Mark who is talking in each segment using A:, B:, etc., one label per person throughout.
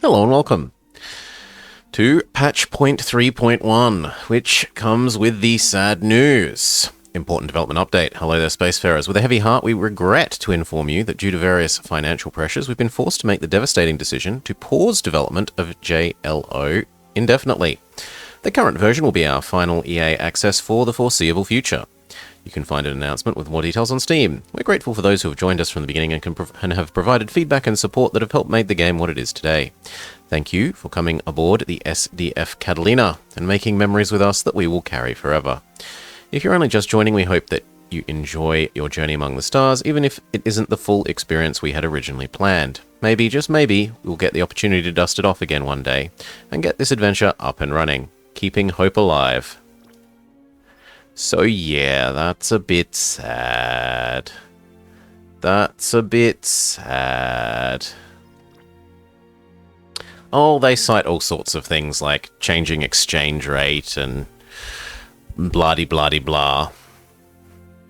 A: Hello and welcome to patch point 3.1, which comes with the sad news. Important development update. Hello there, Spacefarers. With a heavy heart, we regret to inform you that due to various financial pressures, we've been forced to make the devastating decision to pause development of JLO indefinitely. The current version will be our final EA access for the foreseeable future. You can find an announcement with more details on Steam. We're grateful for those who have joined us from the beginning and have provided feedback and support that have helped make the game what it is today. Thank you for coming aboard the SDF Catalina and making memories with us that we will carry forever. If you're only just joining, we hope that you enjoy your journey among the stars, even if it isn't the full experience we had originally planned. Maybe, just maybe, we'll get the opportunity to dust it off again one day and get this adventure up and running, keeping hope alive. So yeah, that's a bit sad. That's a bit sad. Oh, they cite all sorts of things like changing exchange rate and blah-de-blah-de-blah.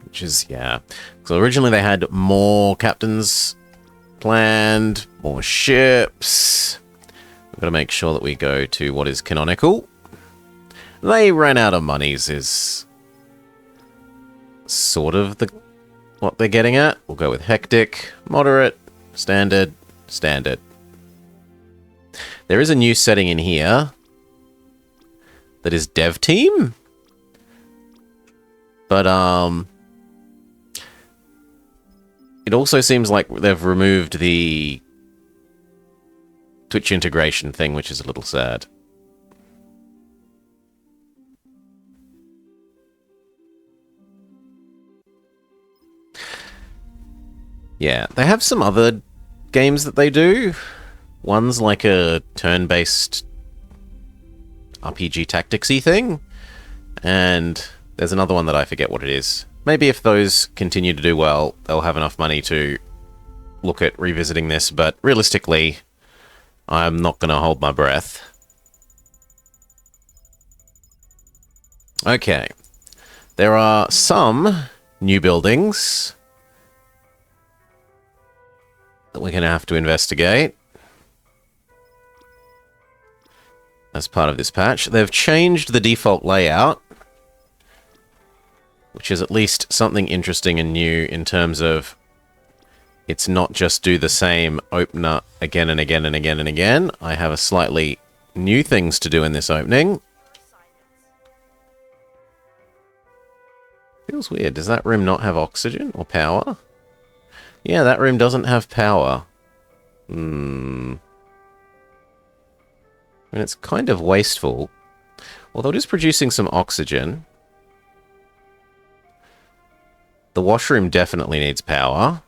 A: Which is, yeah. So originally they had more captains planned, more ships. We've got to make sure that we go to what is canonical. They ran out of monies is sort of what they're getting at. We'll go with hectic, moderate, standard, standard. There is a new setting in here that is dev team, but it also seems like they've removed the Twitch integration thing, which is a little sad. Yeah, they have some other games that they do. One's like a turn-based RPG tactics-y thing. And there's another one that I forget what it is. Maybe if those continue to do well, they'll have enough money to look at revisiting this. But realistically, I'm not going to hold my breath. Okay. There are some new buildings that we're going to have to investigate as part of this patch. They've changed the default layout, which is at least something interesting and new in terms of it's not just do the same opener again and again and again and again. I have a slightly new things to do in this opening. Feels weird. Does that room not have oxygen or power? Yeah, that room doesn't have power. I mean, it's kind of wasteful. Although it is producing some oxygen. The washroom definitely needs power.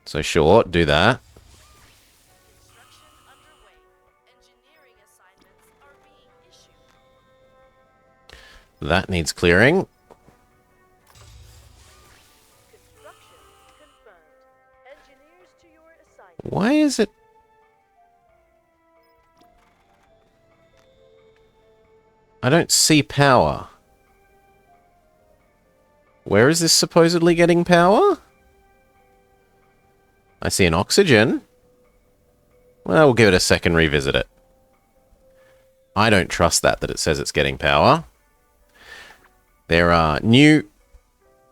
A: So sure, do that. That needs clearing. Why is it... I don't see power. Where is this supposedly getting power? I see an oxygen. Well, we'll give it a second, revisit it. I don't trust that it says it's getting power. There are new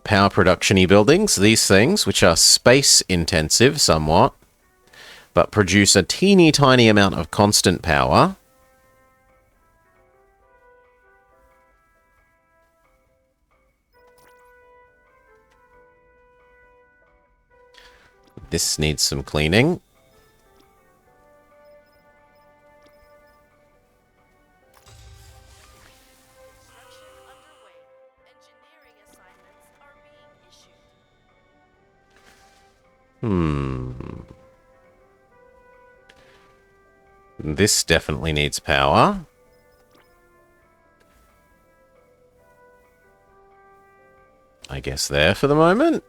A: power production-y buildings, these things, which are space-intensive somewhat, but produce a teeny tiny amount of constant power. This needs some cleaning. This definitely needs power. I guess there for the moment.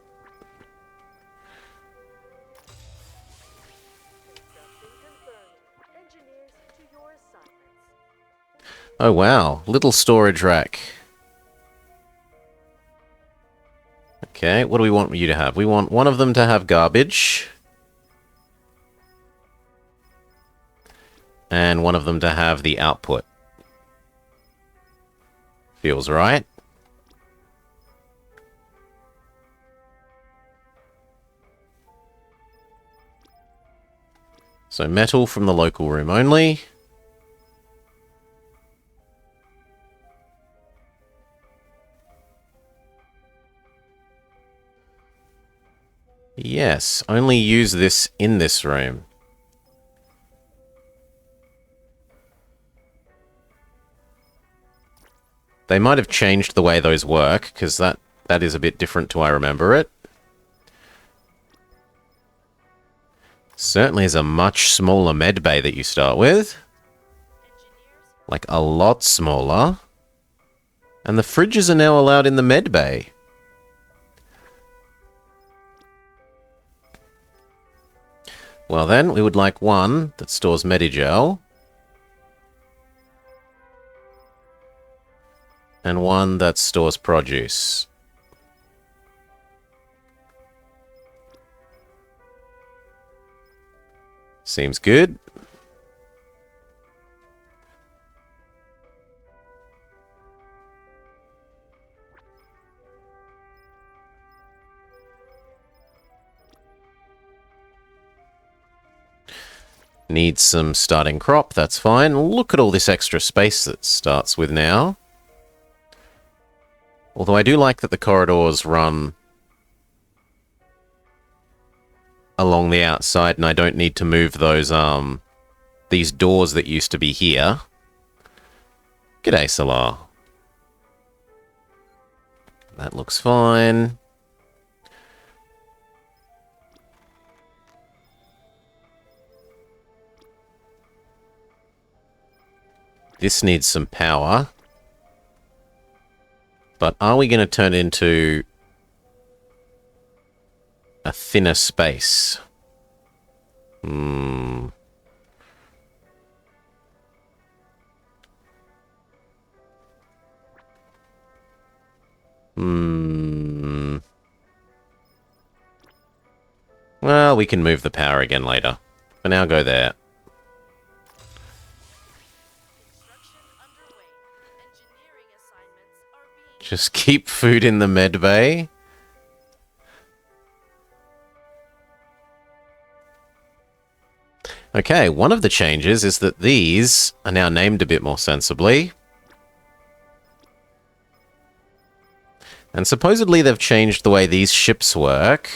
A: Oh wow, little storage rack. Okay, what do we want you to have? We want one of them to have garbage. And one of them to have the output. Feels right. So metal from the local room only. Yes, only use this in this room. They might have changed the way those work, because that is a bit different to I remember it. Certainly is a much smaller med bay that you start with. Like, a lot smaller. And the fridges are now allowed in the med bay. Well then, we would like one that stores Medigel. And one that stores produce. Seems good. Needs some starting crop, that's fine. Look at all this extra space that starts with now. Although I do like that the corridors run along the outside and I don't need to move those, these doors that used to be here. G'day, Salar. That looks fine. This needs some power. But are we going to turn into a thinner space? Well, we can move the power again later. For now, go there. Just keep food in the med bay. Okay, one of the changes is that these are now named a bit more sensibly. And supposedly they've changed the way these ships work.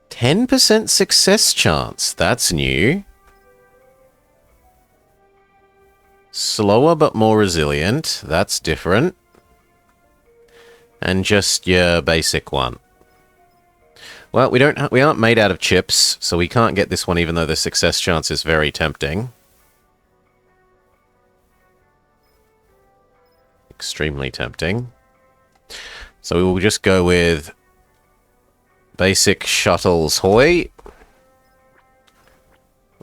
A: %10 success chance. That's new. Slower but more resilient. That's different. And just your basic one. Well, we aren't made out of chips, so we can't get this one even though the success chance is very tempting. Extremely tempting. So we will just go with basic shuttles hoy.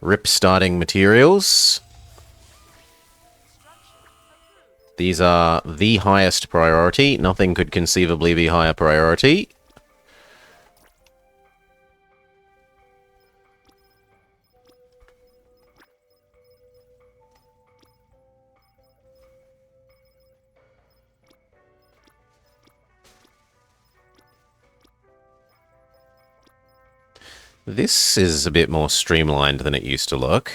A: Rip starting materials. These are the highest priority. Nothing could conceivably be higher priority. This is a bit more streamlined than it used to look.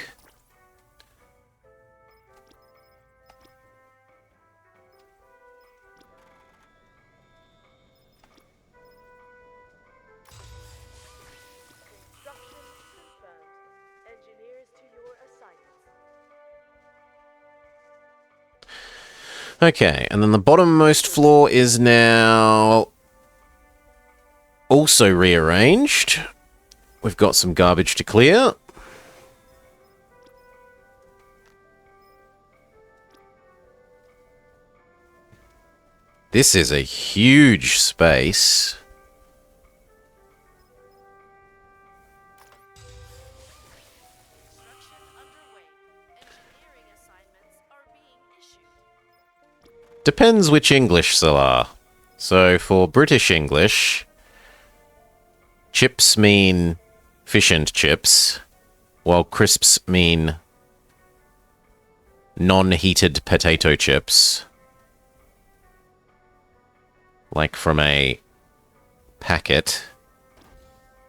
A: Okay, and then the bottommost floor is now also rearranged. We've got some garbage to clear. This is a huge space. Depends which English, Salar. So for British English, chips mean fish and chips, while crisps mean non-heated potato chips. Like from a packet,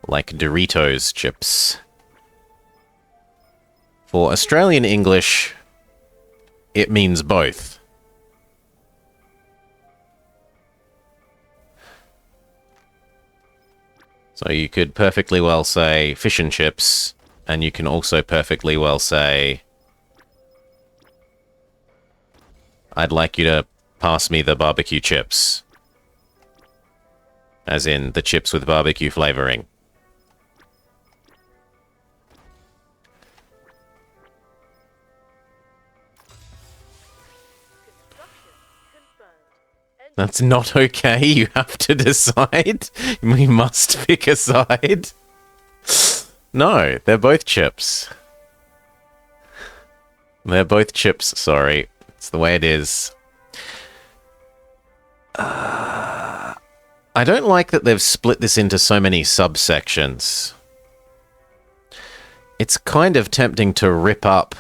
A: like Doritos chips. For Australian English, it means both. So you could perfectly well say fish and chips, and you can also perfectly well say, I'd like you to pass me the barbecue chips. As in, the chips with barbecue flavoring. That's not okay. You have to decide. We must pick a side. No, they're both chips. They're both chips, sorry. It's the way it is. I don't like that they've split this into so many subsections. It's kind of tempting to rip up...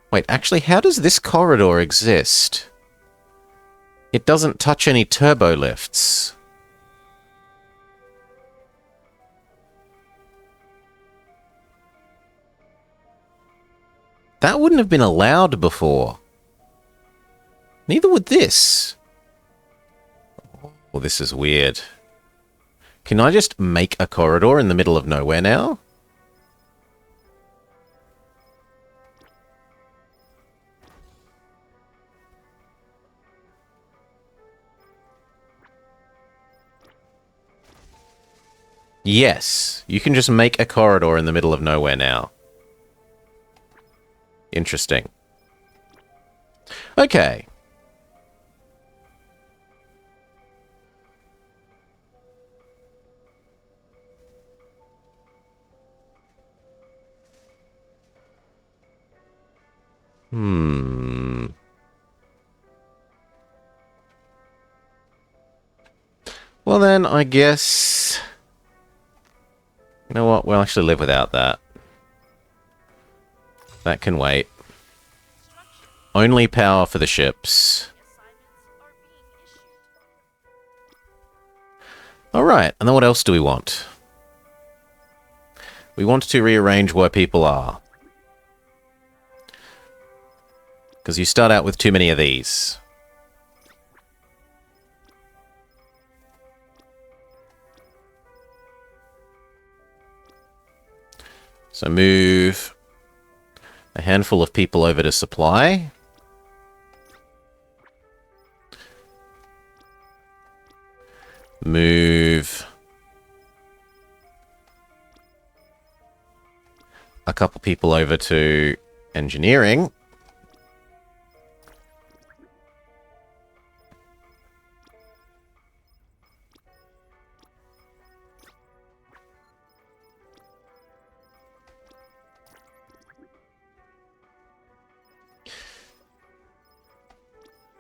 A: Wait, actually, how does this corridor exist? It doesn't touch any turbo lifts. That wouldn't have been allowed before. Neither would this. Well, this is weird. Can I just make a corridor in the middle of nowhere now? Yes, you can just make a corridor in the middle of nowhere now. Interesting. Okay. Well then, I guess... You know what? We'll actually live without that. That can wait. Only power for the ships. Alright, and then what else do we want? We want to rearrange where people are. Because you start out with too many of these. So move a handful of people over to supply. Move a couple people over to engineering.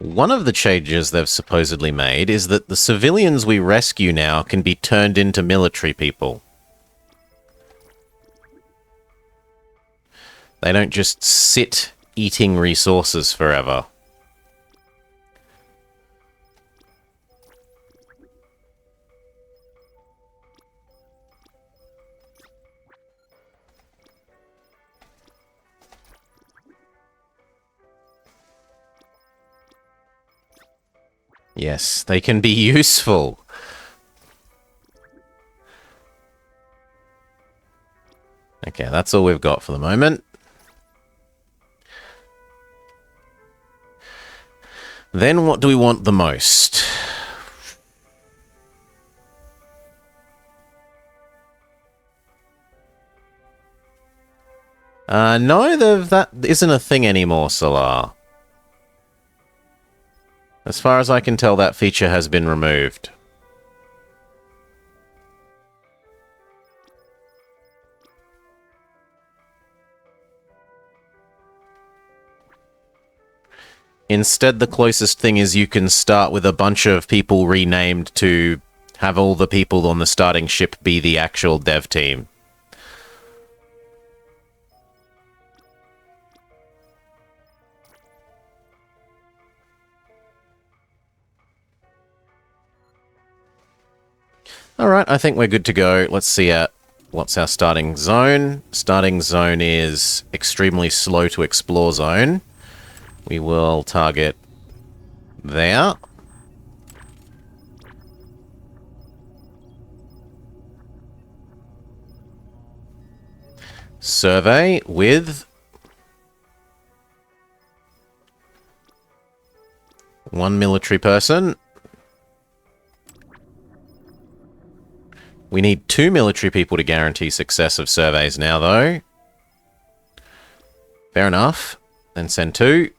A: One of the changes they've supposedly made is that the civilians we rescue now can be turned into military people. They don't just sit eating resources forever. Yes, they can be useful. Okay, that's all we've got for the moment. Then what do we want the most? No, that isn't a thing anymore, Solar. As far as I can tell, that feature has been removed. Instead, the closest thing is you can start with a bunch of people renamed to have all the people on the starting ship be the actual dev team. Alright, I think we're good to go. Let's see what's our starting zone. Starting zone is extremely slow to explore zone. We will target there. Survey with 1 military person. We need 2 military people to guarantee success of surveys now, though. Fair enough. Then send 2.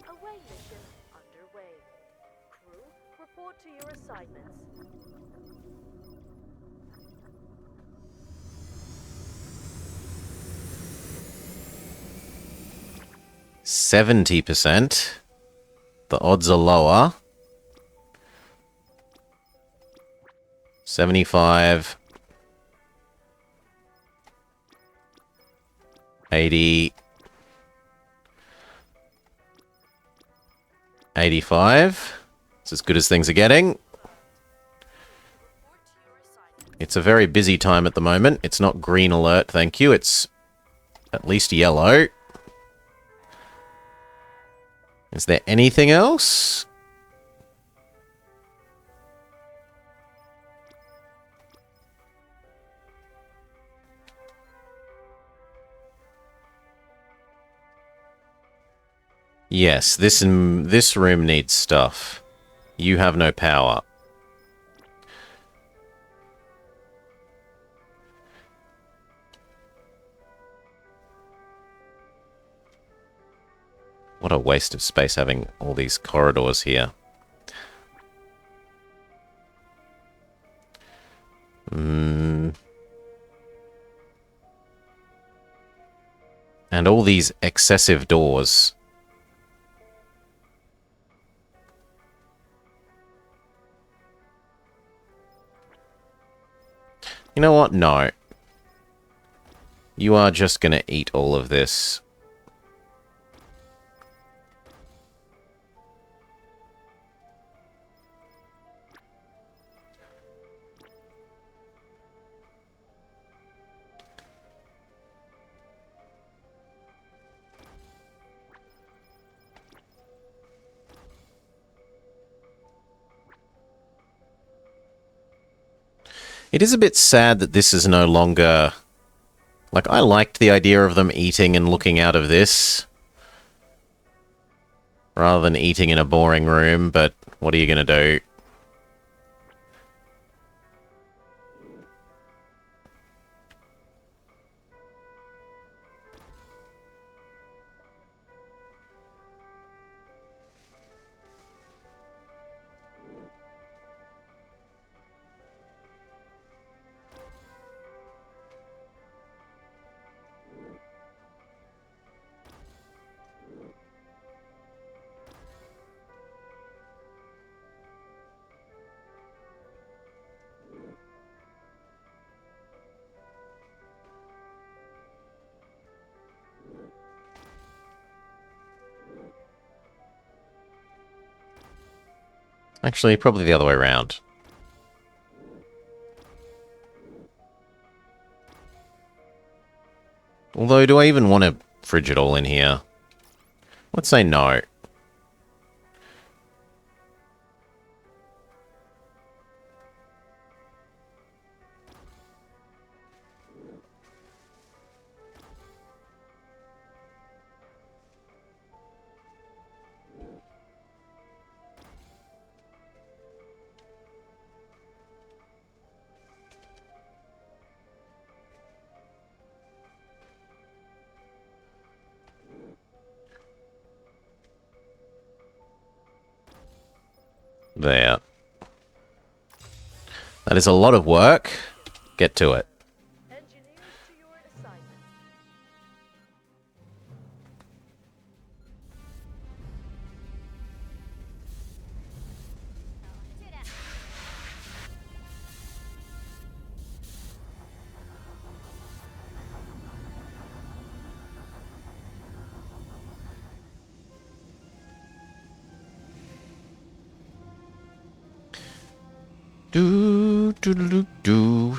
B: Away mission underway. Crew, report to your assignments.
A: 70%. The odds are lower. 75. 80. 85. It's as good as things are getting. It's a very busy time at the moment. It's not green alert, thank you. It's at least yellow. Is there anything else? Yes, this room needs stuff. You have no power. What a waste of space having all these corridors here. And all these excessive doors. You know what? No. You are just gonna eat all of this. It is a bit sad that this is no longer... Like, I liked the idea of them eating and looking out of this, rather than eating in a boring room, but what are you going to do? Actually, probably the other way around. Although, do I even want to fridge it all in here? Let's say no. There. That is a lot of work. Get to it.
B: Engineers to your assignments.
A: Do, do, do, do, do.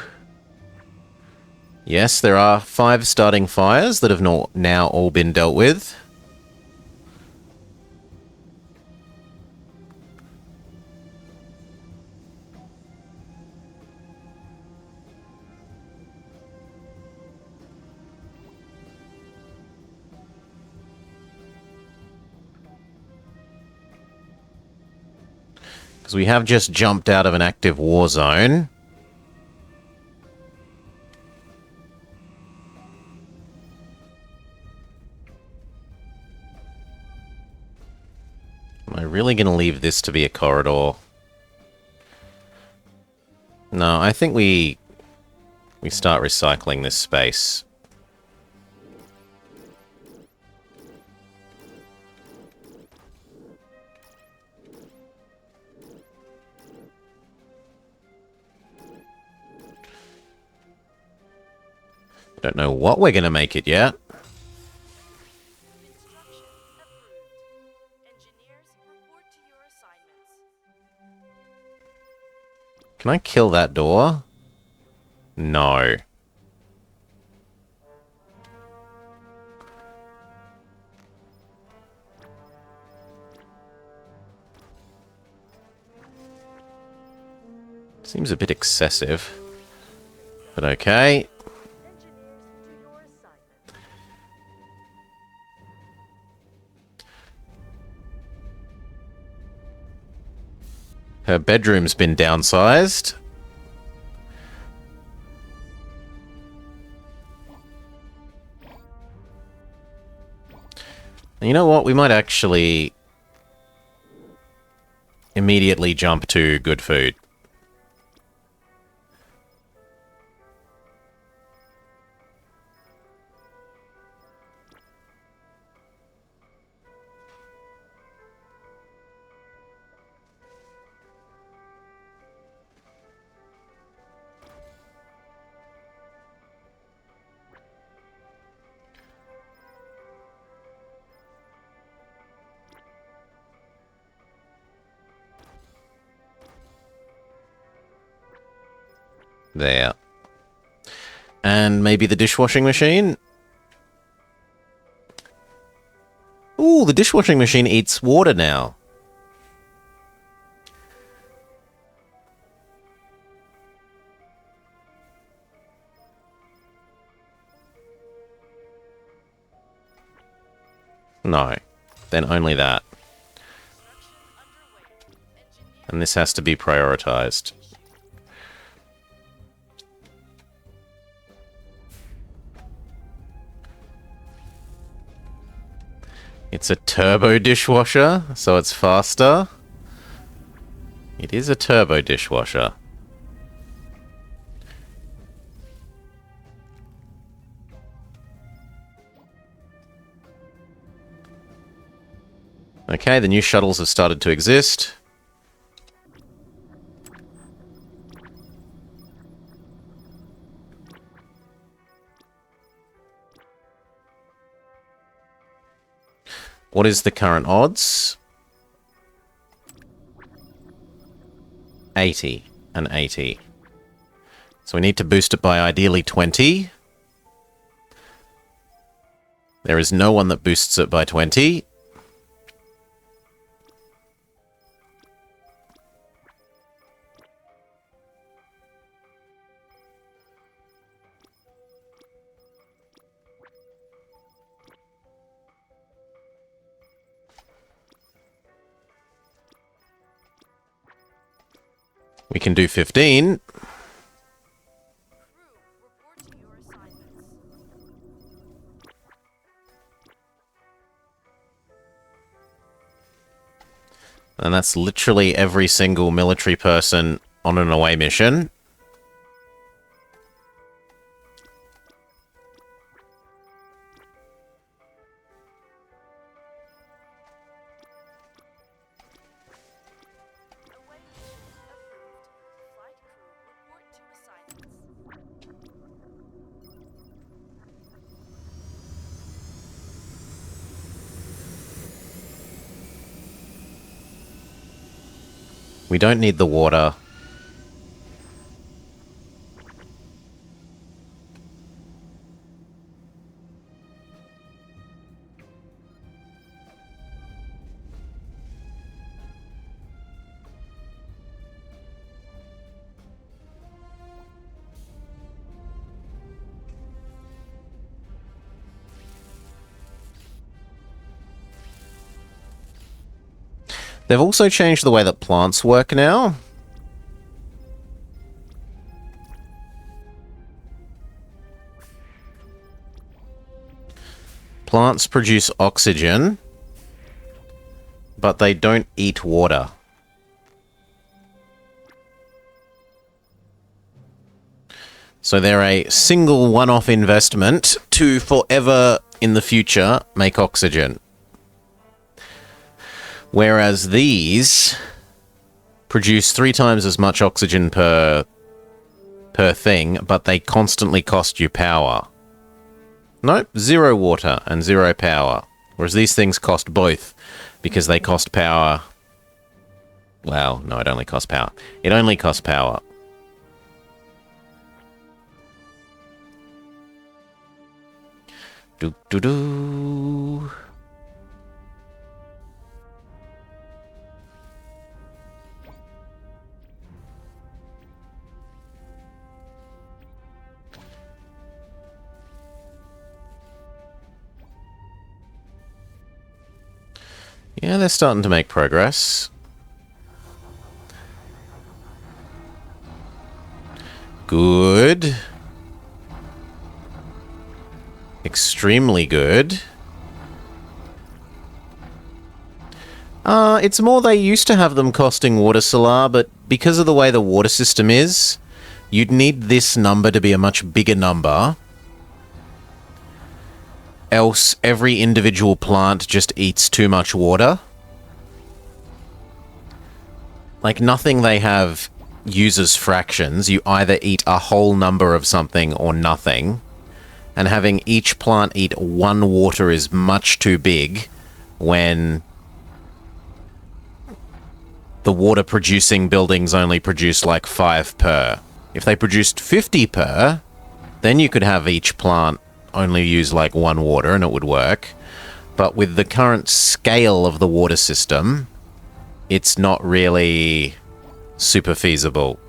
A: Yes, there are 5 starting fires that have now all been dealt with. Because we have just jumped out of an active war zone. Am I really going to leave this to be a corridor? No, I think we start recycling this space. Don't know what we're going to make it yet.
B: Construction approved. Engineers, report to your assignments.
A: Can I kill that door? No. Seems a bit excessive. But okay.
B: Engineers, to your assignment.
A: Her bedroom's been downsized. And you know what? We might actually immediately jump to good food. There. And maybe the dishwashing machine? Ooh, the dishwashing machine eats water now. No. Then only that. And this has to be prioritized. It's a turbo dishwasher, so it's faster. It is a turbo dishwasher. Okay, the new shuttles have started to exist. What is the current odds? 80 and 80. So we need to boost it by ideally 20. There is no one that boosts it by 20. We can do 15.
B: Crew, report to your assignments.
A: And that's literally every single military person on an away mission.
B: Away mission approved. Flight crew, report to assignments.
A: We don't need the water. They've also changed the way that plants work now. Plants produce oxygen, but they don't eat water. So they're a single one-off investment to forever in the future make oxygen. Whereas these produce 3 times as much oxygen per thing, but they constantly cost you power. Nope, 0 water and 0 power. Whereas these things cost both because they cost power. Well, no, it only costs power. It only costs power. Do-do-do. Yeah, they're starting to make progress. Good. Extremely good. It's more they used to have them costing water solar, but because of the way the water system is, you'd need this number to be a much bigger number. Else, every individual plant just eats too much water. Like, nothing they have uses fractions. You either eat a whole number of something or nothing. And having each plant eat 1 water is much too big when the water-producing buildings only produce like 5 per. If they produced 50 per, then you could have each plant only use like 1 water and it would work. But with the current scale of the water system, it's not really super feasible.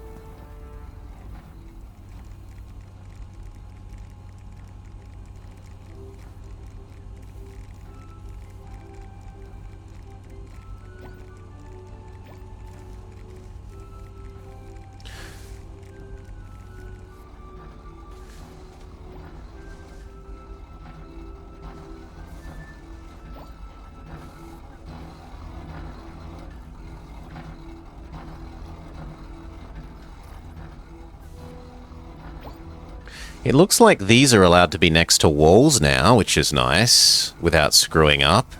A: It looks like these are allowed to be next to walls now, which is nice, without screwing up.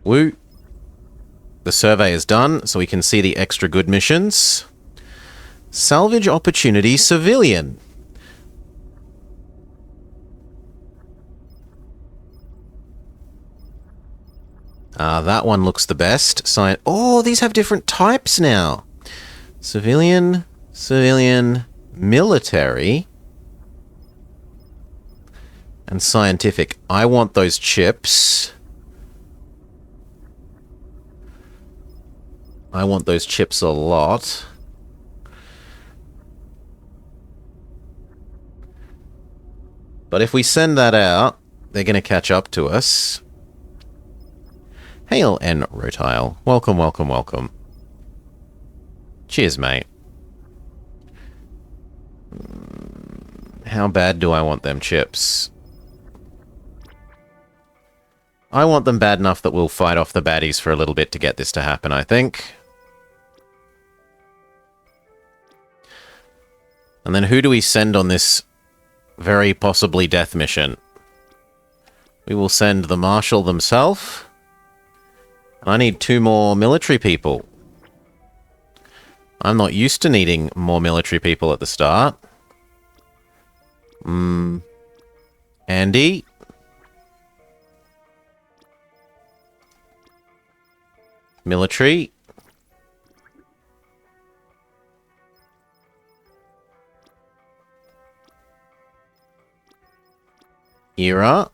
A: Woo. The survey is done, so we can see the extra good missions. Salvage opportunity civilian. That one looks the best. Oh, these have different types now. Civilian, civilian, military, and scientific. I want those chips. I want those chips a lot. But if we send that out, they're going to catch up to us. Hail N. Rotile. Welcome, welcome, welcome. Cheers, mate. How bad do I want them chips? I want them bad enough that we'll fight off the baddies for a little bit to get this to happen, I think. And then who do we send on this very possibly death mission? We will send the Marshal themselves. I need 2 more military people. I'm not used to needing more military people at the start. Andy? Military? Era?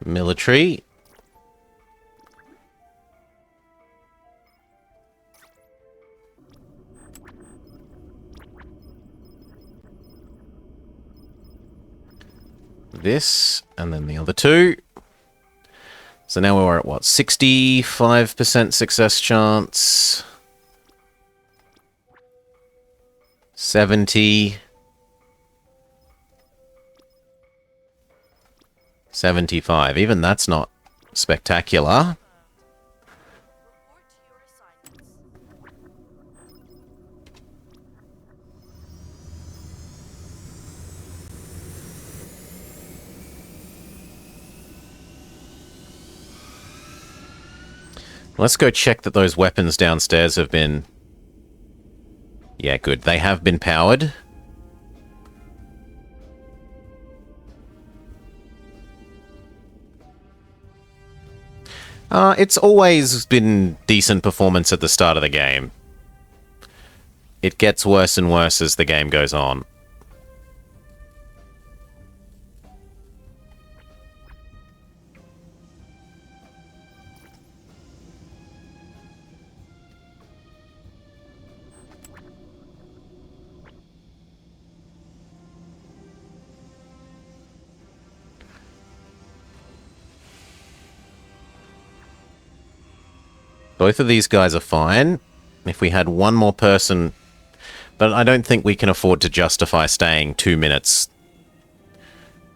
A: Military. this, and then the other two. So now we're at what? 65% success chance. 70. 75. Even that's not spectacular.
B: Report to your assignments.
A: Let's go check that those weapons downstairs have been... Yeah, good. They have been powered. It's always been decent performance at the start of the game. It gets worse and worse as the game goes on. Both of these guys are fine. If we had one more person... But I don't think we can afford to justify staying 2 minutes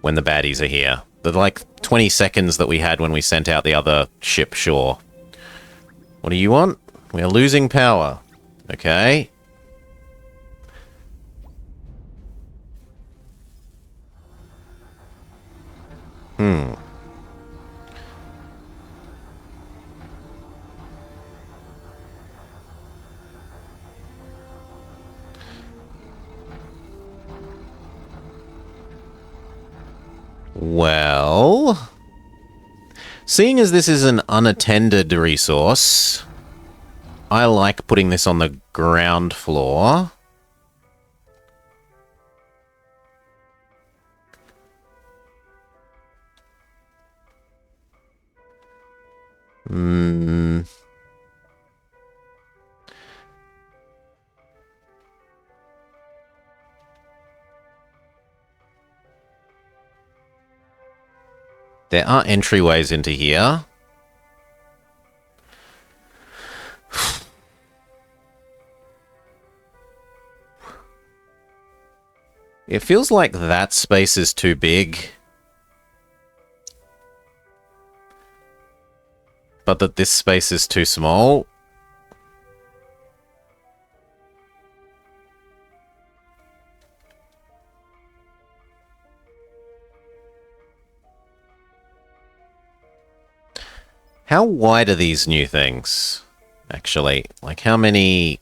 A: when the baddies are here. The, like, 20 seconds that we had when we sent out the other ship, sure. What do you want? We are losing power. Okay. Well, seeing as this is an unattended resource, I like putting this on the ground floor. There are entryways into here. It feels like that space is too big. But that this space is too small. How wide are these new things, actually? Like, how many...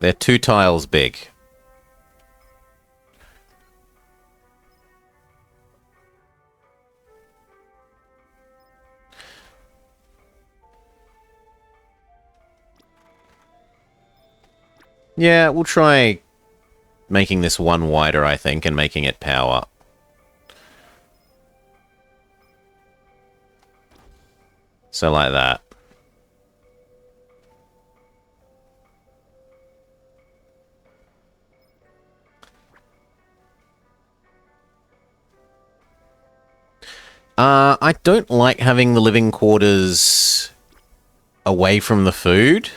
A: They're 2 tiles big. Yeah, we'll try making this one wider, I think, and making it power. So like that. I don't like having the living quarters away from the food.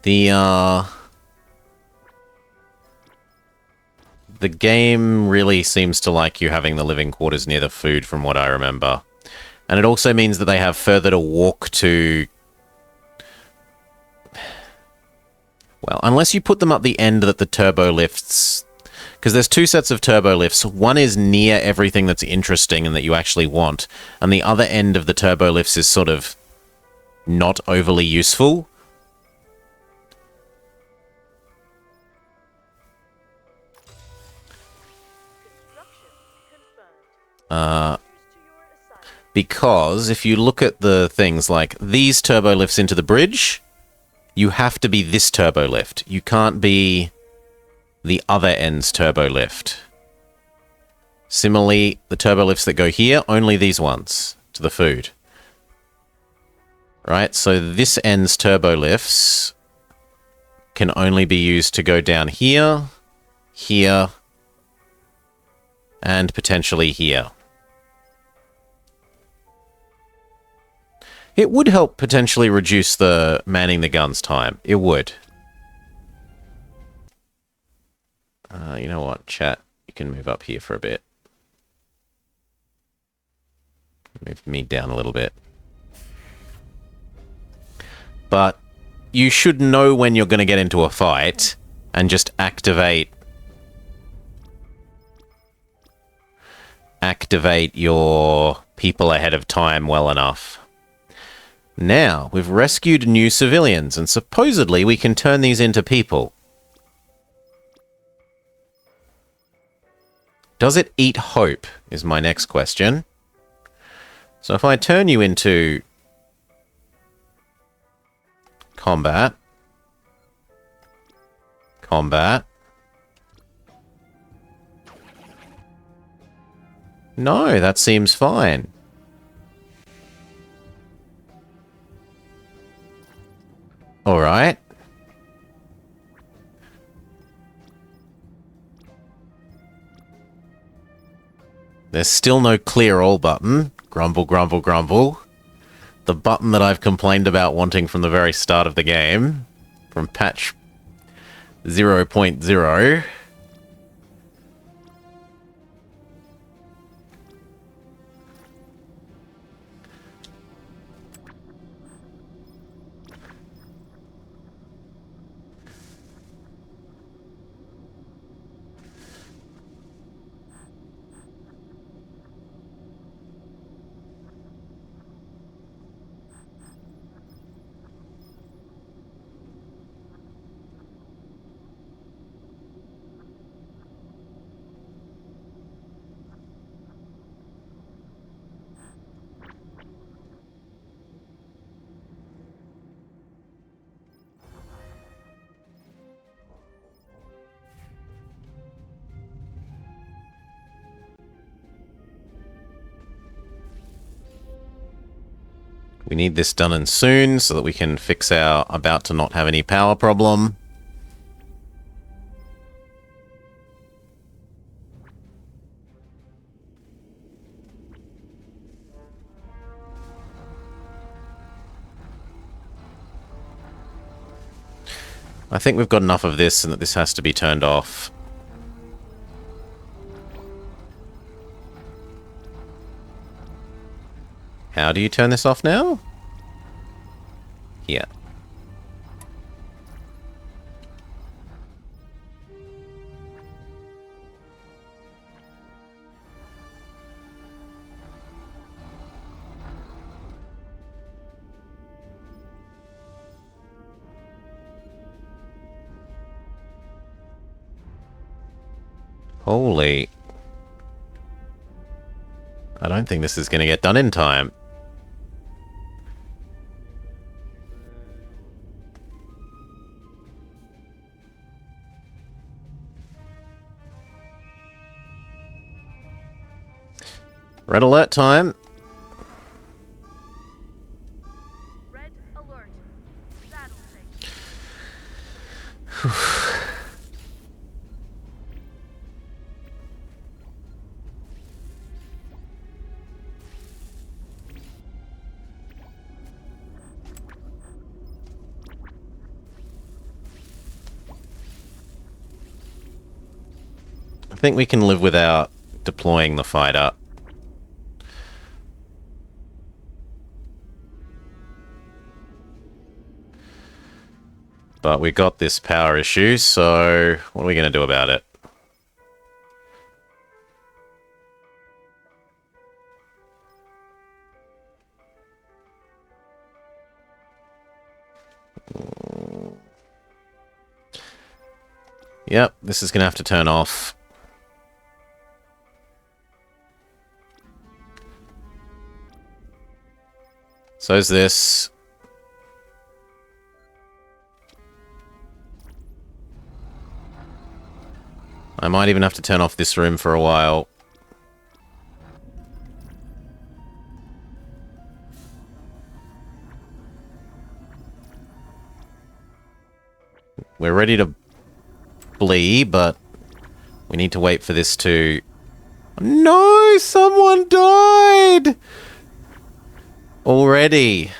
A: The game really seems to like you having the living quarters near the food, from what I remember. And it also means that they have further to walk to... Well, unless you put them up the end that the turbo lifts... Because there's 2 sets of turbo lifts. One is near everything that's interesting and that you actually want. And the other end of the turbo lifts is sort of not overly useful. Because if you look at the things like these turbo lifts into the bridge, you have to be this turbo lift. You can't be the other end's turbo lift. Similarly, the turbo lifts that go here, only these ones to the food. Right, so this end's turbo lifts can only be used to go down here, here, and potentially here. It would help potentially reduce the manning the guns time. It would. You know what, chat? You can move up here for a bit. Move me down a little bit. But you should know when you're going to get into a fight and just activate your people ahead of time well enough. Now, we've rescued new civilians, and supposedly we can turn these into people. Does it eat hope, is my next question. So if I turn you into combat, no, that seems fine. All right. There's still no clear all button. Grumble, grumble, grumble. The button that I've complained about wanting from the very start of the game. From patch 0.0. We need this done and soon so that we can fix our about to not have any power problem. I think we've got enough of this and that this has to be turned off. How do you turn this off now? Here. Holy. I don't think this is going to get done in time. Red alert time.
B: Red alert. Battle station.
A: I think we can live without deploying the fighter. But we got this power issue, so what are we going to do about it? Yep, this is going to have to turn off. So is this. I might even have to turn off this room for a while. We're ready to flee, but we need to wait for this to No, someone died! Already.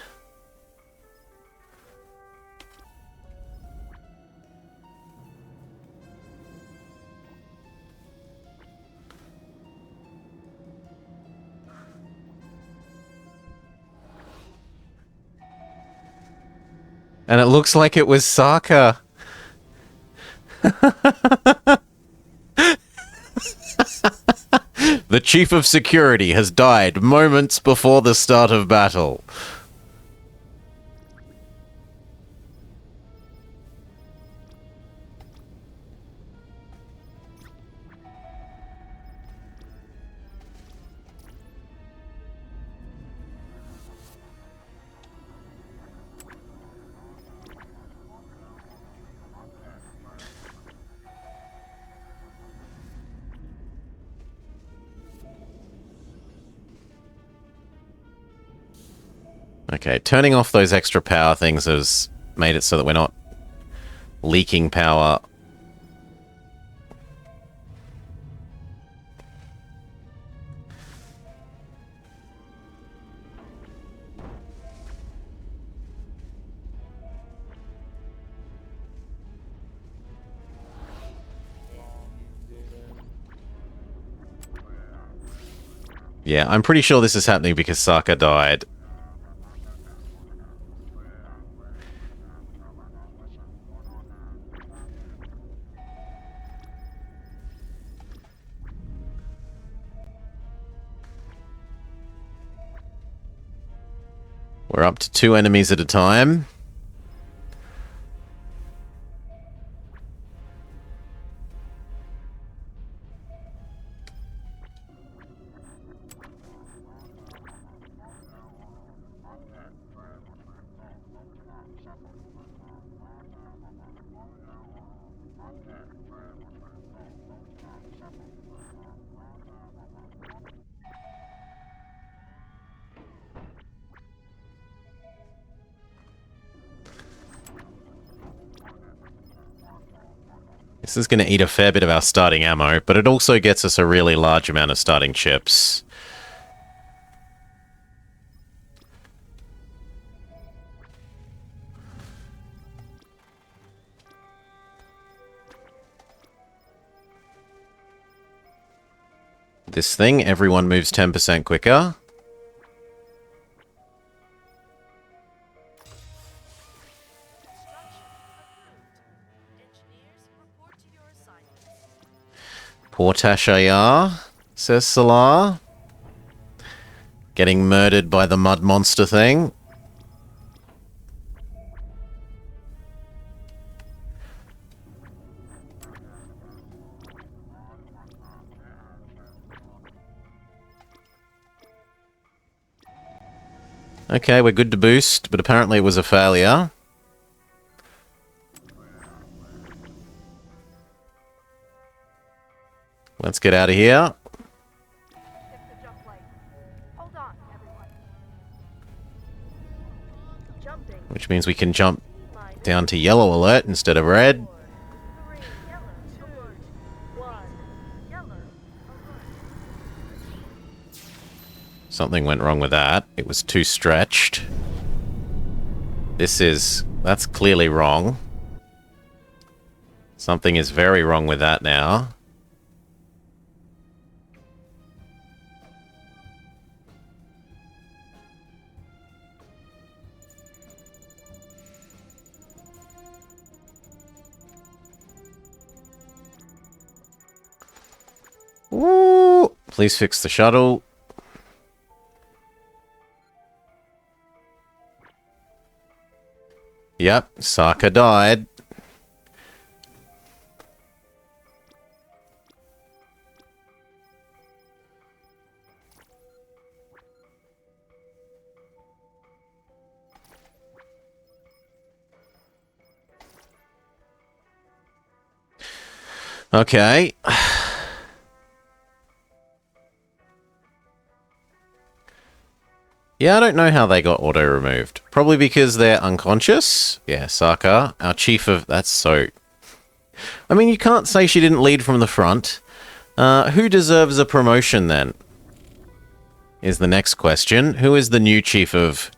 A: And it looks like it was Saka. The chief of security has died moments before the start of battle. Okay, turning off those extra power things has made it so that we're not leaking power. Yeah, I'm pretty sure this is happening because Saka died. We're up to 2 enemies at a time. This is going to eat a fair bit of our starting ammo, but it also gets us a really large amount of starting chips. This thing, everyone moves 10% quicker. Portashayar, says Salar. Getting murdered by the mud monster thing. Okay, we're good to boost, but apparently it was a failure. Let's get out of here.
B: Get the jump light. Hold on, everyone. Jumping.
A: Which means we can jump down to yellow alert instead of red.
B: 3, yellow, alert. 1, yellow, alert.
A: Something went wrong with that. It was too stretched. That's clearly wrong. Something is very wrong with that now. Ooh, please fix the shuttle. Yep, Saka died. Okay. Yeah, I don't know how they got auto-removed. Probably because they're unconscious. Yeah, Saka, our chief of... That's so... I mean, you can't say she didn't lead from the front, Who deserves a promotion, then? Is the next question. Who is the new chief of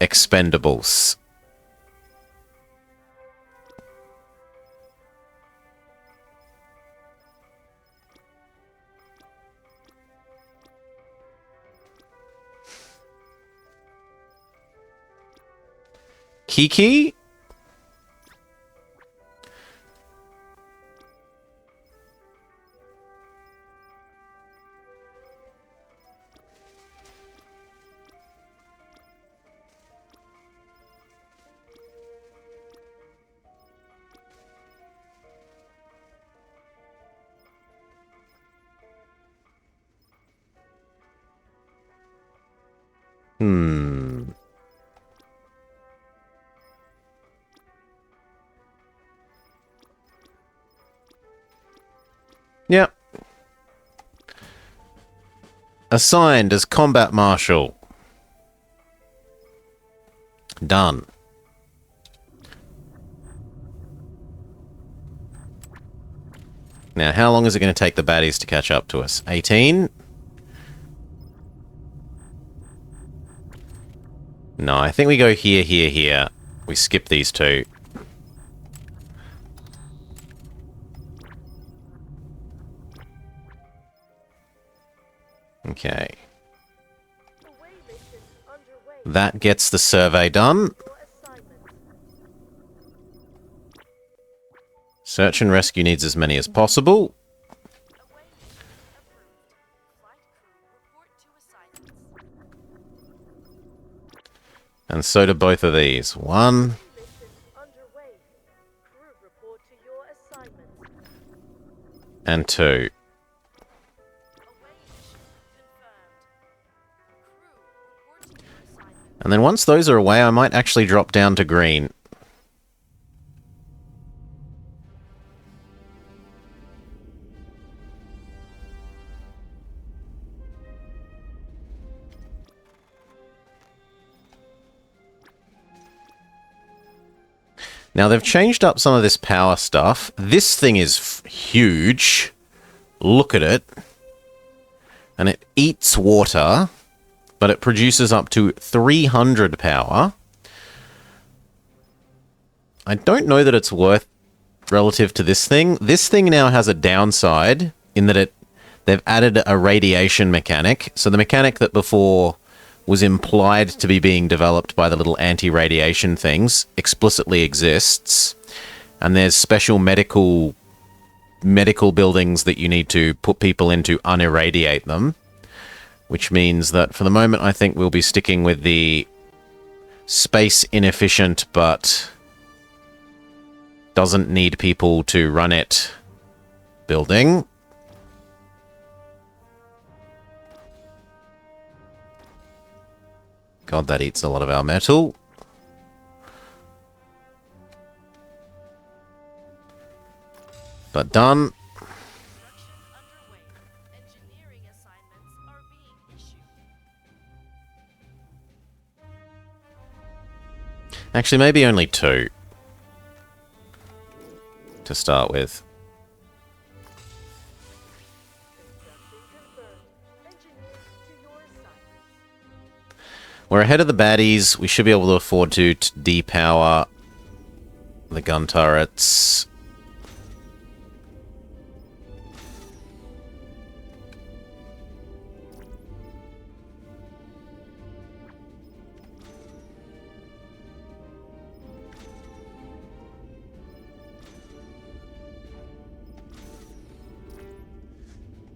A: Expendables? Kiki? Yep. Assigned as combat marshal. Done. Now, how long is it going to take the baddies to catch up to us? 18? No, I think we go here, here, here. We skip these two. Okay. That gets the survey done. Search and rescue needs as many as possible. And so do both of these. 1. And 2. And then once those are away, I might actually drop down to green. Now, they've changed up some of this power stuff. This thing is huge. Look at it. And it eats water, but it produces up to 300 power. I don't know that it's worth relative to this thing. This thing now has a downside in that they've added a radiation mechanic. So the mechanic that before was implied to be being developed by the little anti-radiation things explicitly exists. And there's special medical buildings that you need to put people in to unirradiate them. Which means that for the moment, I think we'll be sticking with the space inefficient but doesn't need people to run it building. God, that eats a lot of our metal. But done. Actually, maybe only 2 to start with. We're ahead of the baddies. We should be able to afford to depower the gun turrets.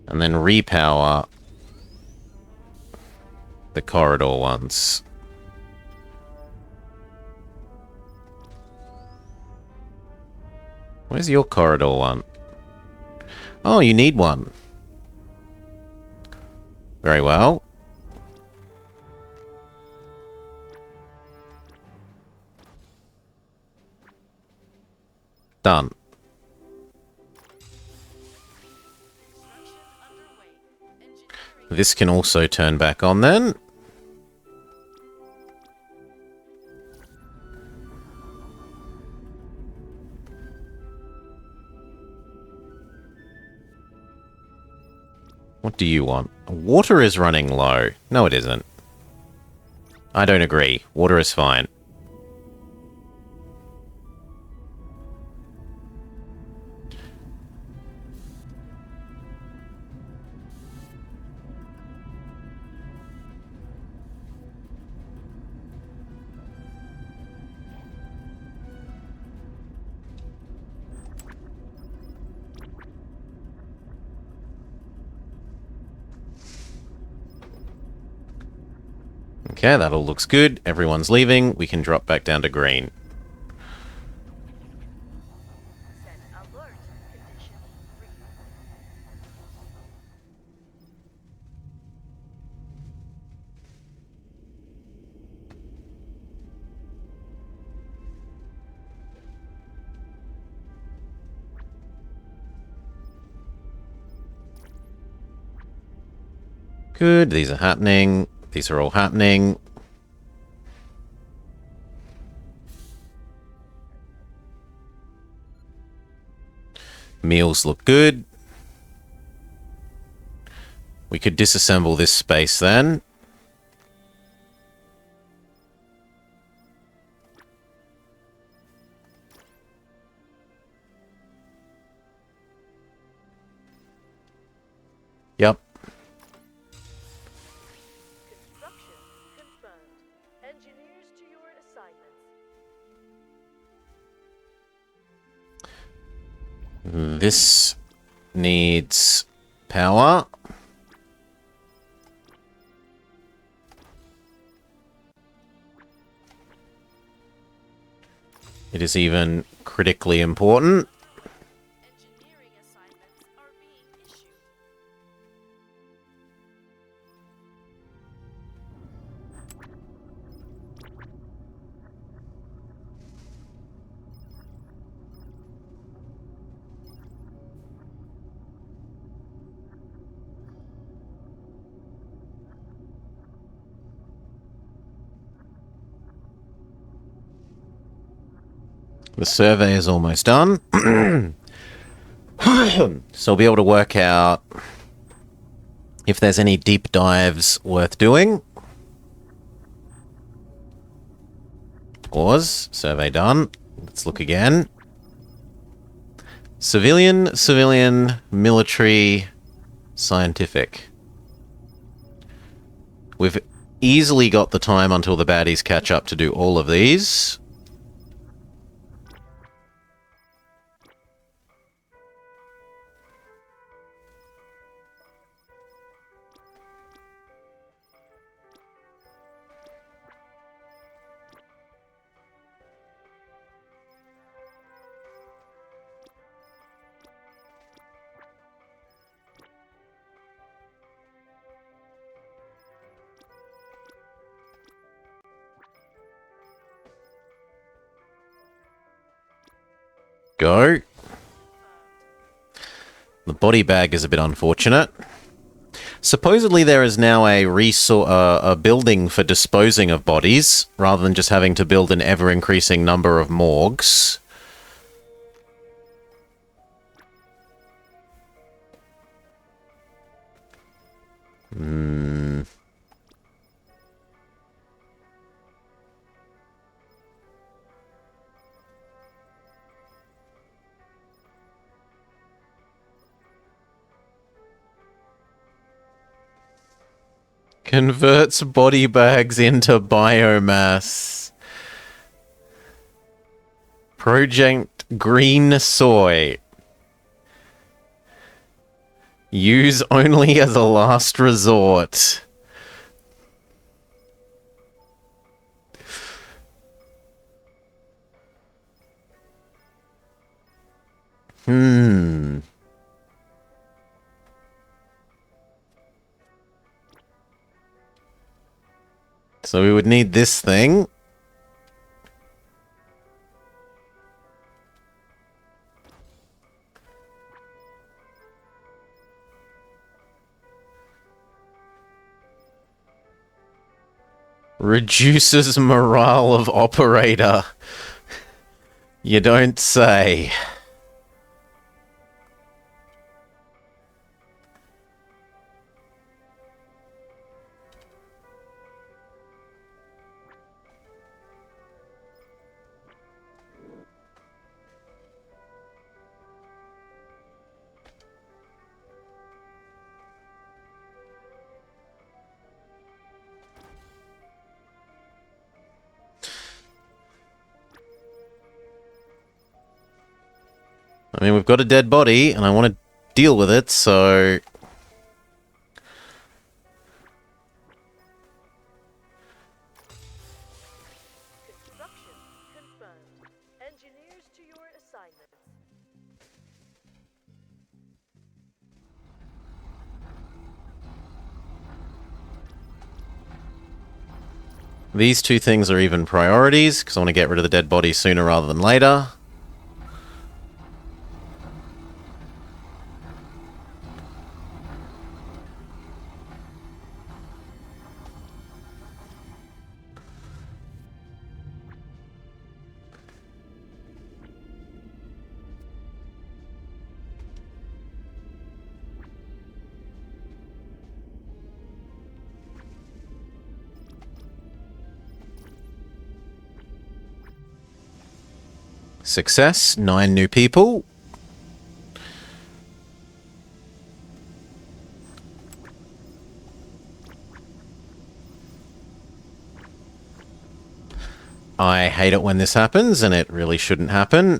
A: And then repower the corridor ones. Where's your corridor one? Oh, you need one. Very well. Done. This can also turn back on then. What do you want? Water is running low. No, it isn't. I don't agree. Water is fine. Okay, that all looks good. Everyone's leaving. We can drop back down to green.
B: Set alert. Condition 3.
A: Good, these are happening. These are all happening. Meals look good. We could disassemble this space then. Yep.
B: Construction confirmed. Engineers to your assignments.
A: This needs power. It is even critically important.
B: Engineering assignments are being issued.
A: The survey is almost done. So we'll be able to work out if there's any deep dives worth doing. Pause. Survey done. Let's look again. Civilian, civilian, military, scientific. We've easily got the time until the baddies catch up to do all of these. Go. The body bag is a bit unfortunate. Supposedly there is now a building for disposing of bodies, rather than just having to build an ever-increasing number of morgues. Converts body bags into biomass. Project Green Soy. Use only as a last resort. So we would need this thing. Reduces morale of operator. You don't say. I mean, we've got a dead body, and I want to deal with it, so...
B: Construction confirmed. Engineers to your assignments.
A: These two things are even priorities, because I want to get rid of the dead body sooner rather than later. Success, 9 new people. I hate it when this happens, and it really shouldn't happen.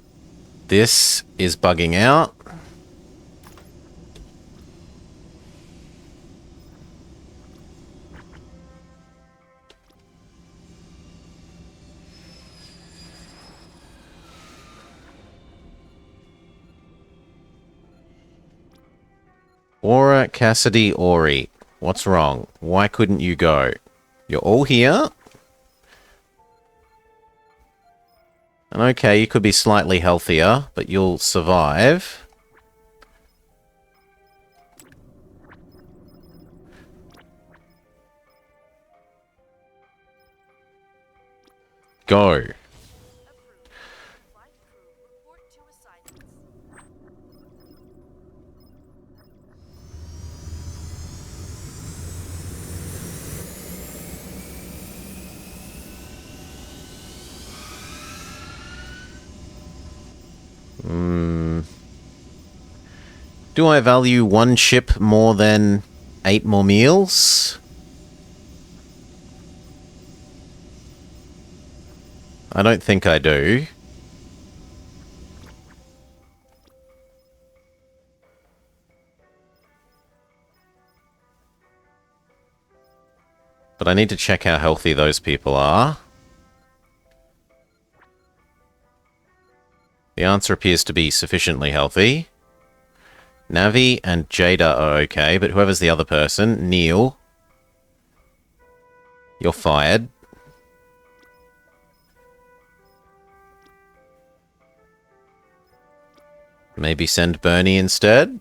A: This is bugging out. Aura, Cassidy, Ori. What's wrong? Why couldn't you go? You're all here. And okay, you could be slightly healthier, but you'll survive. Go.
B: Approved. Flight crew report to assignments.
A: Do I value one ship more than 8 more meals? I don't think I do. But I need to check how healthy those people are. The answer appears to be sufficiently healthy. Navi and Jada are okay, but whoever's the other person, Neil, you're fired. Maybe send Bernie instead?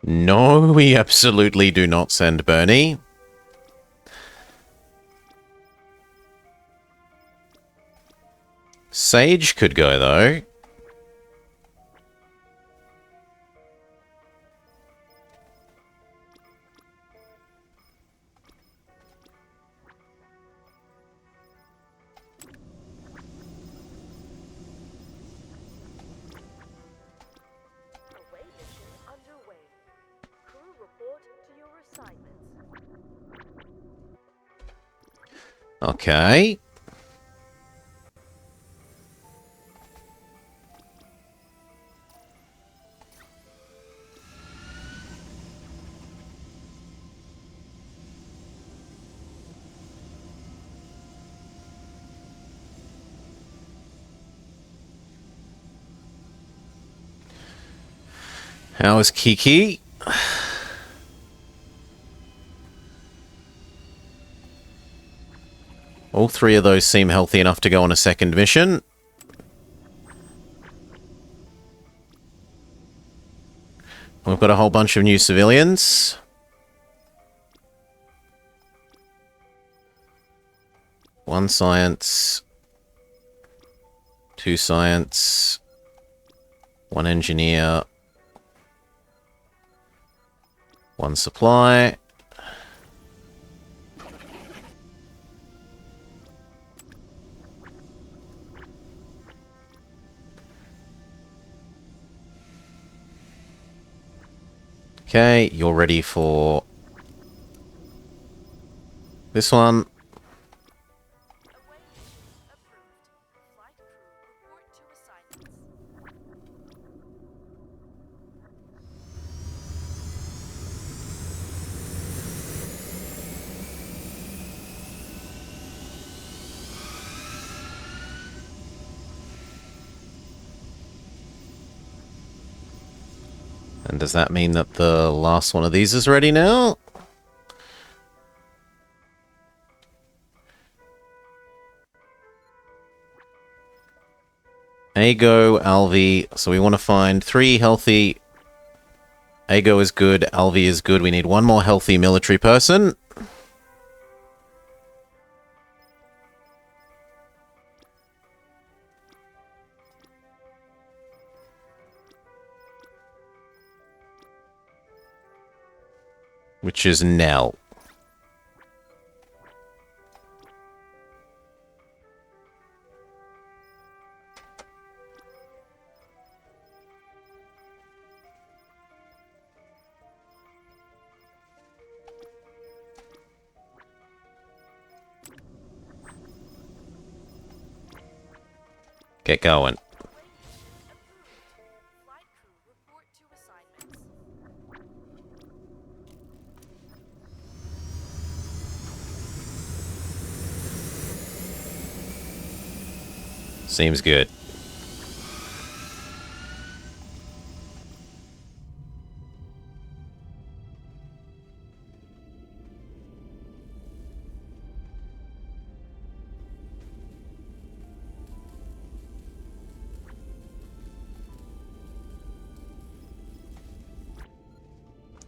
A: No, we absolutely do not send Bernie. Sage could go, though.
B: Away mission underway. Crew report to your assignments.
A: Okay. How is Kiki? All 3 of those seem healthy enough to go on a second mission. We've got a whole bunch of new civilians. One science. 2 science. 1 engineer. 1 supply. Okay, you're ready for this one.
B: Away mission approved. Flight crew report to assignments.
A: And does that mean that the last one of these is ready now? Ago, Alvi. So we want to find 3 healthy. Ago is good, Alvi is good. We need 1 more healthy military person. Which is Nell. Get going.
B: Away mission approved. Flight crew report to assignments.
A: Seems good.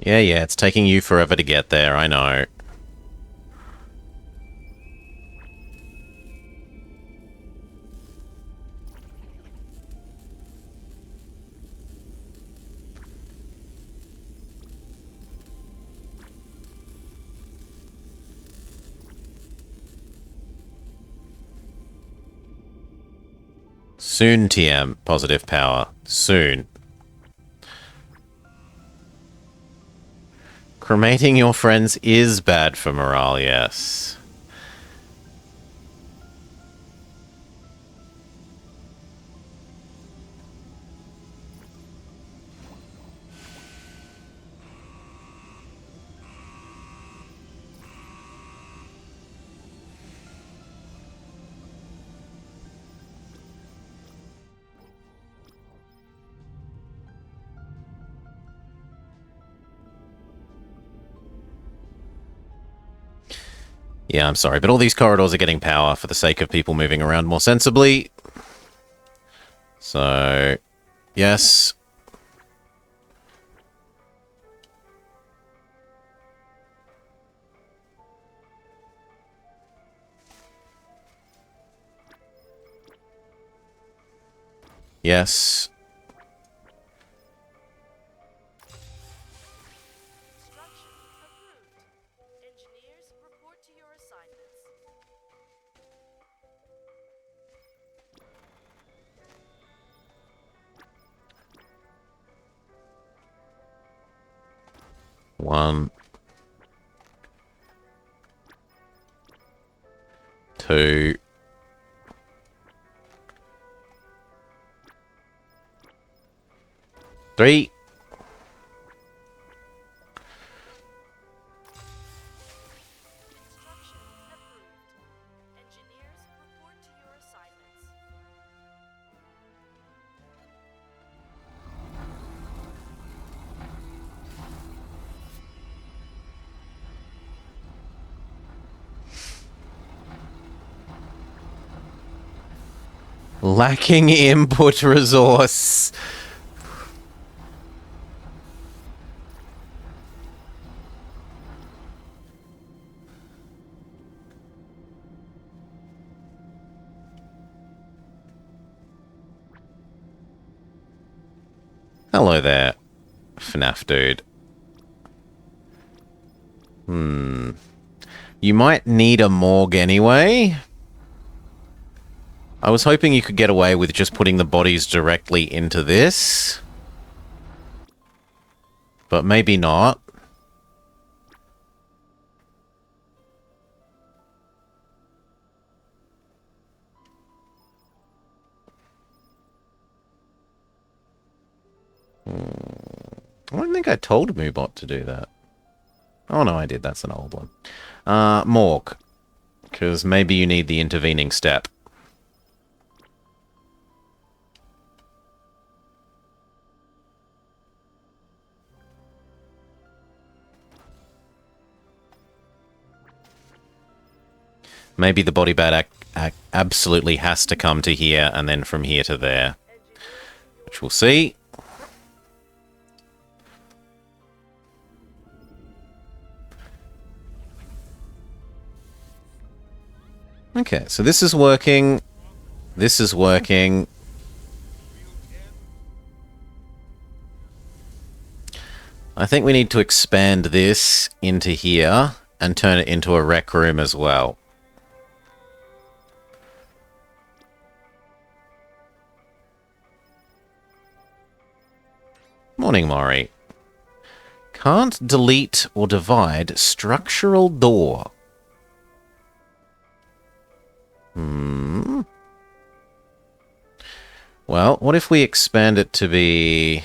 A: Yeah, it's taking you forever to get there, I know. Soon, TM. Positive power. Soon. Cremating your friends is bad for morale, yes. Yeah, I'm sorry, but all these corridors are getting power for the sake of people moving around more sensibly. So, yes. Yes.
B: Construction approved. Engineers report to your assignments.
A: One. 2. 3.
B: Construction approved. Engineers report to your assignments.
A: 'Lacking input resource. Hello there, FNAF dude. You might need a morgue anyway. I was hoping you could get away with just putting the bodies directly into this. but maybe not. I don't think I told Moobot to do that. Oh no, I did. That's an old one. Morg. Because maybe you need the intervening step. Maybe the body bat absolutely has to come to here and then from here to there. Which we'll see. Okay, so this is working. This is working. I think we need to expand this into here and turn it into a rec room as well. Morning, Maury. Can't delete or divide structural door. Well, what if we expand it to be...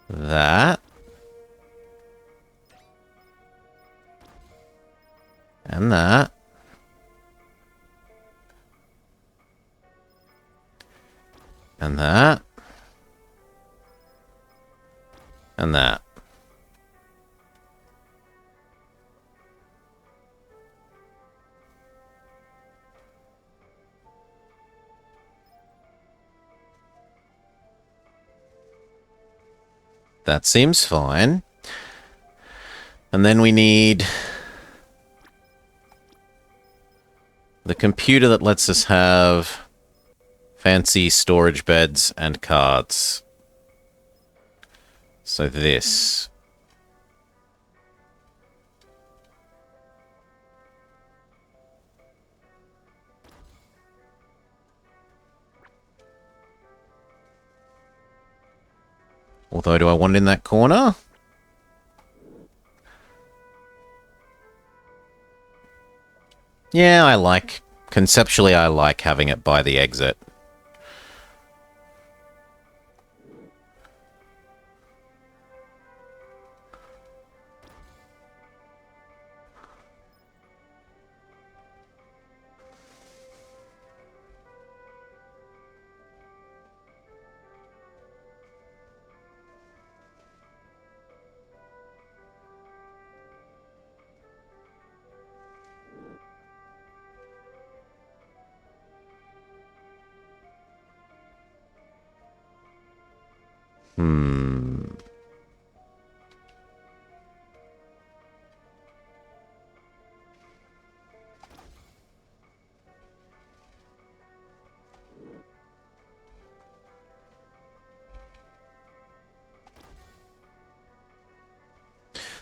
A: that? And that. And that. And that. That seems fine. And then we need the computer that lets us have fancy storage beds and cards. So this. Although, do I want it in that corner? Yeah, conceptually I like having it by the exit.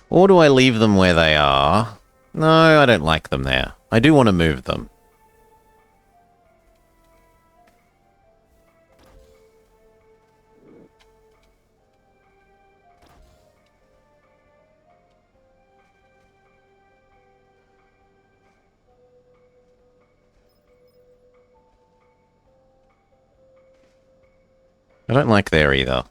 A: Or do I leave them where they are? No, I don't like them there. I do want to move them. I don't like there either.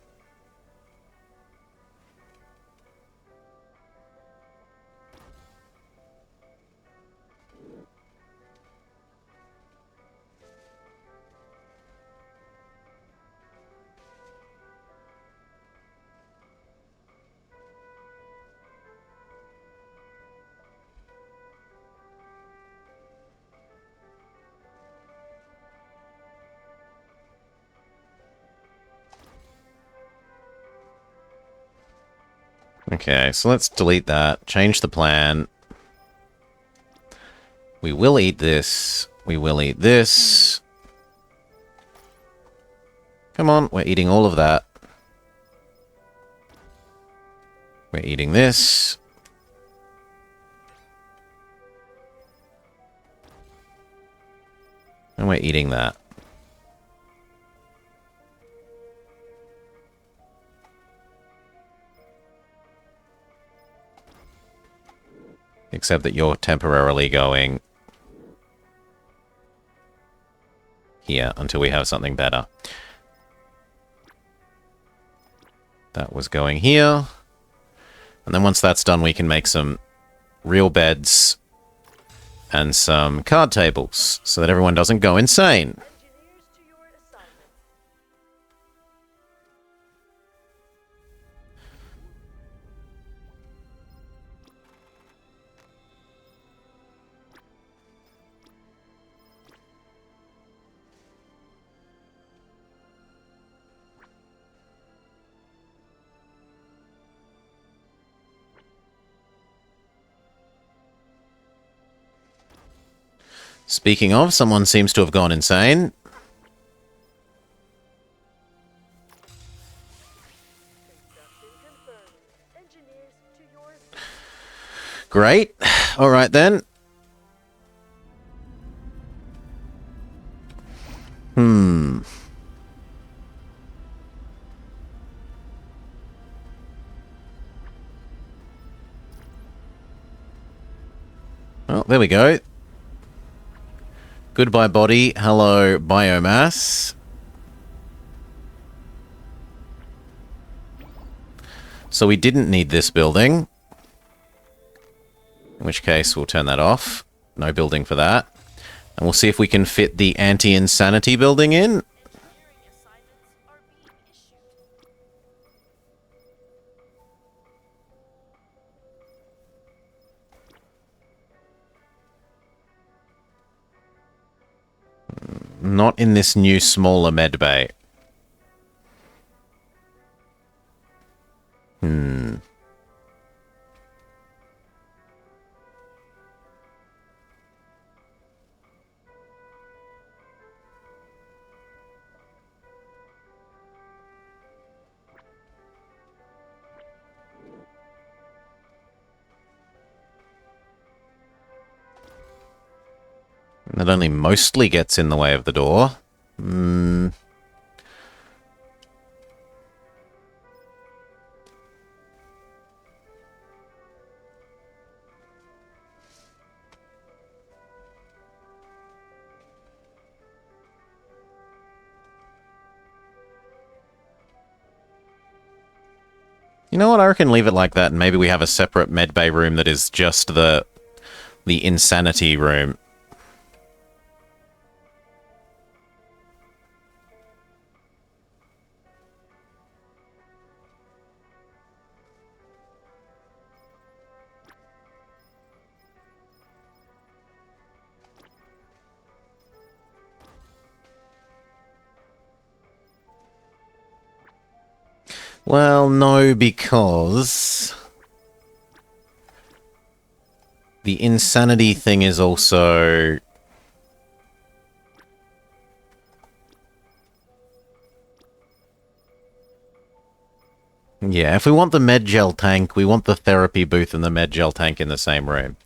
A: Okay, so let's delete that. Change the plan. We will eat this. We will eat this. Come on, we're eating all of that. We're eating this. And we're eating that. Except that you're temporarily going here until we have something better. That was going here. And then once that's done, we can make some real beds and some card tables so that everyone doesn't go insane.
B: Engineers to your assignments.
A: Speaking of, someone seems to have gone insane.
B: Construction confirmed. Engineers to your assignments.
A: Great. All right, then. Well, there we go. Goodbye, body. Hello, biomass. So we didn't need this building. In which case, we'll turn that off. No building for that. And we'll see if we can fit the anti-insanity building in.
B: Engineering assignments are being issued.
A: Not in this new, smaller med bay. That only mostly gets in the way of the door. You know what? I reckon leave it like that, and maybe we have a separate medbay room that is just the insanity room. Well, no, because the insanity thing is also... Yeah, if we want the medgel tank, we want the therapy booth and the medgel tank in the same room.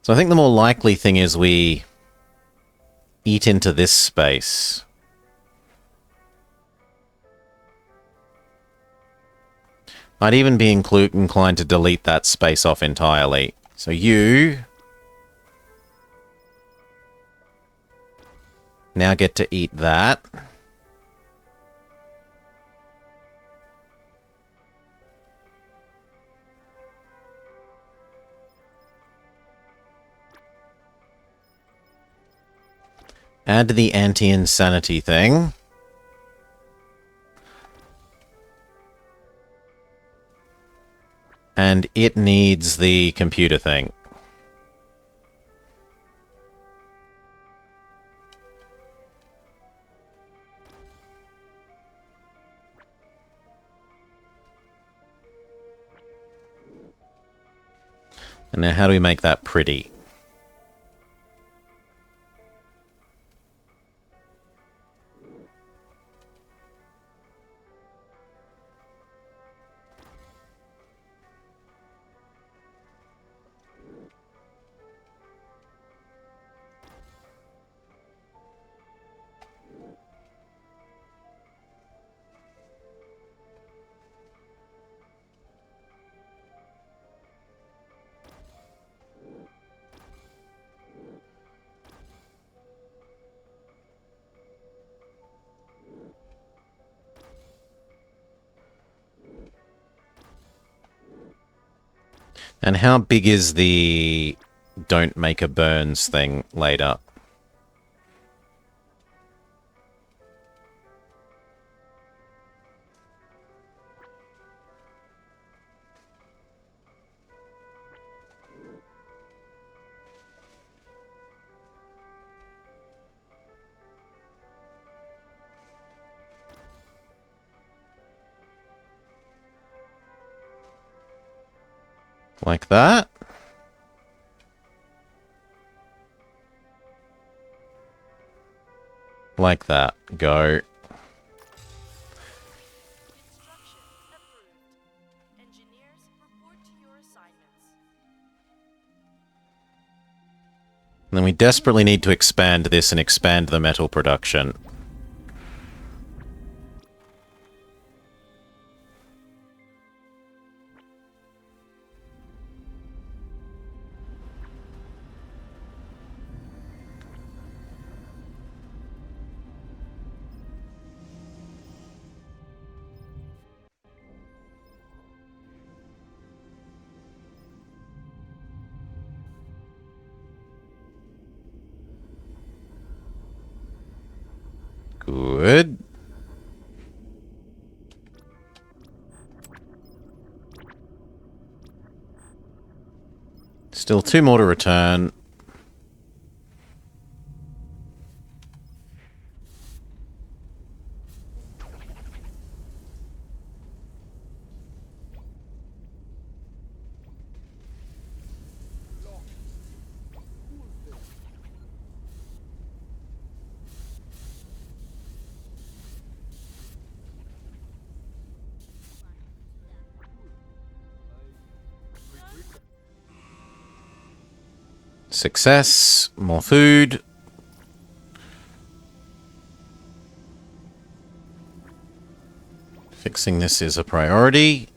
A: So I think the more likely thing is we eat into this space. I'd even be inclined to delete that space off entirely. So you now get to eat that. Add the anti-insanity thing. And it needs the computer thing. And now how do we make that pretty? And how big is the don't make a burns thing later? Like that? Like that. Go.
B: Construction approved. Engineers, report to your assignments.
A: And then we desperately need to expand this and expand the metal production. Good. Still 2 more to return. Success. More food. Fixing this is a priority.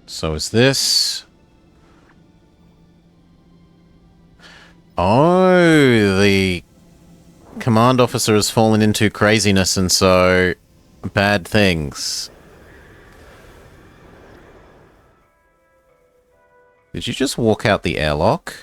A: So is this. Oh, the command officer has fallen into craziness and so bad things. Did you just walk out the airlock?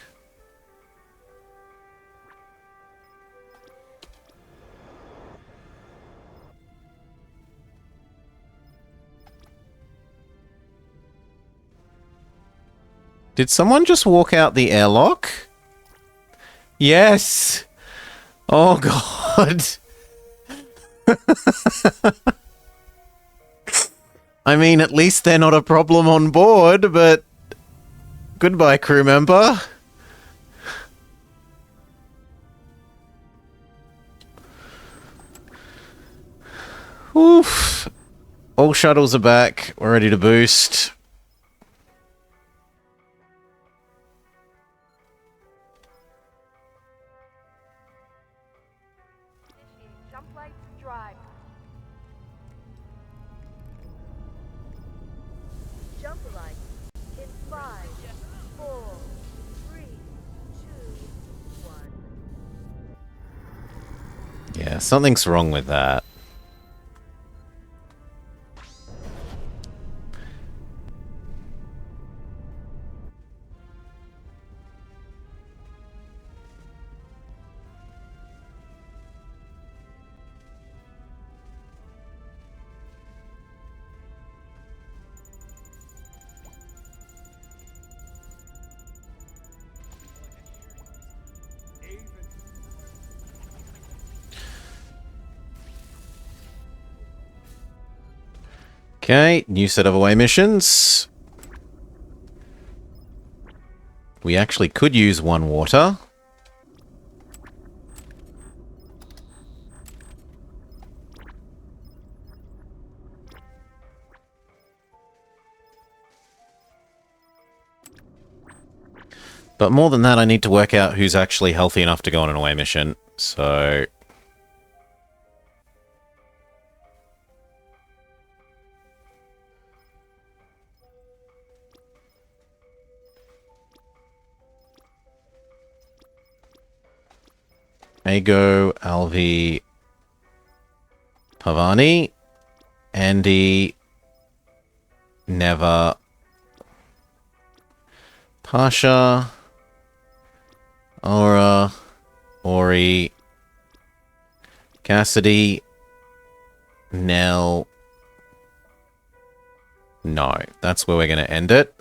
A: Did someone just walk out the airlock? Yes! Oh god. I mean, at least they're not a problem on board, but goodbye, crew member. Oof. All shuttles are back. We're ready to boost.
B: Initiate Jumplight drive. Jumplight in 5, 4, 3, 2, 1.
A: Yeah, something's wrong with that. Okay, new set of away missions. We actually could use 1 water. But more than that, I need to work out who's actually healthy enough to go on an away mission. So... Ago, Alvi, Pavani, Andy, Never, Pasha, Aura, Ori, Cassidy, Nell. No, that's where we're going to end it.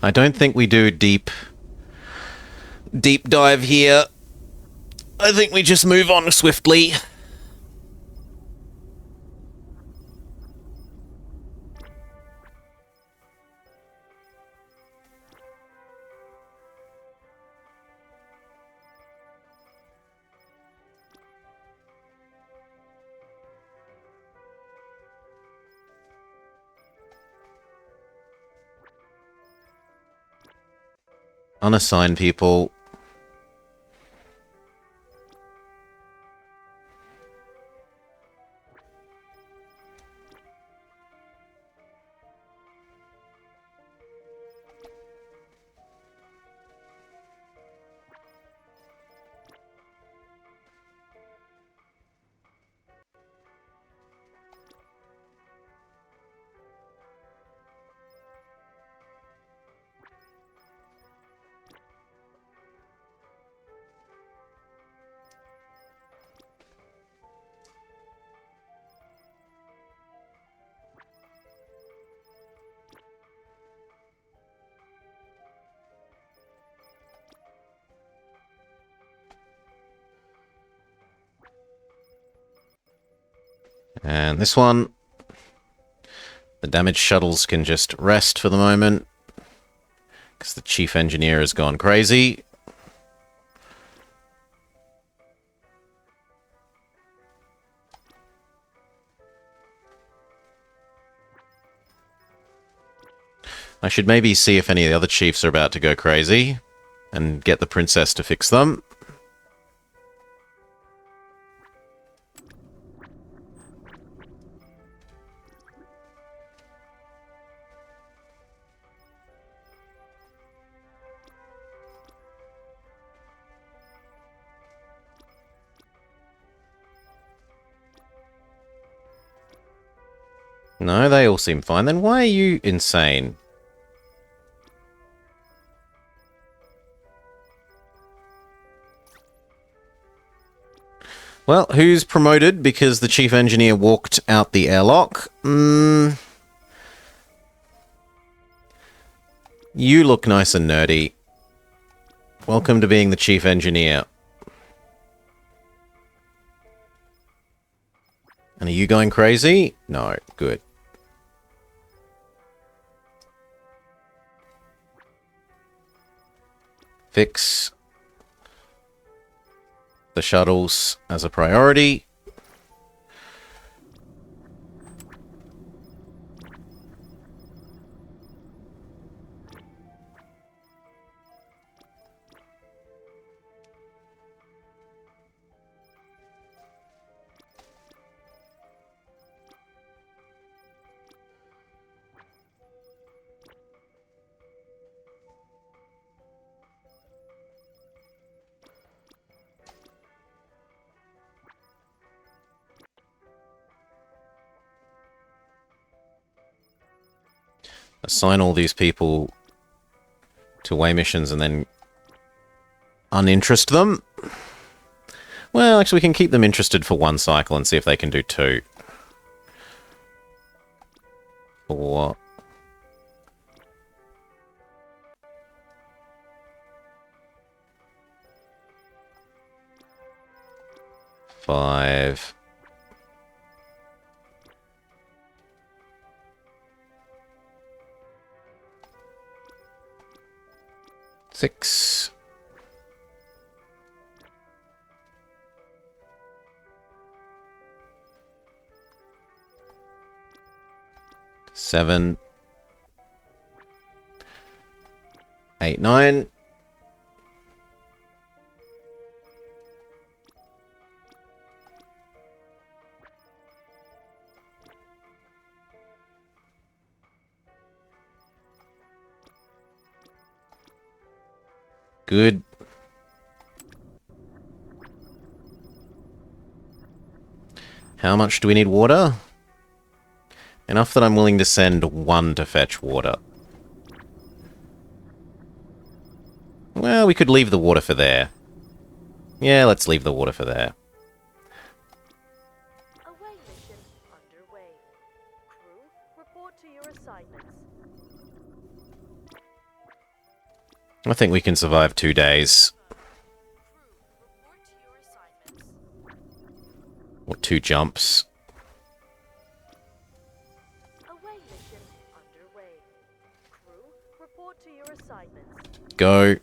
A: I don't think we do deep dive here. I think we just move on swiftly. Unassign people. And this one, the damaged shuttles can just rest for the moment, because the chief engineer has gone crazy. I should maybe see if any of the other chiefs are about to go crazy, and get the princess to fix them. No, they all seem fine. Then why are you insane? Well, who's promoted because the chief engineer walked out the airlock? You look nice and nerdy. Welcome to being the chief engineer. And are you going crazy? No, good. Fix the shuttles as a priority. Assign all these people to away missions and then uninterest them. Well, actually, we can keep them interested for one cycle and see if they can do two. 4. 5. 6. 7. 8, 9. Good. How much do we need water? Enough that I'm willing to send one to fetch water. Well, we could leave the water for there. Yeah, let's leave the water for there.
B: Away mission underway. Crew, report to your assignments.
A: I think we can survive 2 days.
B: Crew, report to your assignments.
A: Or 2 jumps.
B: Away mission underway. Crew, report to your assignments.
A: Go.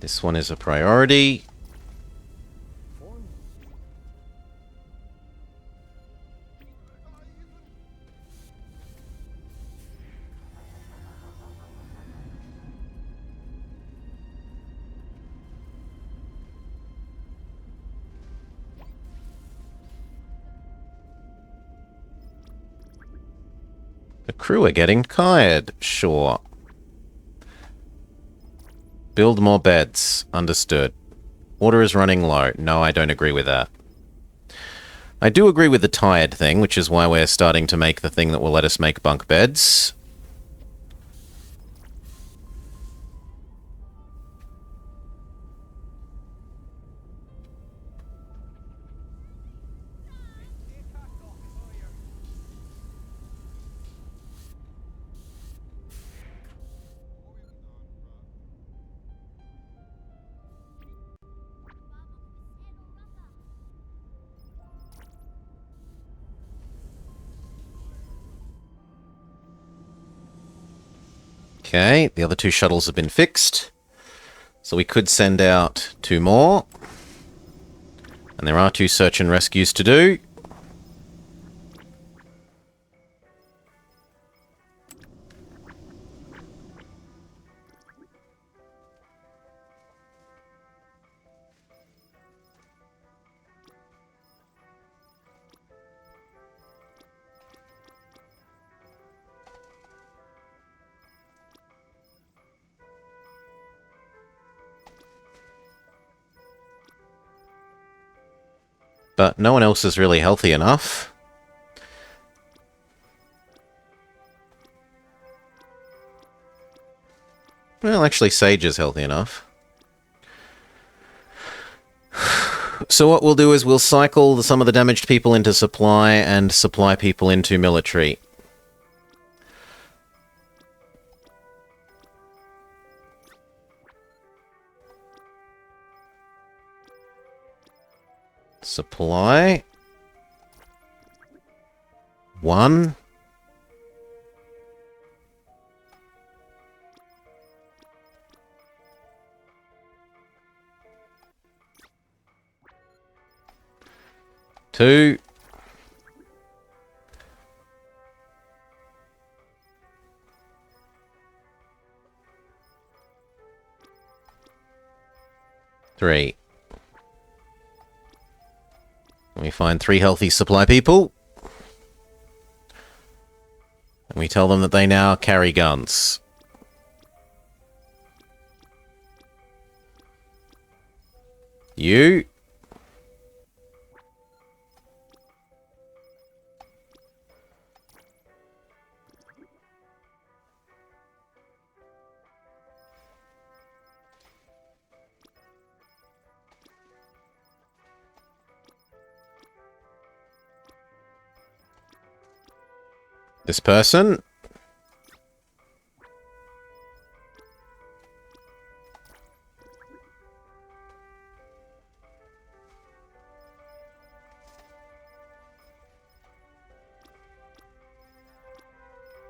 A: This one is a priority. The crew are getting tired, sure. Build more beds. Understood. Water is running low. No, I don't agree with that. I do agree with the tired thing, which is why we're starting to make the thing that will let us make bunk beds. Okay, the other 2 shuttles have been fixed. So we could send out 2 more. And there are 2 search and rescues to do. But no one else is really healthy enough. Well, actually, Sage is healthy enough. So what we'll do is we'll cycle some of the damaged people into supply and supply people into military. Supply. 1. Two. Three. We find 3 healthy supply people. And we tell them that they now carry guns. You. This person.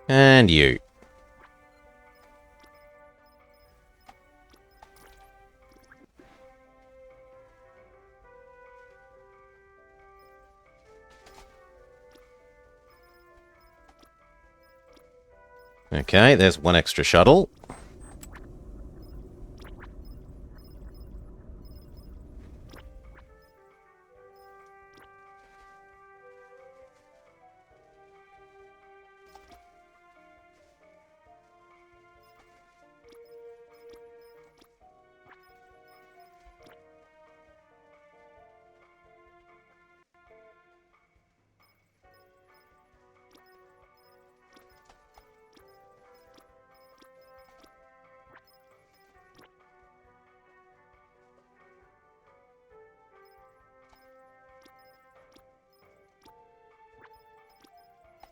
A: And you. Okay, there's one extra shuttle.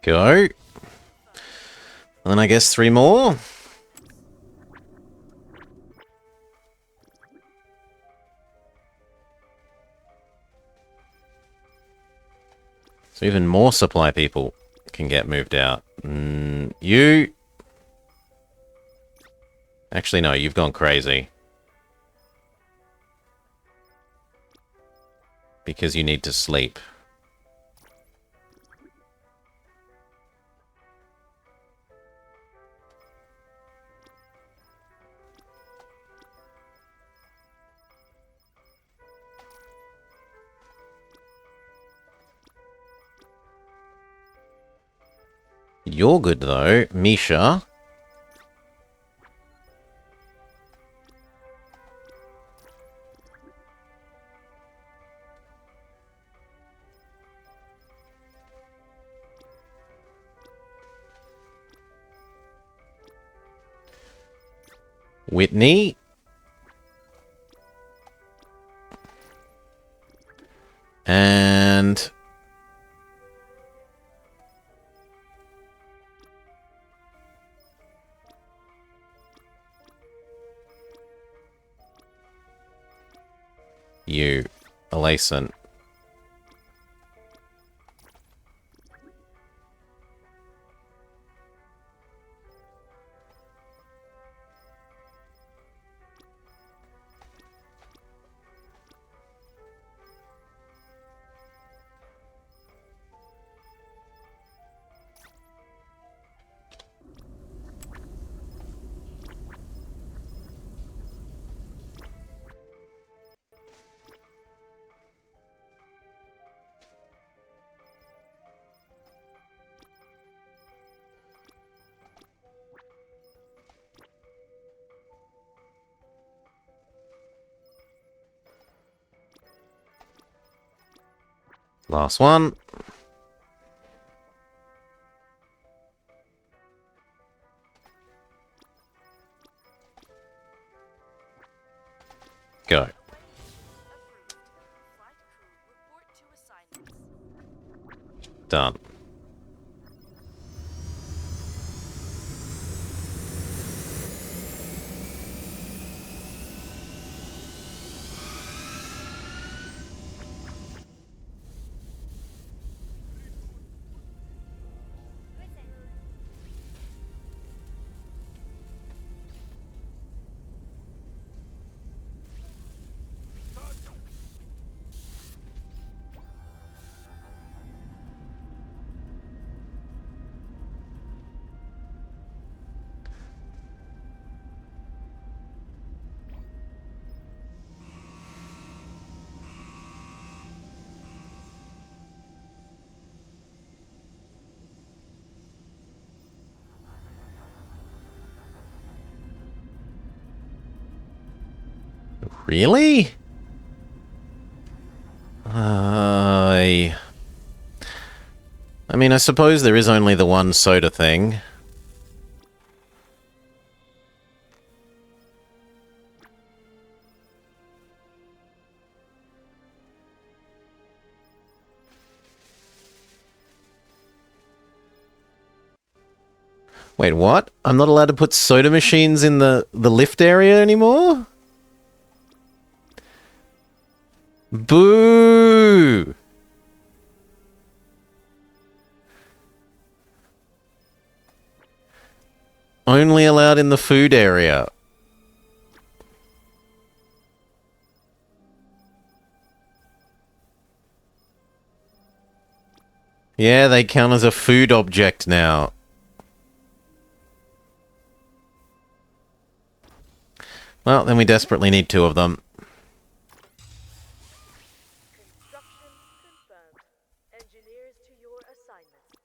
A: Go. And then I guess 3 more. So even more supply people can get moved out. You... Actually, no, you've gone crazy. Because you need to sleep. You're good, though. Misha. Whitney. And... you. Alayson. Last one. Go.
B: Approved. Flight crew, report to assignments.
A: Done. Really? I mean, I suppose there is only the one soda thing. Wait, what? I'm not allowed to put soda machines in the lift area anymore? Boo! Only allowed in the food area. Yeah, they count as a food object now. Well, then we desperately need 2 of them.
B: Construction confirmed. Engineers to your assignments.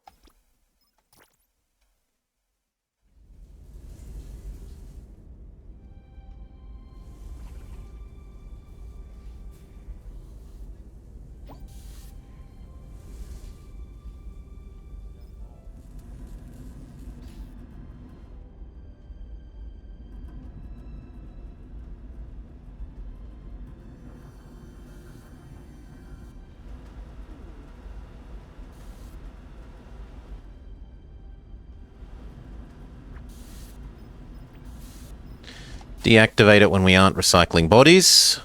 A: Deactivate it when we aren't recycling bodies.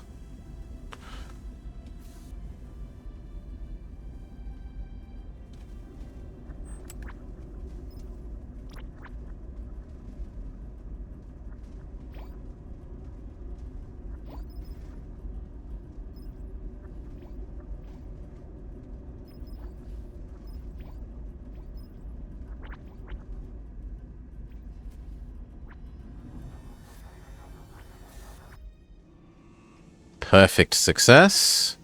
A: Perfect success.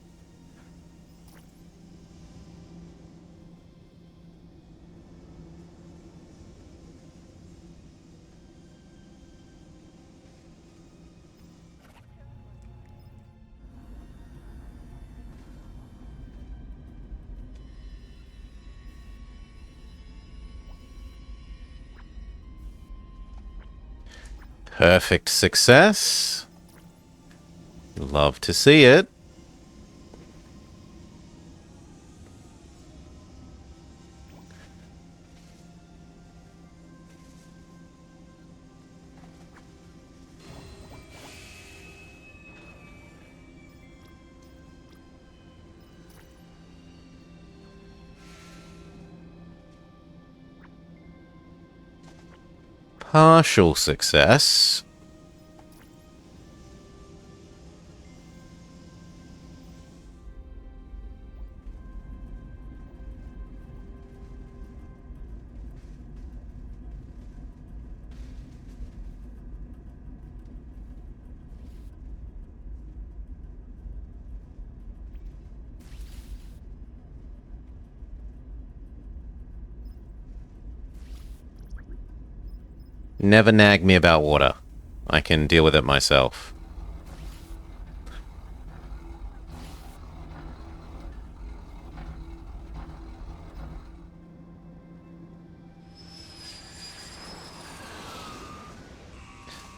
A: Perfect success. Love to see it. Partial success. Never nag me about water. I can deal with it myself.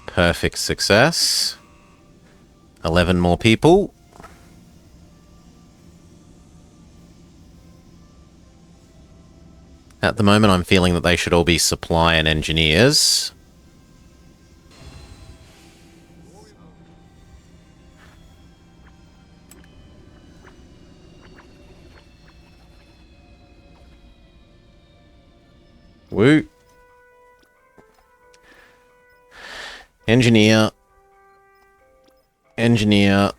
A: Perfect success. 11 more people. At the moment, I'm feeling that they should all be supply and engineers. Woo. Engineer. Engineer.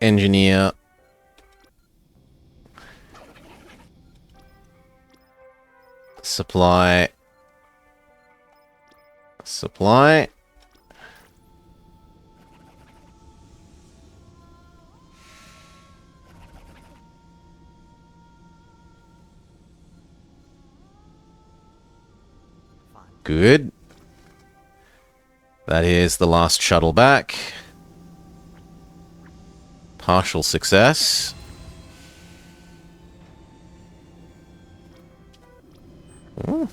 A: Engineer. Supply. Supply. Good. That is the last shuttle back. Partial success. Ooh.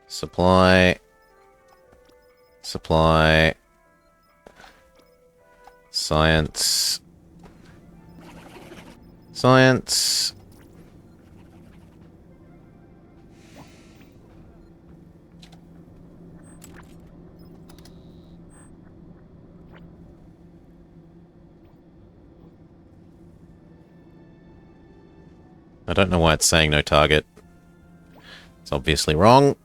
A: Supply. Supply. Science. Science. I don't know why it's saying no target. It's obviously wrong.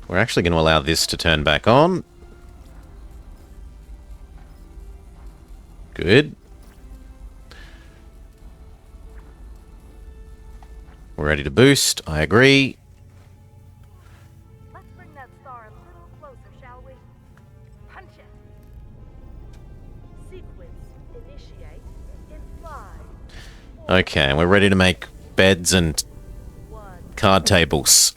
A: We're actually going to allow this to turn back on. Good. We're ready to boost. I agree.
B: Let's bring that star a little closer, shall we? Punch it. Sequence initiate in 5, 4,
A: Okay, we're ready to make beds and
B: 1.
A: card tables.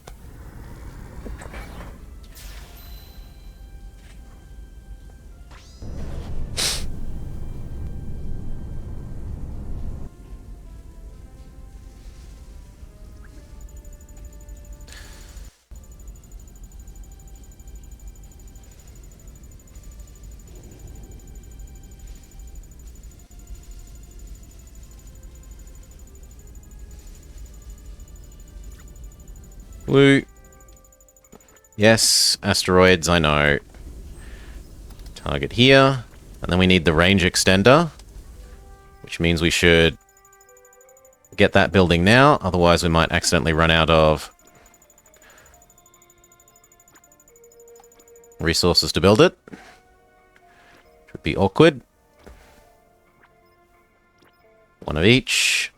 A: Woo. Yes, asteroids, I know. Target here. And then we need the range extender, which means we should get that building now. Otherwise, we might accidentally run out of resources to build it. Would be awkward. One of each.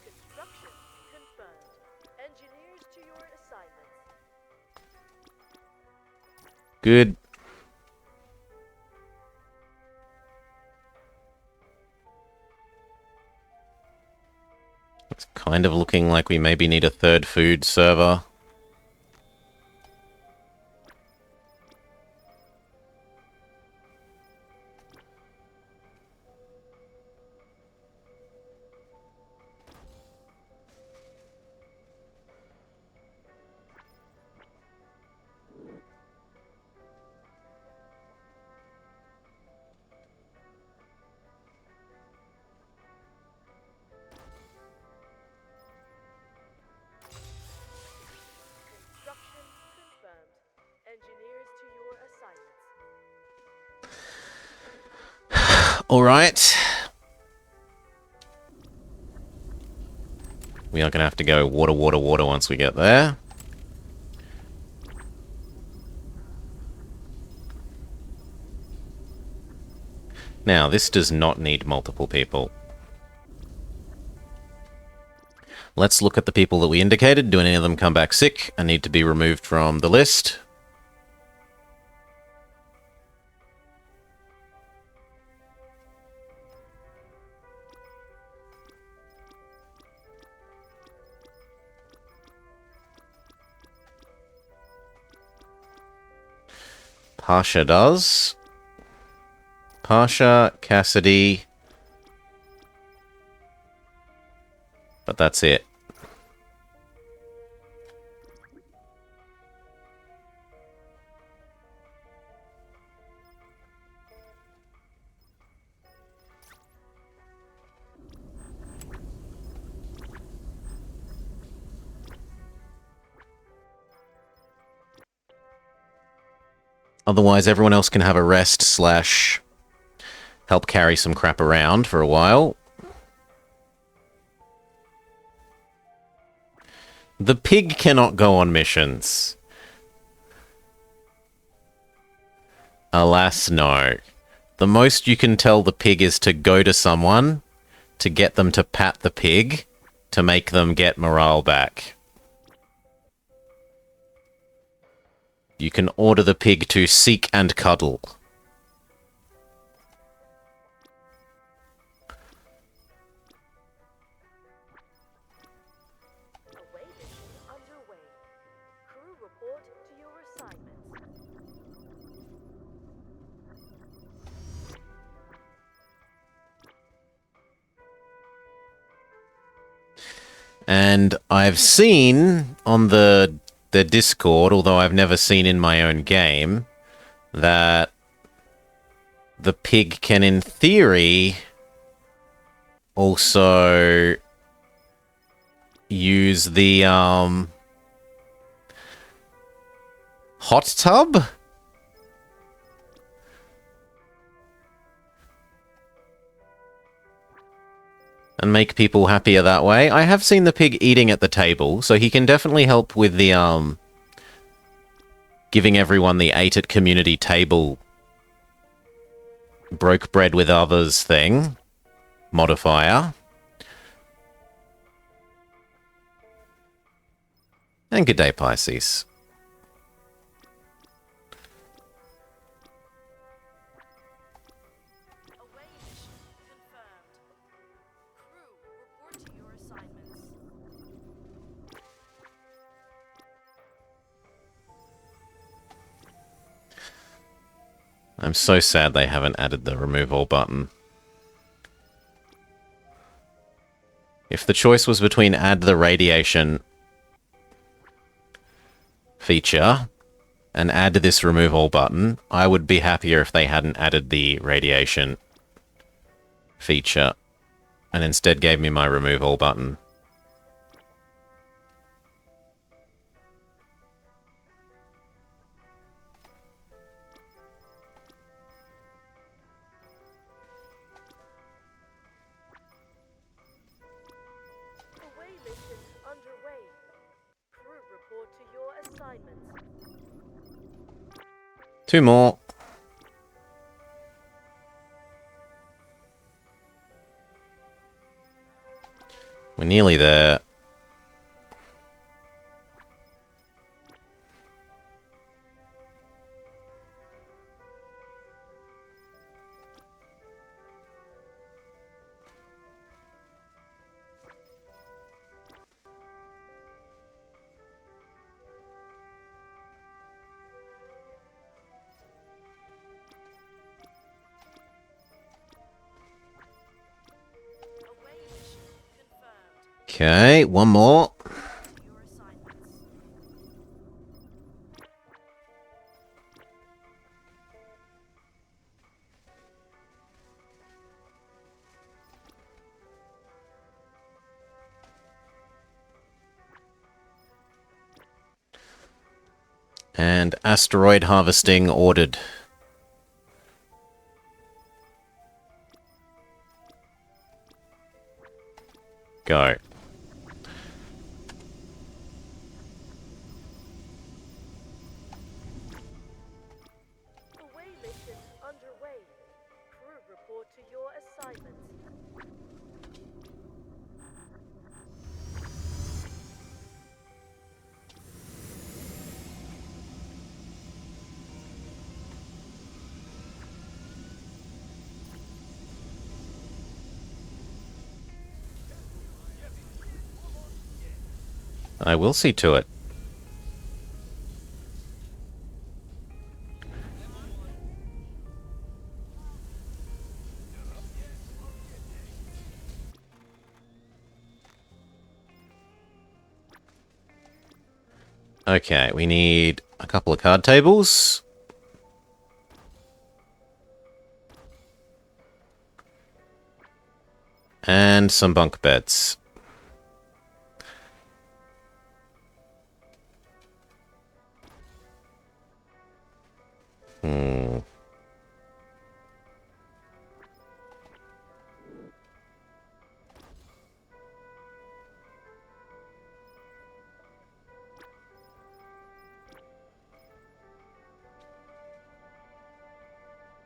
B: Construction confirmed. Engineers to your assignments.
A: Good. It's kind of looking like we maybe need a third food server.
B: Construction confirmed. Engineers to your assignments.
A: All right. We are going to have to go water, water, water once we get there. Now, this does not need multiple people. Let's look at the people that we indicated. Do any of them come back sick and need to be removed from the list? Pasha does. Pasha, Cassidy. But that's it. Otherwise, everyone else can have a rest slash help carry some crap around for a while. The pig cannot go on missions. Alas, no. The most you can tell the pig is to go to someone, to get them to pat the pig, to make them get morale back. You can order the pig to seek and cuddle.
B: Away mission underway. Crew report to your assignments.
A: And I've seen on the Discord, although I've never seen in my own game, that the pig can, in theory, also use the hot tub. and make people happier that way. I have seen the pig eating at the table, so he can definitely help with the giving everyone the ate at community table broke bread with others thing modifier. And good day, Pisces.
B: Away mission confirmed. Crew, report to your assignments.
A: I'm so sad they haven't added the remove all button. If the choice was between add the radiation feature and add this remove all button, I would be happier if they hadn't added the radiation feature and instead gave me my remove all button.
B: Away mission underway. Crew, report to your assignments.
A: 2 more. We're nearly there.
B: Away mission confirmed.
A: Okay, one more.
B: To your assignments.
A: And asteroid harvesting ordered. Go.
B: Away mission underway. Crew, report to your assignments.
A: I will see to it. Okay, we need a couple of card tables. And some bunk beds.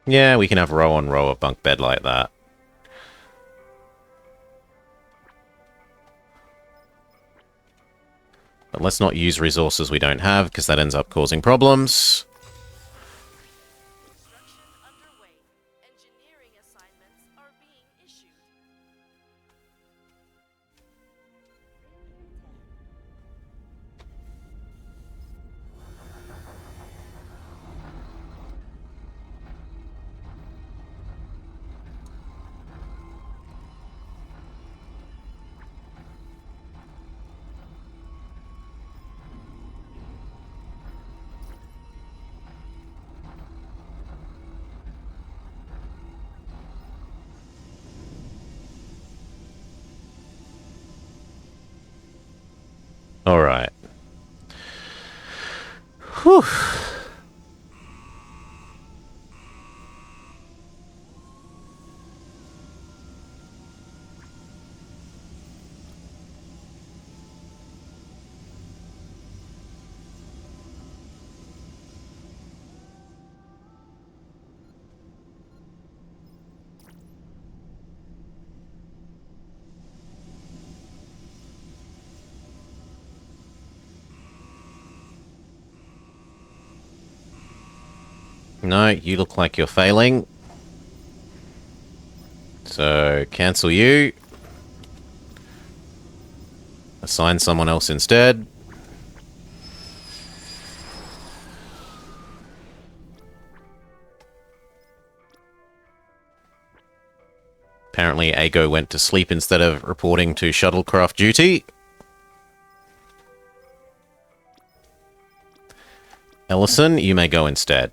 A: Yeah, we can have row on row a bunk bed like that. But let's not use resources we don't have, because that ends up causing problems.
B: Construction underway. Engineering assignments are being issued.
A: Alright. Whew. No, you look like you're failing. So, cancel you. Assign someone else instead. Apparently, Ago went to sleep instead of reporting to shuttlecraft duty. Ellison, you may go instead.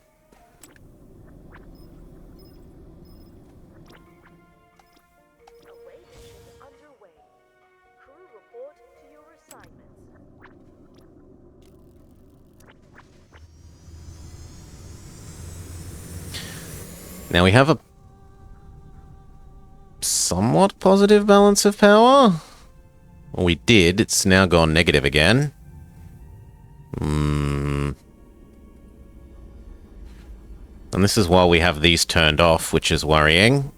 B: Away mission underway. Crew report to your assignments.
A: Now we have a somewhat positive balance of power. Well, we did. It's now gone negative again. And this is while we have these turned off, which is worrying.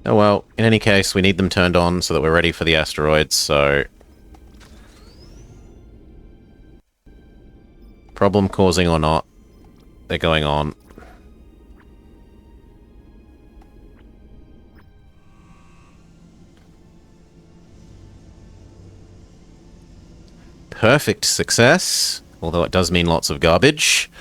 A: Oh well, in any case, we need them turned on so that we're ready for the asteroids, so... Problem causing or not, they're going on. Perfect success, although it does mean lots of garbage.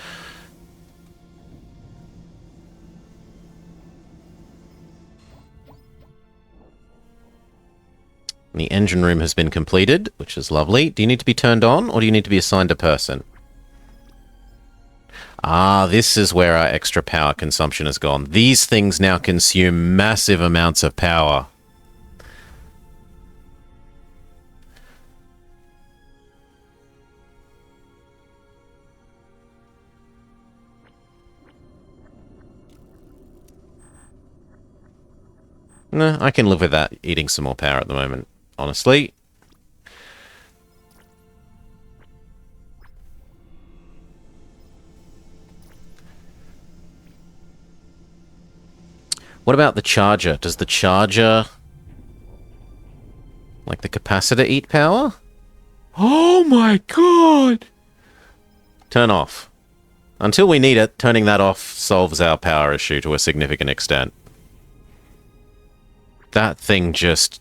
A: The engine room has been completed, which is lovely. Do you need to be turned on, or do you need to be assigned a person? Ah, this is where our extra power consumption has gone. These things now consume massive amounts of power. Nah, I can live with that, eating some more power at the moment, honestly. What about the charger? Does the charger, like the capacitor, eat power? Oh my god! Turn off. Until we need it, turning that off solves our power issue to a significant extent. That thing just...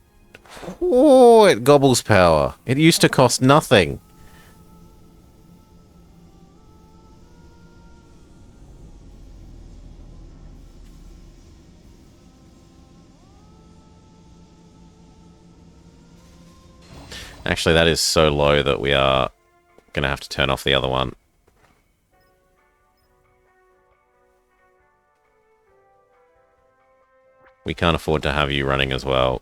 A: Oh, it gobbles power. It used to cost nothing. Actually, that is so low that we are going to have to turn off the other one. We can't afford to have you running as well.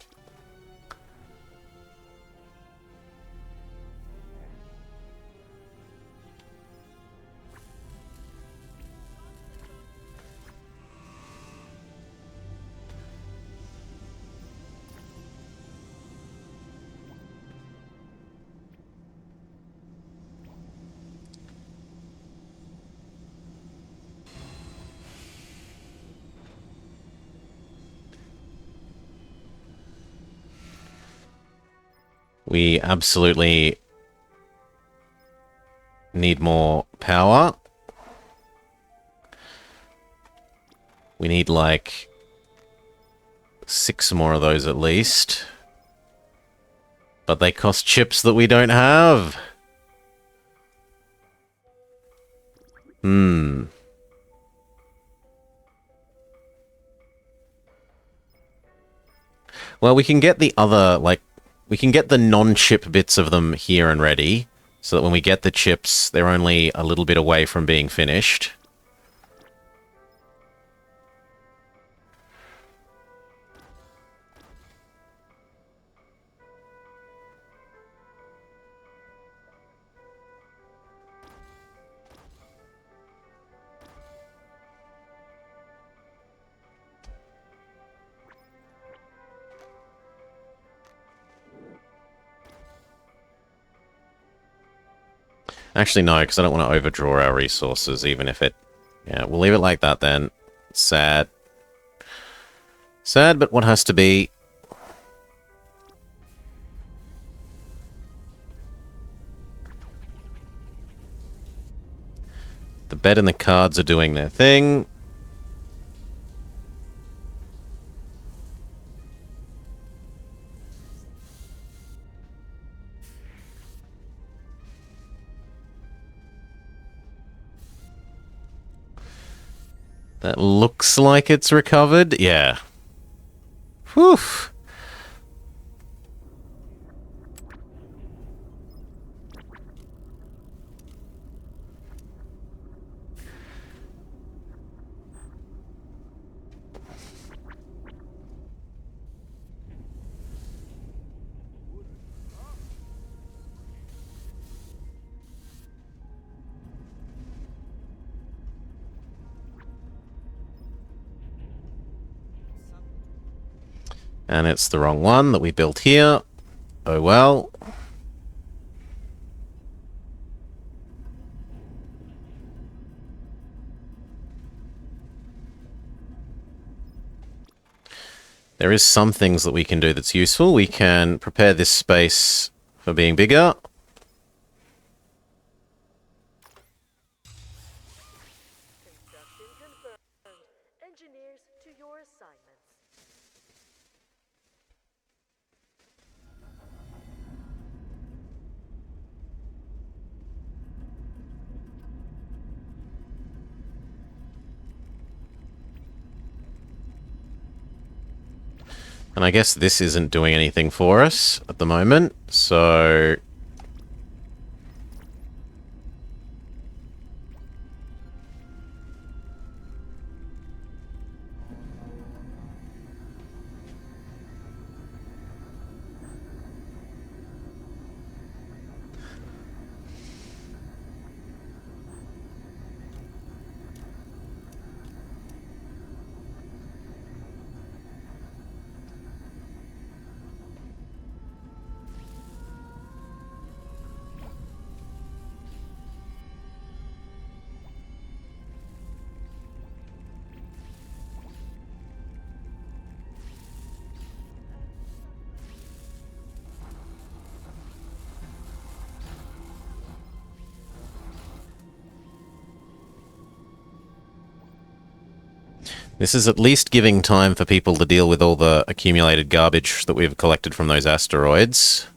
A: We absolutely need more power. We need like 6 more of those at least. But they cost chips that we don't have. Well, we can get the other, like, we can get the non-chip bits of them here and ready, so that when we get the chips, they're only a little bit away from being finished. Actually, no, because I don't want to overdraw our resources, even if it... Yeah, we'll leave it like that then. Sad. Sad, but what has to be. The bed and the cards are doing their thing. That looks like it's recovered. Yeah. Whew. And it's the wrong one that we built here. Oh well. There is some things that we can do that's useful. We can prepare this space for being bigger.
B: Construction confirmed. Engineers to your assignments.
A: And I guess this isn't doing anything for us at the moment, so... This is at least giving time for people to deal with all the accumulated garbage that we've collected from those asteroids.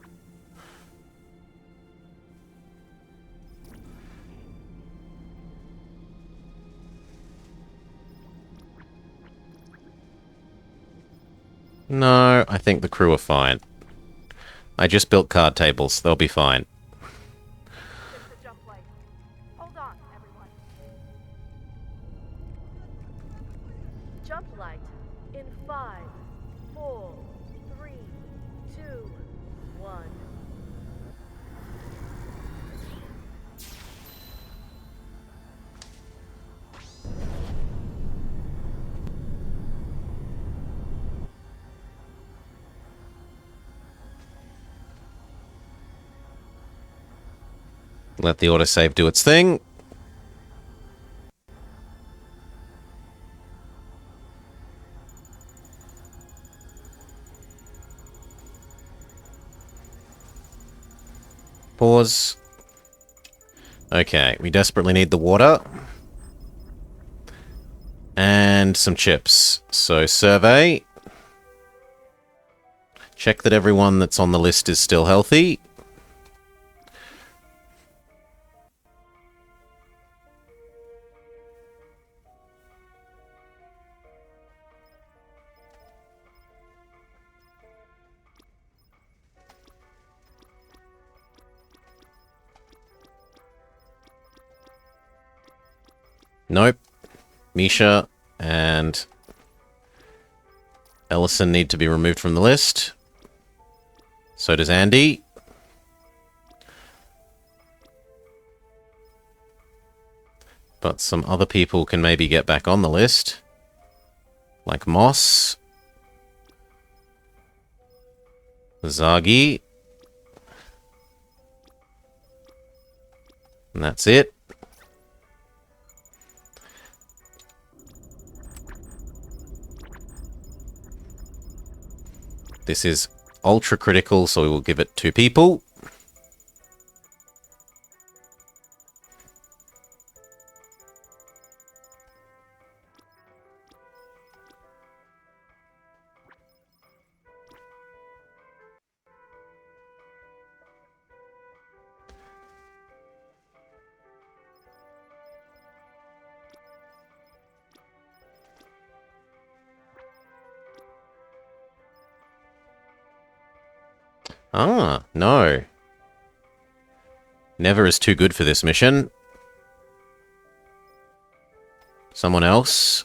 A: No, I think the crew are fine. I just built card tables. They'll be fine.
B: It's the Jumplight. Hold on, everyone. Jumplight in 5, 4, 3, 2, 1.
A: Let the autosave do its thing. Pause. Okay, we desperately need the water. And some chips. So, survey. Check that everyone that's on the list is still healthy. Nope. Misha and Ellison need to be removed from the list. So does Andy. But some other people can maybe get back on the list. Like Moss. Zagi. And that's it. This is ultra critical, so we will give it 2 people. Ah, no. Never is too good for this mission. Someone else.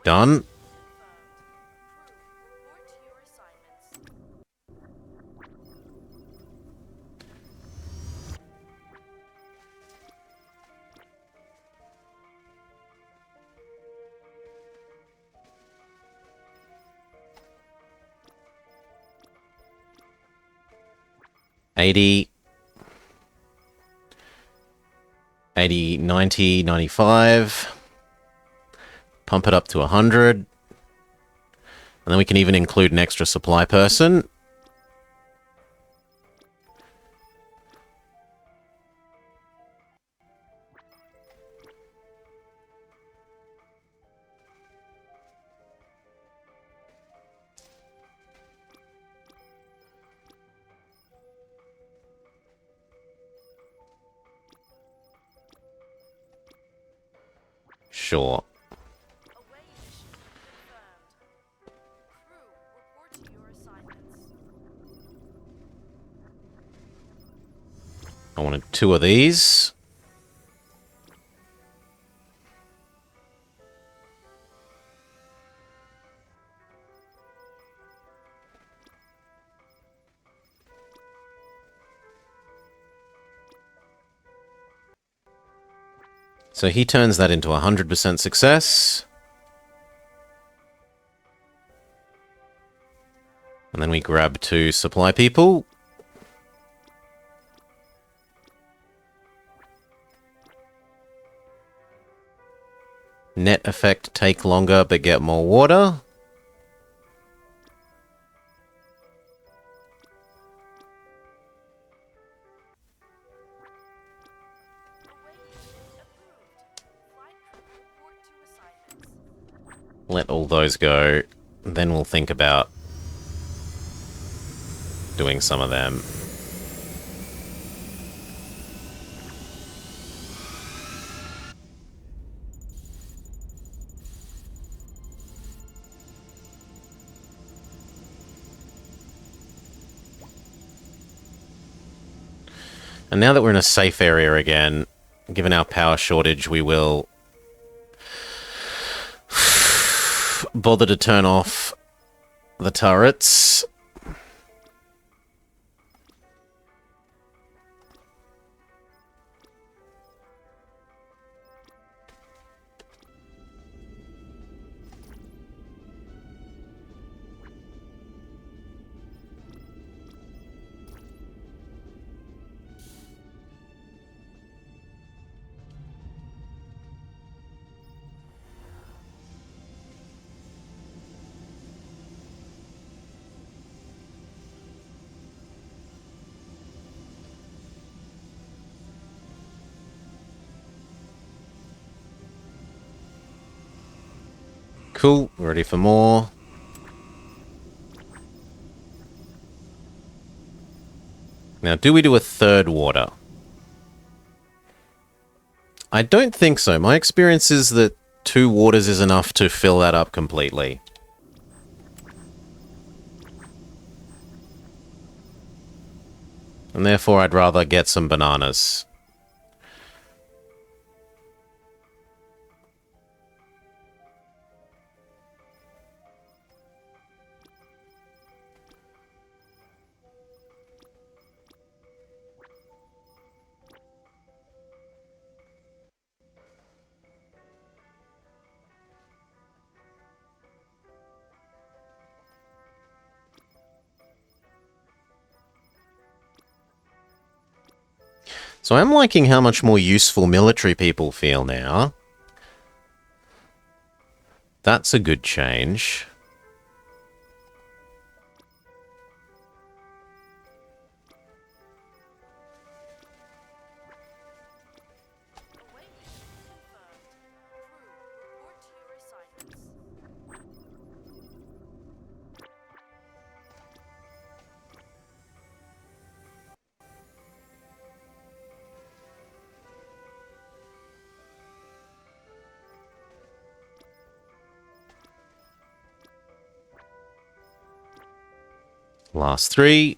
A: Done.
B: Crew, report to your assignments.
A: 80. 80, 90, 95. Pump it up to 100. And then we can even include an extra supply person. Sure.
B: Away mission confirmed. Crew, report to your assignments.
A: I wanted 2 of these. So he turns that into 100% success. And then we grab 2 supply people. Net effect, take longer but get more water.
B: Away mission approved. Flight crew, report to assignments.
A: Let all those go. Then we'll think about doing some of them. And now that we're in a safe area again, given our power shortage, we will bother to turn off the turrets. Cool, we're ready for more. Now, do we do a 3rd water? I don't think so. My experience is that 2 waters is enough to fill that up completely. And therefore, I'd rather get some bananas. So I'm liking how much more useful military people feel now. That's a good change.
B: Awaiting confirmed. Crew, report to your assignments.
A: Last 3.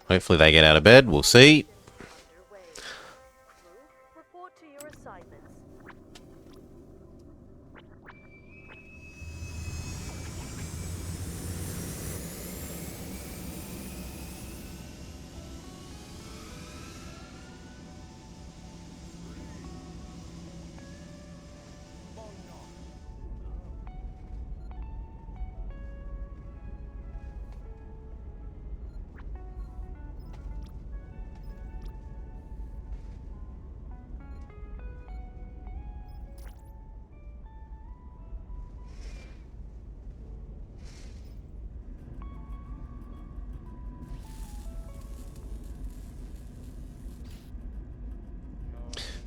A: Hopefully they get out of bed. We'll see.
B: Underway. Crew, report to your assignments.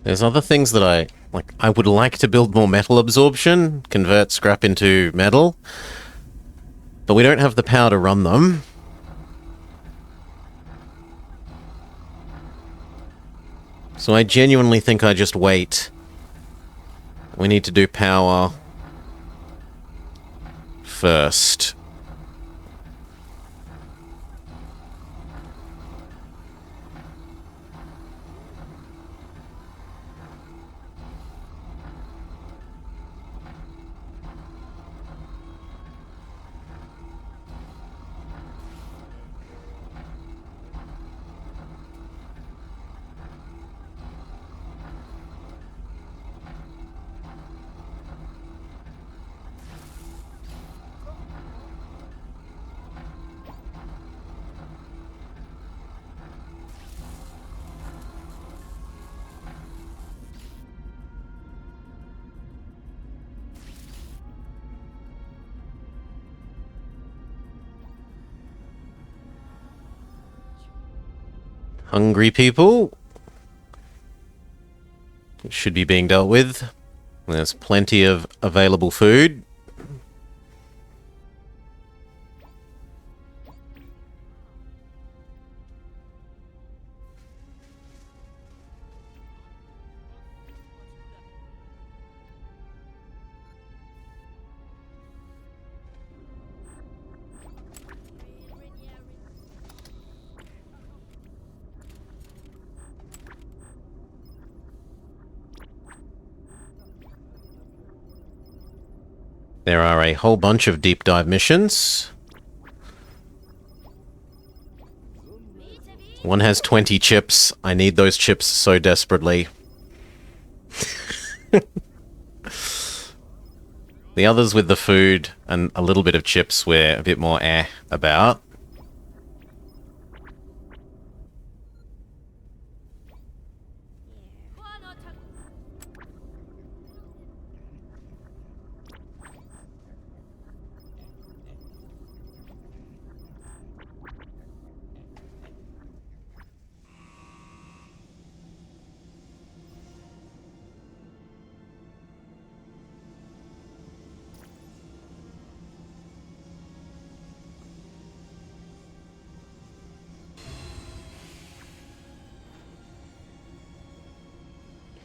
A: There's other things that I would like to build more metal absorption, convert scrap into metal, but we don't have the power to run them. So I genuinely think I just wait. We need to do power first. Hungry people should be being dealt with. There's plenty of available food. There are a whole bunch of deep dive missions. One has 20 chips. I need those chips so desperately. The others with the food and a little bit of chips we're a bit more about.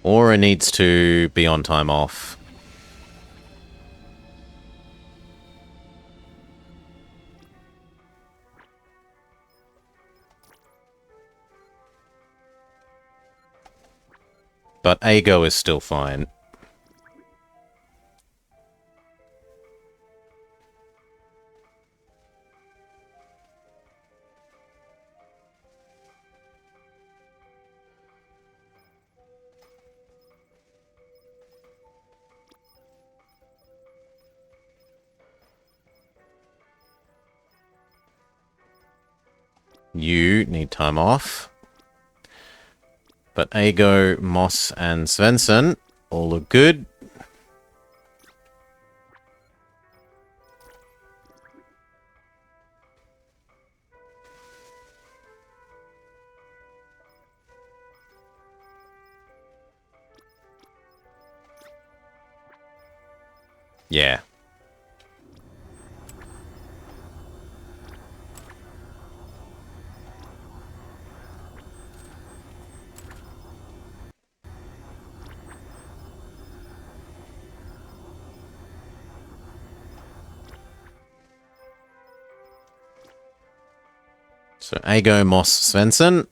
A: Aura needs to be on time off. But Ago is still fine. You need time off. But Ago, Moss, and Svensson all look good. Yeah. So Ago, Moss, Svensson.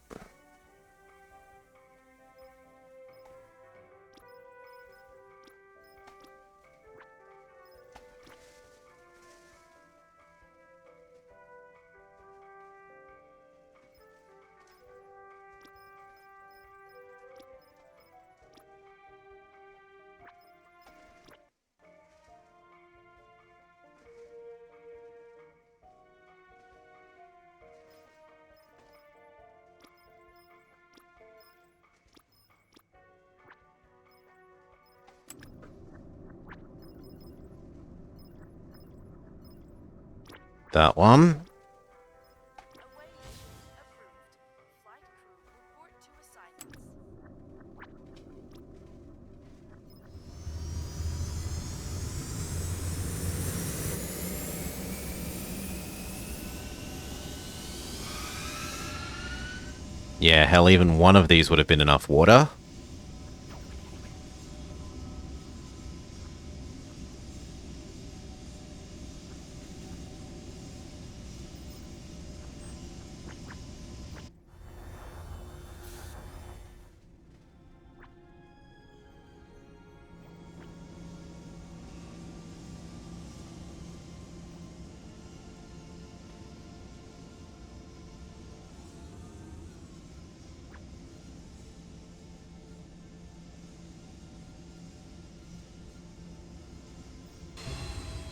A: That one.
B: Away mission approved. Flight crew report to assignments.
A: Yeah, hell, even one of these would have been enough water.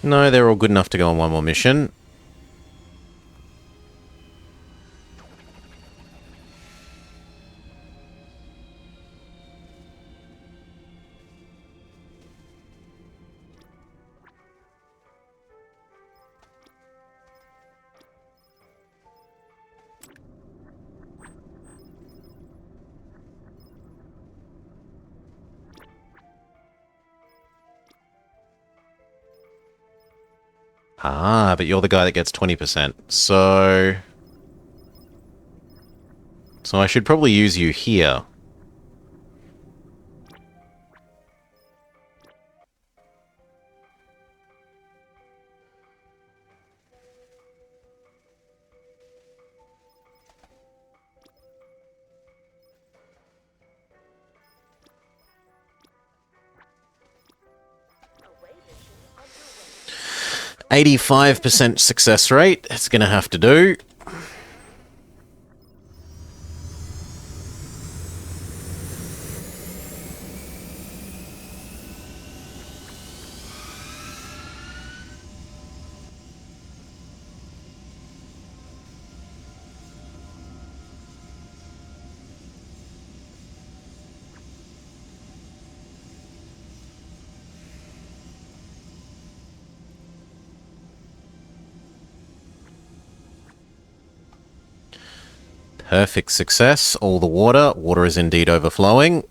A: No, they're all good enough to go on one more mission. Ah, but you're the guy that gets 20%. So I should probably use you here.
B: Away mission underway.
A: 85% success rate. It's going to have to do. Perfect success. All the water. Water is indeed overflowing.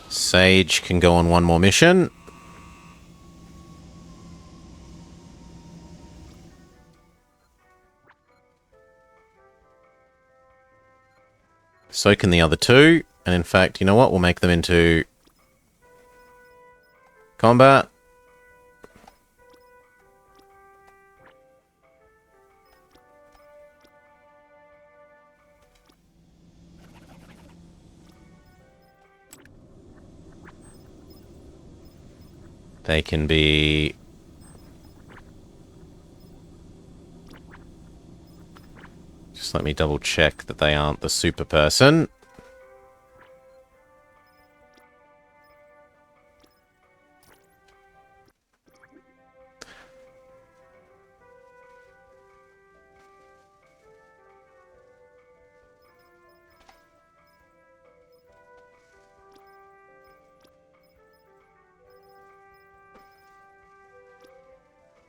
A: Sage can go on one more mission. So can the other two. And in fact, you know what? We'll make them into combat. They can be... Just let me double check that they aren't the super person.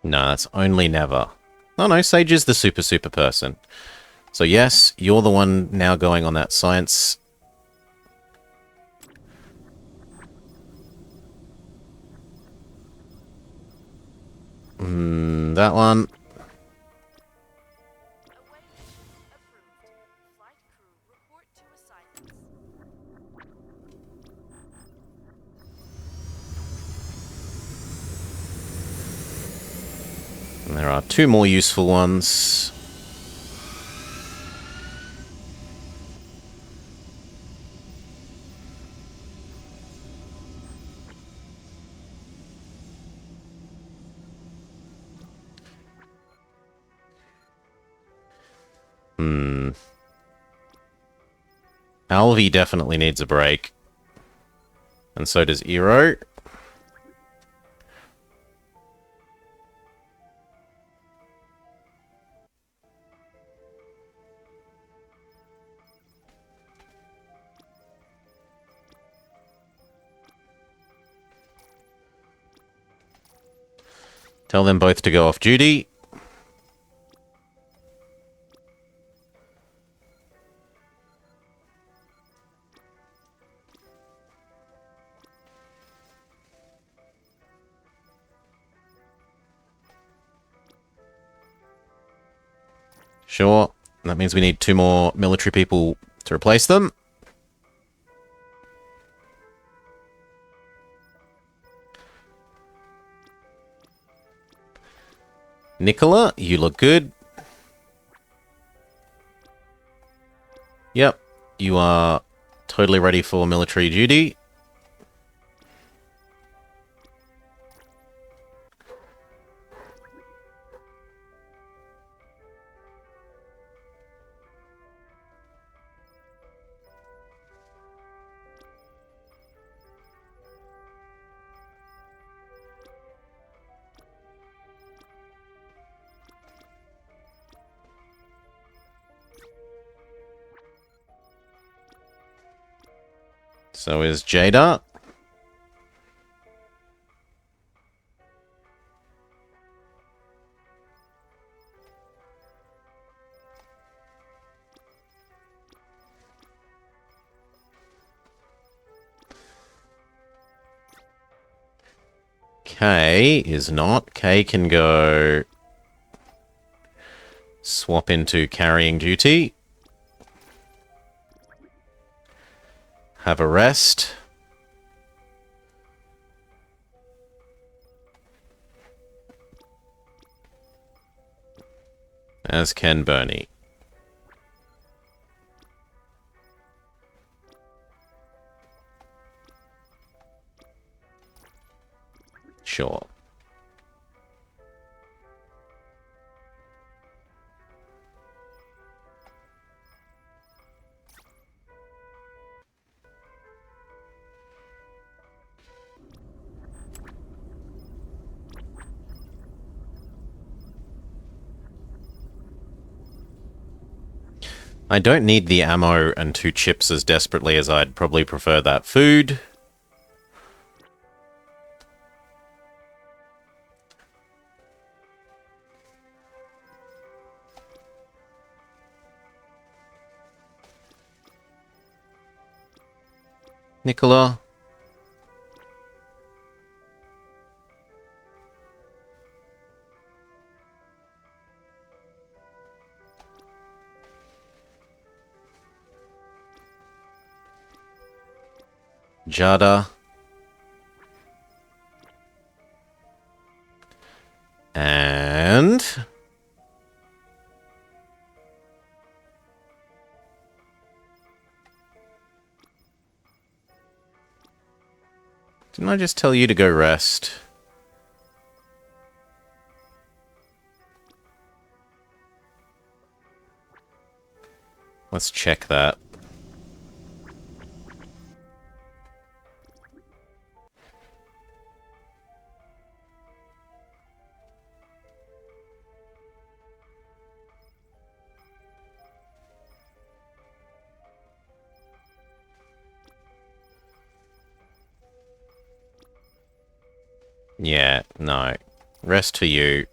A: No, that's only never. Oh no, Sage is the super person. So yes, you're the one now going on that science. That one.
B: Awaiting. Approved. Flight crew, report to assignments.
A: And there are 2 more useful ones. Alvi definitely needs a break. And so does Eero. Tell them both to go off duty. Sure. That means we need 2 more military people to replace them. Nicola, you look good. Yep. You are totally ready for military duty. So is Jada. Kay is not. Kay can go swap into carrying duty. Have a rest. As can Bernie. Sure. I don't need the ammo and 2 chips as desperately as I'd probably prefer that food. Nicola. Jada. And... Didn't I just tell you to go rest? Let's check that. Yeah, no. Rest for you.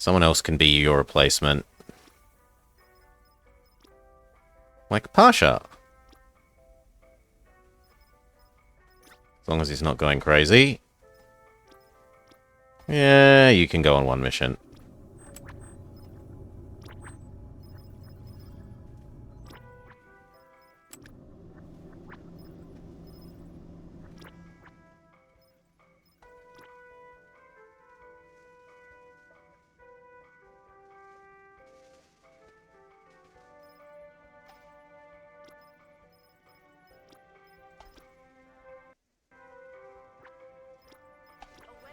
A: Someone else can be your replacement. Like Pasha. As long as he's not going crazy. Yeah, you can go on one mission.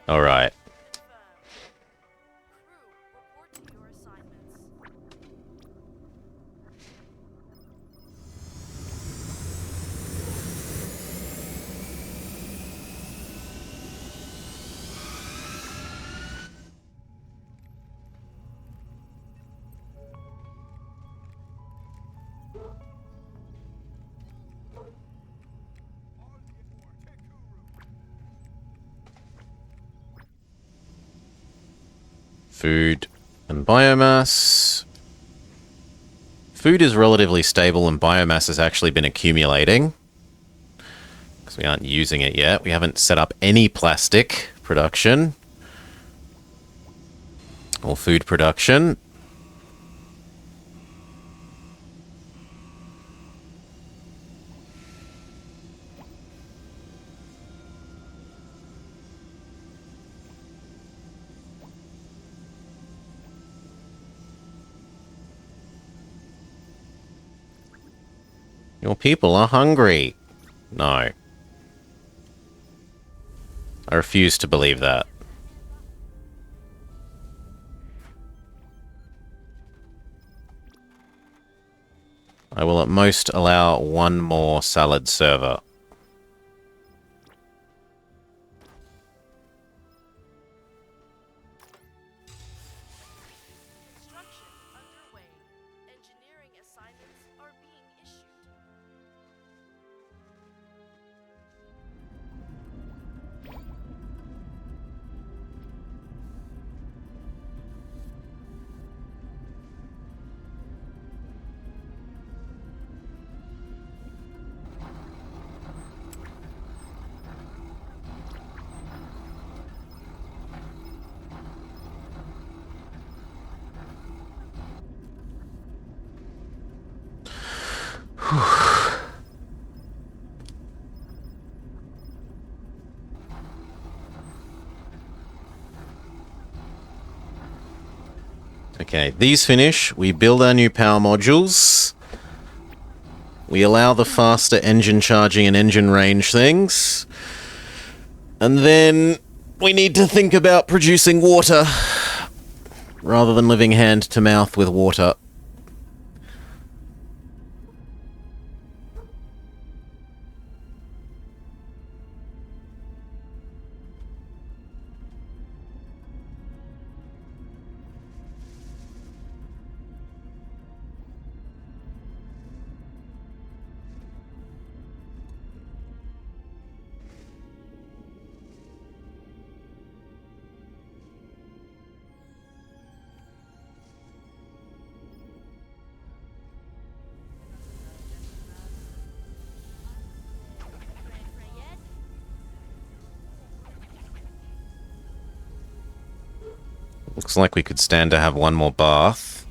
A: All right.
B: Crew, report to your assignments.
A: Food and biomass. Food is relatively stable and biomass has actually been accumulating. Because we aren't using it yet. We haven't set up any plastic production. Or food production. Your people are hungry. No. I refuse to believe that. I will at most allow one more salad server.
B: Construction underway. Engineering assignments are being issued.
A: Okay, these finish. We build our new power modules. We allow the faster engine charging and engine range things. And then we need to think about producing water rather than living hand to mouth with water. Looks like we could stand to have one more bath.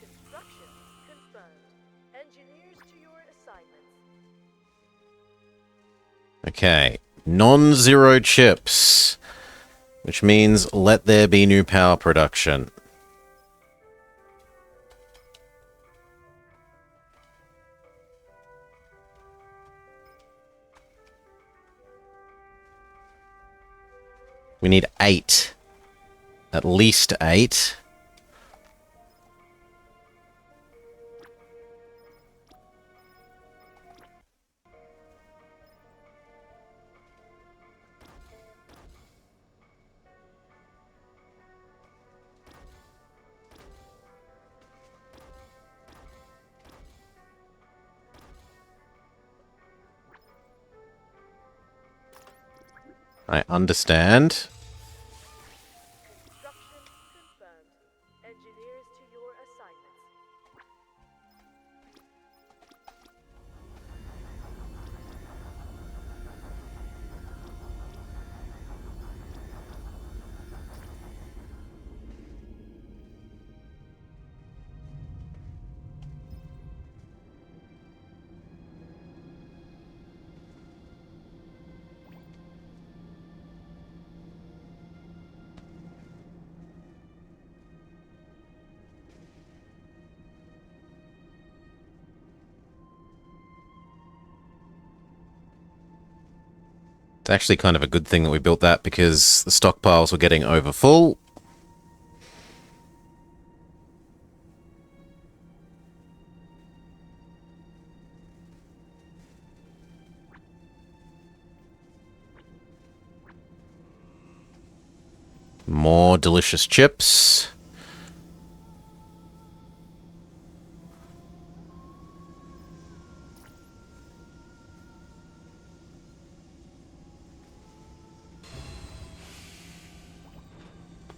B: Construction confirmed. Engineers to your assignments.
A: Okay, non-zero chips, which means let there be new power production. We need 8. At least 8. I understand.
B: Construction confirmed. Engineers to your assignments.
A: It's actually kind of a good thing that we built that because the stockpiles were getting over full. More delicious chips.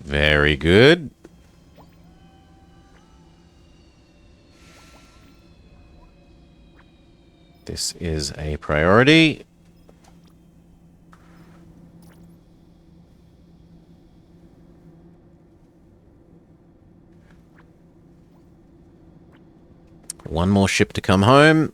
A: Very good. This is a priority. One more ship to come home.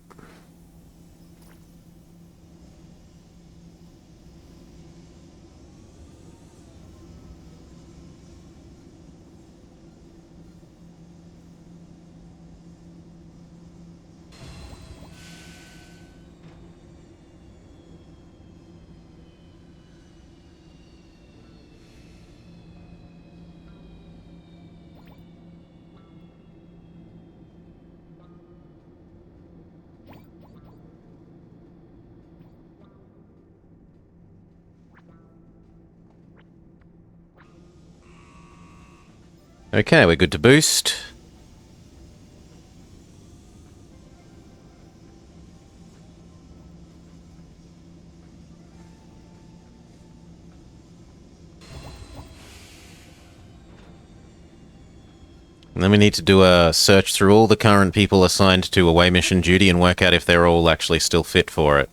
A: Okay, we're good to boost. And then we need to do a search through all the current people assigned to away mission duty and work out if they're all actually still fit for it.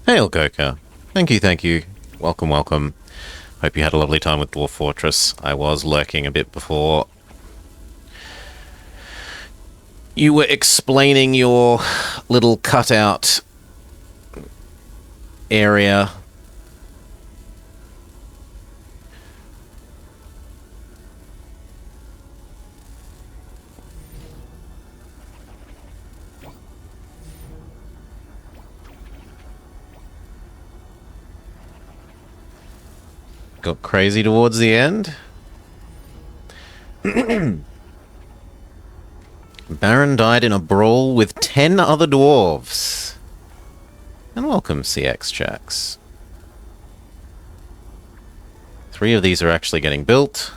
A: Hail, Goka. Thank you, thank you. Welcome, welcome. Hope you had a lovely time with Dwarf Fortress. I was lurking a bit before. You were explaining your little cutout area. Got crazy towards the end. Baron died in a brawl with 10 other dwarves. And welcome, CX Chacks. 3 of these are actually getting built.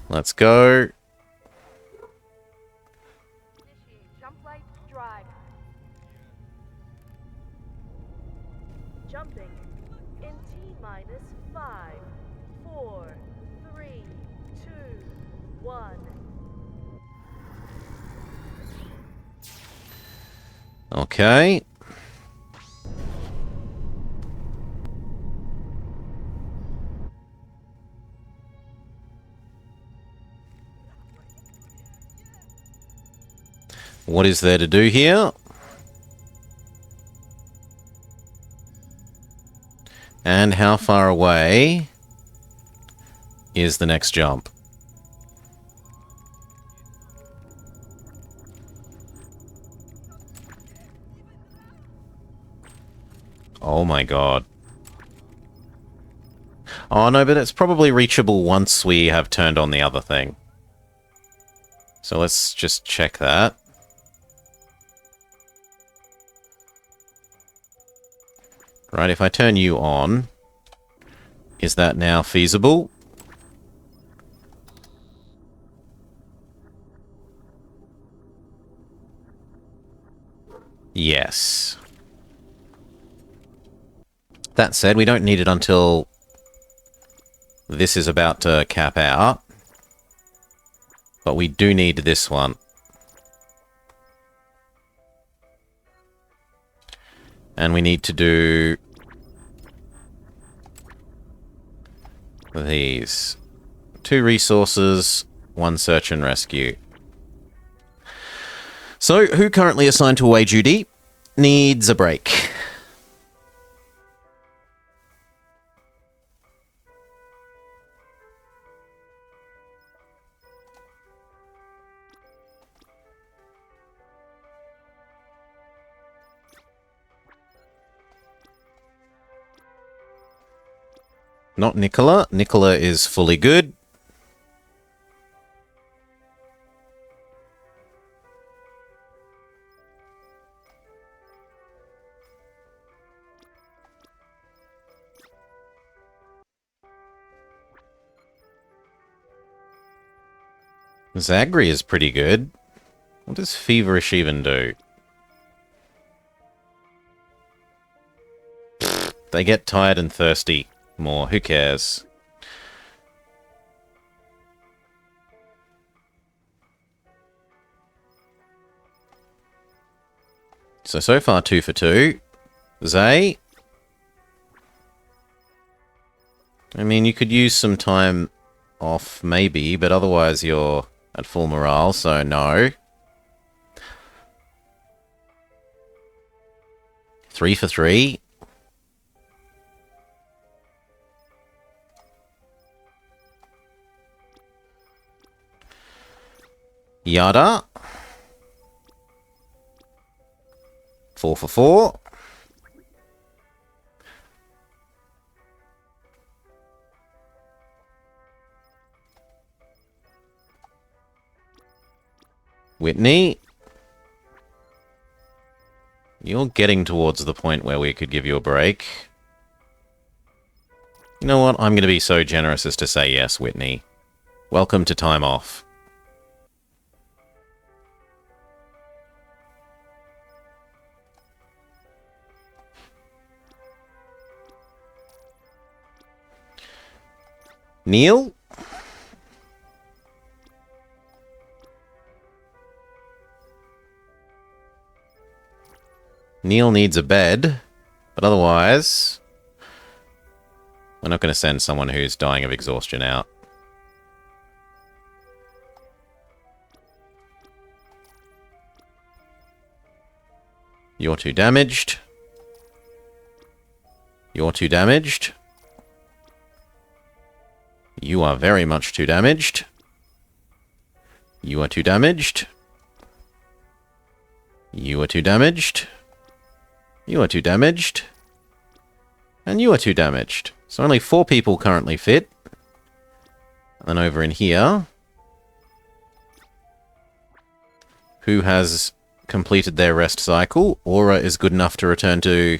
A: Let's go.
B: Initiate Jumplight drive. Jumping in T-minus 5, 4, 3, 2, 1.
A: Okay. What is there to do here? And how far away is the next jump? Oh my god. Oh no, but it's probably reachable once we have turned on the other thing. So let's just check that. Right, if I turn you on, is that now feasible? Yes. That said, we don't need it until this is about to cap out. But we do need this one. And we need to do these. 2 resources, 1 search and rescue. So, who currently assigned to away duty needs a break? Not Nicola. Nicola is fully good. Zagri is pretty good. What does Feverish even do? They get tired and thirsty more. Who cares? So far 2 for 2. Zay? I mean, you could use some time off, maybe, but otherwise you're at full morale, so no. 3 for 3. Yada. 4 for 4. Whitney. You're getting towards the point where we could give you a break. You know what? I'm going to be so generous as to say yes, Whitney. Welcome to time off. Neil? Neil needs a bed, but otherwise, we're not going to send someone who's dying of exhaustion out. You're too damaged. You're too damaged. You are very much too damaged. You are too damaged. You are too damaged. You are too damaged. And you are too damaged. So only 4 people currently fit. And then over in here, who has completed their rest cycle? Aura is good enough to return to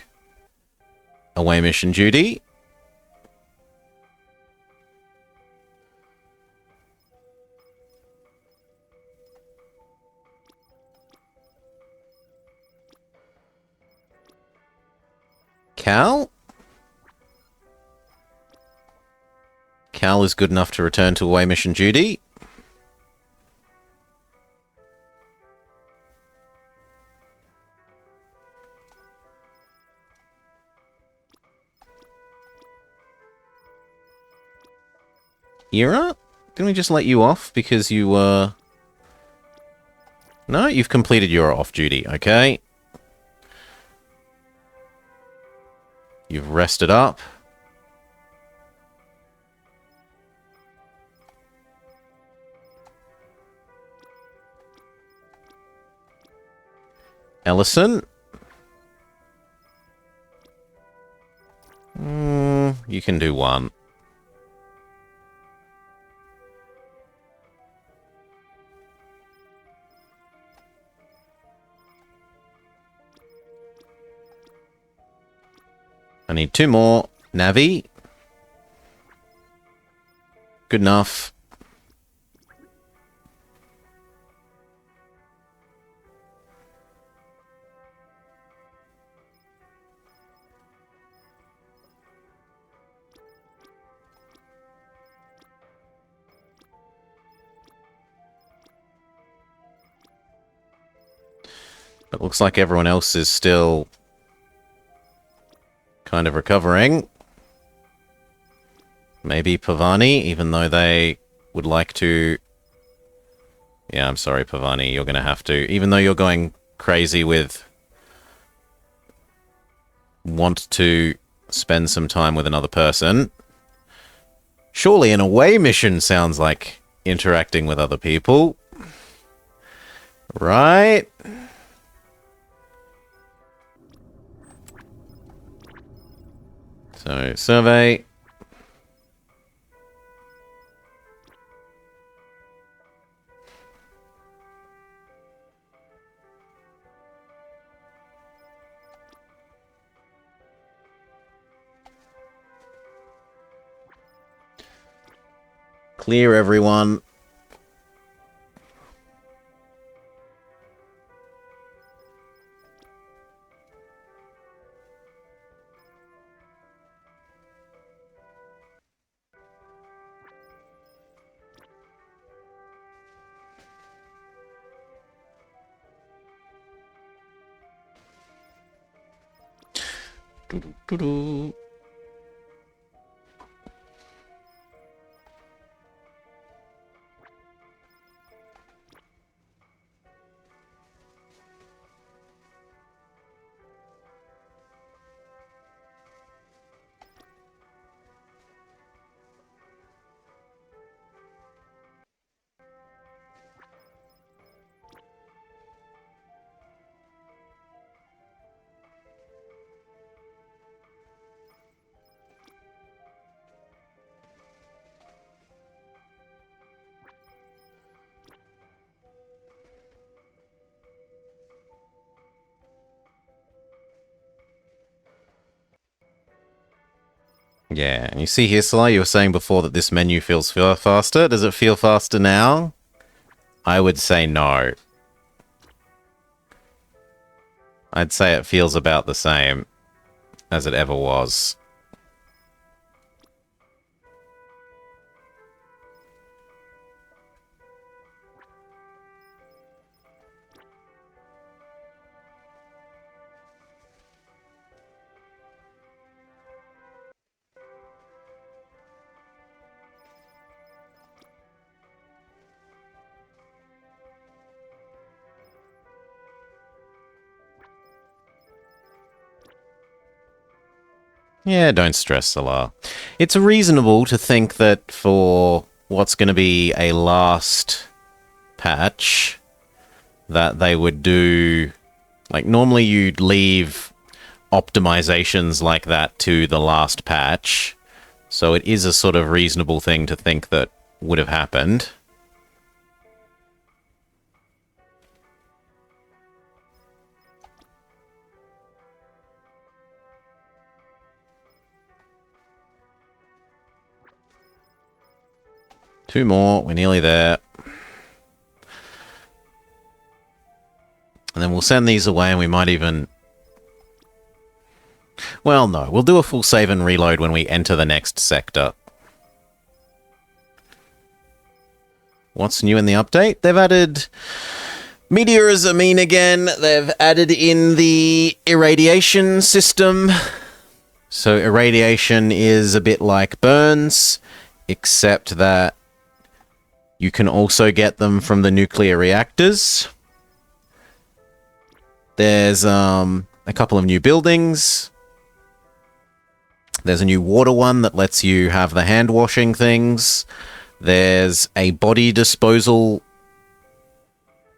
A: away mission duty. Cal? Cal is good enough to return to away mission duty. Ira? Didn't we just let you off because you were No, you've completed your off-duty, okay? You've rested up. Ellison? You can do one. I need 2 more. Navi. Good enough. It looks like everyone else is still kind of recovering. Maybe Pavani, even though they would like to... Yeah, I'm sorry, Pavani, you're going to have to. Even though you're going crazy with... Want to spend some time with another person. Surely an away mission sounds like interacting with other people. Right? So, survey. Clear everyone. Doo-doo-doo-doo. Yeah, and you see here, Sly, you were saying before that this menu feels faster. Does it feel faster now? I would say no. I'd say it feels about the same as it ever was. Yeah, don't stress, Salah. It's reasonable to think that for what's going to be a last patch, that they would do... Like, normally you'd leave optimizations like that to the last patch, so it is a sort of reasonable thing to think that would have happened. Two more, we're nearly there. And then we'll send these away and we might even... Well, no, we'll do a full save and reload when we enter the next sector. What's new in the update? They've added meteorizamine again. They've added in the irradiation system. So irradiation is a bit like burns, except that you can also get them from the nuclear reactors. There's a couple of new buildings. There's a new water one that lets you have the hand washing things. There's a body disposal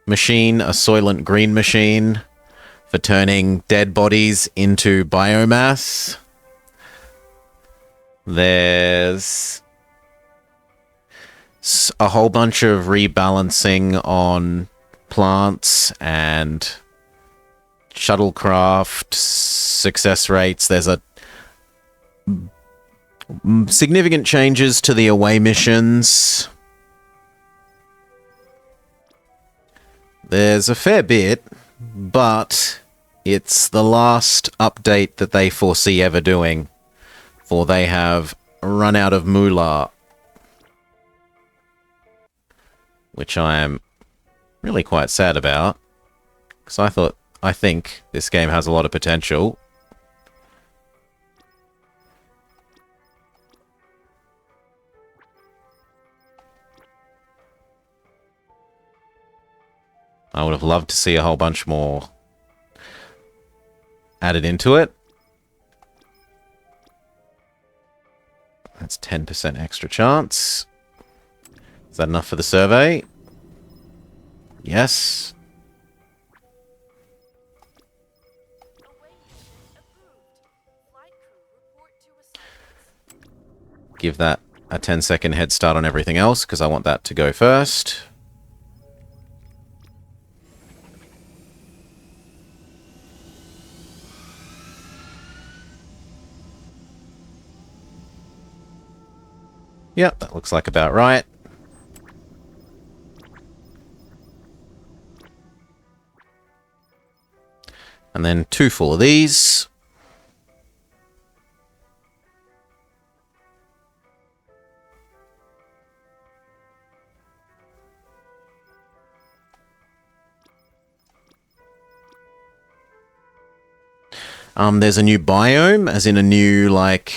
A: machine, a Soylent Green machine for turning dead bodies into biomass. There's a whole bunch of rebalancing on plants and shuttlecraft success rates. There's a significant changes to the away missions. There's a fair bit, but it's the last update that they foresee ever doing, for they have run out of moolah, which I am really quite sad about, because I think this game has a lot of potential. I would have loved to see a whole bunch more added into it. That's 10% extra chance. Is that enough for the survey? Yes. Give that a 10-second head start on everything else, because I want that to go first. Yep, that looks like about right. And then 2 full of these. There's a new biome, as in a new, like,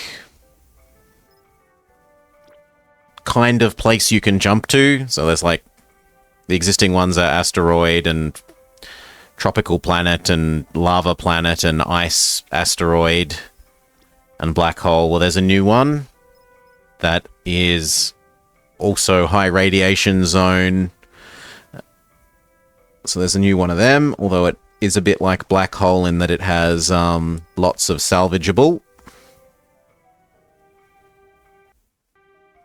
A: kind of place you can jump to. So there's, like, the existing ones are asteroid and tropical planet and lava planet and ice asteroid and black hole. Well, there's a new one that is also high radiation zone. So there's a new one of them, although it is a bit like black hole in that it has lots of salvageable.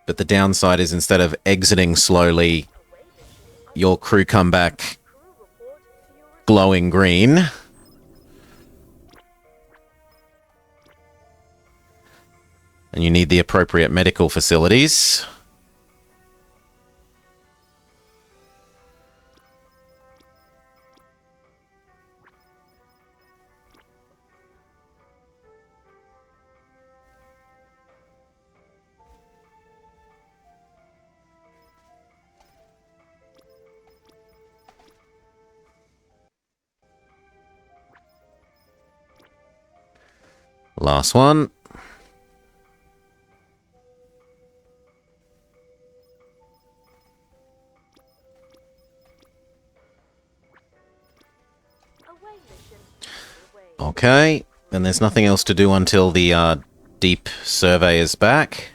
A: But the downside is, instead of exiting slowly, your crew come back glowing green. And you need the appropriate medical facilities. Last one. Okay, and there's nothing else to do until the deep survey is back.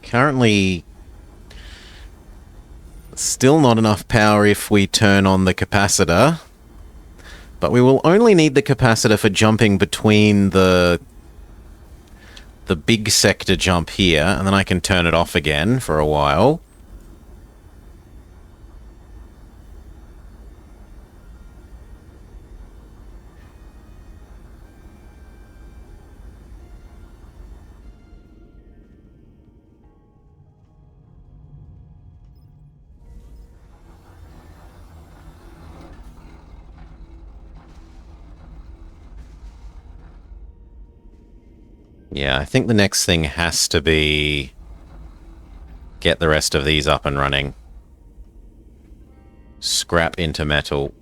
A: Currently, still not enough power if we turn on the capacitor, but we will only need the capacitor for jumping between the the big sector jump here, and then I can turn it off again for a while. Yeah, I think the next thing has to be get the rest of these up and running. Scrap into metal.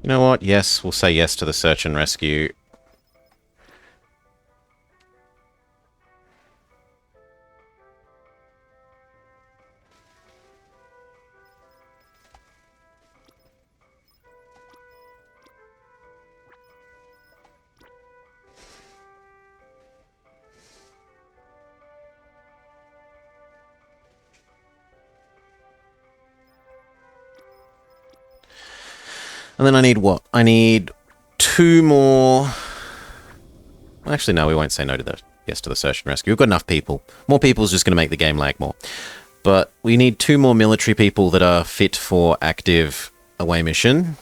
A: You know what? Yes, we'll say yes to the search and rescue. And then I need what? I need 2 more... Actually, no, we won't say no to the yes to the search and rescue. We've got enough people. More people is just going to make the game lag more. But we need 2 more military people that are fit for active away mission.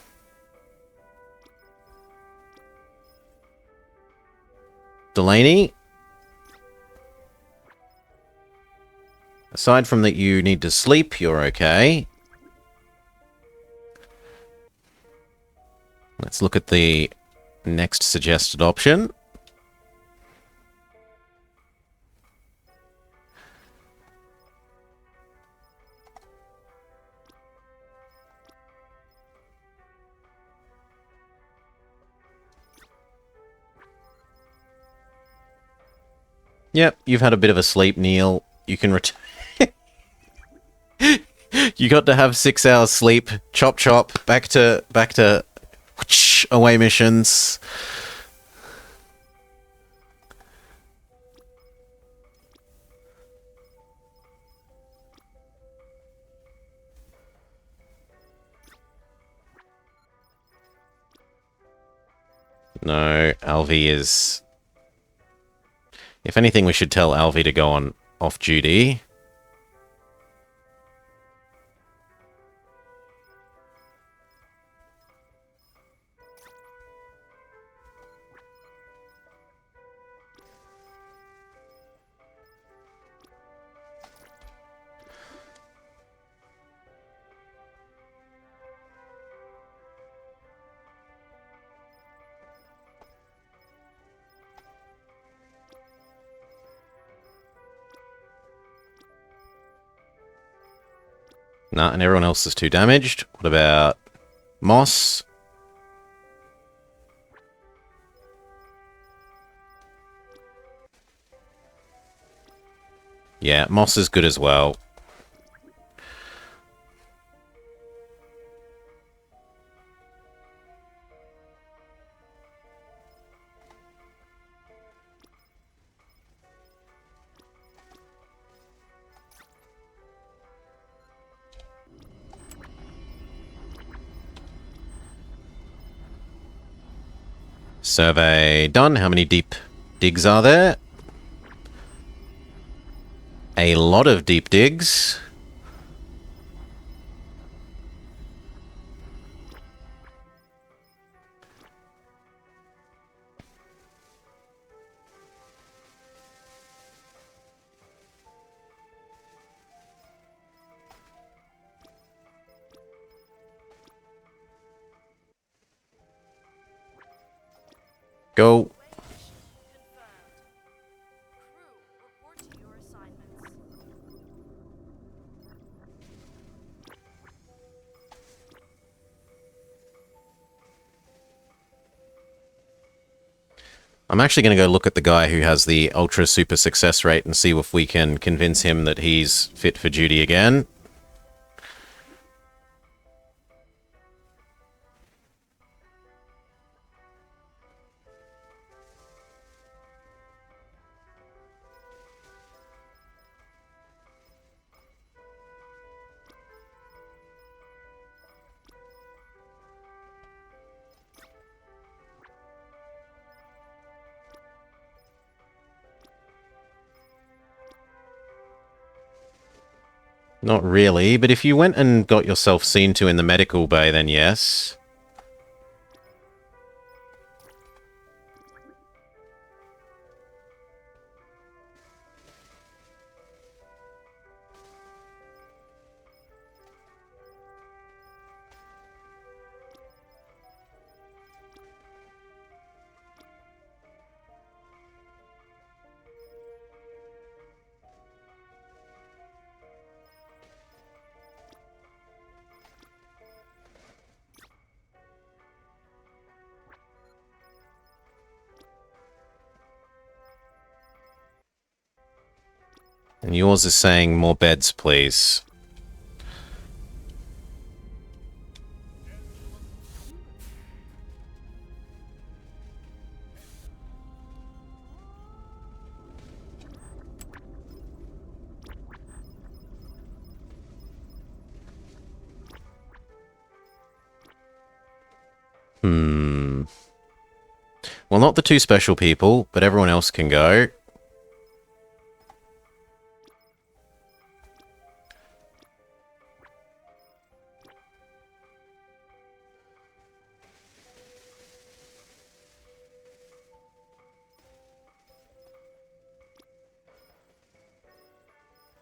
A: Delaney? Aside from that you need to sleep, you're okay. Let's look at the next suggested option. Yep, you've had a bit of a sleep, Neil. You can return. You got to have 6 hours sleep. Chop chop. Back to away missions. No, Alvi is... If anything, we should tell Alvi to go on off duty. Nah, and everyone else is too damaged. What about Moss? Yeah, Moss is good as well. Survey done. How many deep digs are there? A lot of deep digs. Go.
B: Away mission confirmed. Crew reporting
A: I'm actually going to go look at the guy who has the ultra super success rate and see if we can convince him that he's fit for duty again. Not really, but if you went and got yourself seen to in the medical bay, then yes. And yours is saying more beds, please. Well, not the two special people, but everyone else can go.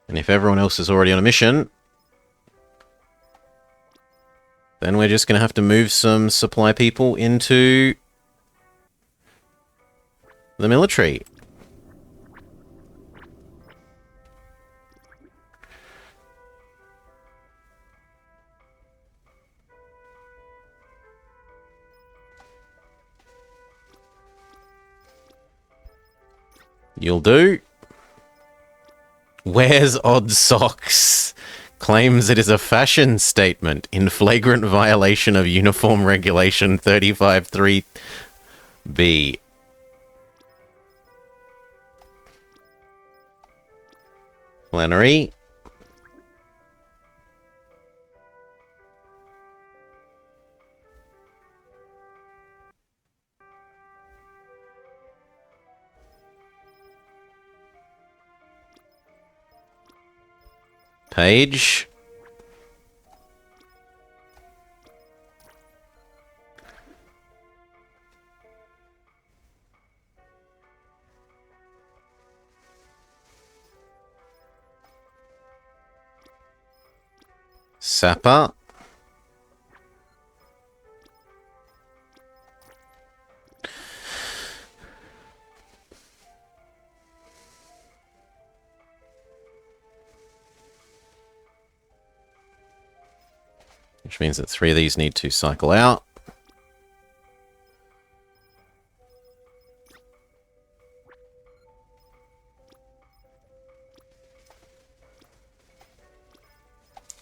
A: And if everyone else is already on a mission, then we're just going to have to move some supply people into the military. You'll do. Wears odd socks. Claims it is a fashion statement in flagrant violation of Uniform Regulation 35.3b. Flannery. Page. Sapper. Which means that 3 of these need to cycle out.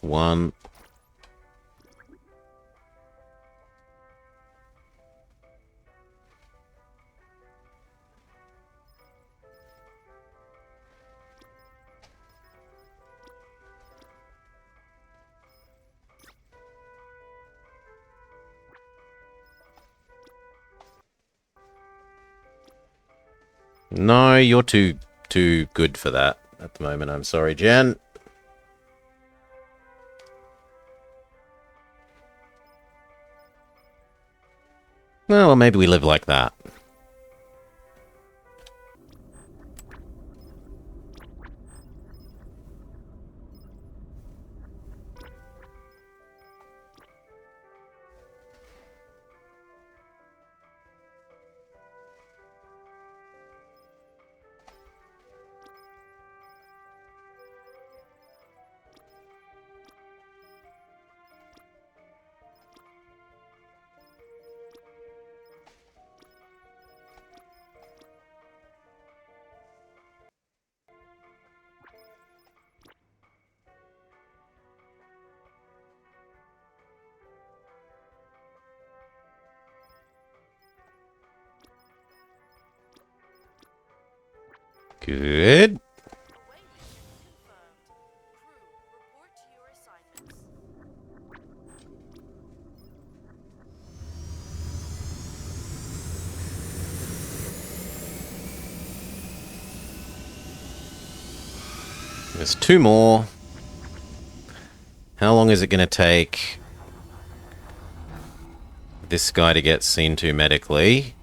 A: One. No, you're too good for that at the moment. I'm sorry, Jen. Well, maybe we live like that. Good.
B: Away mission confirmed. Crew, report to your assignments.
A: There's 2 more. How long is it going to take this guy to get seen to medically?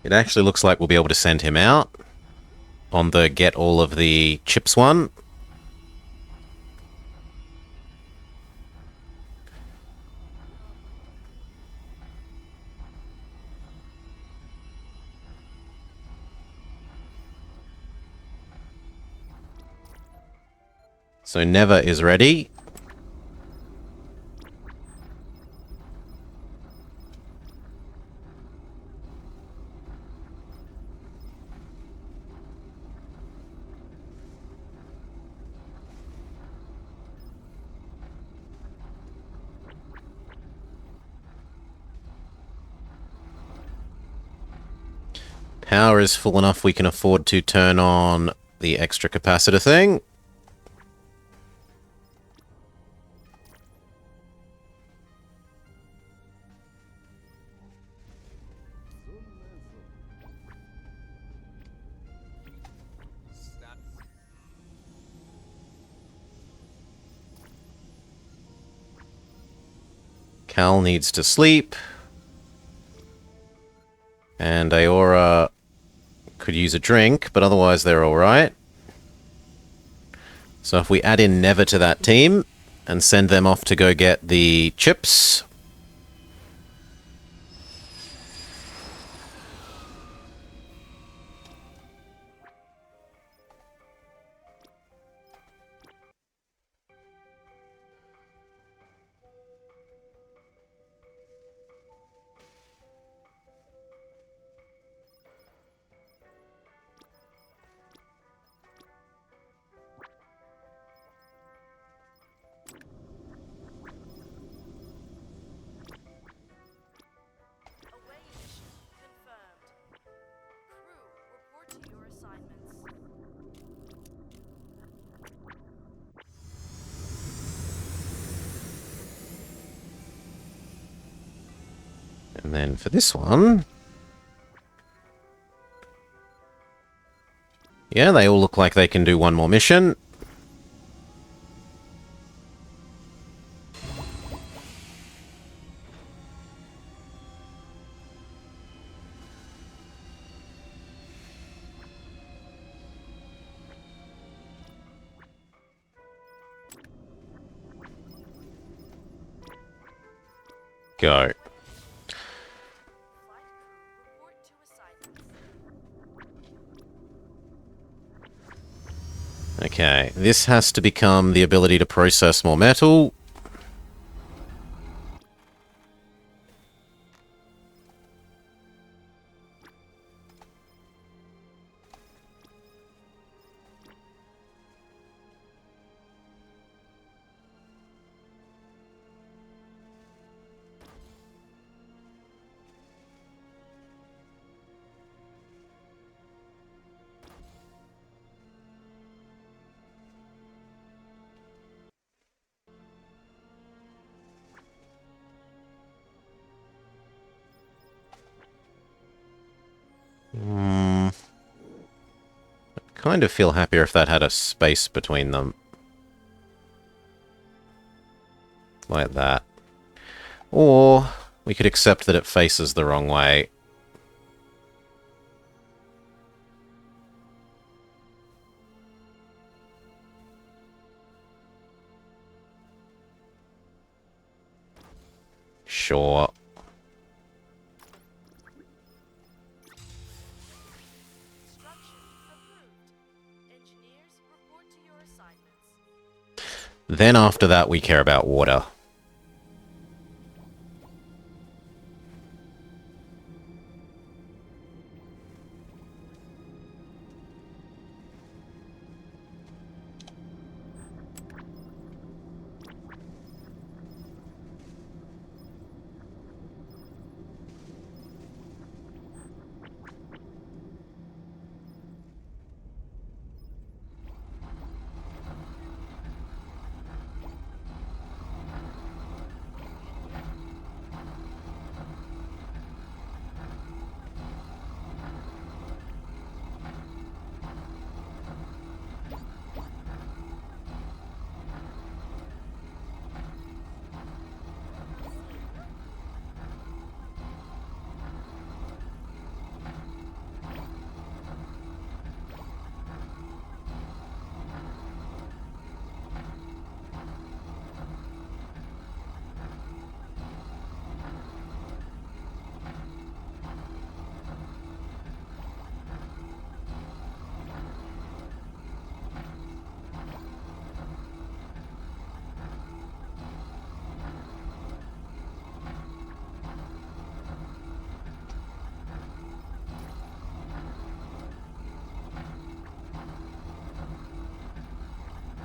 A: It actually looks like we'll be able to send him out on the get all of the chips one. So Never is ready. Power is full enough we can afford to turn on the extra capacitor thing. Cal needs to sleep. And Aora could use a drink, but otherwise they're alright. So if we add in Never to that team and send them off to go get the chips.
B: Away mission confirmed. Crew, report to your assignments.
A: And then for this one... yeah, they all look like they can do one more mission. Go.
B: Flight crew, report to assignments.
A: Okay, this has to become the ability to process more metal. Kind of feel happier if that had a space between them. Like that. Or we could accept that it faces the wrong way. Sure.
B: Instruction approved. Engineers, report to your assignments.
A: Then after that, we care about water.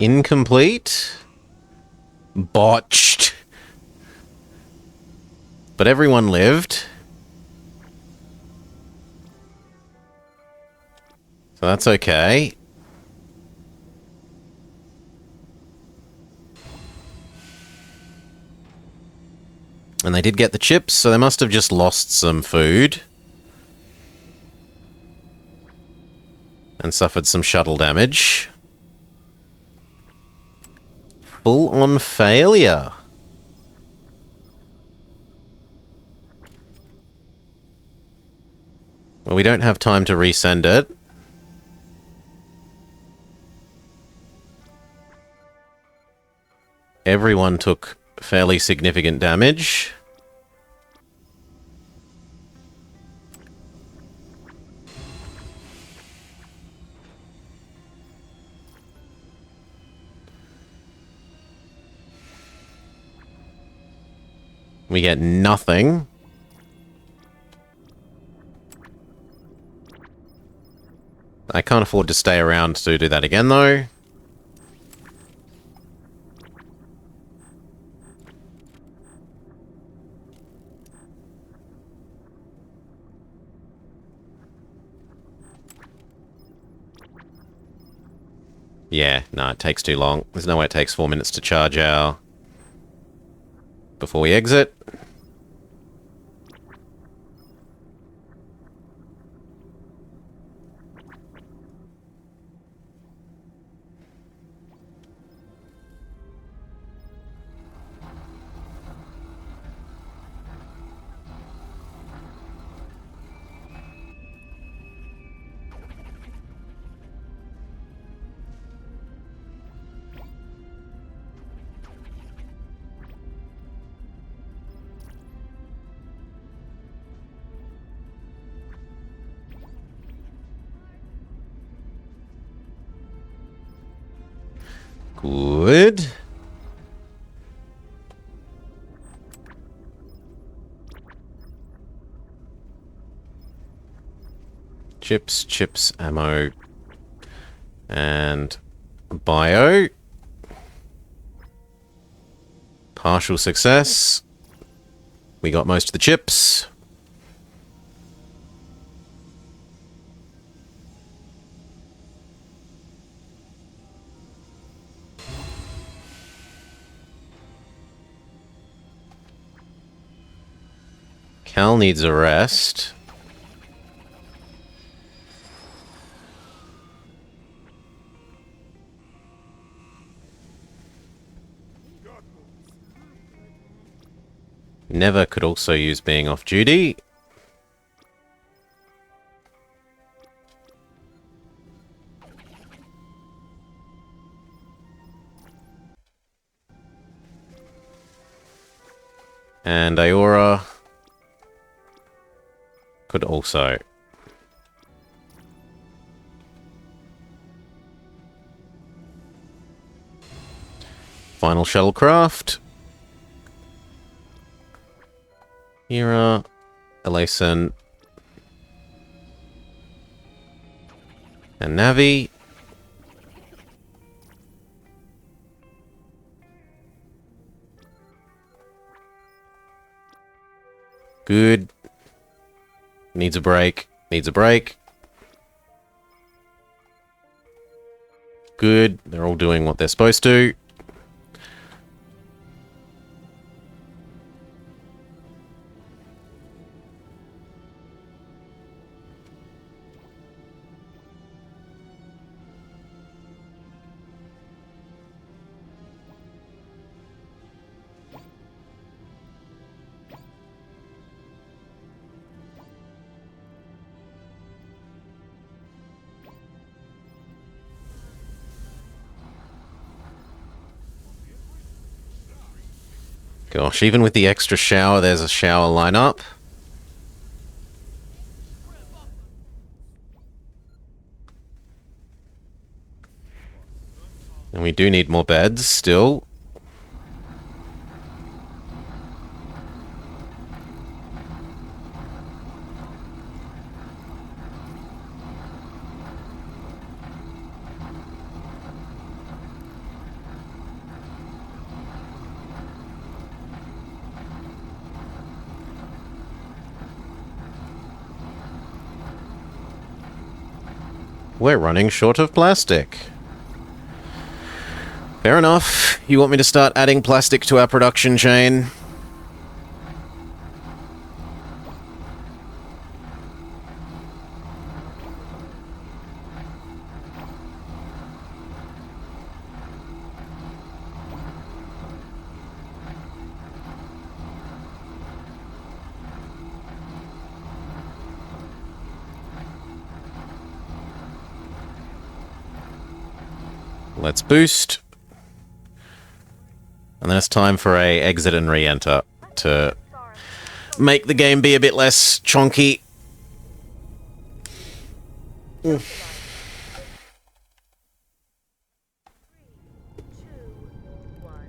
A: Incomplete. Botched. But everyone lived. So that's okay. And they did get the chips, so they must have just lost some food. And suffered some shuttle damage. Full-on failure. Well, we don't have time to resend it. Everyone took fairly significant damage. We get nothing. I can't afford to stay around to do that again, though. Yeah, no, it takes too long. There's no way it takes 4 minutes to charge our... before we exit. Good. Chips, ammo, and bio. Partial success. We got most of the chips. Cal needs a rest. Never could also use being off duty. And Aora could also. Final shuttlecraft. Hira, Elason, and Navi. Good. Needs a break. Needs a break. Good. They're all doing what they're supposed to. Gosh, even with the extra shower, there's a shower lineup. And we do need more beds still. We're running short of plastic. Fair enough. You want me to start adding plastic to our production chain? Let's boost. And then it's time for a exit and re-enter to make the game be a bit less chonky.
B: Jumplight. 3, 2, 1.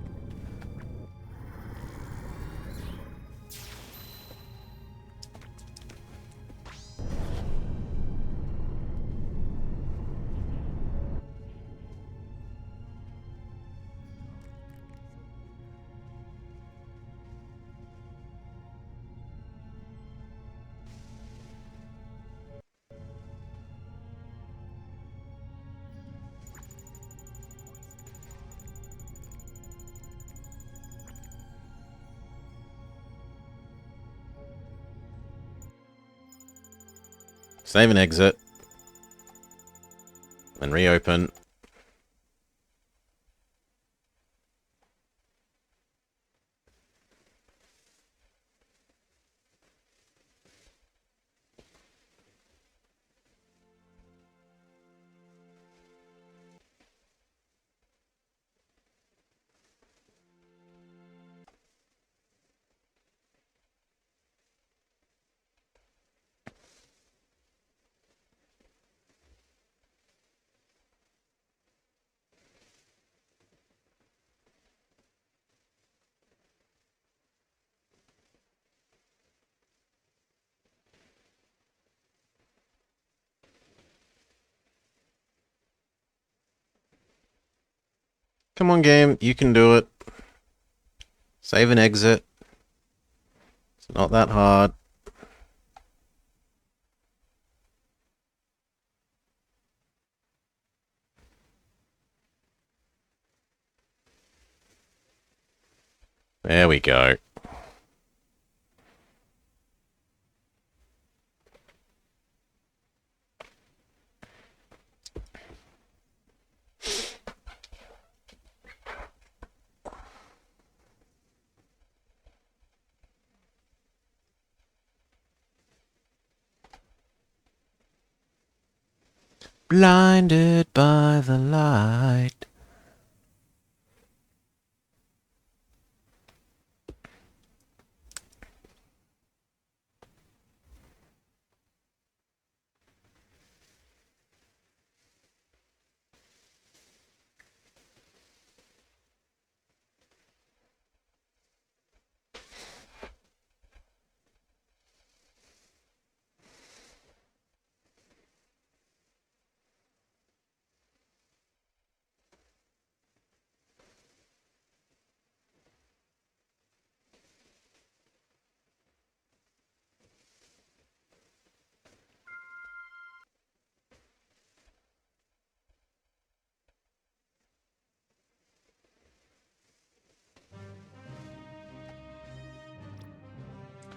A: Save and exit. And reopen. Come on, game. You can do it. Save and exit. It's not that hard. There we go. Blinded by the light.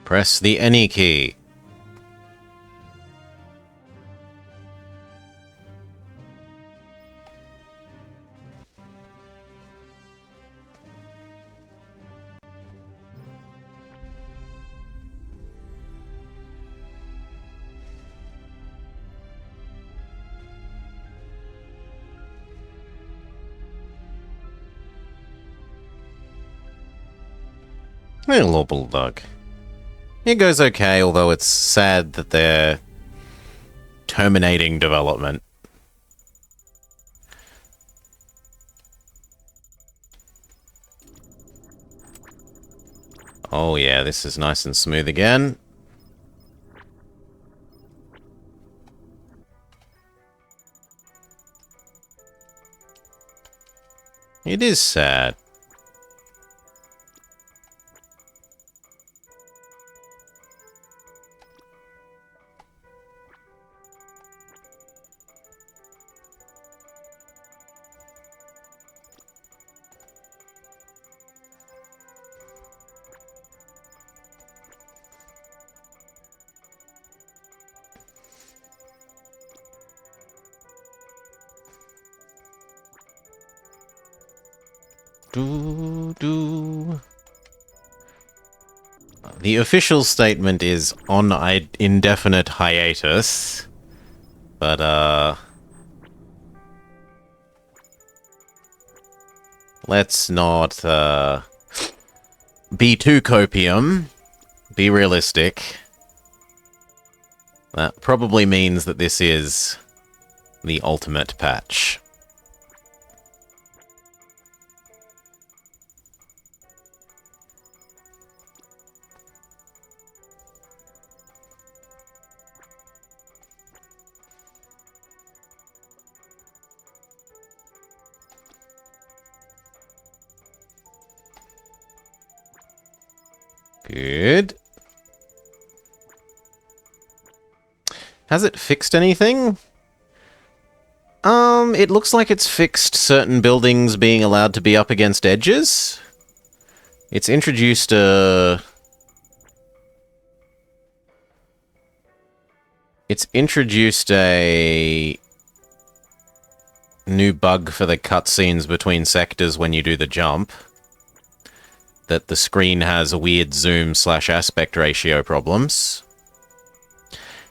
A: Press the any key. Little bulldog. It goes okay, although it's sad that they're terminating development. Oh yeah, this is nice and smooth again. It is sad. The official statement is on indefinite hiatus, but let's not be too copium. Be realistic. That probably means that this is the ultimate patch. Good. Has it fixed anything? It looks like it's fixed certain buildings being allowed to be up against edges. It's introduced a... new bug for the cutscenes between sectors when you do the jump. That the screen has a weird zoom/aspect ratio problems.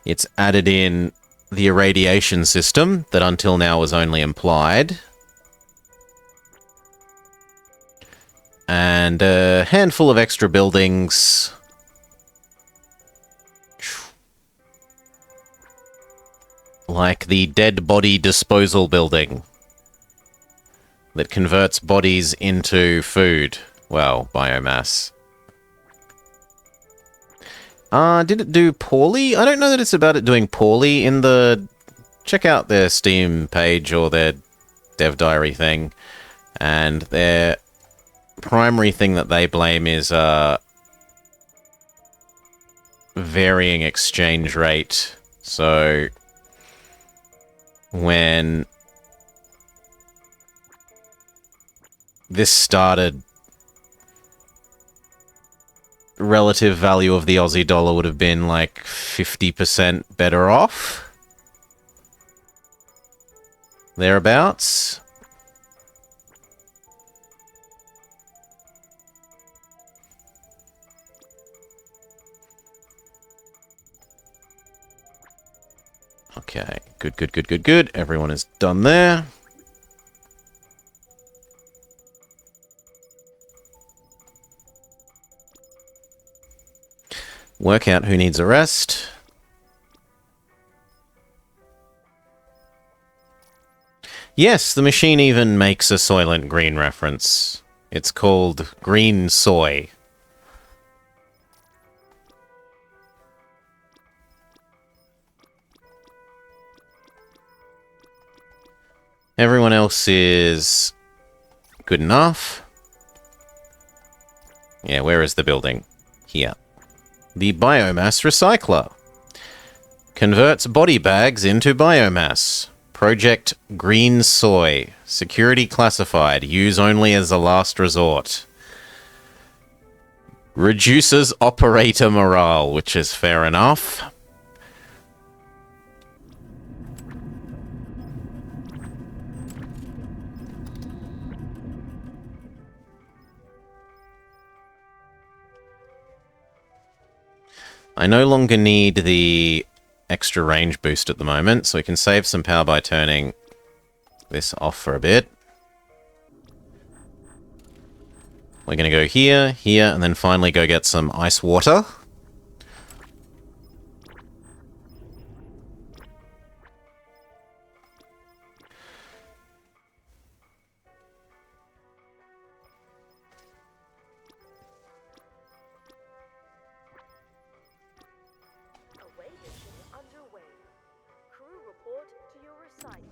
A: It's added in the irradiation system that until now was only implied. And a handful of extra buildings. Like the dead body disposal building that converts bodies into food. Well, biomass. Did it do poorly? I don't know that it's about it doing poorly. In the... Check out their Steam page or their dev diary thing. And their primary thing that they blame is varying exchange rate. So when this started, relative value of the Aussie dollar would have been like 50% better off. Thereabouts. Okay, good. Everyone is done there. Work out who needs a rest. Yes, the machine even makes a Soylent Green reference. It's called Green Soy. Everyone else is good enough. Yeah, where is the building? Here. The biomass recycler. Converts body bags into biomass. Project Green Soy. Security classified. Use only as a last resort. Reduces operator morale, which is fair enough. I no longer need the extra range boost at the moment, so we can save some power by turning this off for a bit. We're going to go here, here, and then finally go get some ice water.
B: Away mission underway. Crew report to your assignment.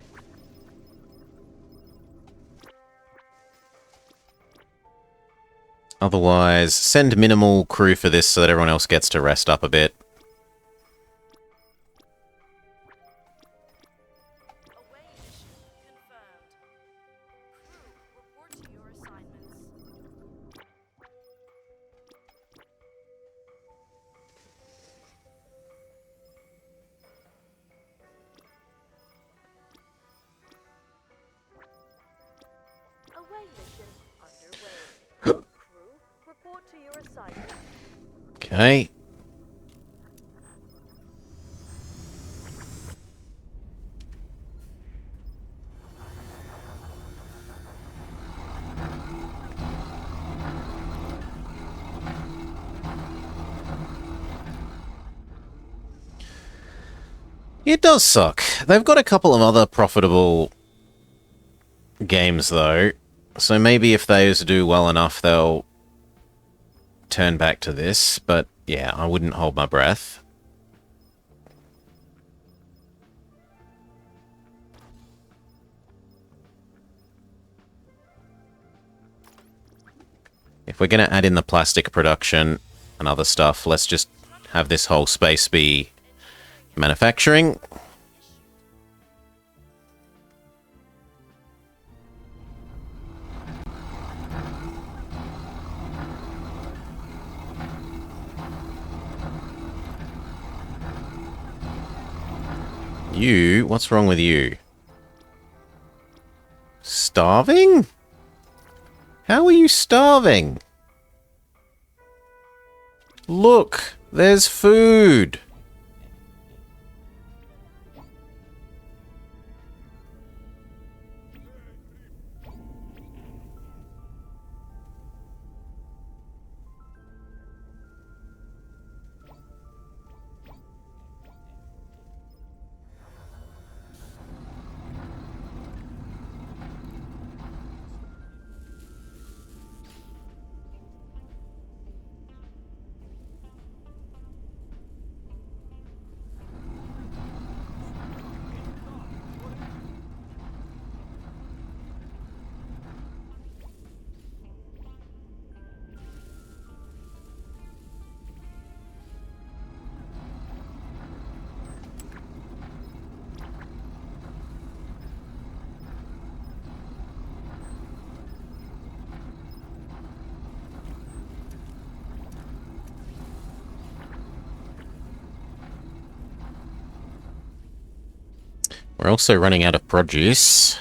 A: Otherwise, send minimal crew for this so that everyone else gets to rest up a bit.
B: Away mission confirmed. Crew report to your assignments. Away mission underway. to your assignment.
A: Okay. It does suck. They've got a couple of other profitable games, though. So maybe if those do well enough, they'll turn back to this. But yeah, I wouldn't hold my breath. If we're going to add in the plastic production and other stuff, let's just have this whole space be manufacturing. You, what's wrong with you? Starving? How are you starving? Look, there's food. We're also running out of produce.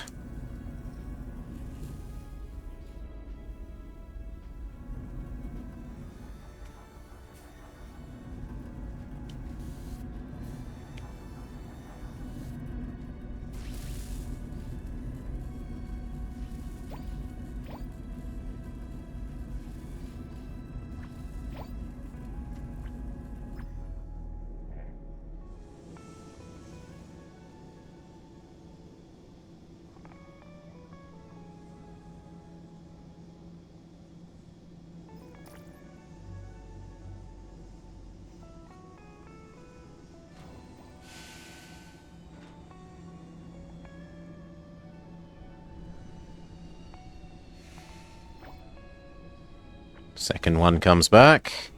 A: Second one comes back.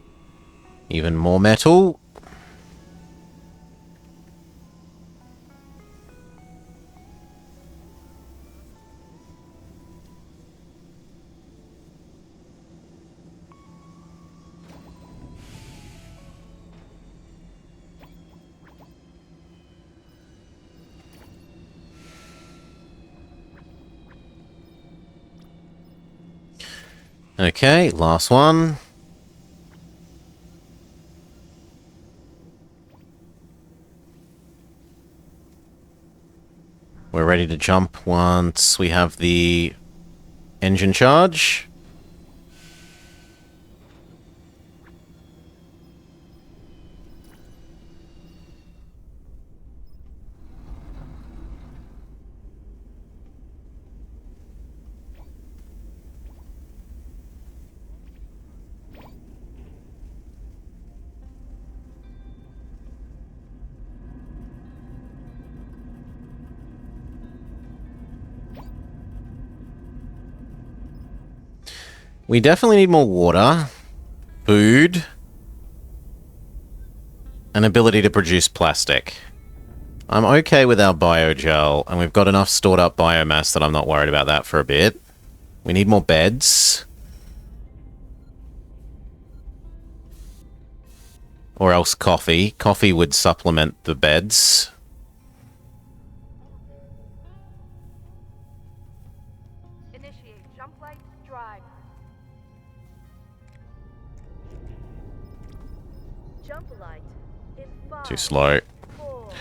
A: Even more metal. Okay, last one. We're ready to jump once we have the engine charge. We definitely need more water, food, and ability to produce plastic. I'm okay with our biogel, and we've got enough stored up biomass that I'm not worried about that for a bit. We need more beds. Or else coffee. Coffee would supplement the beds.
B: Initiate Jumplight drive. Jumplight in 5,
A: Too slow.
B: 4,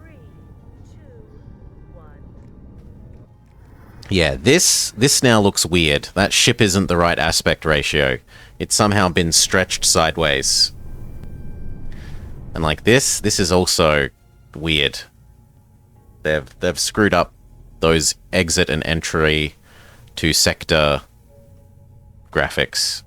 B: 3, 2, 1.
A: Yeah, this now looks weird. That ship isn't the right aspect ratio. It's somehow been stretched sideways. And like this is also weird. They've screwed up those exit and entry to sector graphics.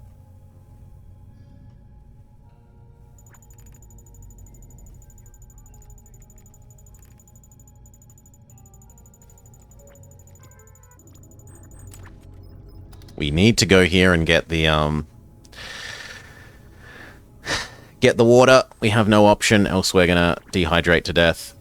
A: We need to go here and get the water. We have no option, else we're gonna dehydrate to death.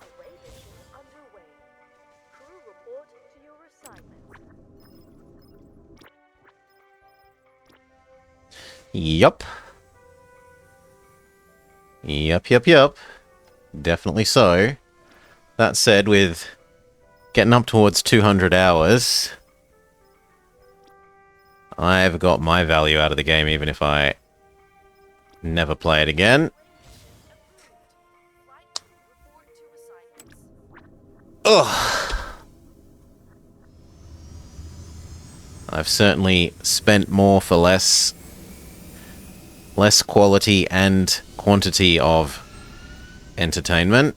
B: Away mission underway. Crew report to your assignments.
A: Yup. Yup. Definitely so. That said, with getting up towards 200 hours, I've got my value out of the game, even if I never play it again.
B: Flight crew report to assignments.
A: Ugh. I've certainly spent more for less quality and quantity of entertainment.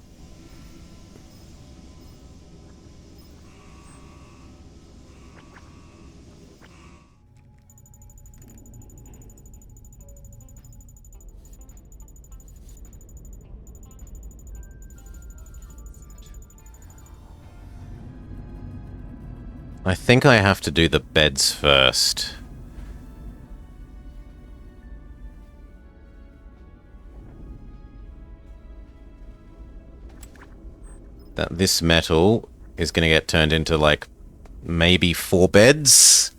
A: I think I have to do the beds first. That this metal is going to get turned into, like, maybe 4 beds.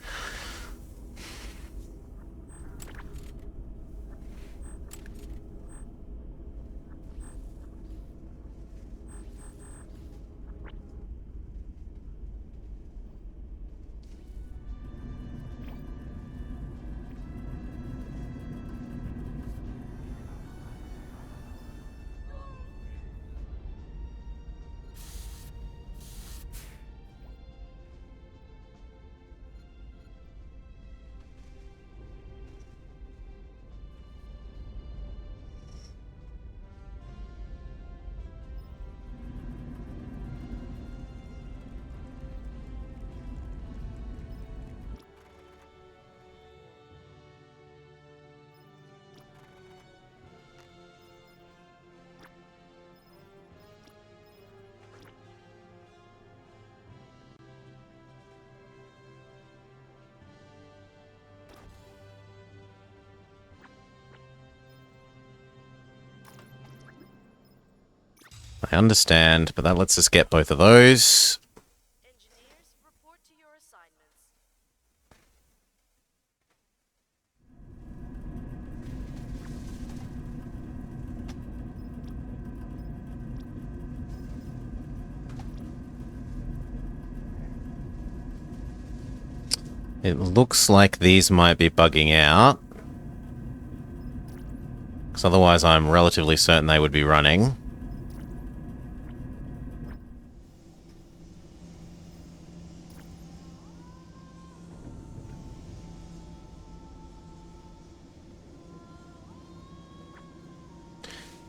A: I understand, but that lets us get both of those.
B: Engineers report to your assignments.
A: It looks like these might be bugging out. Because otherwise I'm relatively certain they would be running.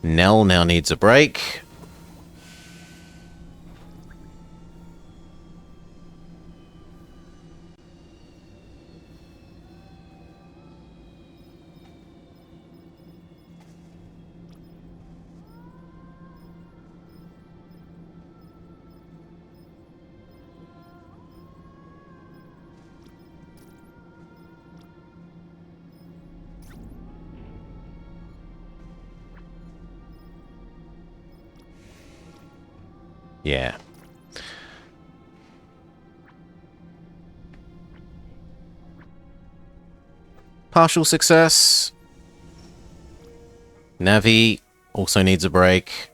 A: Nell now needs a break. Yeah. Partial success. Navi also needs a break.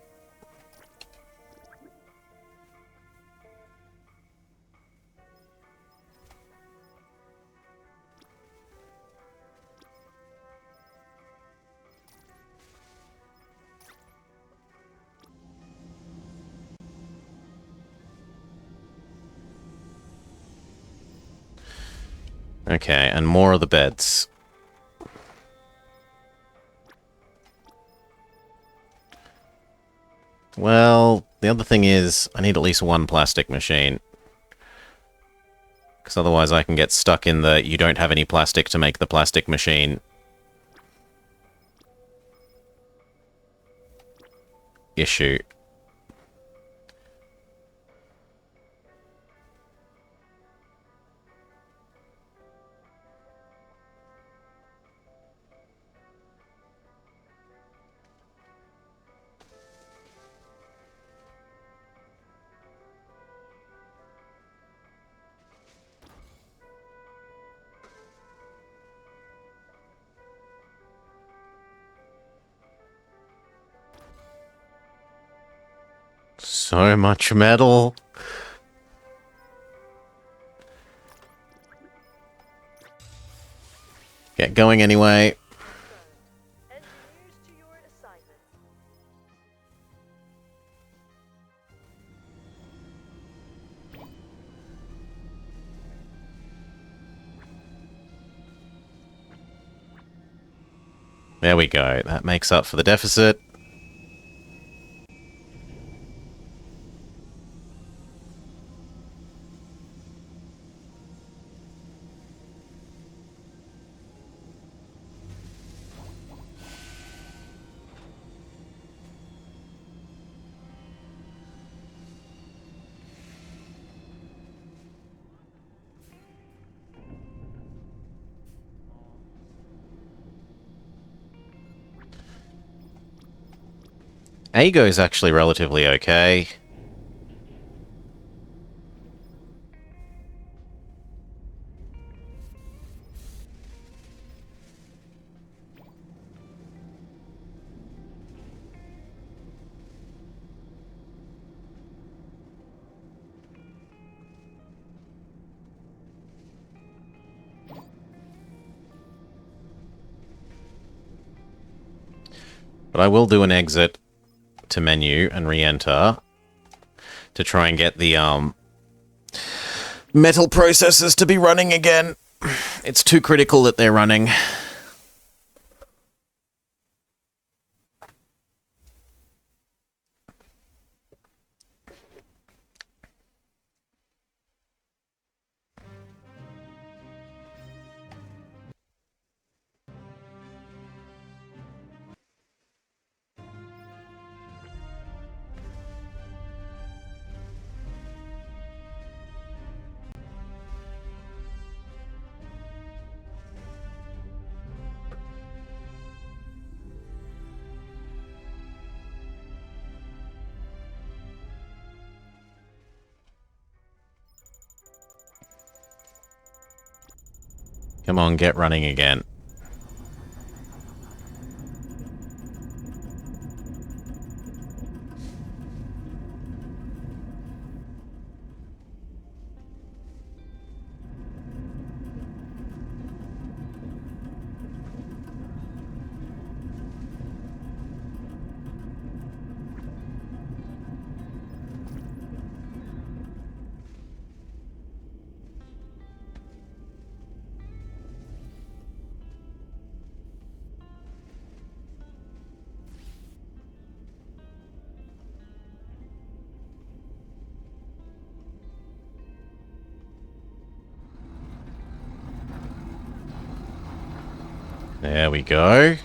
A: Okay, and more of the beds. Well, the other thing is, I need at least one plastic machine. Because otherwise I can get stuck in the you don't have any plastic to make the plastic machine issue. So much metal. Get going anyway.
B: Engineers to your assignment.
A: There we go. That makes up for the deficit. Ago's actually relatively okay. But I will do an exit to menu and re-enter to try and get the metal processors to be running again. It's too critical that they're running. Come on, get running again. There we go.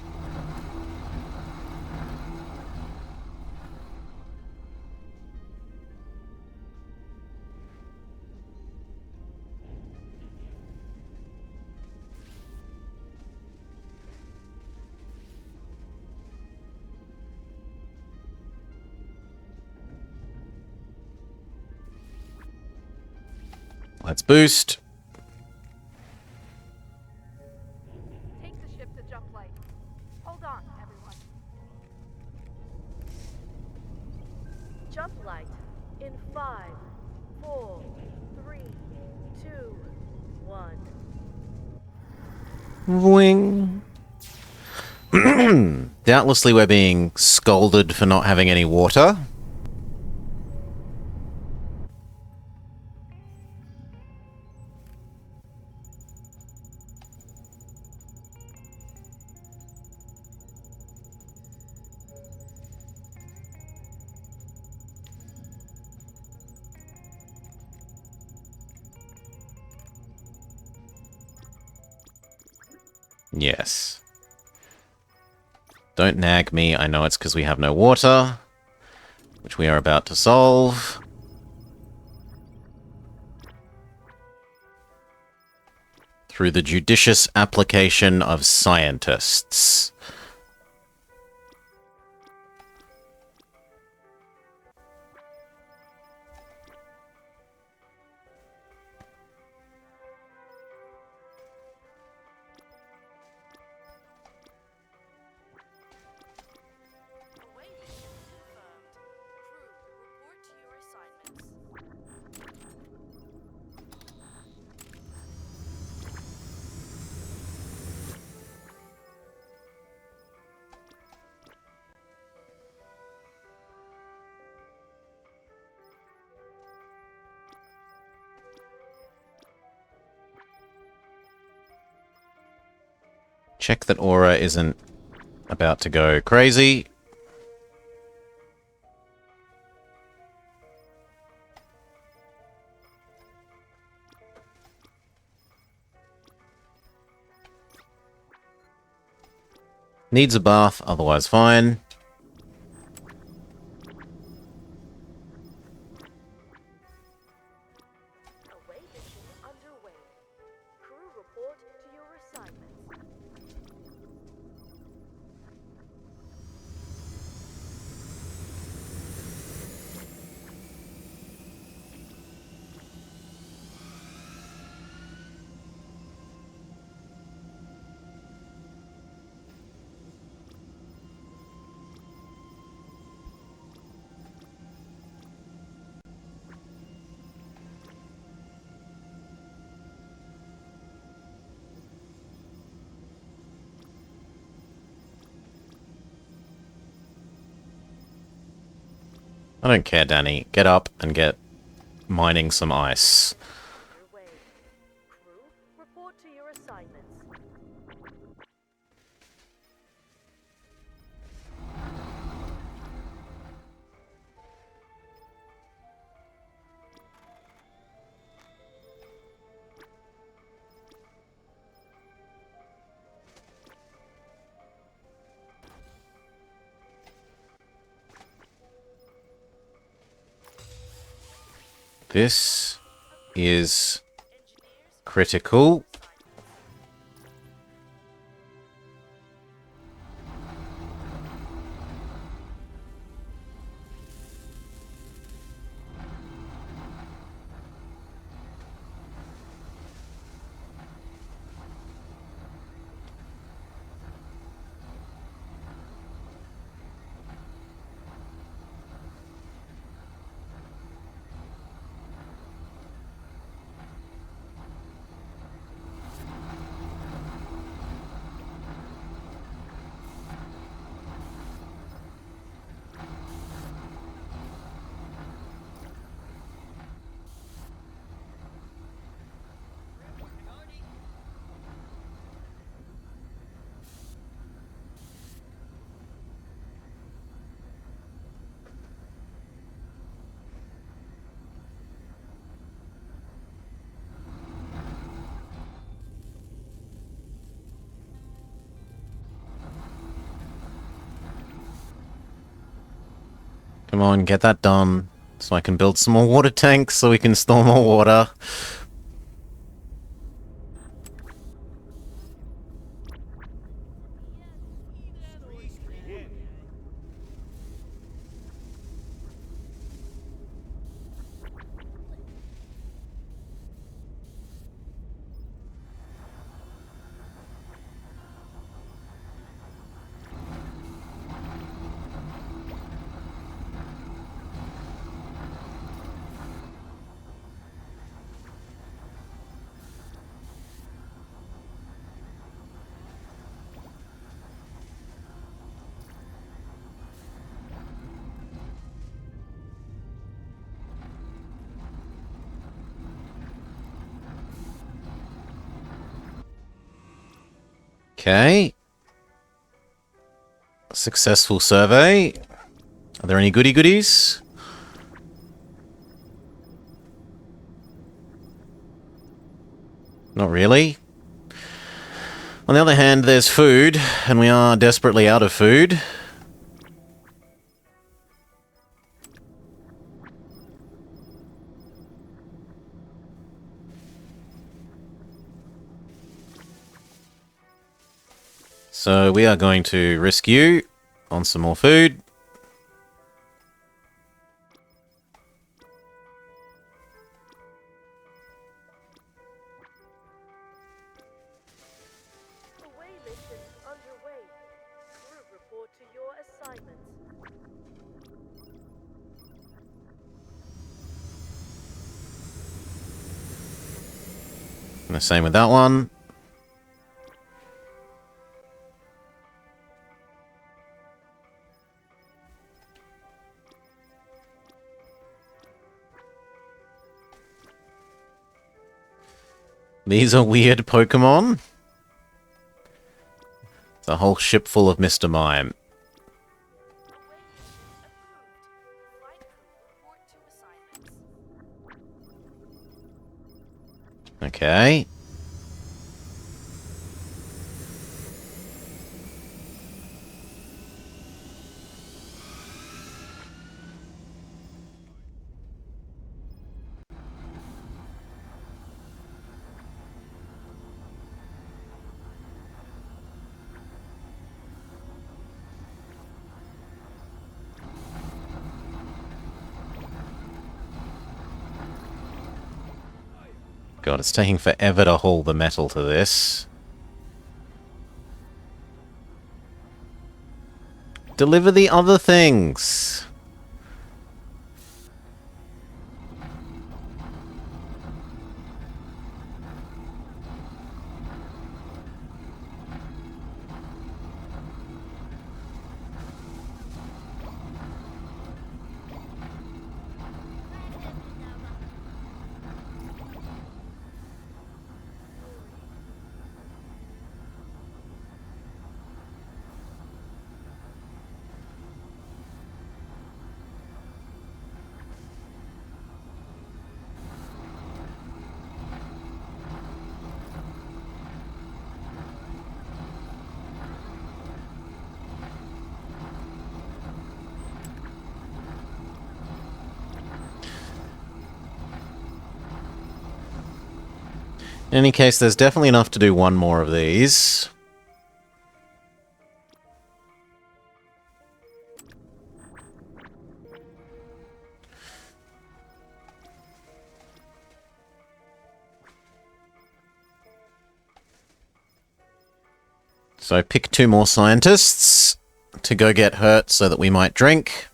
A: Let's boost.
B: Take the ship to Jumplight. Hold on, everyone. Jumplight in 5, 4, 3, 2, 1.
A: Wing. Doubtlessly we're being scolded for not having any water. Yes. Don't nag me, I know it's because we have no water, which we are about to solve. Through the judicious application of scientists.
B: Away mission confirmed. Crew, report to your assignments.
A: Check that Aura isn't about to go crazy. Needs a bath, otherwise fine.
B: Away mission underway. Crew, report to your assignments.
A: I don't care, Danny. Get up and get mining some ice.
B: Underway. Crew, report to your assignments.
A: This is critical. Come on, get that done. So I can build some more water tanks so we can store more water. Okay. Successful survey. Are there any goodies? Not really. On the other hand, there's food, and we are desperately out of food. So we are going to risk you on some more food.
B: Away mission underway. Crew report to your assignments.
A: And the same with that one. These are weird Pokemon. It's a whole ship full of Mr. Mime.
B: Away mission approved. Flight crew report to assignments.
A: Okay. God, it's taking forever to haul the metal to this. Deliver the other things. In any case, there's definitely enough to do one more of these. So pick 2 more scientists to go get hurt so that we might drink.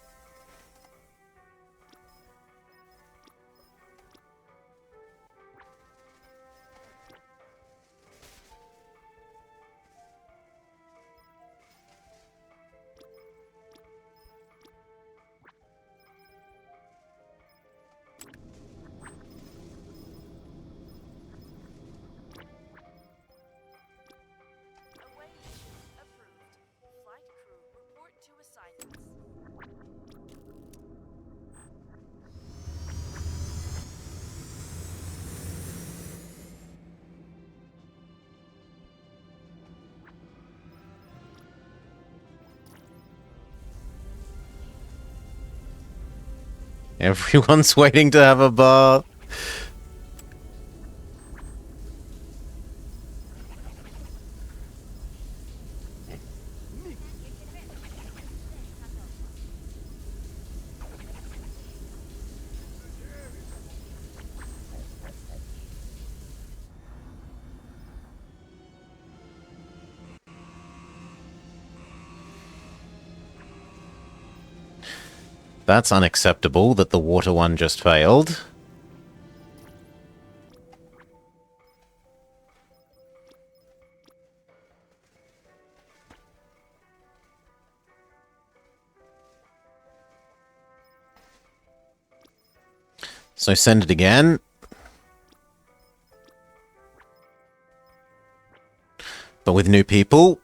B: Away mission approved. Flight crew report to assignments.
A: Everyone's waiting to have a bath. That's unacceptable that the water one just failed. So send it again. The But with new people...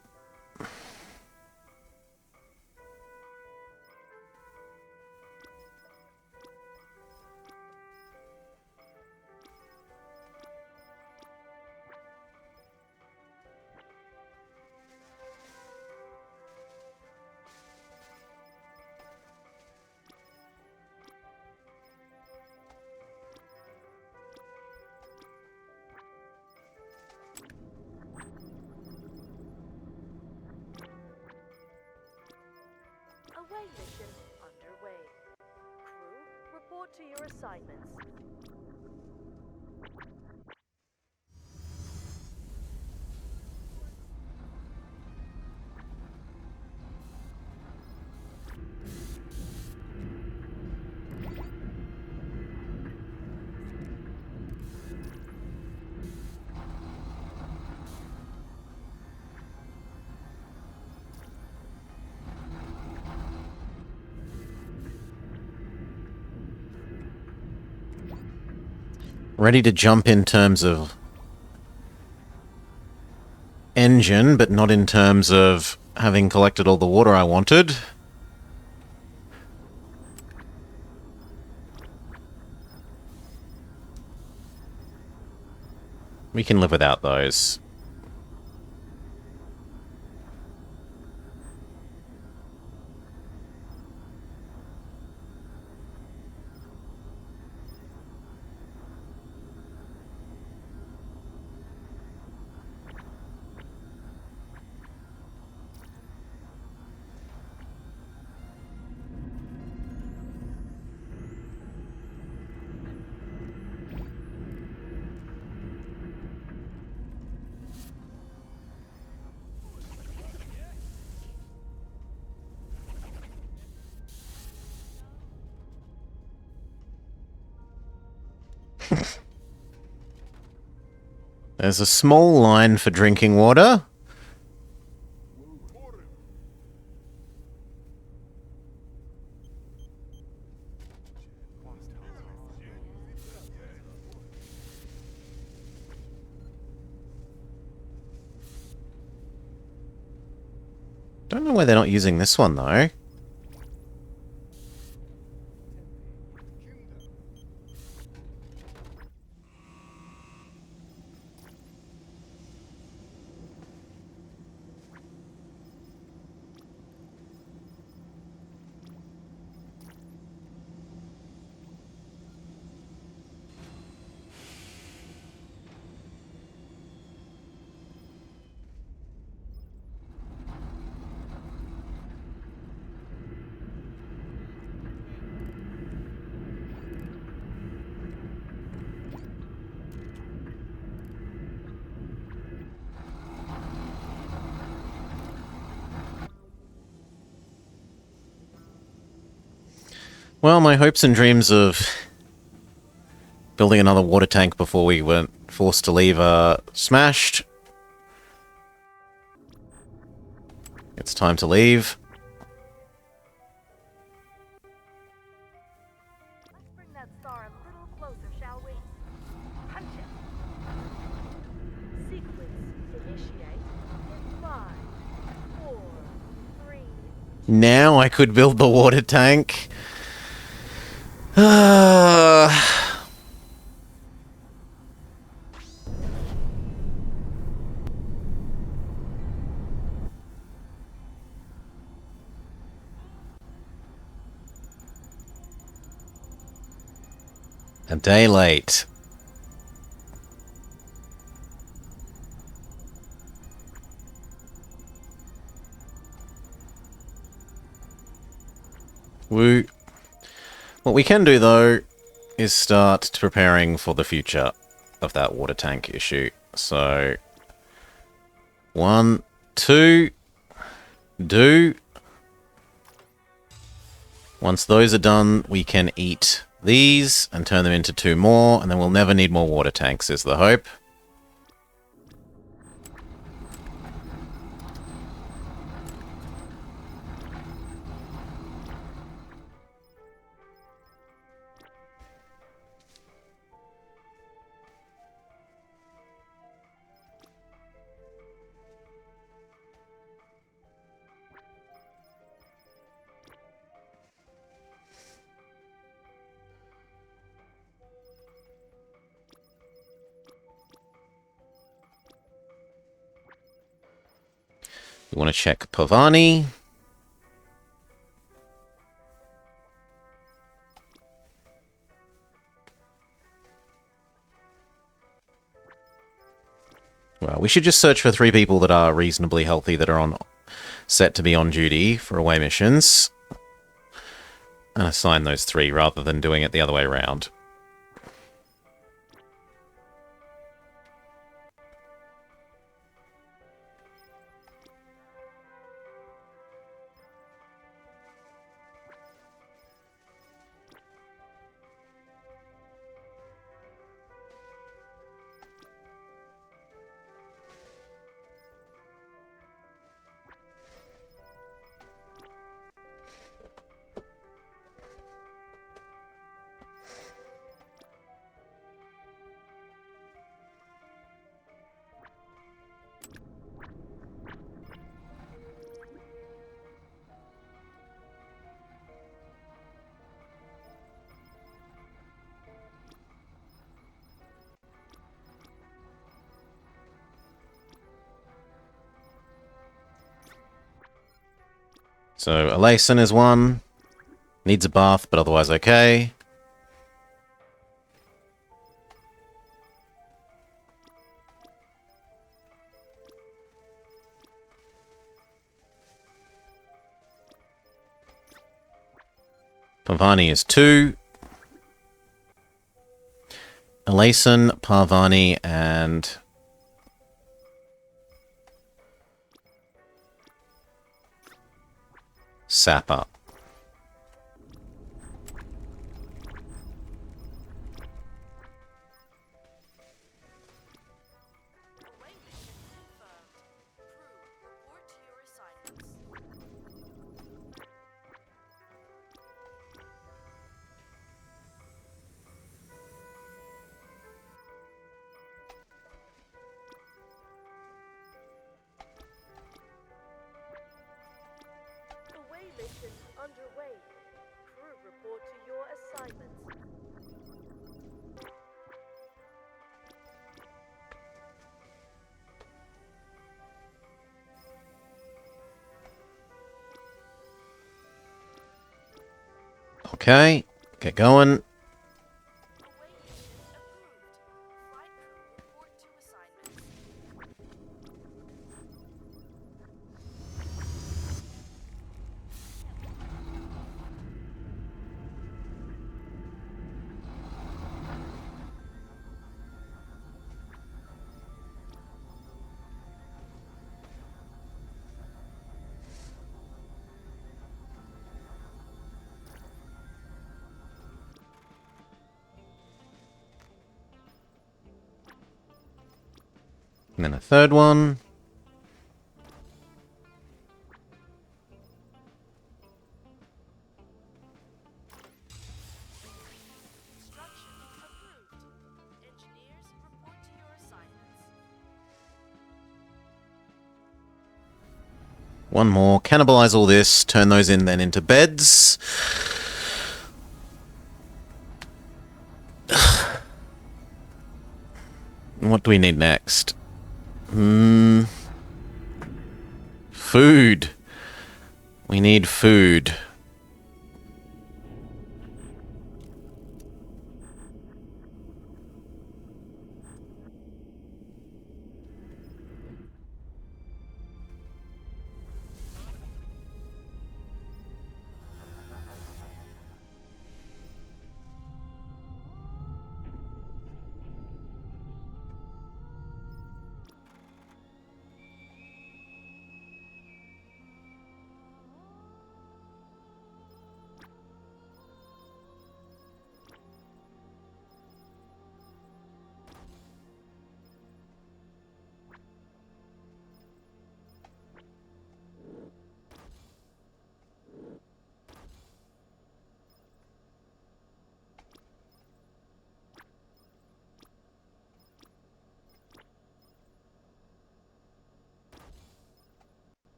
B: Away mission underway. Crew, report to your assignments.
A: Ready to jump in terms of engine, but not in terms of having collected all the water I wanted. We can live without those. There's a small line for drinking water. Don't know why they're not using this one, though. Well, my hopes and dreams of building another water tank before we weren't forced to leave are smashed. It's time to leave.
B: Let's bring that star a little closer, shall we? Punch it. Sequence initiate in 5, 4, 3.
A: Now I could build the water tank. A day late. Woo. What we can do, though, is start preparing for the future of that water tank issue. So, 1, 2, do. Once those are done, we can eat these and turn them into 2 more, and then we'll never need more water tanks, is the hope. We want to check Pavani. Well, we should just search for 3 people that are reasonably healthy that are on set to be on duty for away missions. And assign those 3 rather than doing it the other way around. So, Alayson is 1. Needs a bath, but otherwise okay. Pavani is 2. Alayson, Parvani, and Sapper.
B: Away mission confirmed. Crew, report to your assignments. Away mission underway. Crew, report to your assignments.
A: Okay, get going.
B: Away mission approved. Flight crew, report to assignments.
A: And then a 3rd one.
B: Construction approved. Engineers, report to your assignments.
A: One more. Cannibalize all this. Turn those in then into beds. What do we need next? Food. We need food.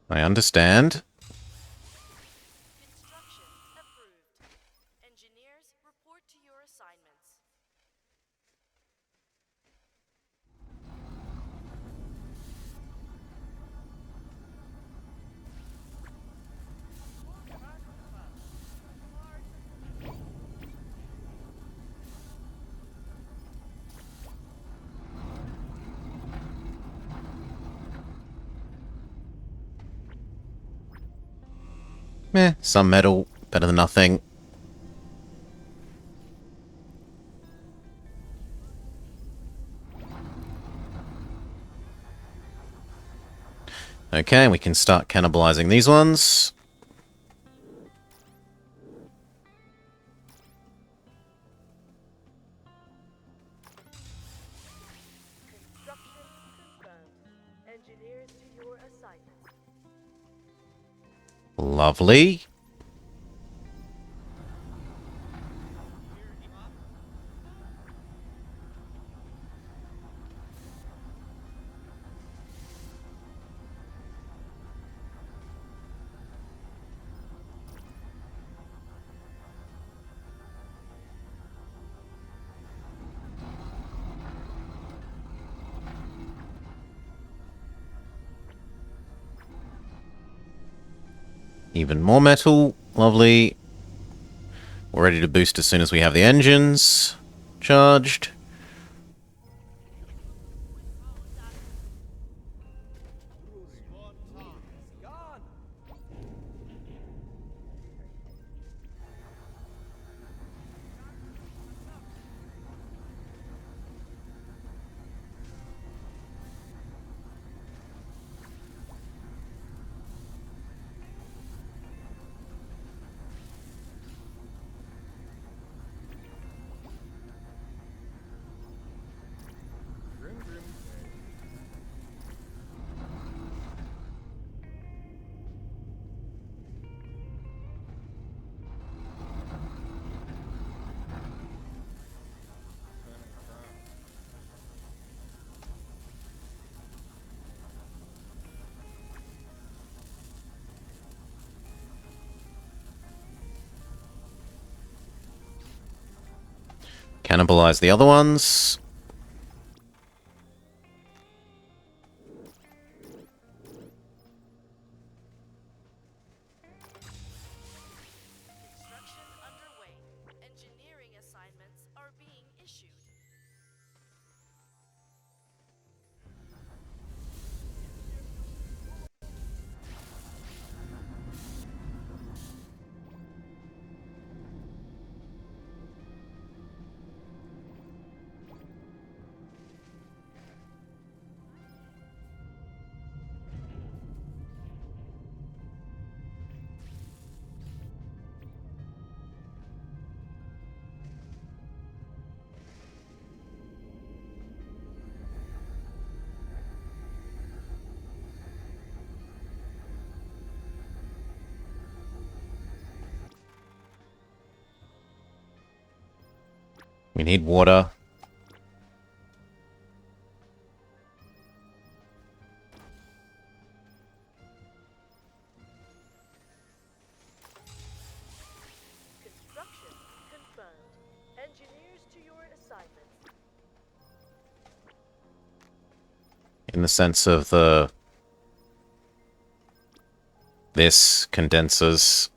A: I understand.
B: Construction approved. Engineers, report to your assignments.
A: Meh, some metal, better than nothing. Okay, we can start cannibalizing these ones.
B: Construction confirmed. Engineers to your assignments.
A: Lovely. Even more metal. Lovely. We're ready to boost as soon as we have the engines charged. Cannibalize the other ones.
B: Construction underway. Engineering assignments are being issued.
A: We need water.
B: Construction confirmed. Engineers to your assignments.
A: In the sense of this condenses.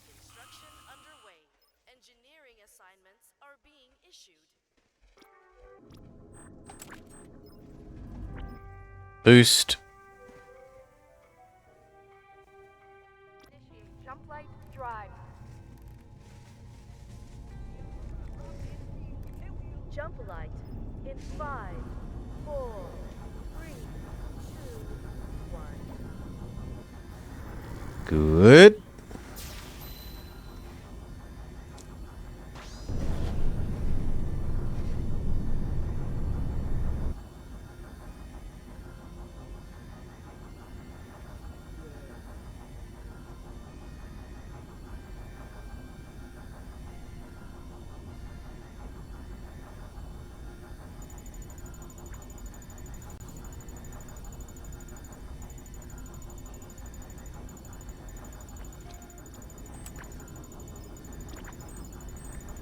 B: Construction underway. Engineering assignments are being issued.
A: Boost.
B: Initiate Jumplight drive. Jumplight in 5, 4, 3, 2, 1.
A: Good.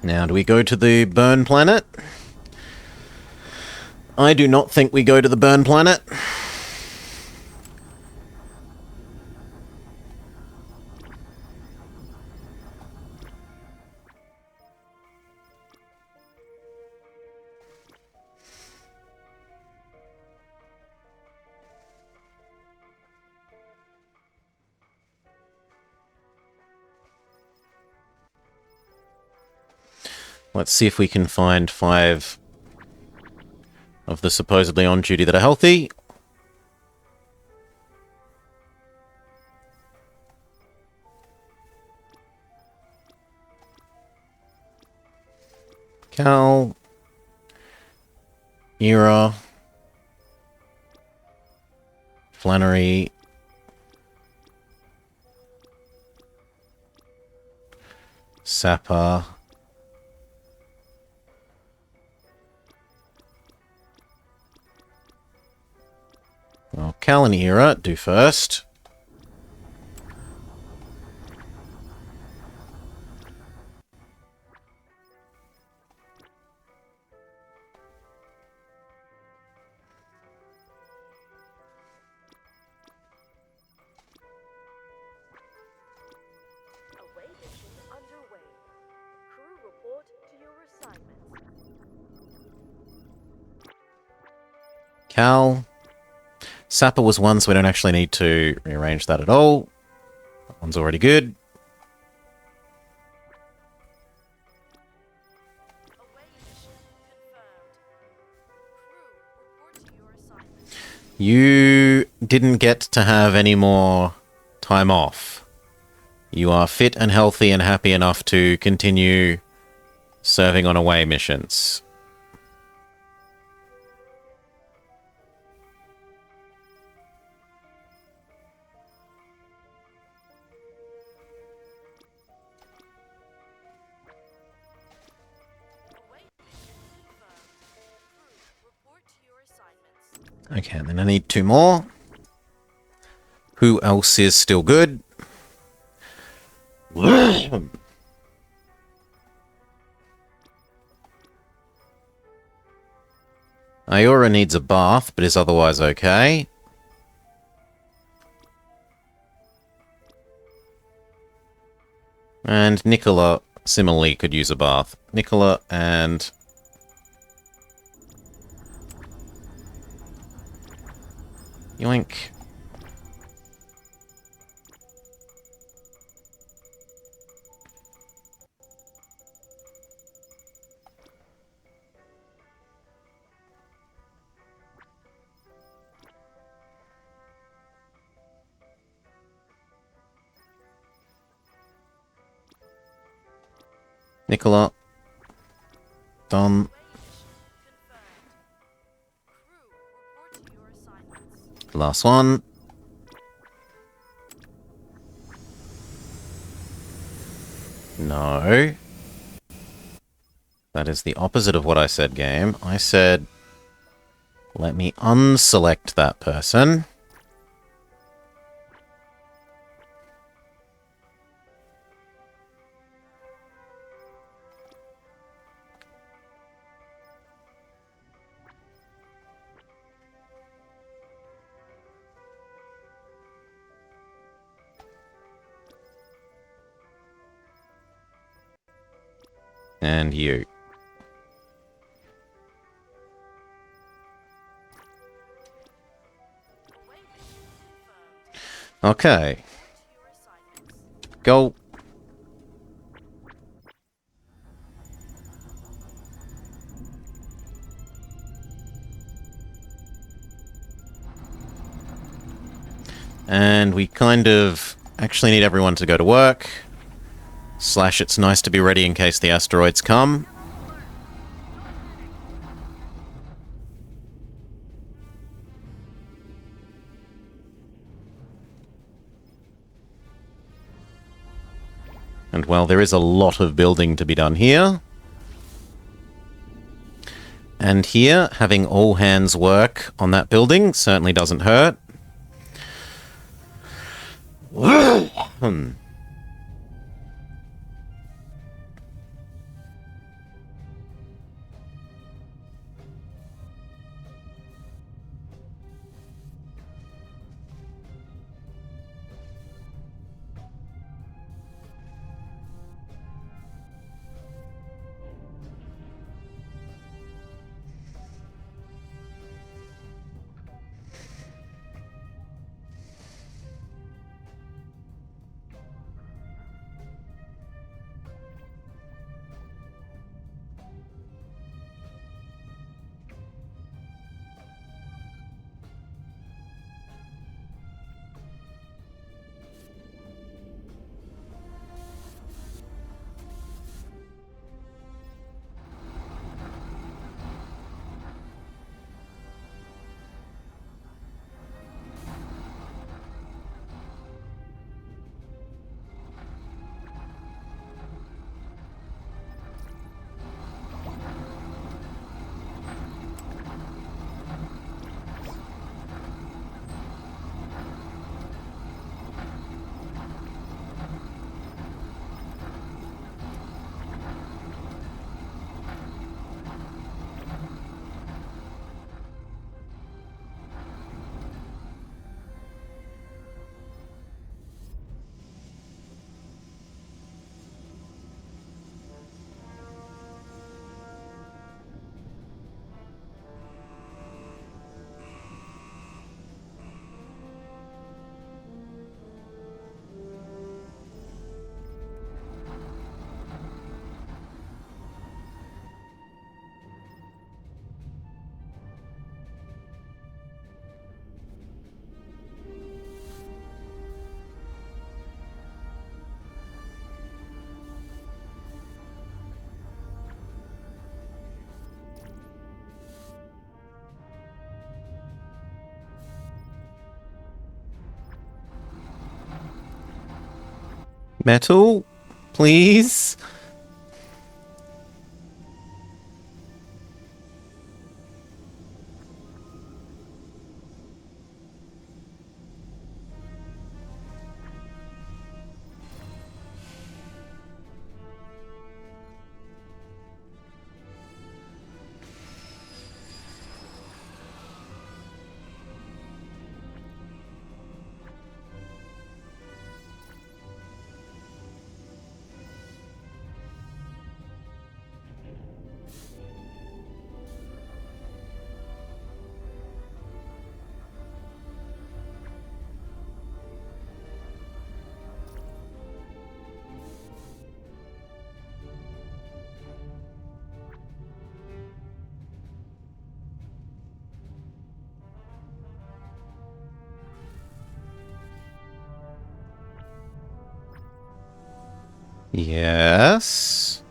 A: Now, do we go to the burn planet? I do not think we go to the burn planet. Let's see if we can find 5 of the supposedly on duty that are healthy. Cal, Era, Flannery, Sapper, well, Cal and Era do first.
B: Away mission underway. Crew report to your assignments.
A: Cal. Sapper was one, so we don't actually need to rearrange that at all. That one's already good.
B: Away mission confirmed. Crew report to your assignments.
A: You didn't get to have any more time off. You are fit and healthy and happy enough to continue serving on away missions.
B: Away mission confirmed. Crew report to your assignments.
A: Okay, then I need 2 more. Who else is still good? Iora needs a bath, but is otherwise okay. And Nicola similarly could use a bath. Nicola and... Yoink. Nicola. Done.
B: Crew report to your assignments.
A: Last one. No. That is the opposite of what I said, game. I said, let me unselect that person. And you.
B: Away mission confirmed.
A: Okay.
B: To your assignments.
A: Go. And we kind of actually need everyone to go to work. Slash, it's nice to be ready in case the asteroids come. And well, there is a lot of building to be done here. And here, having all hands work on that building certainly doesn't hurt. Metal? Please? Yes.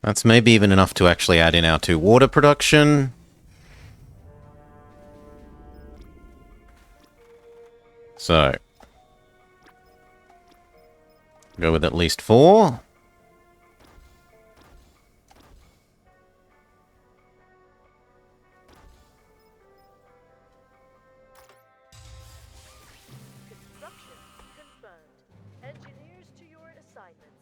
A: That's maybe even enough to actually add in our 2 water production. So, go with at least 4.
B: Construction confirmed. Engineers to your assignments.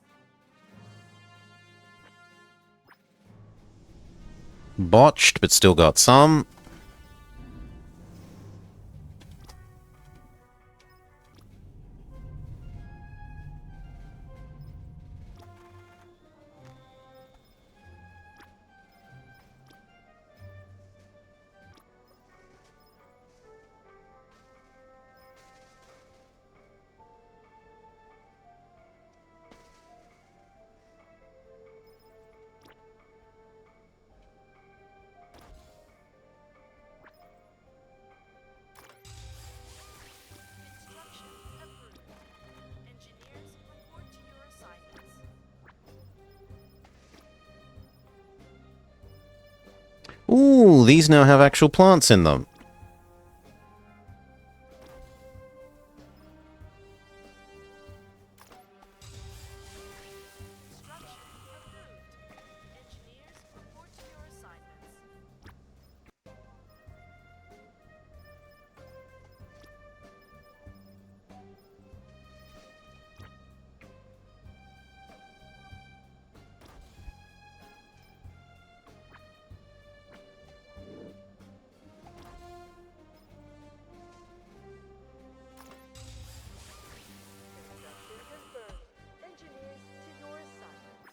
A: Botched, but still got some.
B: Construction approved. Engineers report to your assignments.
A: Ooh, these now have actual plants in them.
B: Construction approved. Engineers report to your assignments. Construction confirmed. Engineers to your assignments.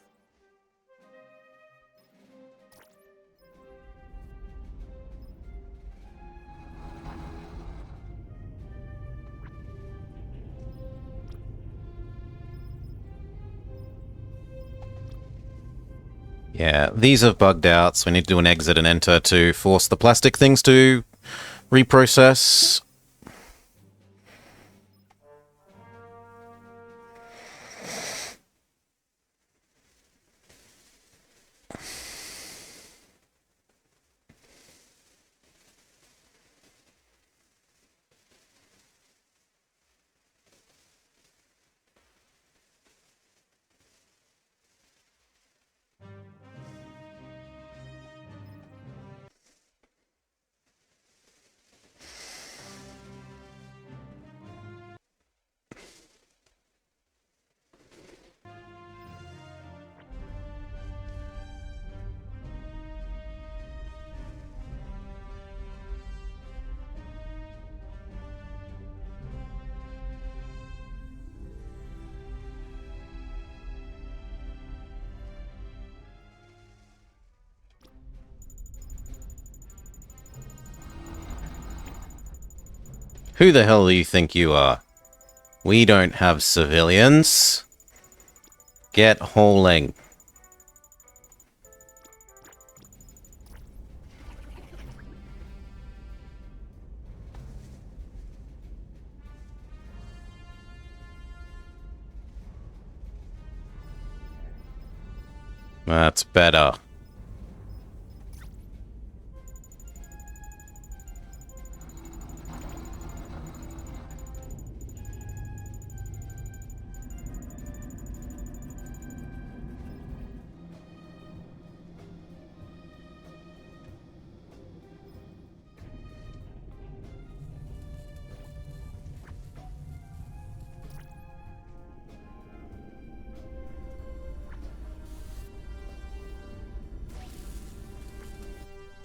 A: Yeah, these have bugged out, so we need to do an exit and enter to force the plastic things to reprocess. Who the hell do you think you are? We don't have civilians. Get hauling. That's better.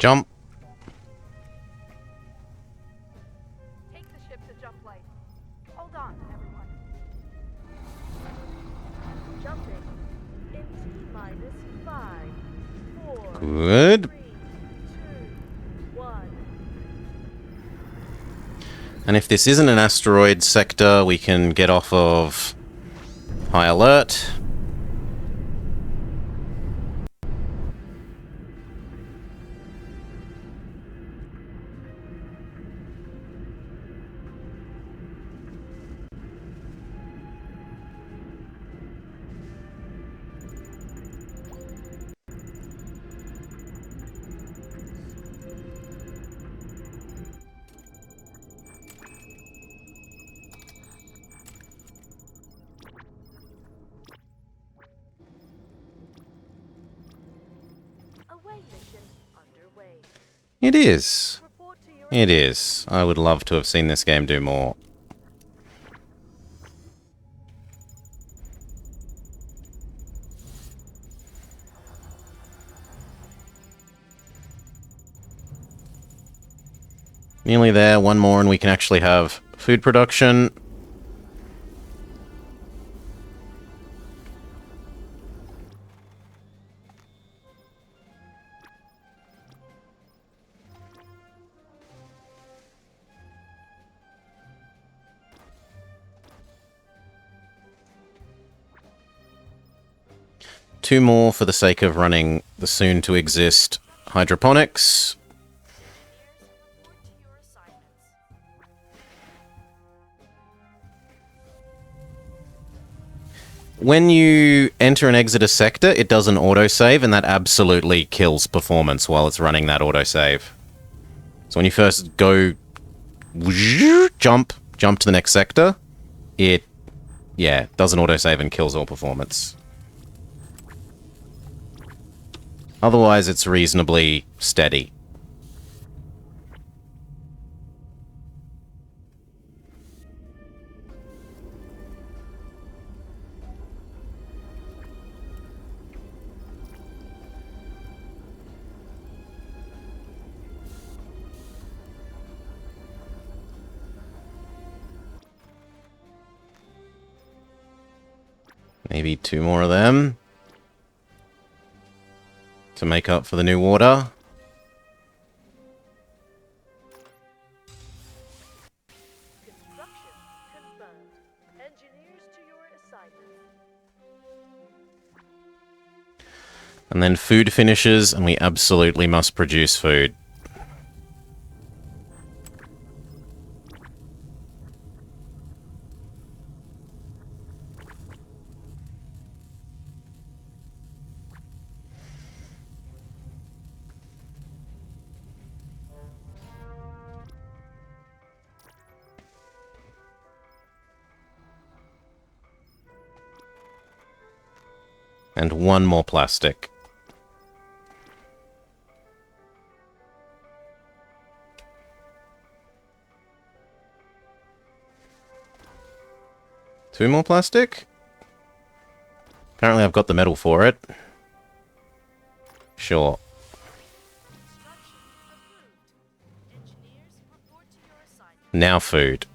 A: Jump.
B: Take the ship to Jumplight. Hold on, everyone. Jumping in T-minus 5, 4,
A: Good.
B: 3, 2, 1.
A: And if this isn't an asteroid sector, we can get off of high alert.
B: Away mission underway.
A: It is.
B: Report to your
A: It is. I would love to have seen this game do more. Nearly there. One more and we can actually have food production. Two more for the sake of running the soon-to-exist hydroponics.
B: report to your assignments.
A: When you enter and exit a sector, it does an autosave, and that absolutely kills performance while it's running that autosave. So when you first go jump to the next sector, it, yeah, does an autosave and kills all performance. Otherwise, it's reasonably steady. Maybe two more of them to make up for the new water.
B: Construction confirmed. Engineers to your assignments.
A: And then food finishes, and we absolutely must produce food. And one more plastic. Two more plastic? Apparently I've got the metal for it. Sure.
B: Construction approved. Engineers report to your assignments.
A: Now food.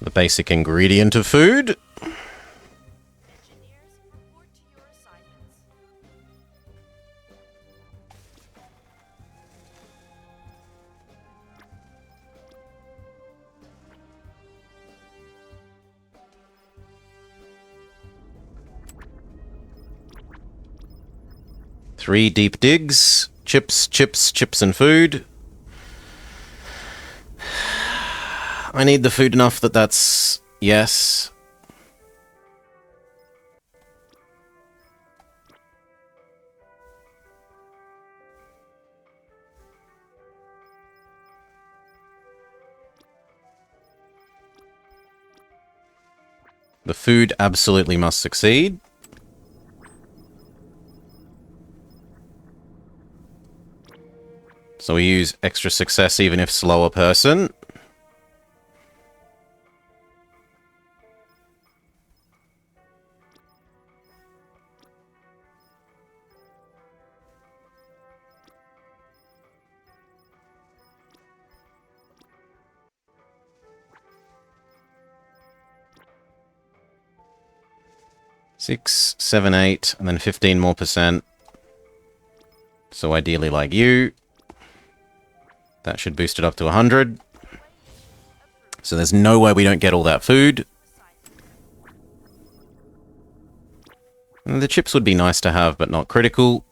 A: The basic ingredient of food.
B: Engineers report to your assignments.
A: Three deep digs. Chips, chips, chips and food. I need the food enough that that's... yes. The food absolutely must succeed. So we use extra success even if slower person. Six, 7, 8, and then 15 more %. So ideally like you. That should boost it up to 100. So there's no way we don't get all that food. And the chips would be nice to have, but not critical.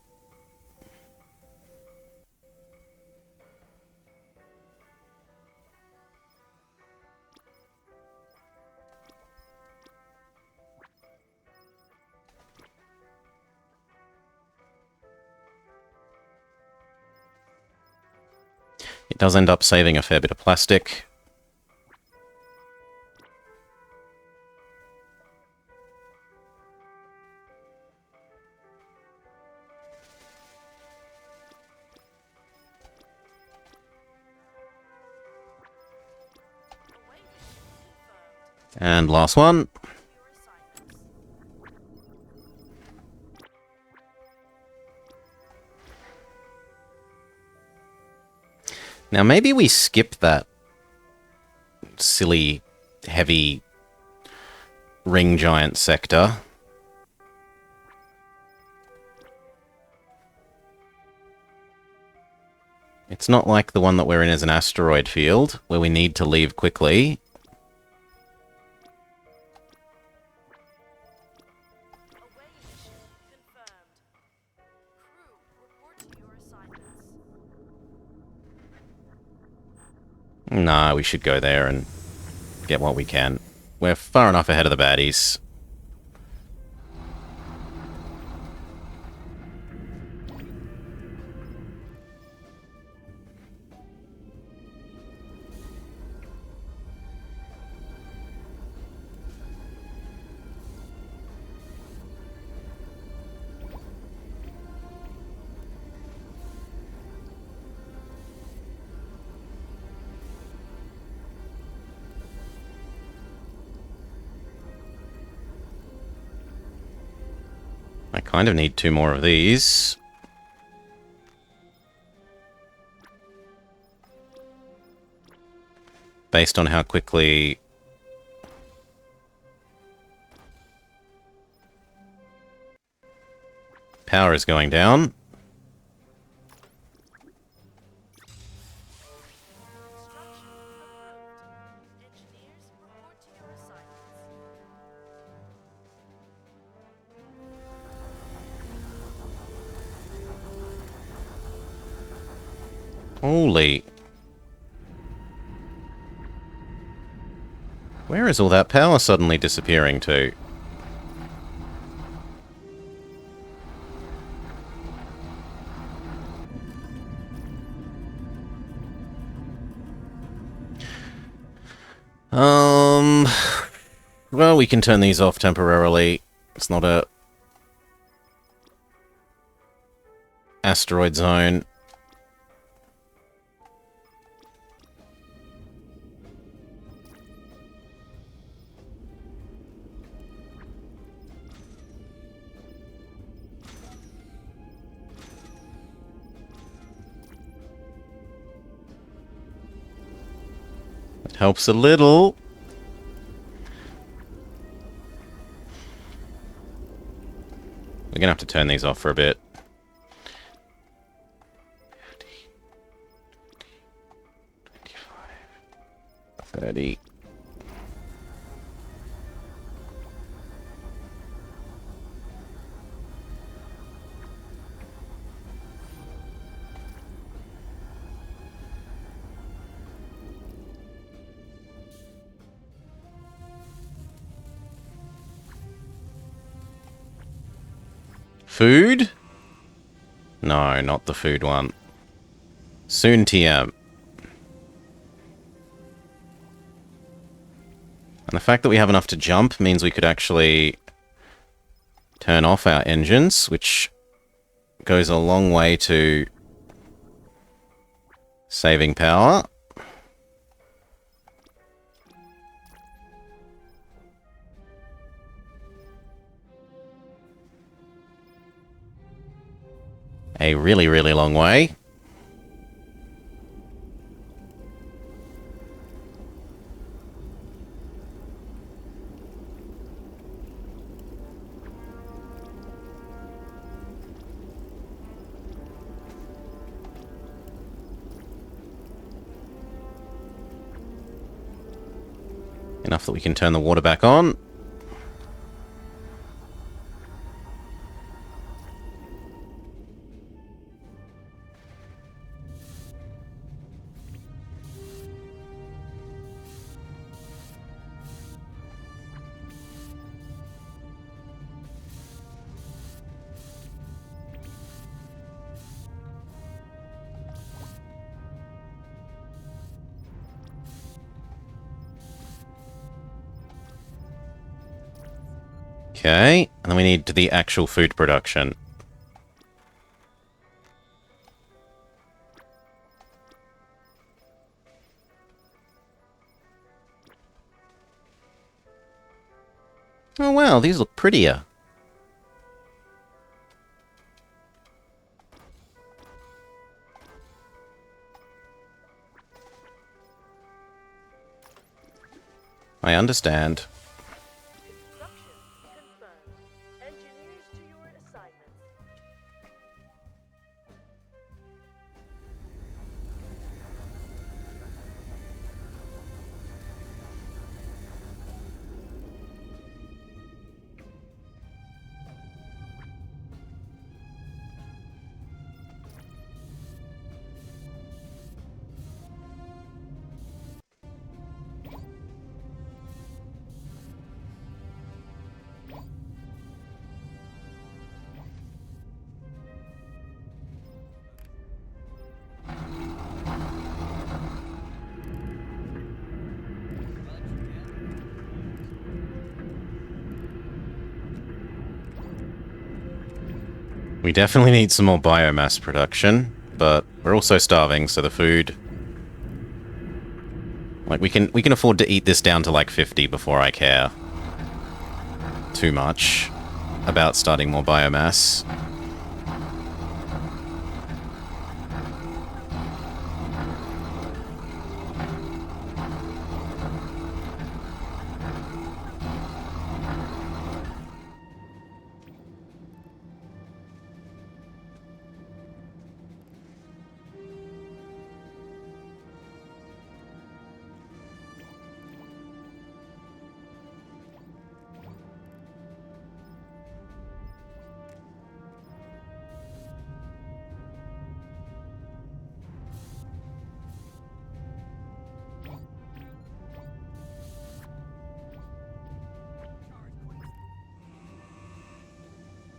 A: It does end up saving a fair bit of plastic. And last one. Now maybe we skip that silly, heavy ring giant sector. It's not like the one that we're in as an asteroid field, where we need to leave quickly. Nah, we should go there and get what we can. We're far enough ahead of the baddies. I kind of need 2 more of these. Based on how quickly power is going down. Holy. Where is all that power suddenly disappearing to? Well, we can turn these off temporarily. It's not a asteroid zone. It helps a little. We're gonna have to turn these off for a bit. 30. Food? No, not the food one. Soon TM. And the fact that we have enough to jump means we could actually turn off our engines, which goes a long way to saving power. A really, really long way. Enough that we can turn the water back on. Okay, and then we need the actual food production. Oh wow, these look prettier. I understand.
B: Construction confirmed. Engineers to your assignments.
A: We definitely need some more biomass production, but we're also starving, so the food... Like, we can afford to eat this down to, like, 50 before I care too much about starting more biomass.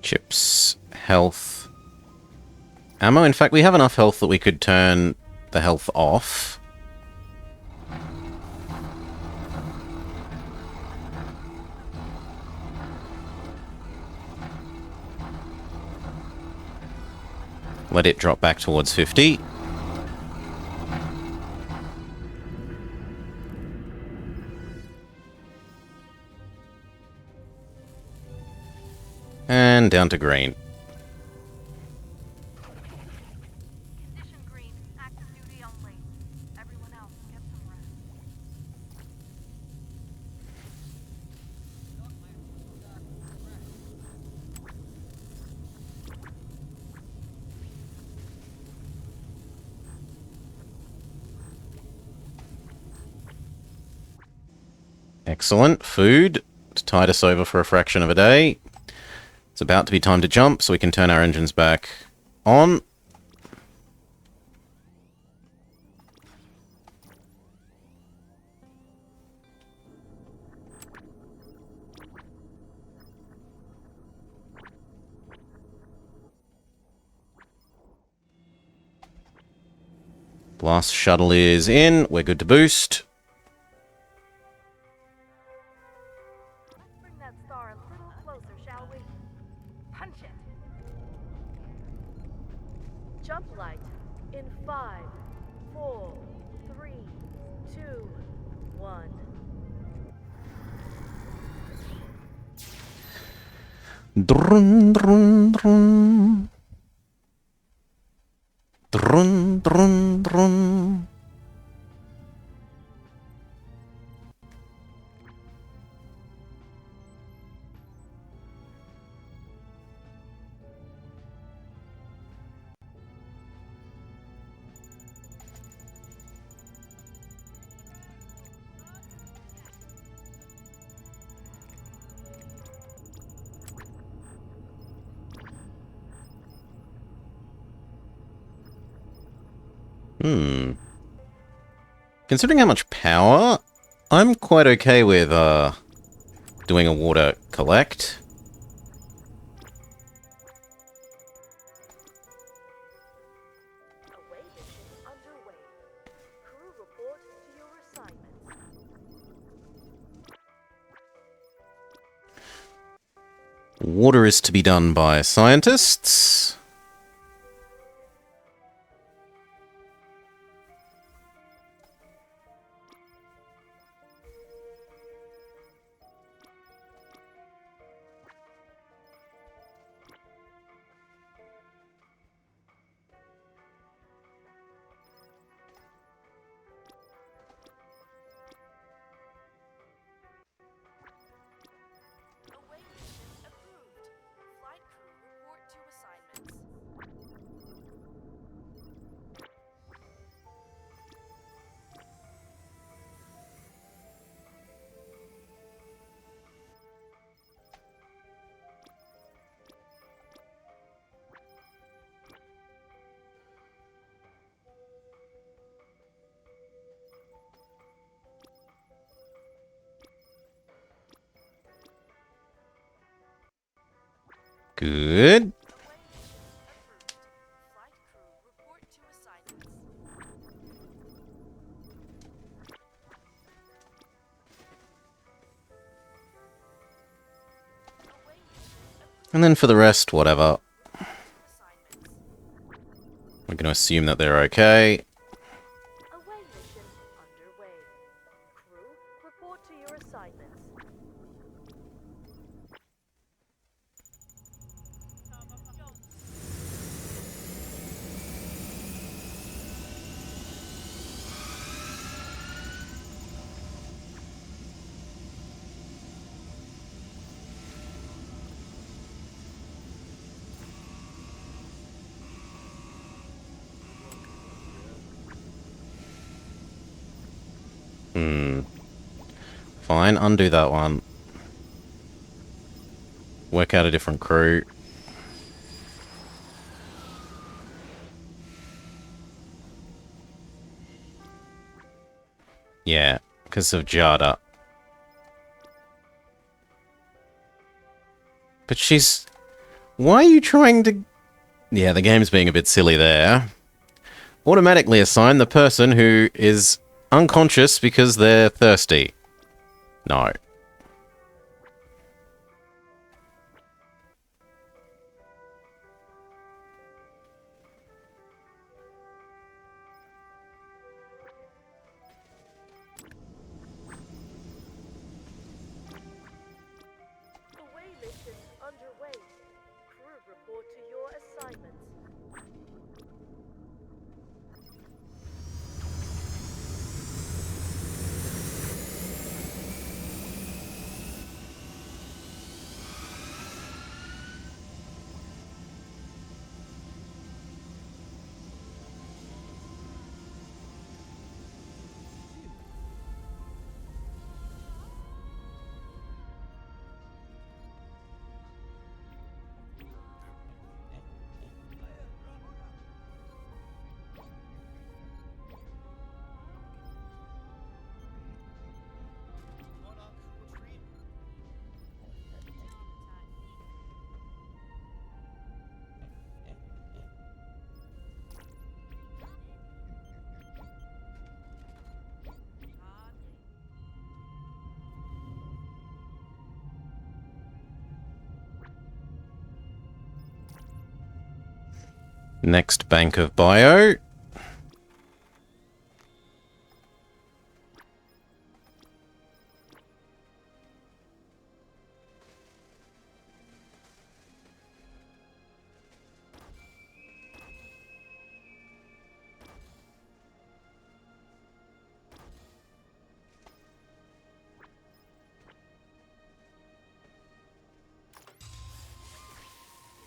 A: Chips, health, ammo. In fact, we have enough health that we could turn the health off. Let it drop back towards 50. And down to green.
B: Condition green. Active duty only. Everyone else, get some rest.
A: Excellent. Food to tide us over for a fraction of a day. It's about to be time to jump, so we can turn our engines back on. Blast shuttle is in. We're good to boost.
B: Jumplight in 5, 4, 3, 2, 1.
A: Drun, drun, drun. Drun, drun, drun. Considering how much power, I'm quite okay with, doing a water collect.
B: Away mission underway. Crew report to your assignments.
A: Water is to be done by scientists.
B: Away mission approved. Flight crew report to assignments.
A: Good.
B: Away mission approved. Flight crew report to assignments. Away mission approved.
A: And then for the rest, whatever.
B: Assignments.
A: We're going to assume that they're okay.
B: Away mission underway. Crew, report to your assignments.
A: Fine, undo that one. Work out a different crew. Yeah, because of Jada. But she's... Why are you trying to... Yeah, the game's being a bit silly there. Automatically assign the person who is unconscious because they're thirsty. No.
B: Away mission underway. Crew report to your assignments.
A: Next bank of bio.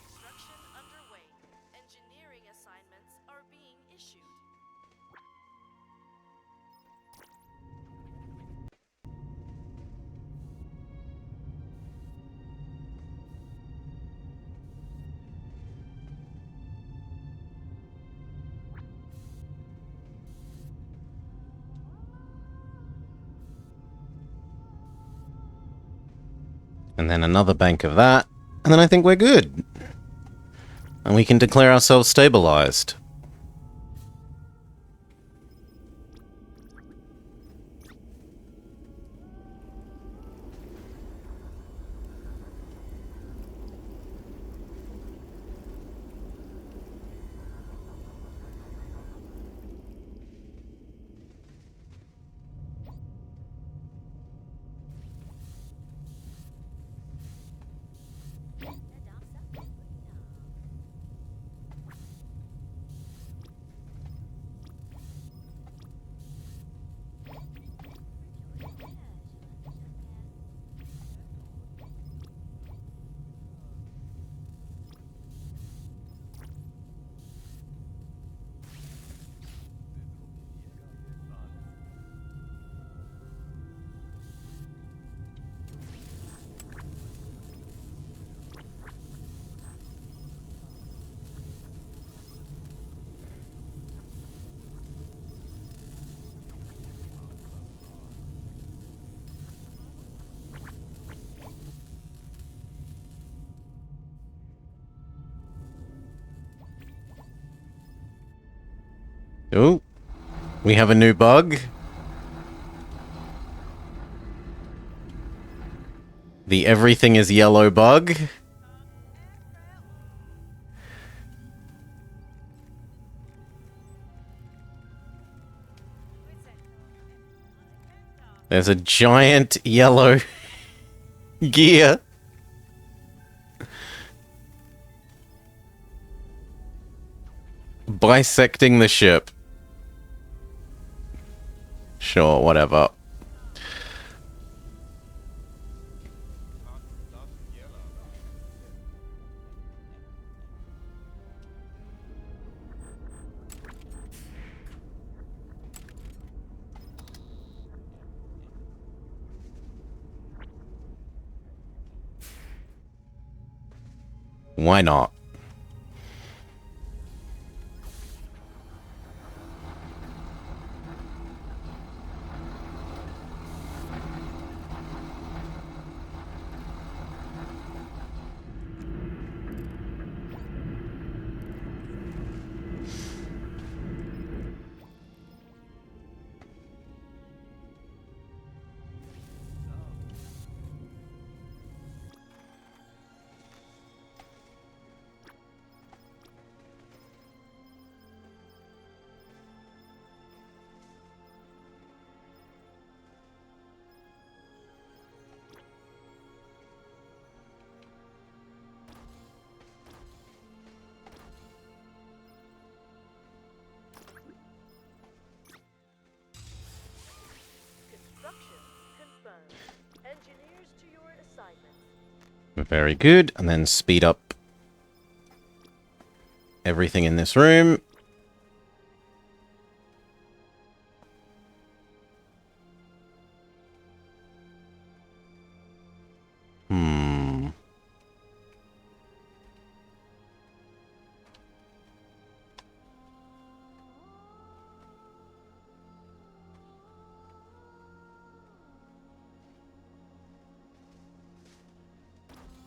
B: Construction underway. Engineering assignments are being issued.
A: And then another bank of that. And then I think we're good. And we can declare ourselves stabilized. Oh, we have a new bug. The everything is yellow bug. There's a giant yellow gear. Bisecting the ship. Sure, whatever. Why not?
B: Construction confirmed. Engineers to your assignments.
A: Very good. And then speed up everything in this room.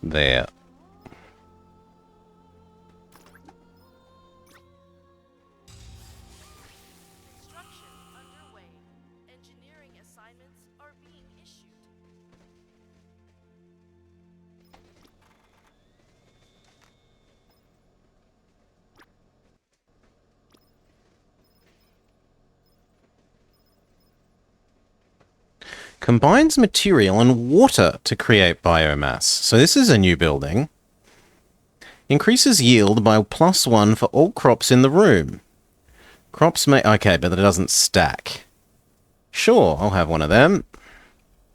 A: There.
B: Construction underway. Engineering assignments are being issued.
A: Combines material and water to create biomass. So this is a new building. Increases yield by +1 for all crops in the room. Crops may... Okay, but it doesn't stack. Sure, I'll have one of them.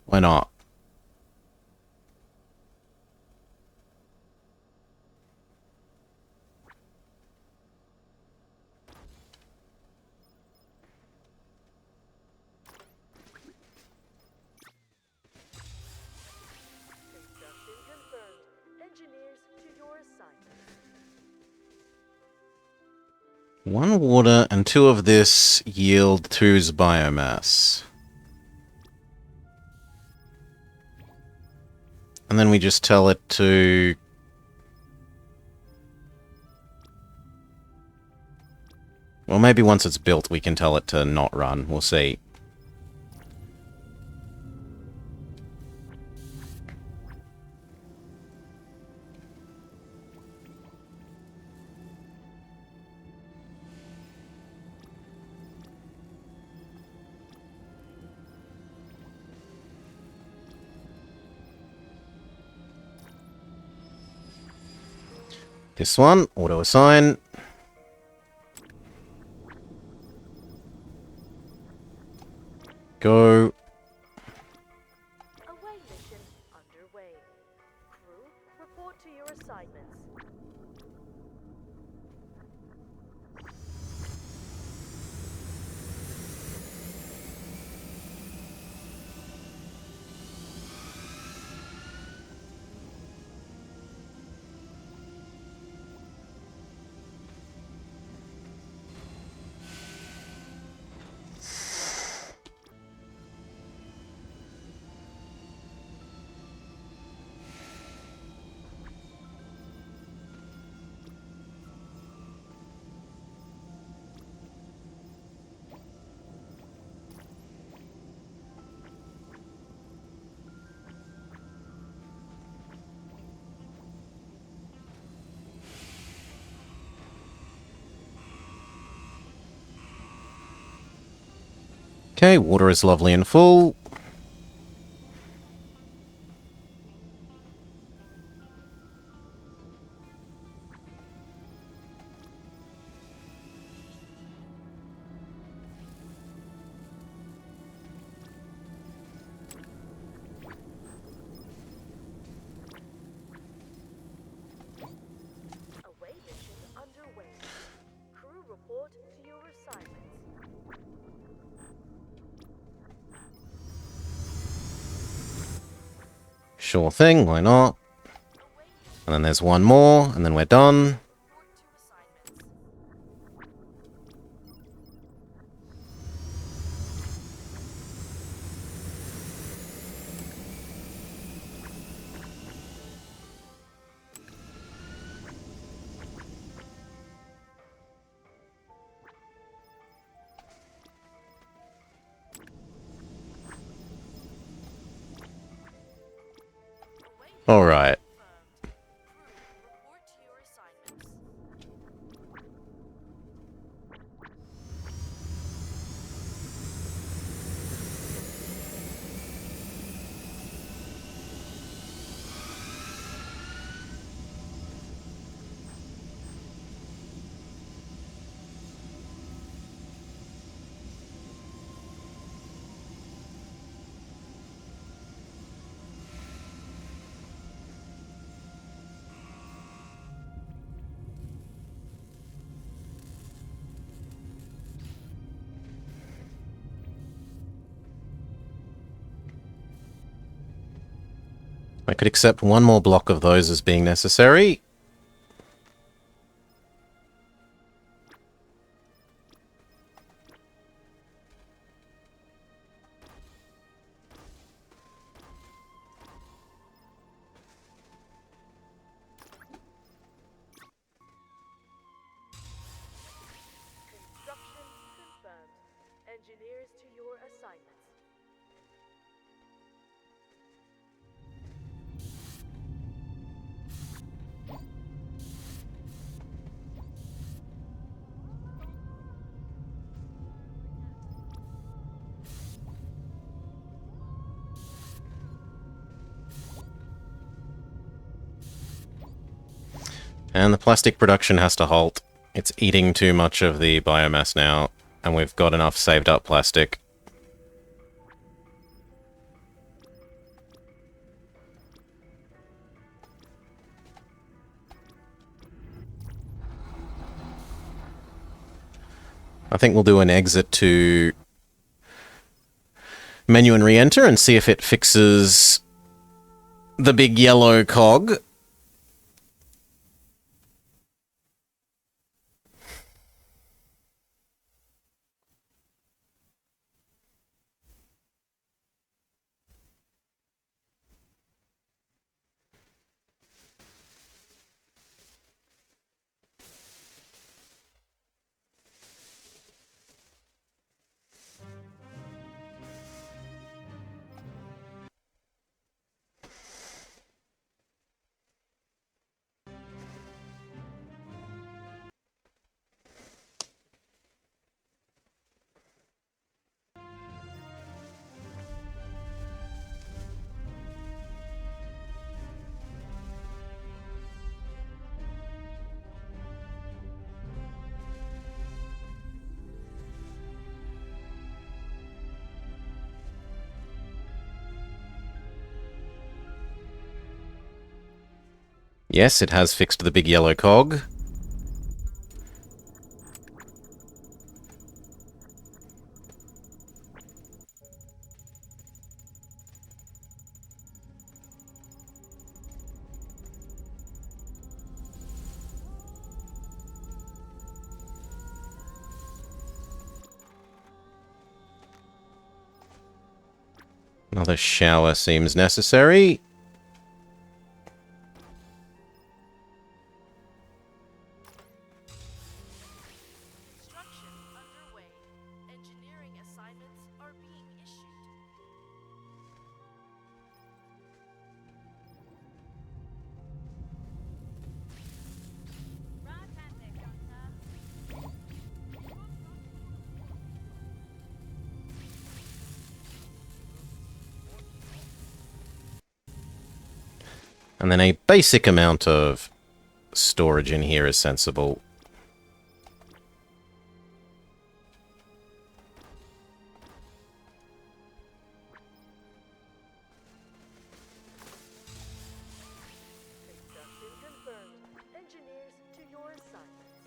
A: Why not?
B: Construction confirmed. Engineers to your assignment.
A: 1 water and 2 of this yield 2's biomass. And then we just tell it to... Well, maybe once it's built, we can tell it to not run. We'll see. This one, auto-assign. Go.
B: Away mission underway. Crew, report to your assignments.
A: Okay, water is lovely and full.
B: Away mission underway. Crew, report to your assignments.
A: Sure thing, why not?
B: Away mission
A: And then there's one more, and then we're done.
B: report to assignments.
A: Alright.
B: Confirmed. Crew, report to your assignments.
A: I could accept one more block of those as being necessary.
B: Construction confirmed. Engineers to your assignments.
A: And the plastic production has to halt. It's eating too much of the biomass now, and we've got enough saved up plastic. I think we'll do an exit to menu and re-enter and see if it fixes the big yellow cog. Yes, it has fixed the big yellow cog. Another shower seems necessary.
B: Construction underway. Engineering assignments are being issued.
A: And then a basic amount of storage in here is sensible.
B: Construction confirmed. Engineers to your assignments.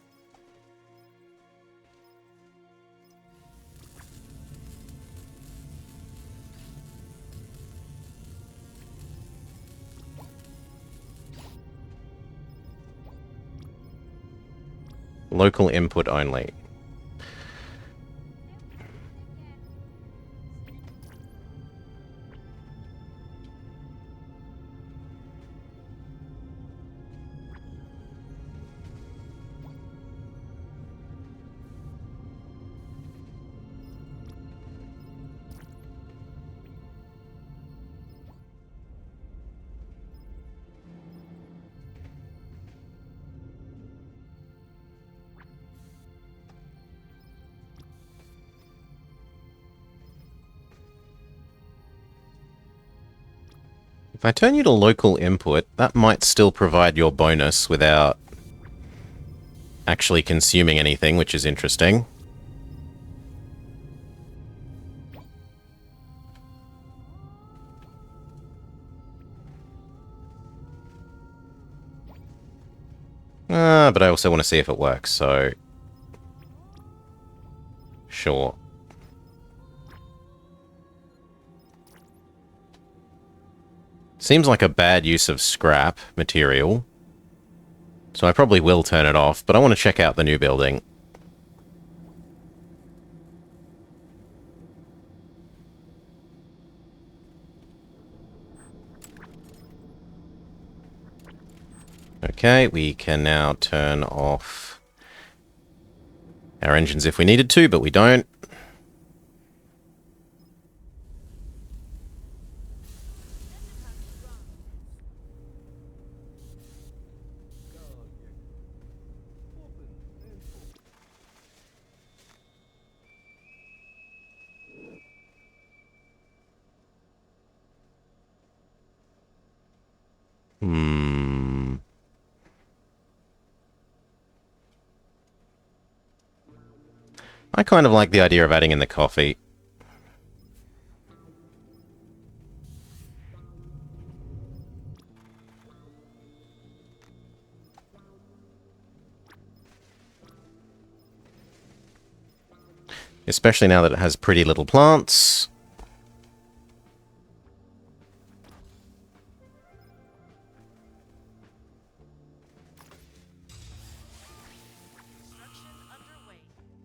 A: Local input only. If I turn you to local input, that might still provide your bonus without actually consuming anything, which is interesting. But I also want to see if it works, so... Sure. Seems like a bad use of scrap material. So I probably will turn it off, but I want to check out the new building. Okay, we can now turn off our engines if we needed to, but we don't. Hmm. I kind of like the idea of adding in the coffee. Especially now that it has pretty little plants.
B: Construction underway.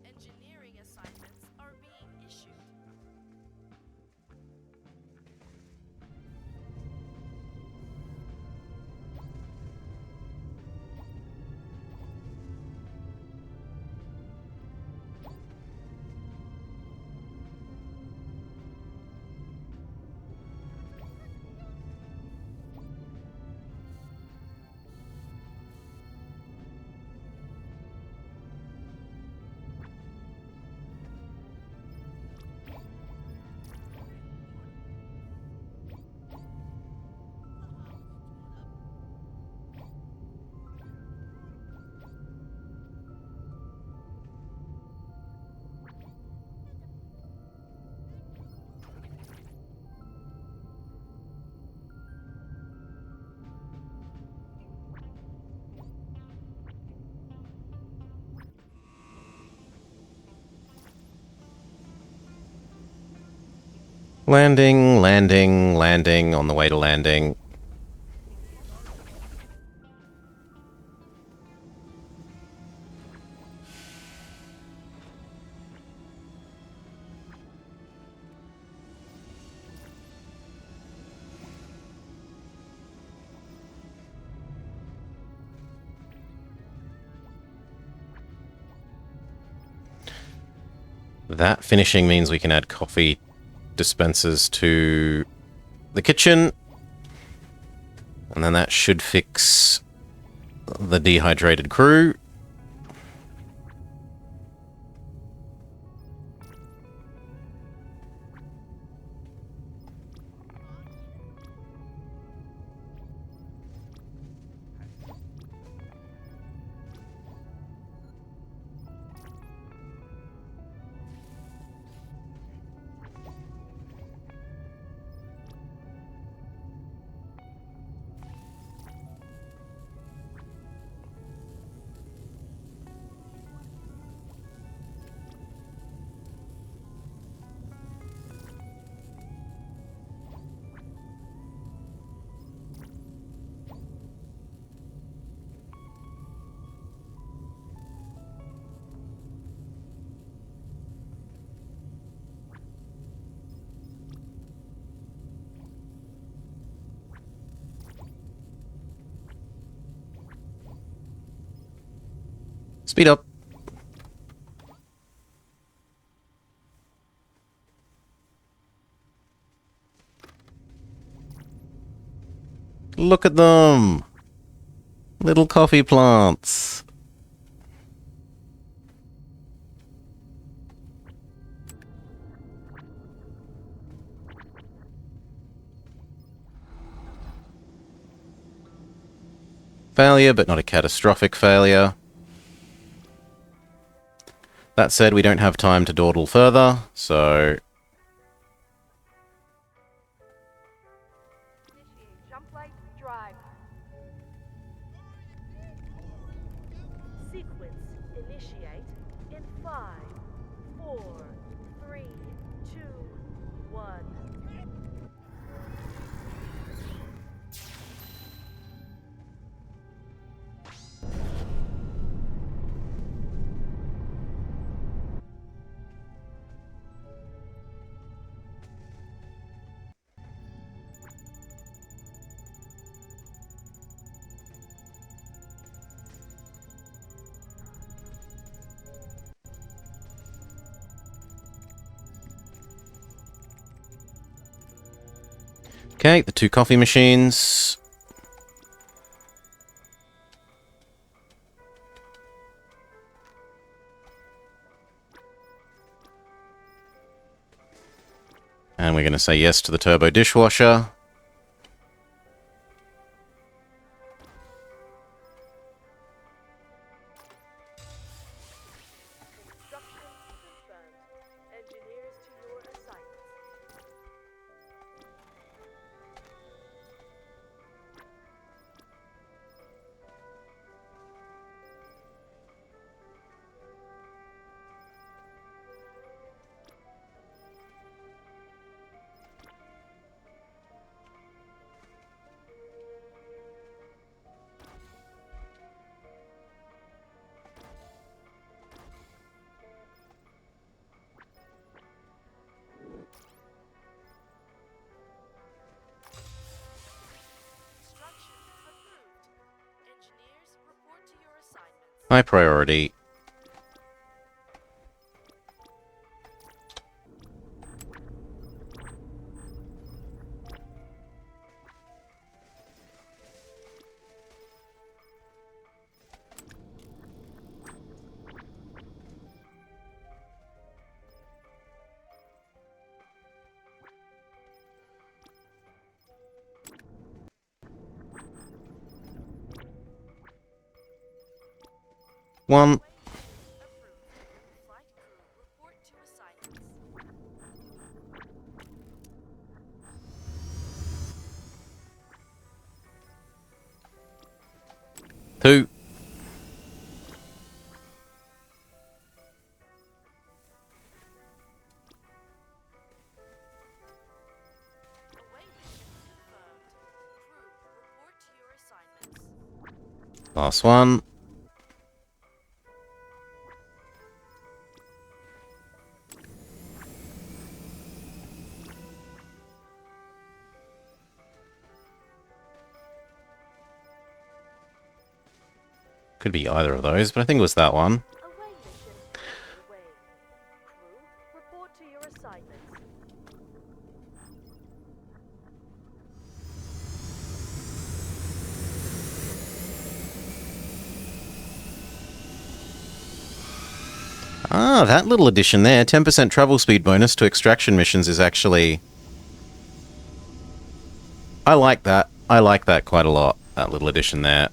B: Engineering assignments are being issued.
A: Landing, landing, landing, on the way to landing. That finishing means we can add coffee dispensers to the kitchen. And then that should fix the dehydrated crew. Speed up. Look at them. Little coffee plants. Failure, but not a catastrophic failure. That said, we don't have time to dawdle further, so...
B: Initiate Jumplight drive. Sequence initiate in 5, 4, 3, 2, 1.
A: Okay, the 2 coffee machines. And we're going to say yes to the turbo dishwasher.
B: Construction
A: high priority. One.
B: Approved. Flight crew, report to assignments.
A: Two.
B: Away mission confirmed. Crew, report to your assignments.
A: Last one. Could be either of those, but I think it was that one.
B: Away mission. Away. Crew, report to your assignments.
A: Ah, that little addition there. 10% travel speed bonus to extraction missions is actually... I like that. I like that quite a lot. That little addition there.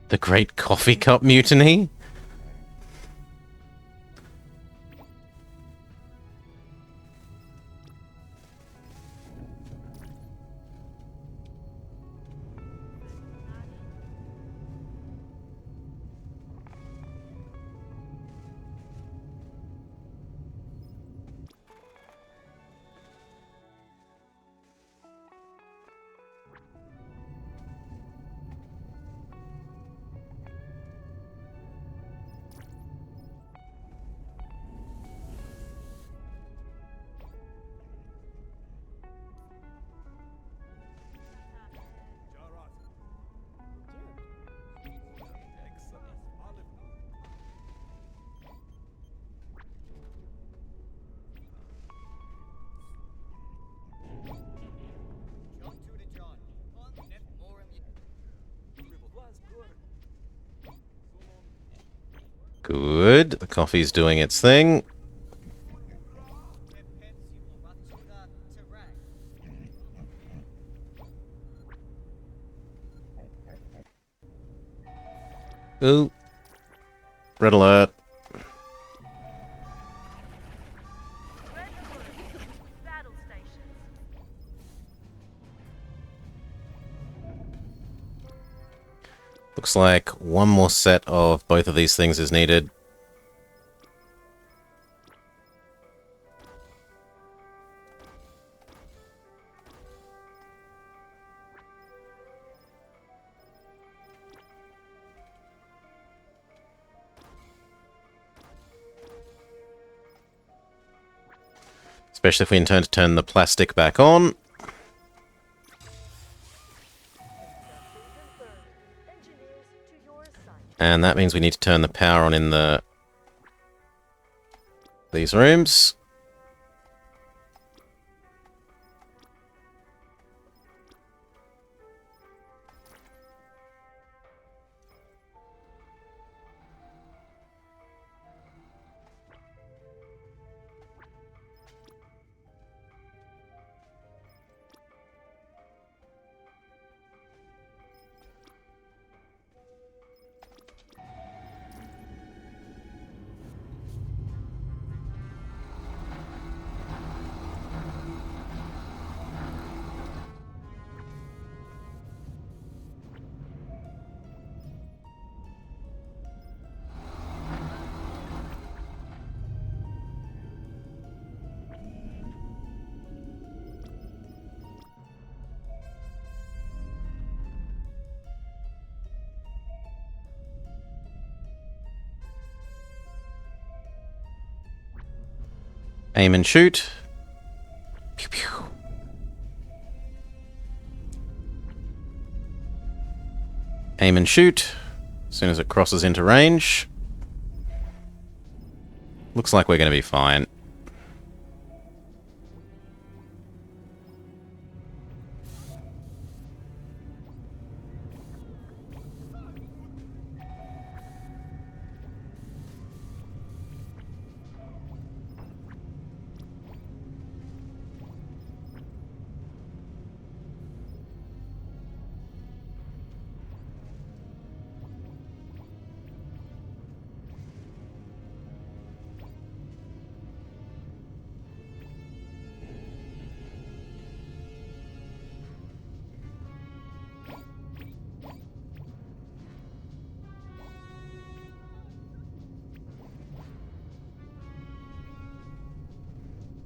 A: The Great Coffee Cup Mutiny? Good. The coffee's doing its thing. Ooh. Red alert.
B: Red alert. Battle stations.
A: Looks like one more set of both of these things is needed. Especially if we intend to turn the plastic back on. And that means we need to turn the power on in these rooms. Aim and shoot. Pew pew. Aim and shoot. As soon as it crosses into range. Looks like we're going to be fine.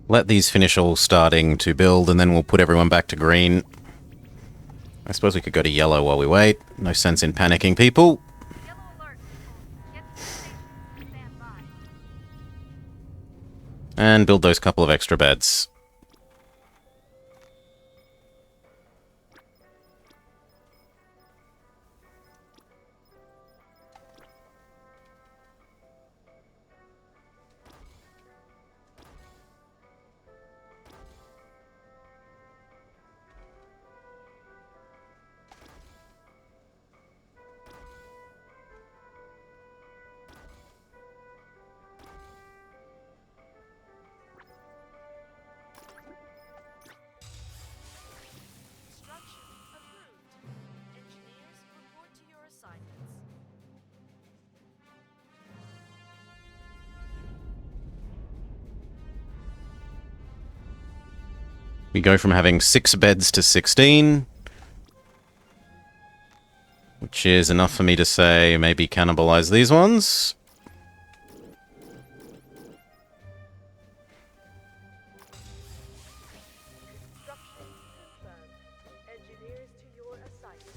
A: Let these finish all starting to build, and then we'll put everyone back to green. I suppose we could go to yellow while we wait. No sense in panicking, people.
B: Yellow alert. Get to the station. Stand by.
A: And build those couple of extra beds.
B: Construction approved. Engineers, report to your assignments.
A: We go from having 6 beds to 16. Which is enough for me to say maybe cannibalize these ones.
B: Construction confirmed. Engineers to your assignments.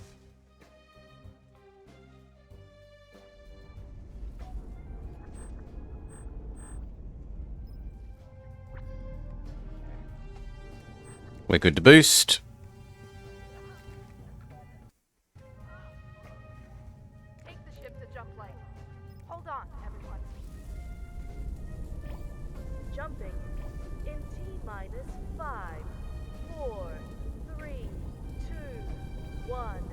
A: We're good to boost.
B: Take the ship to Jumplight. Hold on, everyone. Jumping in T-minus 5, 4, 3, 2, 1.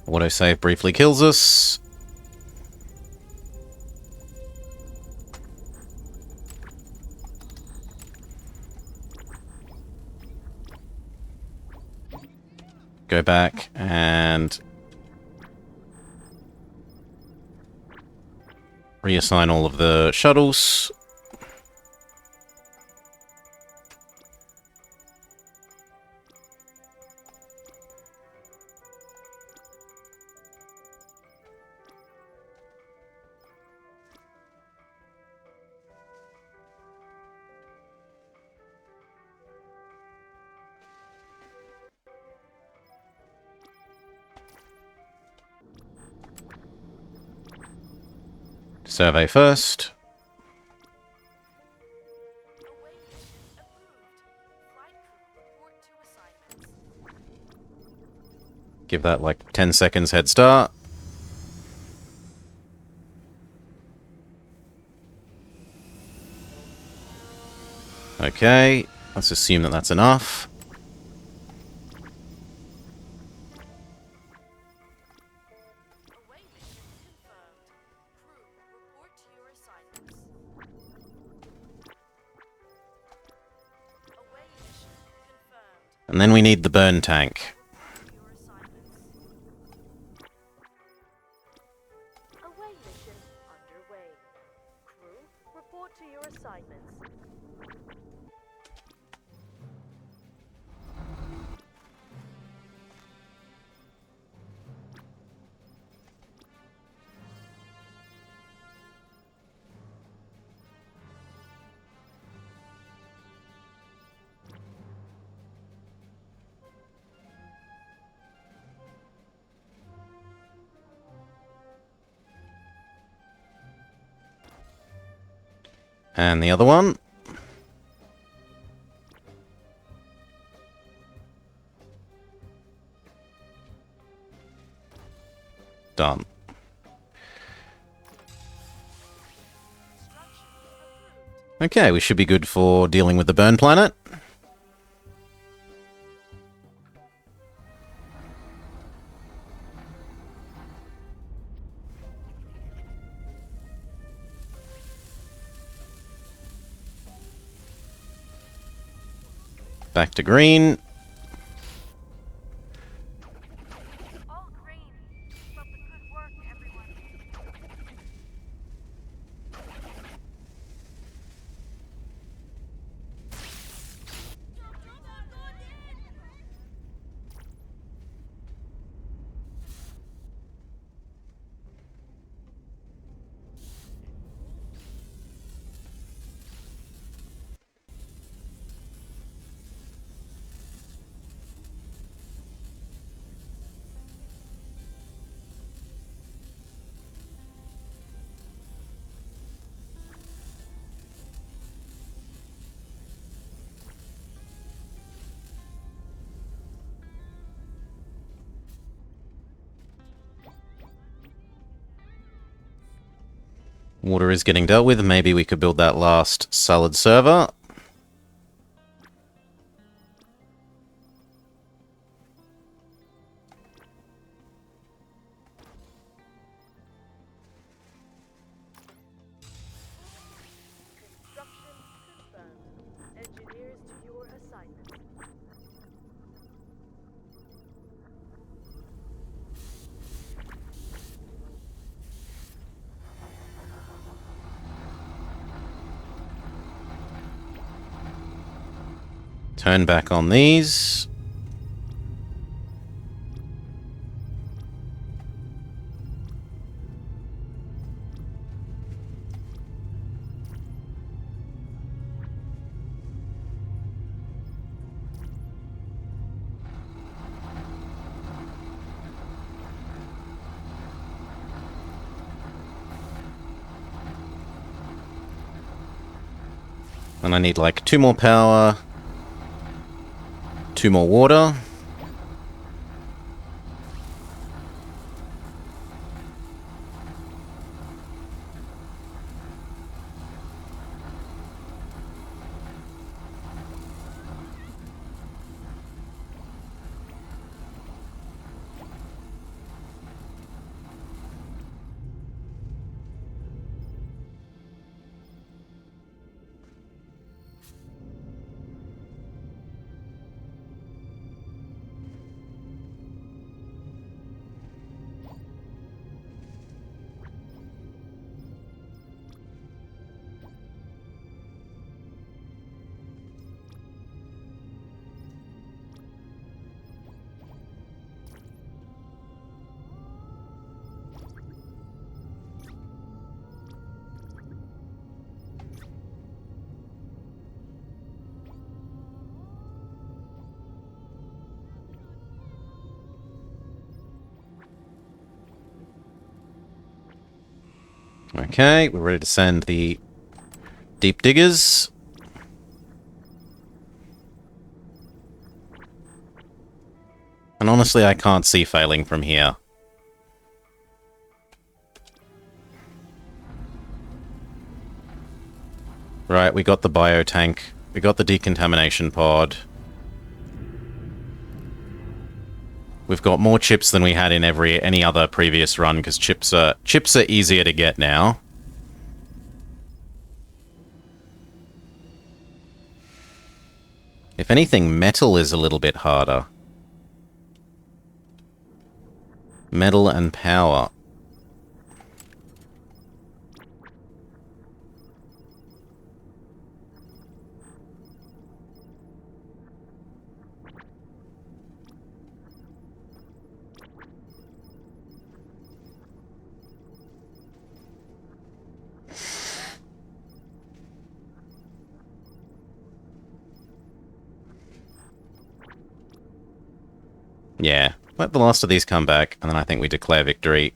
A: Autosave briefly kills us. Go back and reassign all of the shuttles. Survey first.
B: Away mission approved. Flight crew report to assignments.
A: Give that like 10 seconds head start. Okay, let's assume that that's enough.
B: Away mission confirmed. Crew, report to your assignments. Away mission confirmed.
A: And then we need the burn tank.
B: To your assignments. Away mission underway. Crew, report to your assignments.
A: And the other one. Done. Okay, we should be good for dealing with the burn planet. Back to green.
B: All green. Keep up the good work, everyone.
A: Water is getting dealt with. Maybe we could build that last solid server.
B: Construction confirmed. Engineers to your assignments.
A: Turn back on these. And I need like 2 more power, 2 more water. Okay, we're ready to send the deep diggers. And honestly, I can't see failing from here. Right, we got the biotank. We got the decontamination pod. We've got more chips than we had in any other previous run, because chips are easier to get now. If anything, metal is a little bit harder. Metal and power. Yeah, let the last of these come back, and then I think we declare victory.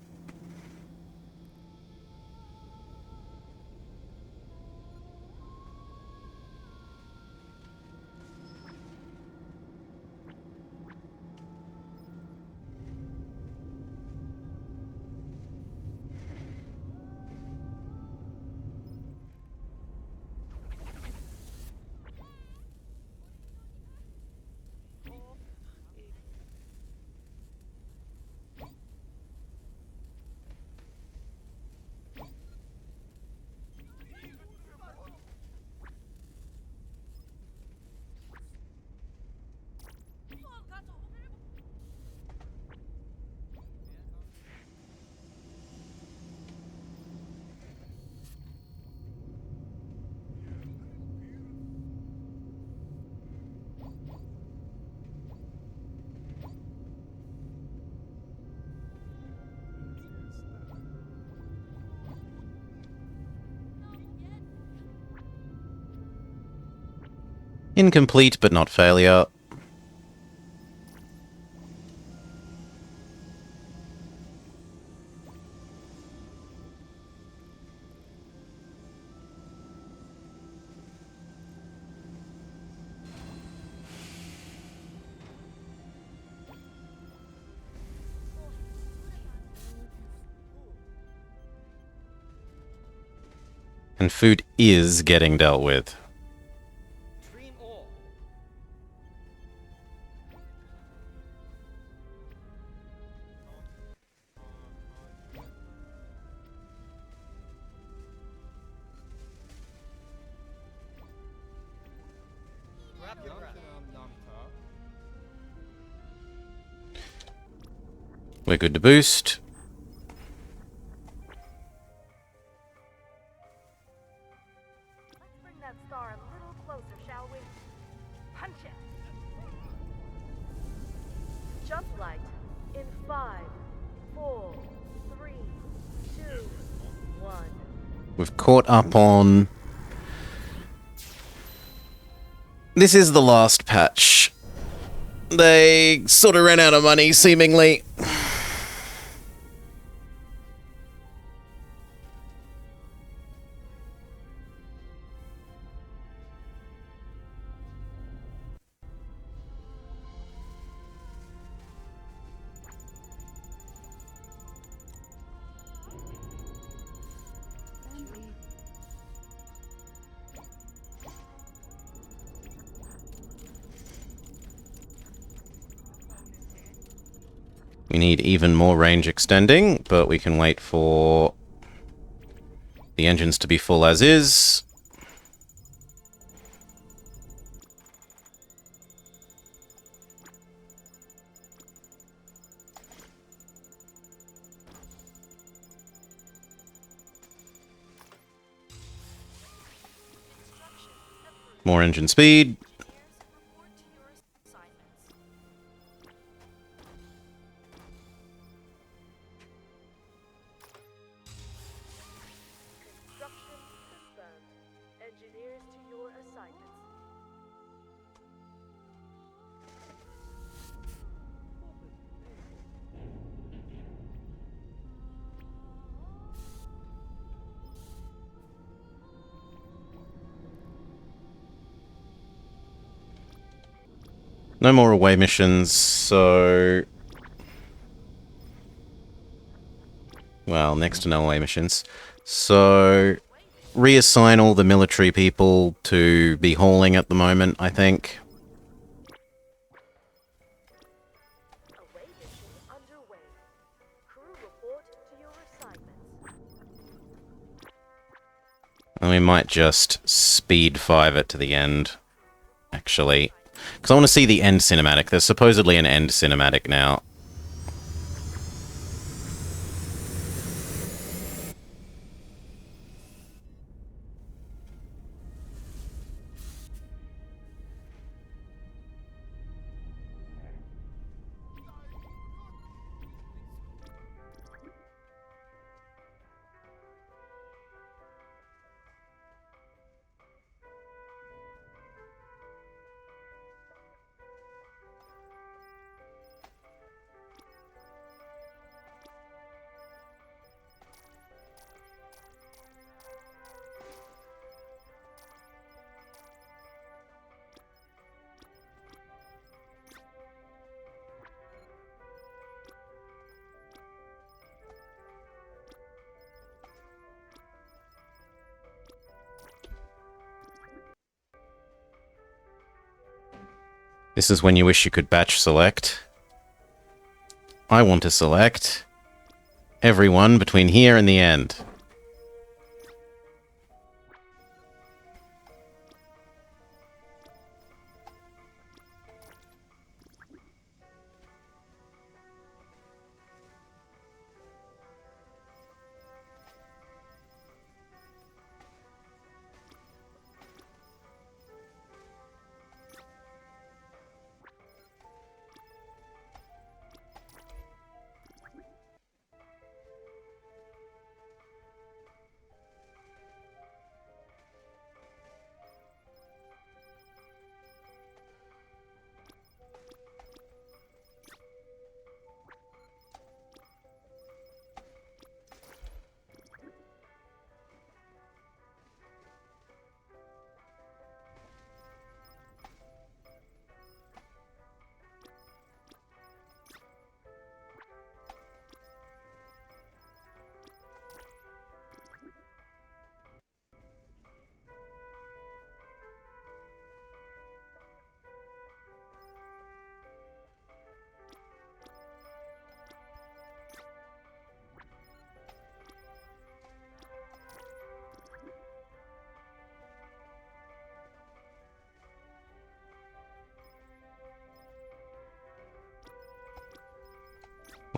A: Incomplete, but not failure. And food is getting dealt with. We're good to boost.
B: Let's bring that star a little closer, shall we? Punch it! Jumplight in 5, 4, 3, 2, 1.
A: We've caught up on... This is the last patch. They sort of ran out of money, seemingly. We need even more range extending, but we can wait for the engines to be full as is. More engine speed.
B: Report to your assignments. Construction confirmed. Engineers to your assignments.
A: No more away missions, so... Well, next to no away missions. So... reassign all the military people to be hauling at the moment, I think.
B: Away mission underway. Crew report to your assignments.
A: And we might just speed 5 it to the end, actually. Because I want to see the end cinematic. There's supposedly an end cinematic now. This is when you wish you could batch select. I want to select everyone between here and the end.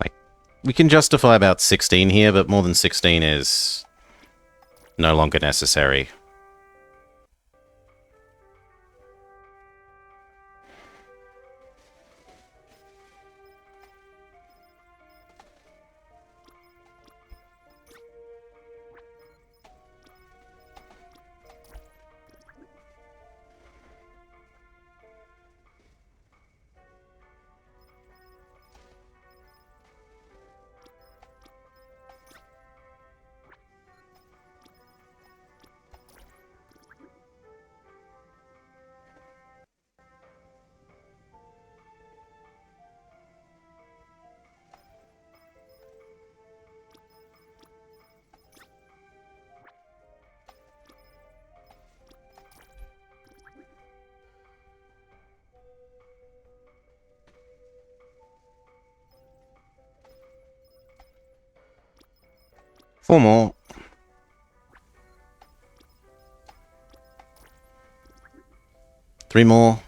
A: Like, we can justify about 16 here, but more than 16 is no longer necessary. Four more. Three more.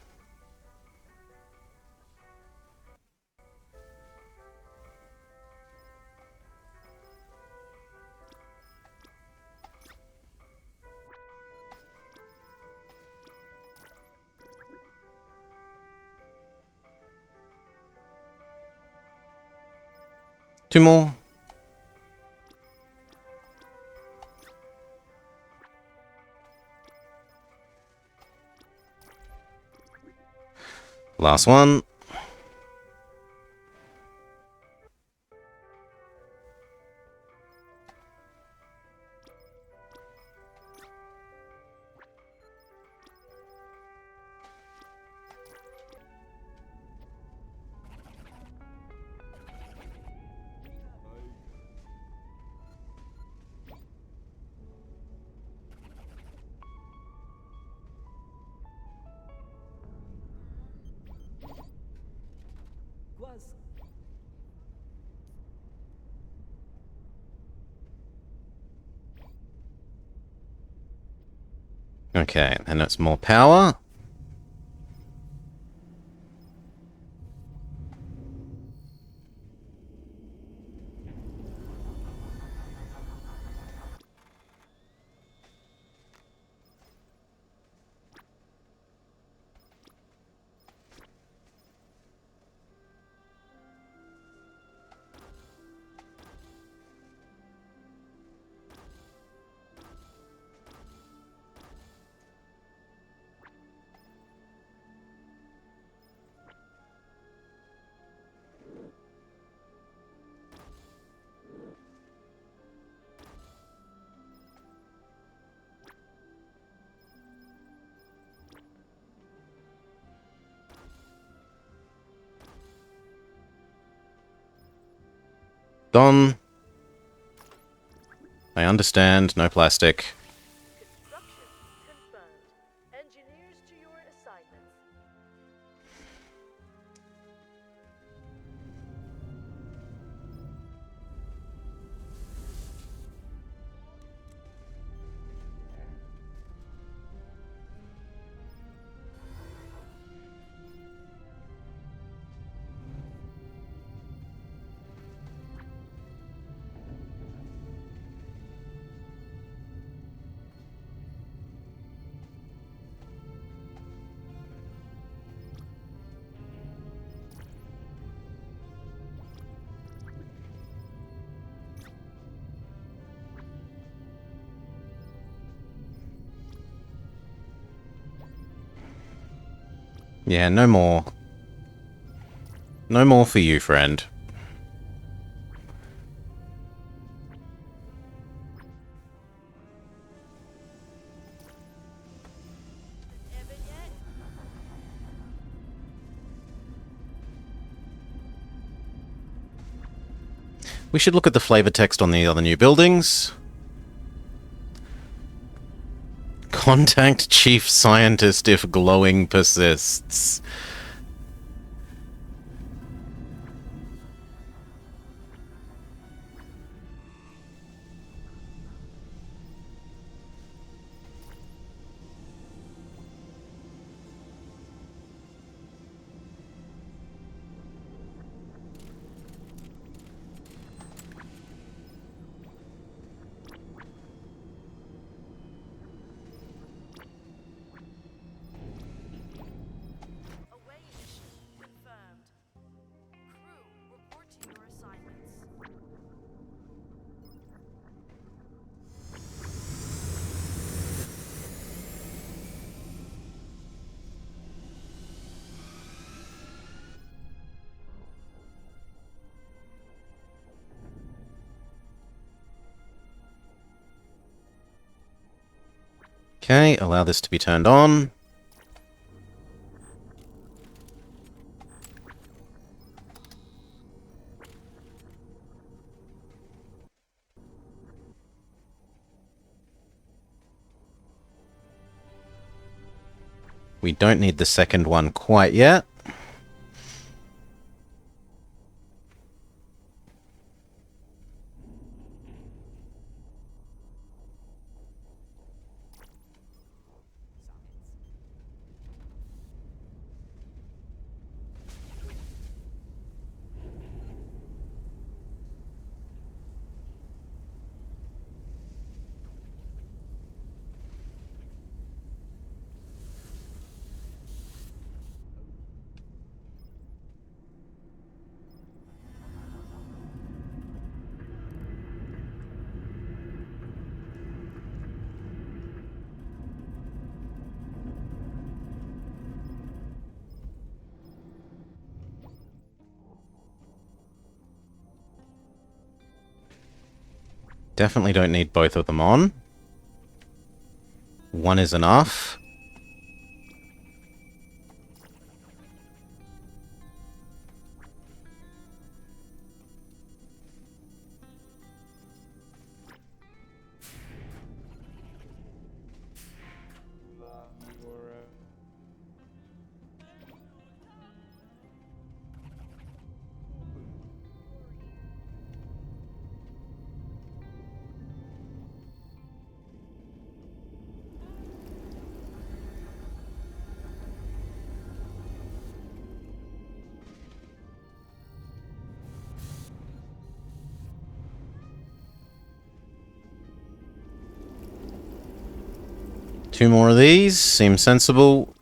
A: Two more. Last one. Okay, and it's more power. Done. I understand, no plastic.
B: Construction confirmed. Engineers to your assignments.
A: Yeah, no more. No more for you, friend.
B: Evan yet?
A: We should look at the flavor text on the other new buildings. Contact Chief Scientist if glowing persists.
B: Away mission confirmed. Crew, report to your assignments.
A: Okay, allow this to be turned on. We don't need the second one quite yet. Definitely don't need both of them on. One is enough. 2 more of these. Seems sensible.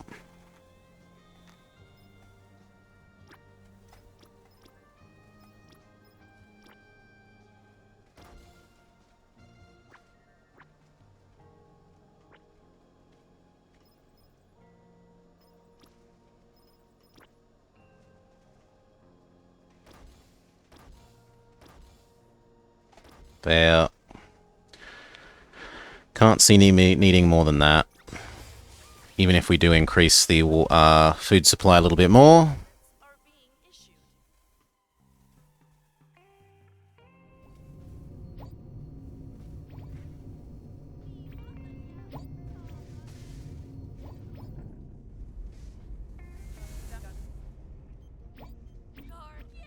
A: There. Can't see me needing more than that. Even if we do increase the food supply a little bit more.
B: Are being issued. Guard, yeah.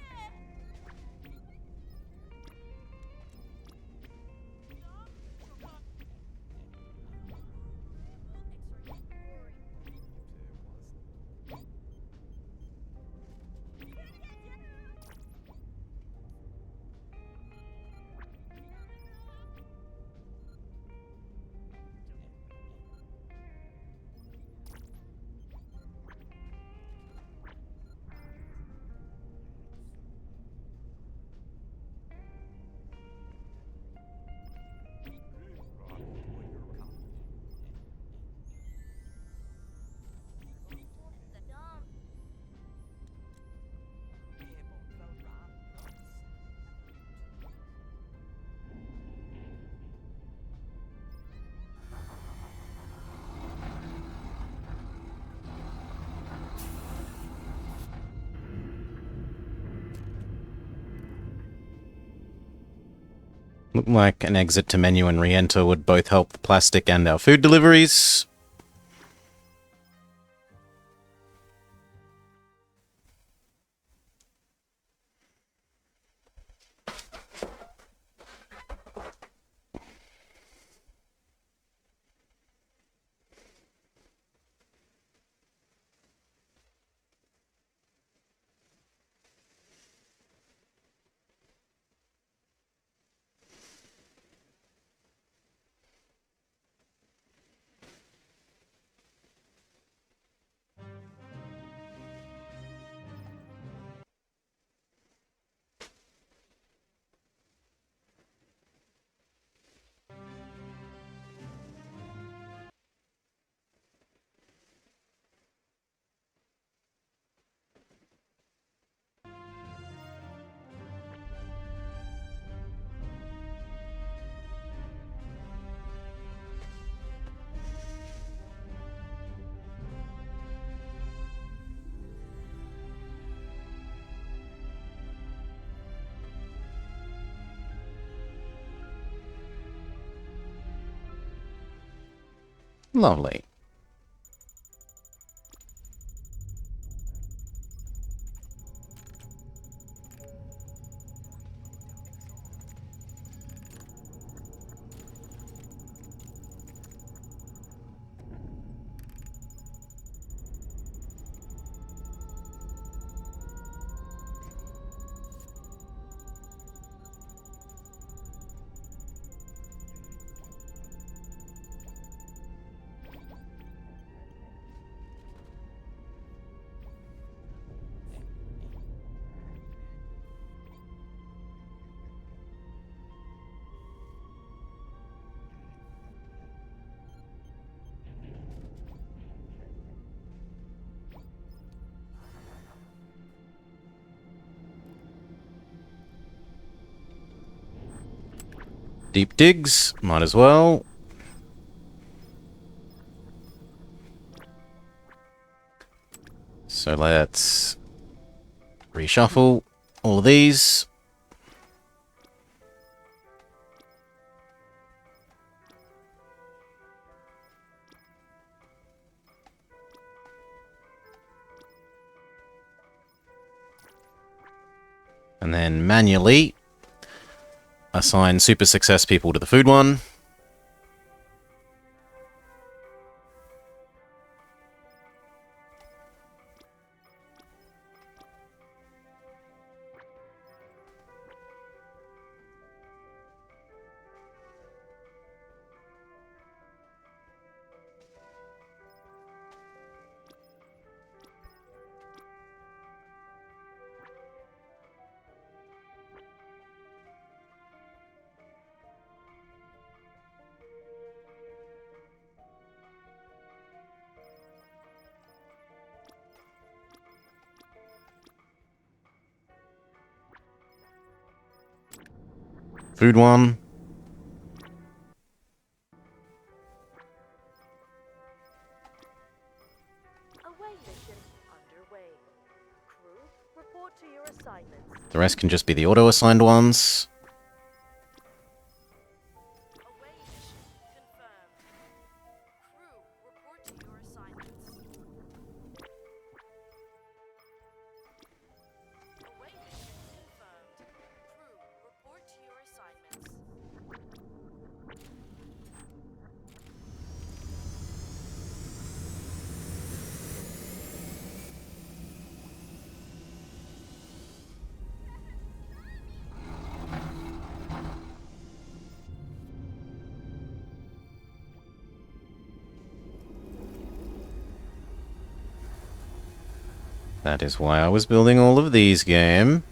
A: Look like an exit to menu and re-enter would both help the plastic and our food deliveries. Lovely. Deep digs, might as well. So let's reshuffle all of these. And then manually assign super success people to the food one. food one.
B: Away mission underway. Crew, report to your assignments.
A: The rest can just be the auto-assigned ones.
B: Away mission confirmed. Crew, report to your assignments. Away mission confirmed. Crew, report to your assignments.
A: That is why I was building all of these, game.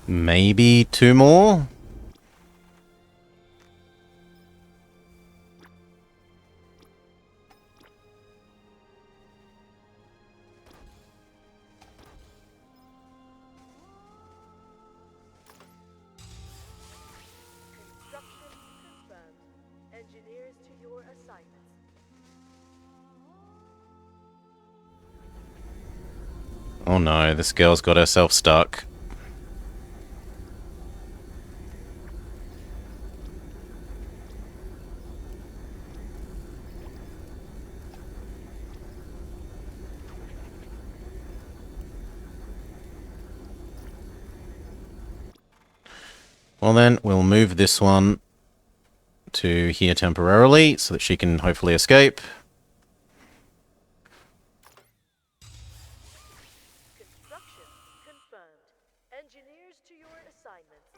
A: Maybe 2 more?
B: Construction confirmed. Engineers to your assignments.
A: Oh no, this girl's got herself stuck. Well then, we'll move this one to here temporarily so that she can hopefully escape.
B: Construction confirmed. Engineers to your assignments.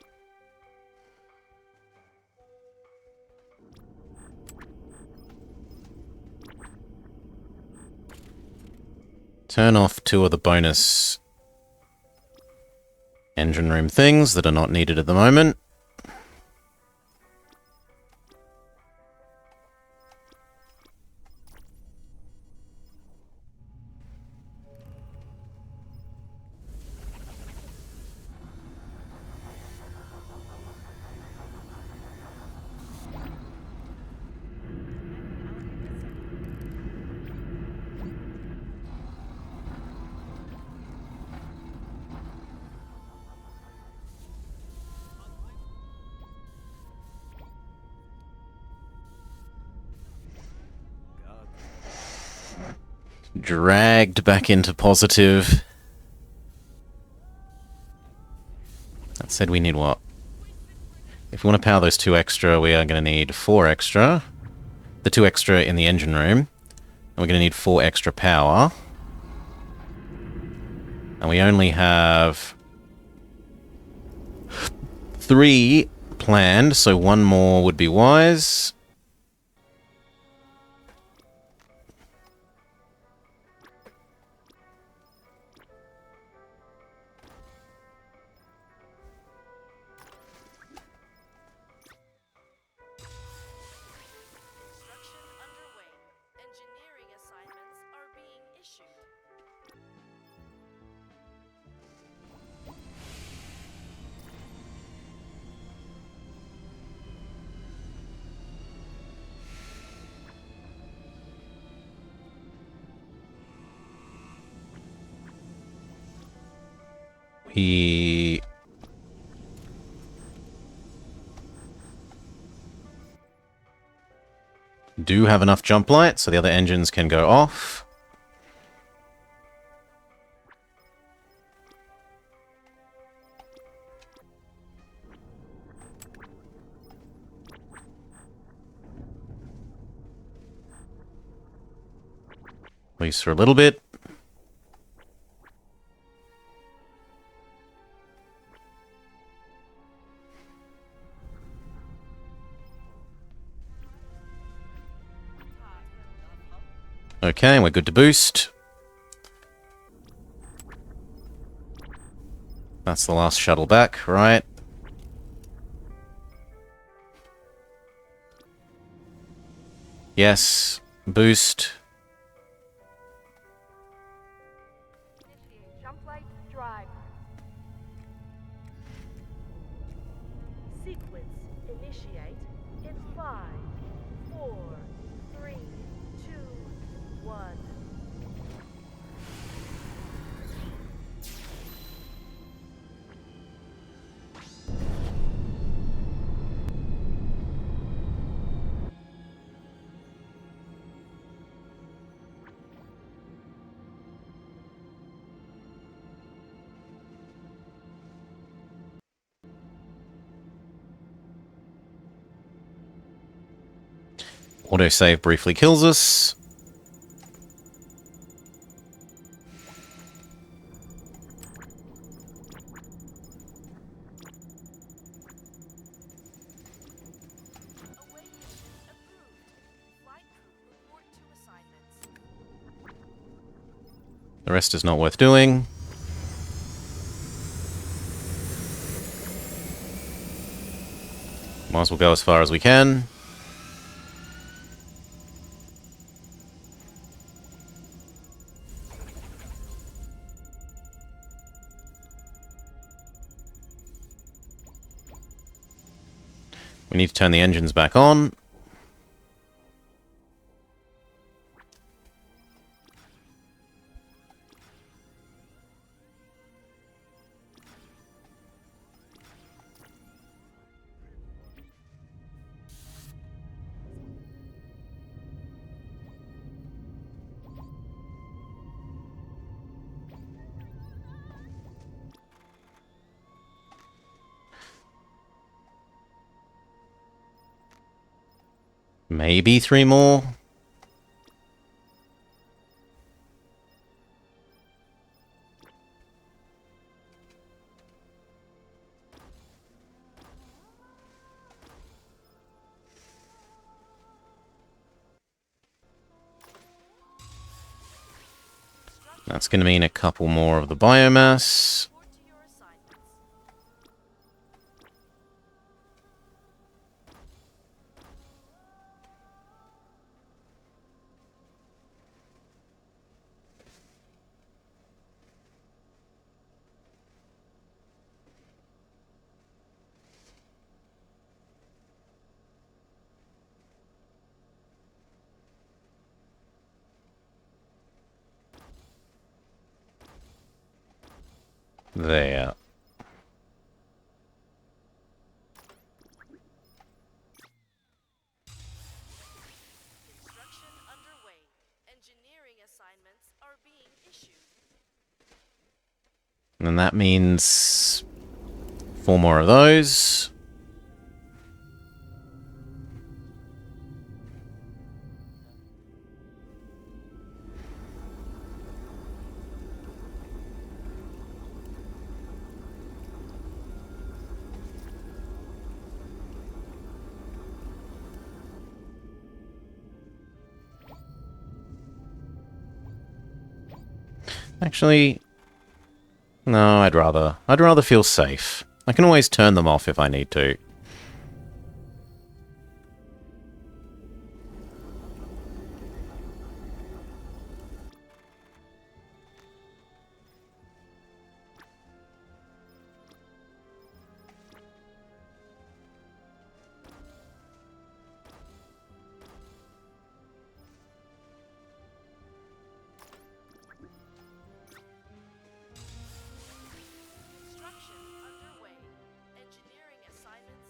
A: Turn off 2 of the bonus engine room things that are not needed at the moment. Dragged back into positive. That said, we need what? If we want to power those 2 extra, we are going to need 4 extra. The 2 extra in the engine room. And we're going to need 4 extra power. And we only have 3 planned, so 1 more would be wise.
B: Construction underway. Engineering assignments are being issued.
A: We do have enough jump light, so the other engines can go off. At least for a little bit. Okay, we're good to boost. That's the last shuttle back, right? Yes, boost.
B: Initiate Jumplight drive. Sequence initiate in 5, 4, 3, 2, 1.
A: Autosave briefly kills us.
B: Awaiting approved. Flight crew report to assignments.
A: The rest is not worth doing. Might as well go as far as we can. We need to turn the engines back on. Maybe 3 more. That's going to mean a couple more of the biomass.
B: Report to your assignments.
A: There.
B: Construction underway. Engineering assignments are being issued.
A: And that means 4 more of those. Actually, no, I'd rather feel safe. I can always turn them off if I need to.
B: Construction underway. Engineering assignments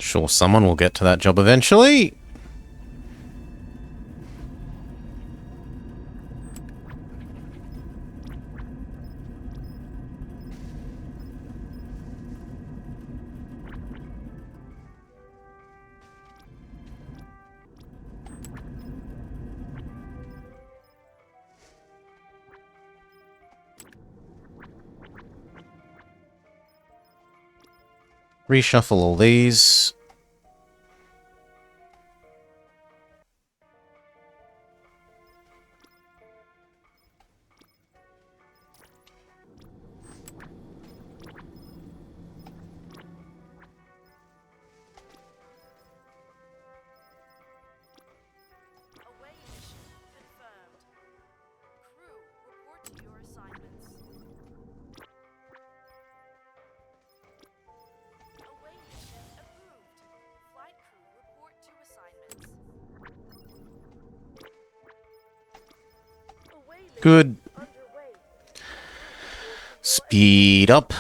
A: Sure, someone will get to that job eventually. Reshuffle all these.
B: Away mission confirmed. Crew, report to your assignments. Away mission approved. Flight crew, report to assignments. Away mission
A: Good.
B: underway.
A: Speed up.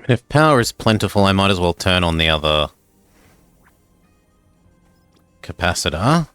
A: If power is plentiful, I might as well turn on the other capacitor.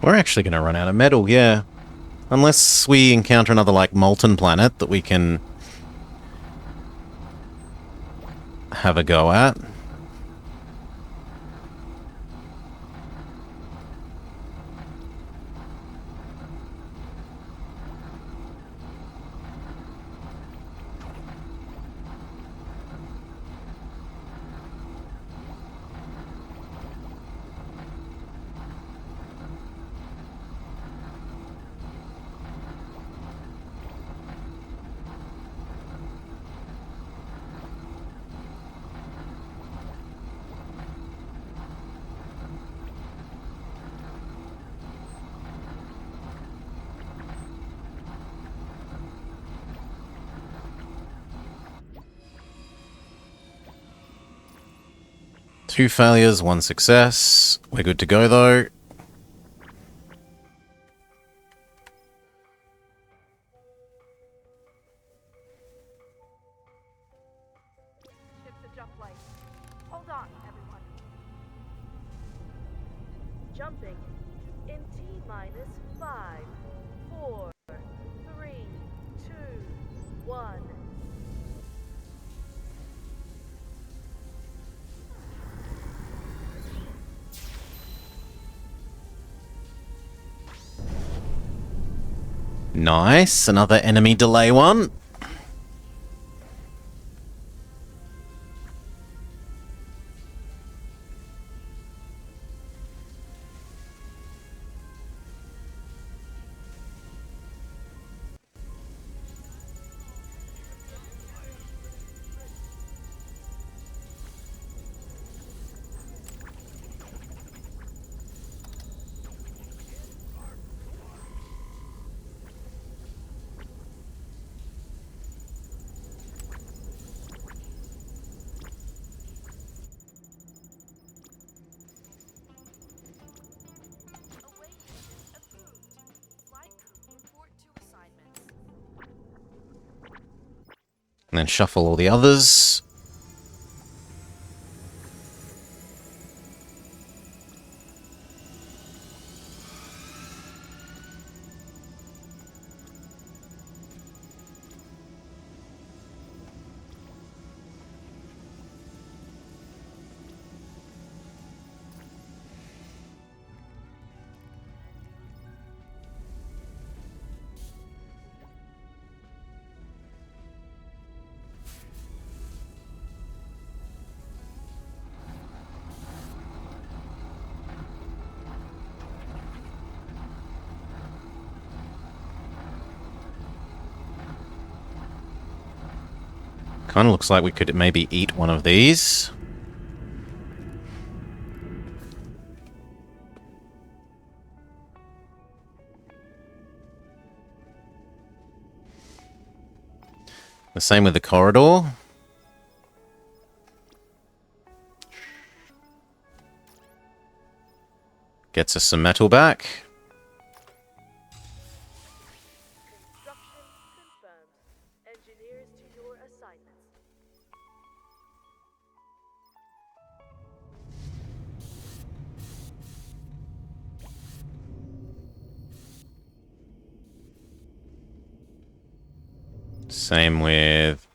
A: We're actually going to run out of metal, yeah. Unless we encounter another, like, molten planet that we can have a go at. Two failures, one success. We're good to go, though.
B: Ship the Jumplight. Hold on, everyone. Jumping in T minus 5, 4, 3, 2, 1.
A: Nice. Another enemy delay one.
B: Await mission approved. Flight crew report to assignments.
A: And then shuffle all the others. Kind of looks like we could maybe eat one of these. The same with the corridor. Gets us some metal back.
B: Construction confirmed. Engineers to your assignments.
A: Same with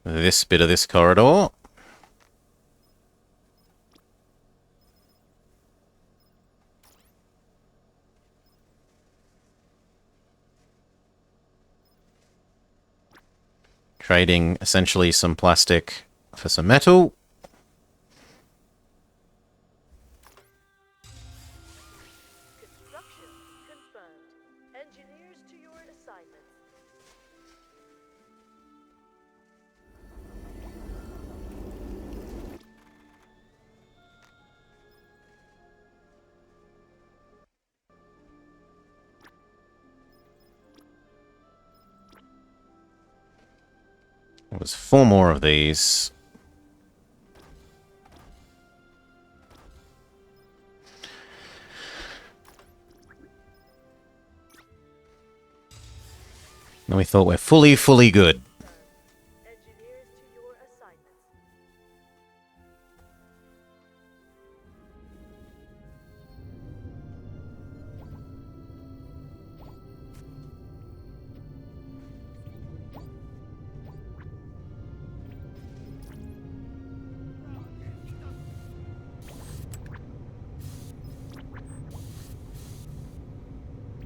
A: this bit of this corridor. Trading essentially some plastic for some metal.
B: Construction confirmed. Engineers to your assignments.
A: There was 4 more of these. And we thought we're fully good.
B: Engineers to your assignments.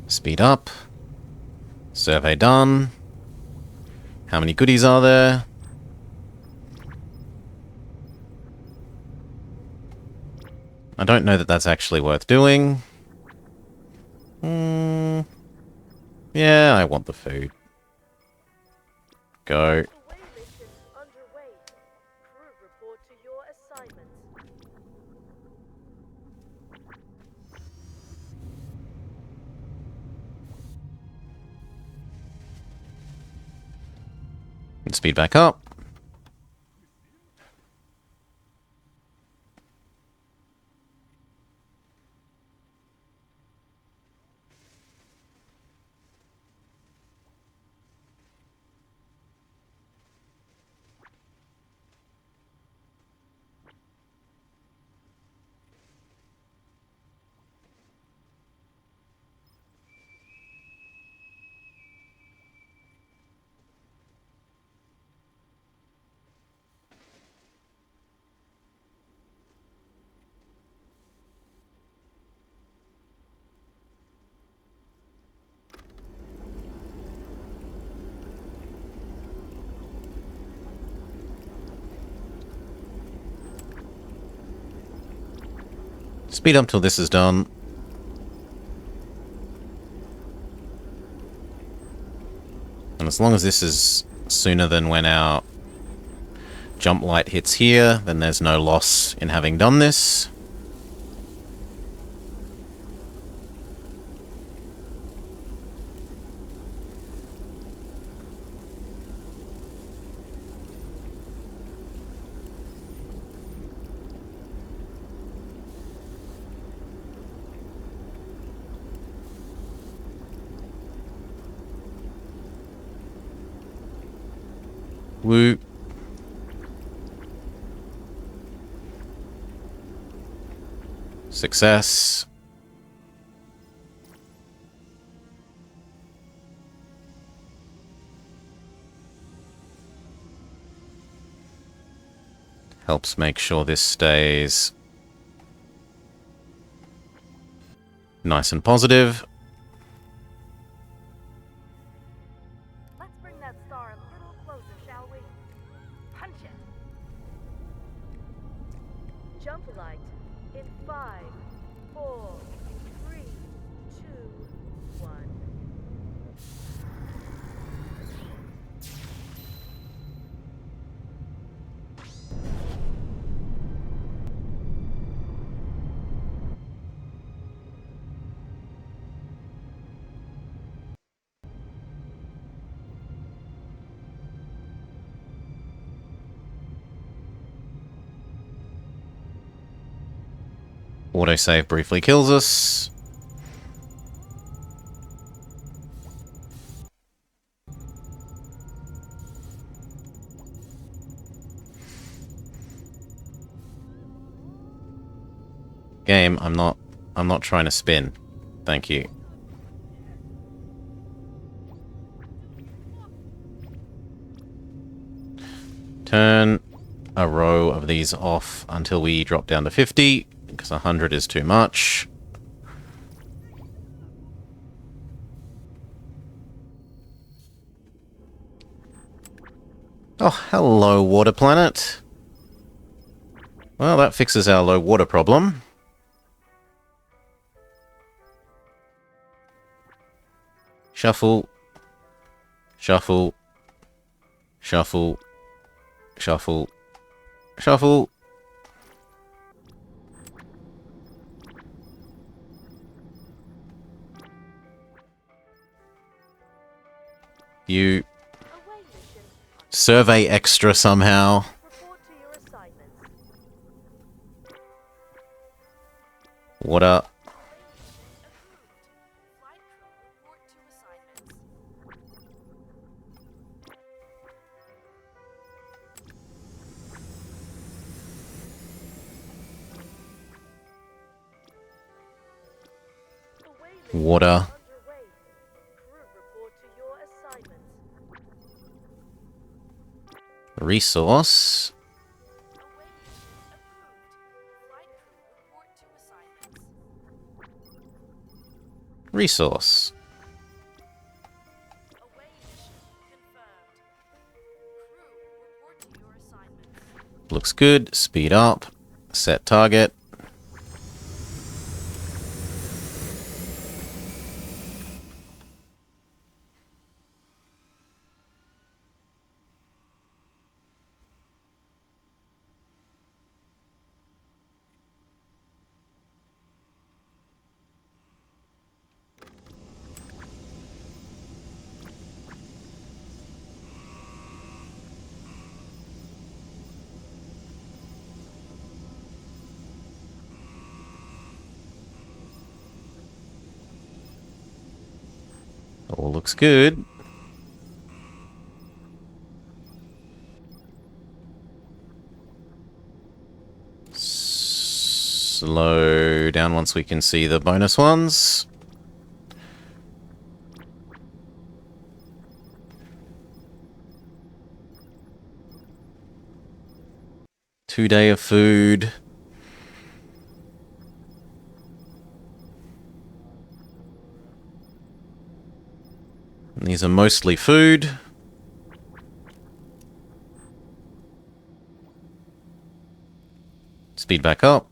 A: Speed up. Survey done. How many goodies are there? I don't know that that's actually worth doing. Yeah, I want the food. Go.
B: Away mission underway. Crew report to your assignments.
A: And speed back up. Speed up till this is done. And as long as this is sooner than when our jump light hits here, then there's no loss in having done this. Woo. Success. Helps make sure this stays nice and positive.
B: Let's bring that star a little closer, shall we? Punch it! Jumplight in 5, 4, 3, 2, 1.
A: Autosave briefly kills us. Game, I'm not trying to spin. Thank you. Turn a row of these off until we drop down to 50, because 100 is too much. Oh, hello, water planet. Well, that fixes our low water problem. Shuffle. Shuffle. Shuffle. Shuffle. Shuffle. You
B: Away mission.
A: survey extra somehow.
B: Report to your assignments.
A: Water.
B: Flight crew report to assignments. Away mission
A: Water.
B: underway. Crew report to your assignments.
A: Resource.
B: Away mission approved. Flight crew report to assignments.
A: Resource.
B: Away mission confirmed. Crew report to your assignments.
A: Looks good. Speed up. Set target. All looks good. Slow down once we can see the bonus ones. Two-day of food. And these are mostly food. Speed back up.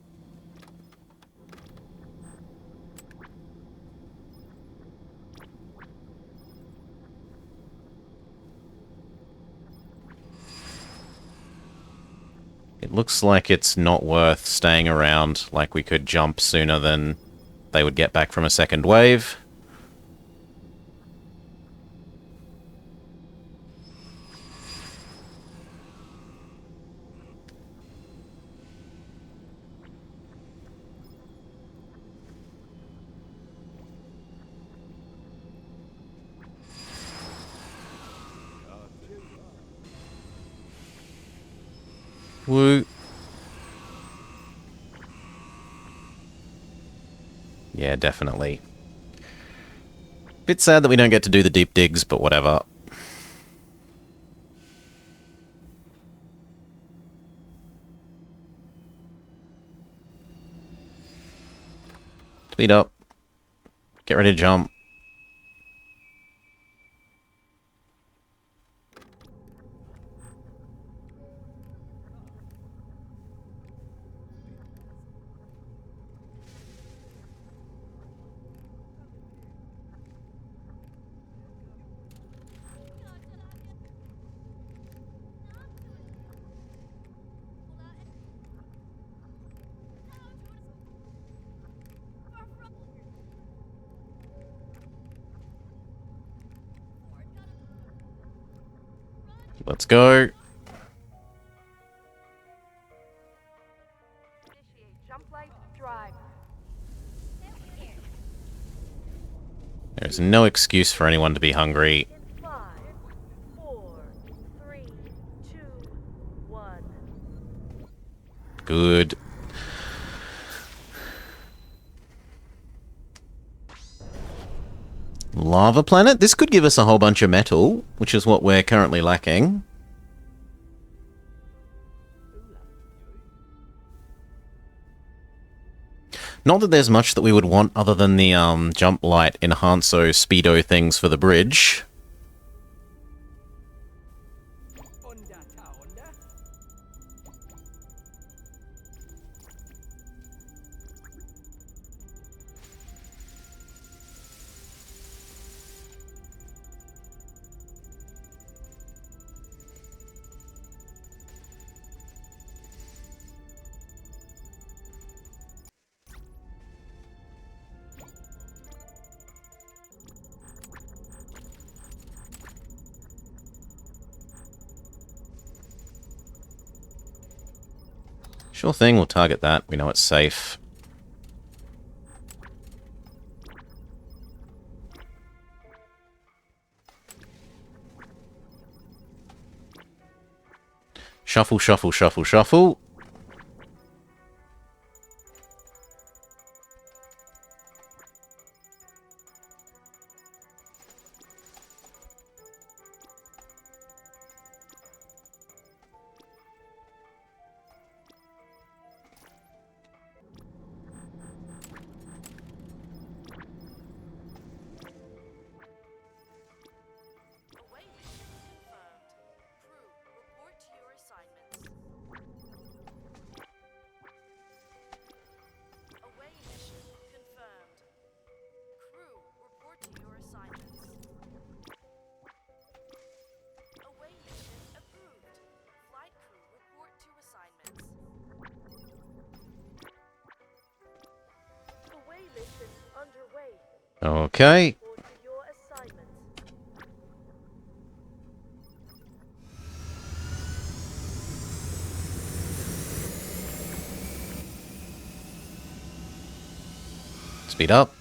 A: It looks like it's not worth staying around, like we could jump sooner than they would get back from a second wave. Woo. Yeah, definitely. Bit sad that we don't get to do the deep digs, but whatever. Speed up. Get ready to jump. Let's go.
B: Initiate Jumplight drive.
A: There's no excuse for anyone to be hungry.
B: In 5, 4, 3, 2, 1.
A: Good. Lava planet? This could give us a whole bunch of metal, which is what we're currently lacking. Not that there's much that we would want other than the jump light enhancer speedo things for the bridge. Sure thing, we'll target that. We know it's safe. Shuffle, shuffle, shuffle, shuffle.
B: Away mission confirmed. Crew, report to your assignments. Away mission confirmed. Crew, report to your assignments. Away mission approved. Flight crew, report to assignments. Away mission underway.
A: Okay.
B: Report to your assignments.
A: Speed up.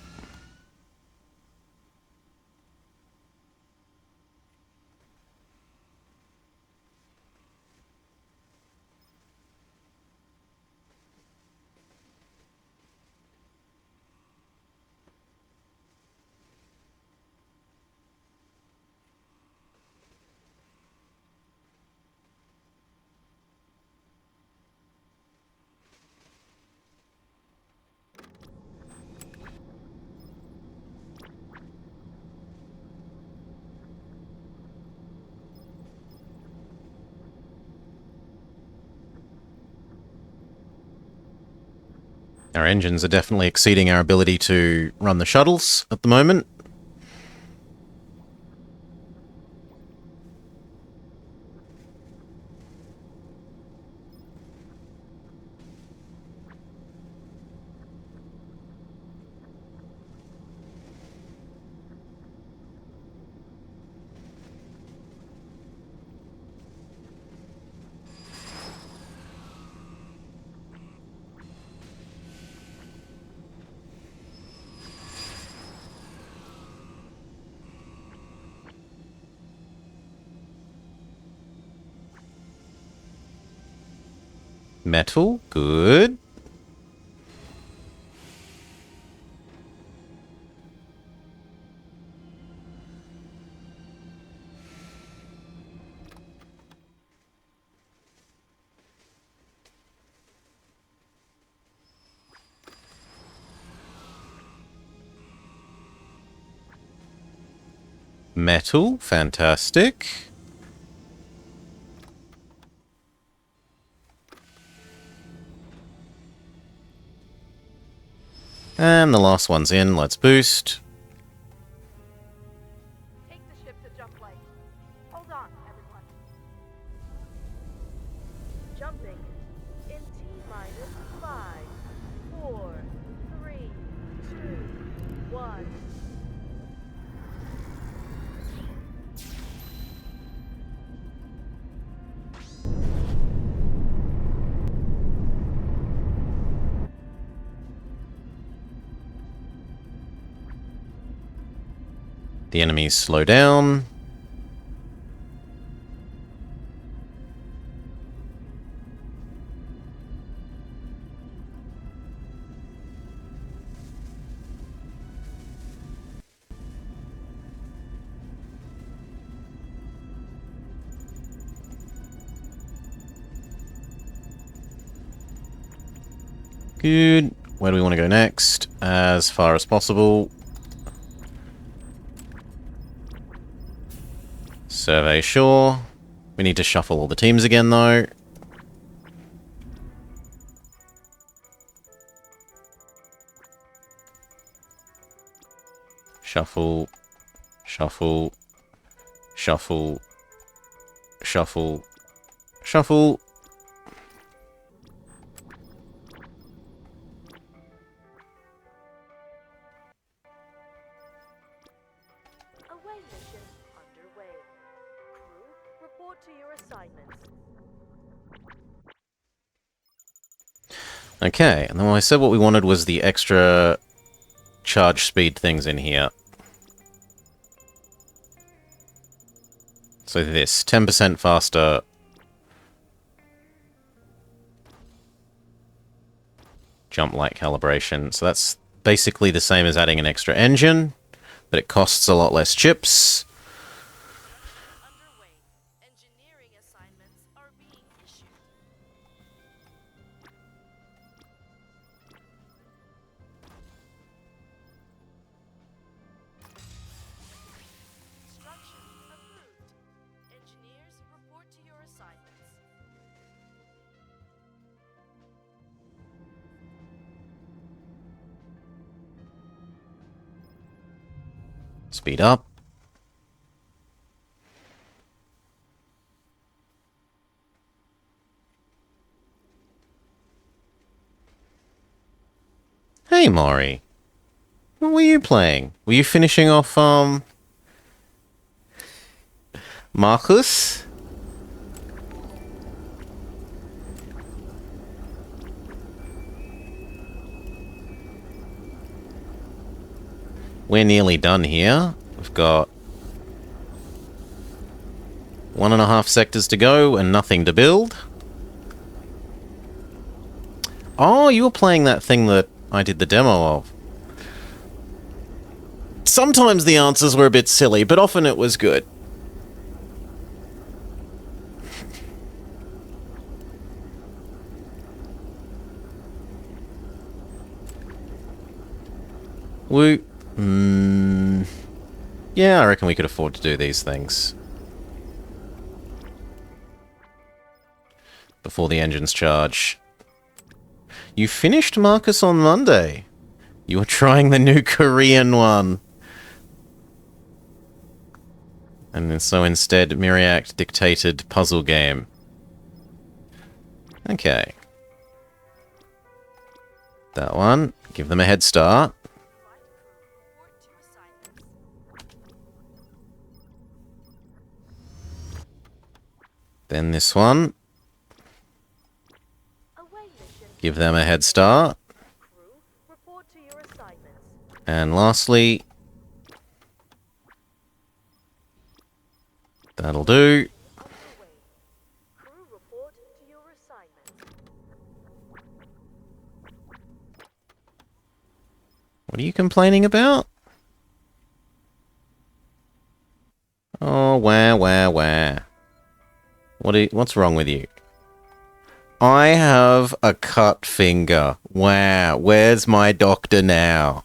A: Our engines are definitely exceeding our ability to run the shuttles at the moment. Metal, good. Metal, fantastic. And the last one's in, let's boost.
B: Take the ship to Jumplight. Hold on, everyone. Jumping in T-minus 5, 4, 3, 2, 1.
A: The enemies slow down. Good. Where do we want to go next? As far as possible. Survey shore. We need to shuffle all the teams again, though. Shuffle. Shuffle. Shuffle. Shuffle. Shuffle.
B: Away mission underway. Crew, report to your assignments.
A: Okay, and then I said what we wanted was the extra charge speed things in here. So this, 10% faster. Jump light calibration. So that's basically the same as adding an extra engine, but it costs a lot less chips.
B: Underway. Engineering assignments are being issued. Construction approved. Engineers, report to your assignments.
A: Speed up. Hey, Maury. What were you playing? Were you finishing off, Marcus? We're nearly done here. We've got 1.5 sectors to go and nothing to build. Oh, you were playing that thing that I did the demo of. Sometimes the answers were a bit silly, but often it was good. Woo. Yeah, I reckon we could afford to do these things. Before the engines charge. You finished Marcus on Monday. You were trying the new Korean one. And so instead, Miriact dictated puzzle game. Okay. That one. Give them a head start.
B: Flight crew, report to assignments.
A: Then this one.
B: Away mission.
A: Give them a head start.
B: Crew, report to your assignments.
A: And lastly, that'll do.
B: Underway. Crew, report to your assignments.
A: What are you complaining about? Oh, where? What's wrong with you? I have a cut finger. Wow, where's my doctor now?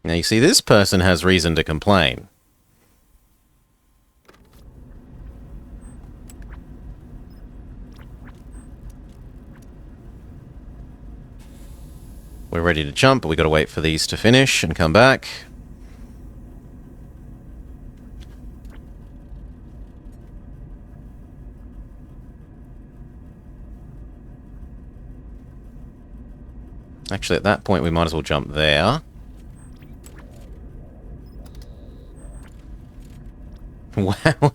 A: Now you see, this person has reason to complain. We're ready to jump, but we gotta wait for these to finish and come back. Actually, at that point, we might as well jump there. Wow.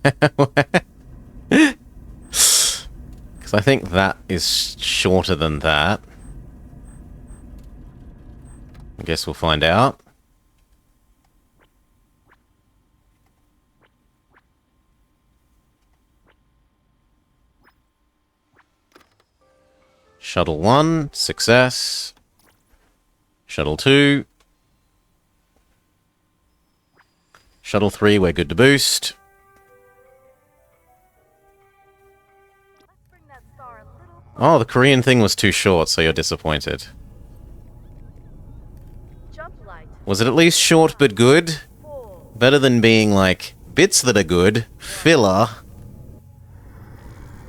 A: Because I think that is shorter than that. I guess we'll find out. Shuttle 1, success. Shuttle 2. Shuttle 3, we're good to boost.
B: Let's bring that star a little
A: Oh, the Korean thing was too short, so you're disappointed.
B: Jumplight.
A: Was it at least short but good?
B: Full.
A: Better than being like, bits that are good, filler,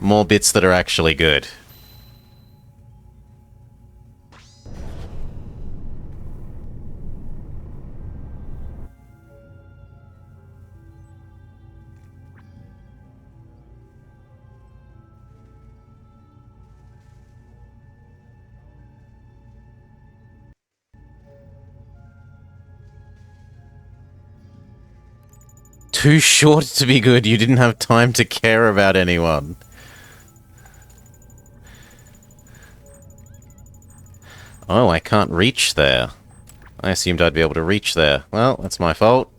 A: more bits that are actually good. Too short to be good. You didn't have time to care about anyone. Oh, I can't reach there. I assumed I'd be able to reach there. Well, that's my fault.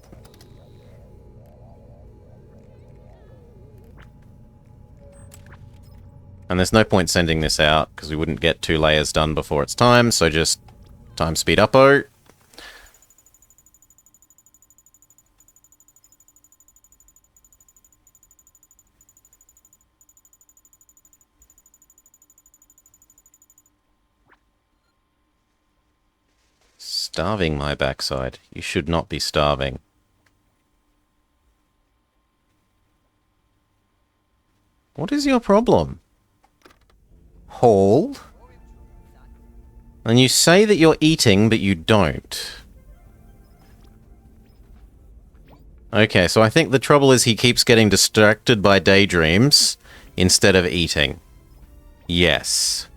A: And there's no point sending this out, because we wouldn't get 2 layers done before it's time, so just time speed up-o. Starving my backside. You should not be starving. What is your problem? Hall? And you say that you're eating, but you don't. Okay, so I think the trouble is he keeps getting distracted by daydreams instead of eating. Yes.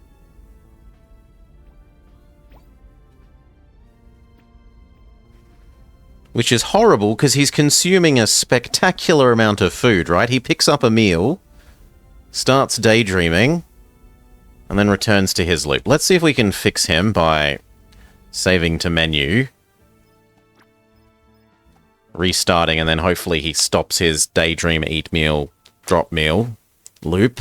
A: Which is horrible, because he's consuming a spectacular amount of food, right? He picks up a meal, starts daydreaming, and then returns to his loop. Let's see if we can fix him by saving to menu, restarting, and then hopefully he stops his daydream, eat meal, drop meal loop.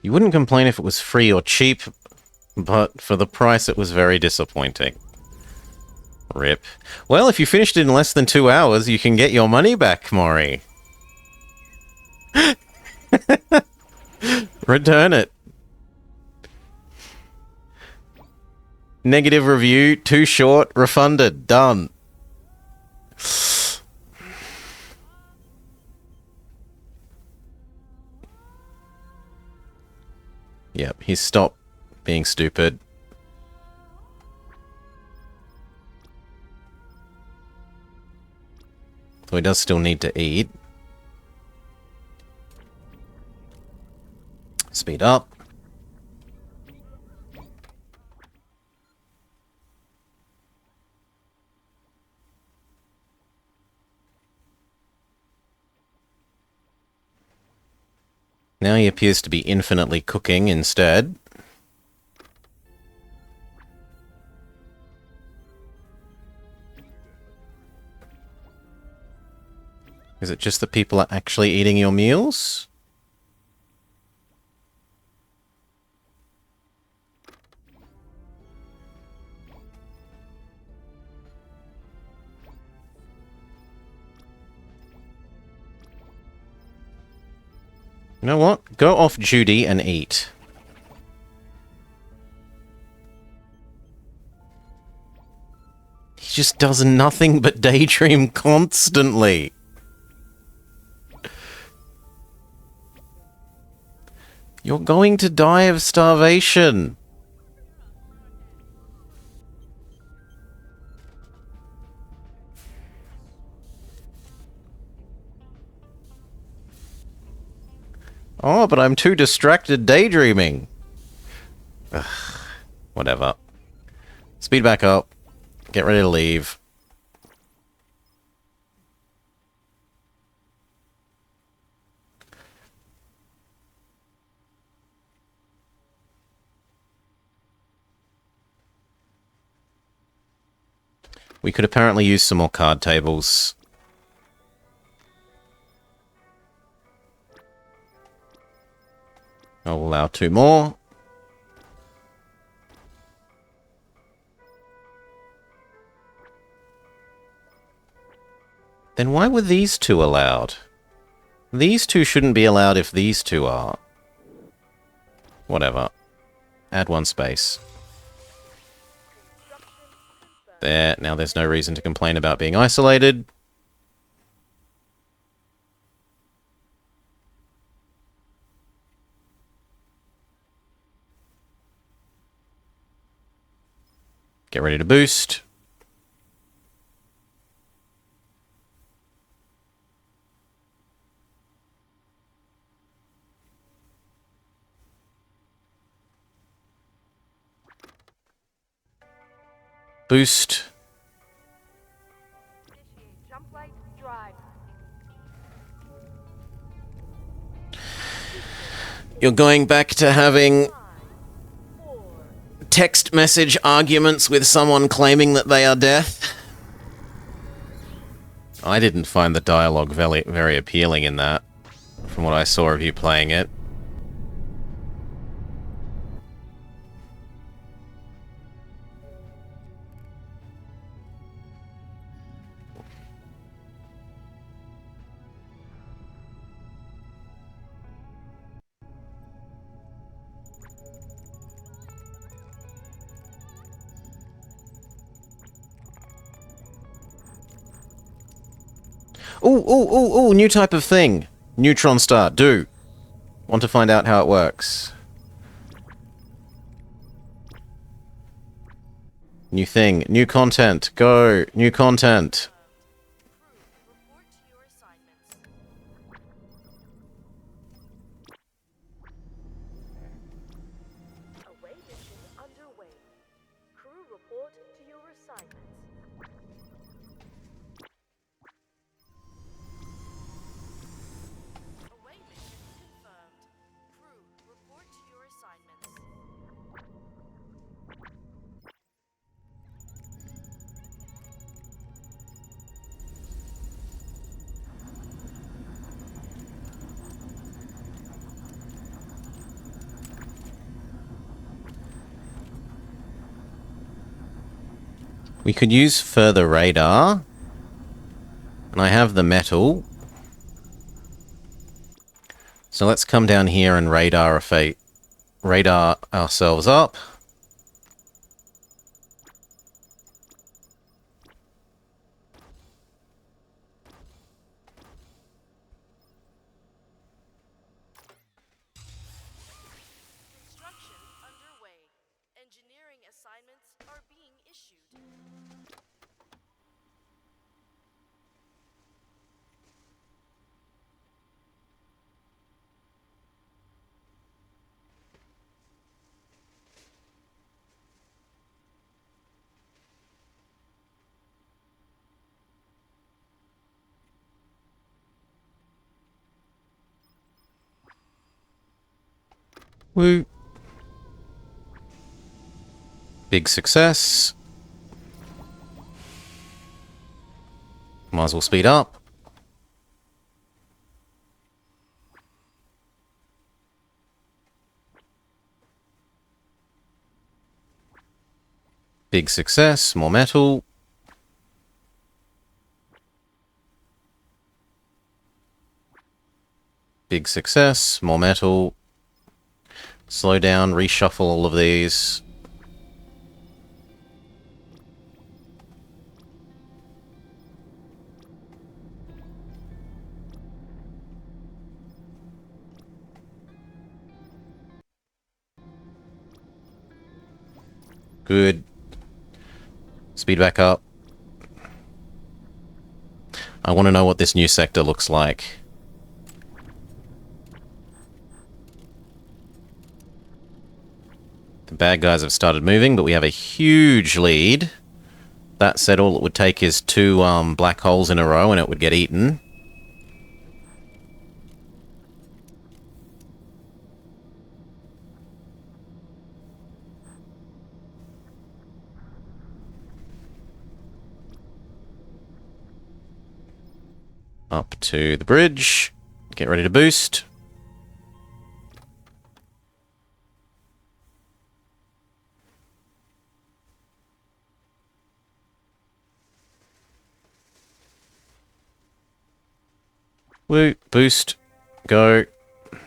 A: You wouldn't complain if it was free or cheap, but for the price it was very disappointing. Rip. Well, if you finished it in less than 2 hours, you can get your money back, Maury. Return it. Negative review, too short, refunded, done. Yep, he's stopped being stupid. So he does still need to eat. Speed up. Now he appears to be infinitely cooking instead. Is it just that people are actually eating your meals? You know what? Go off duty and eat. He just does nothing but daydream constantly. You're going to die of starvation. Oh, but I'm too distracted daydreaming. Ugh, whatever. Speed back up. Get ready to leave. We could apparently use some more card tables. I'll allow 2 more. Then why were these 2 allowed? These 2 shouldn't be allowed if these 2 are. Whatever. Add 1 space. There. Now there's no reason to complain about being isolated. Get ready to boost. Boost.
B: Initiate Jumplight drive.
A: You're going back to having
B: 5, 4,
A: text message arguments with someone claiming that they are death. I didn't find the dialogue very appealing in that, from what I saw of you playing it. Ooh, new type of thing. Neutron star, do. Want to find out how it works. New thing, new content, go, new content.
B: report to your assignments. Away mission underway. Crew report to your assignments. Away mission confirmed. Crew report to your assignments.
A: We could use further radar. And I have the metal. So let's come down here and radar ourselves up.
B: Construction underway. Engineering assignments are being issued.
A: Woo. Big success. Might as well speed up. Big success. More metal. Big success. More metal. Slow down. Reshuffle all of these. Good. Speed back up. I want to know what this new sector looks like. The bad guys have started moving, but we have a huge lead. That said, all it would take is 2 black holes in a row and it would get eaten. Up to the bridge. Get ready to boost. Woo, boost, go.
B: Ship to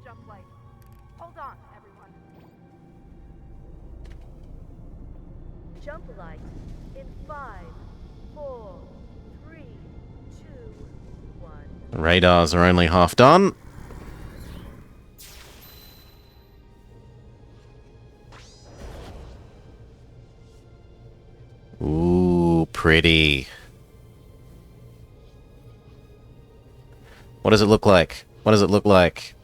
B: Jumplight. Hold on, everyone. Jumplight in 5, 4, 3, 2, 1.
A: The radars are only half done. Ooh, pretty. What does it look like? What does it look like?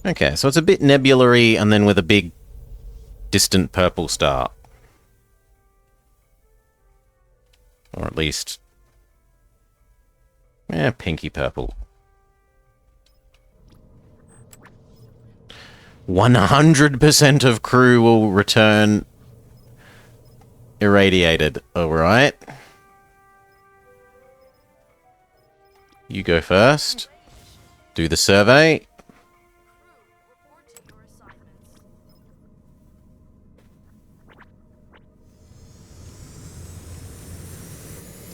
A: Okay, so it's a bit nebulary and then with a big distant purple star. Or at least... yeah, pinky purple. 100% of crew will return irradiated. Alright. You go first. Do the survey.
B: Crew, report to your assignments.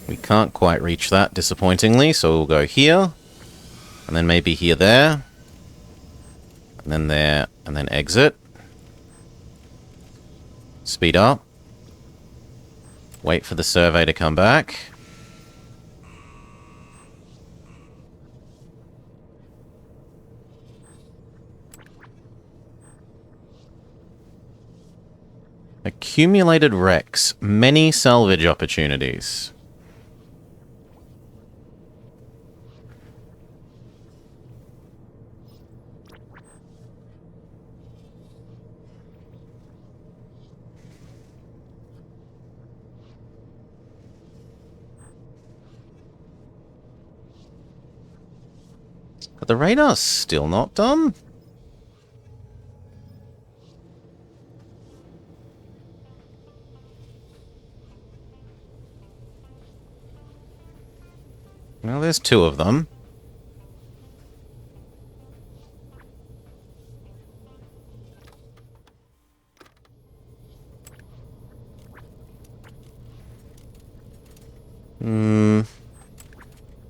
A: We can't quite reach that, disappointingly, so we'll go here. And then maybe here, there. And then there, and then exit. Speed up. Wait for the survey to come back. Accumulated wrecks. Many salvage opportunities. But the radar's still not done? Well, there's two of them.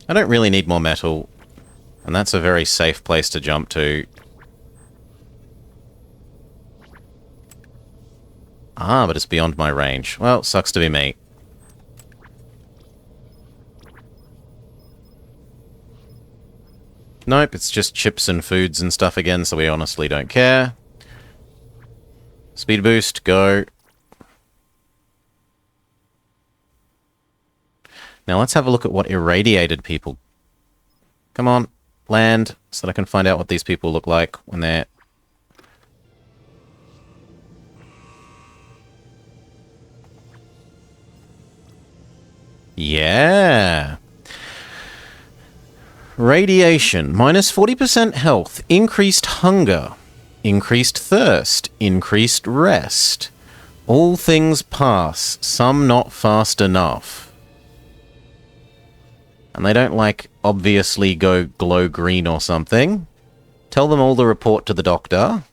A: I don't really need more metal, and that's a very safe place to jump to. Ah, but it's beyond my range. Well, sucks to be me. Nope, it's just chips and foods and stuff again, so we honestly don't care. Speed boost, go. Now let's have a look at what irradiated people... Come on, land, so that I can find out what these people look like when they're... Yeah! Radiation, minus 40% health, increased hunger, increased thirst, increased rest. All things pass, some not fast enough. And they don't, like, obviously go glow green or something. Tell them all to report to the doctor.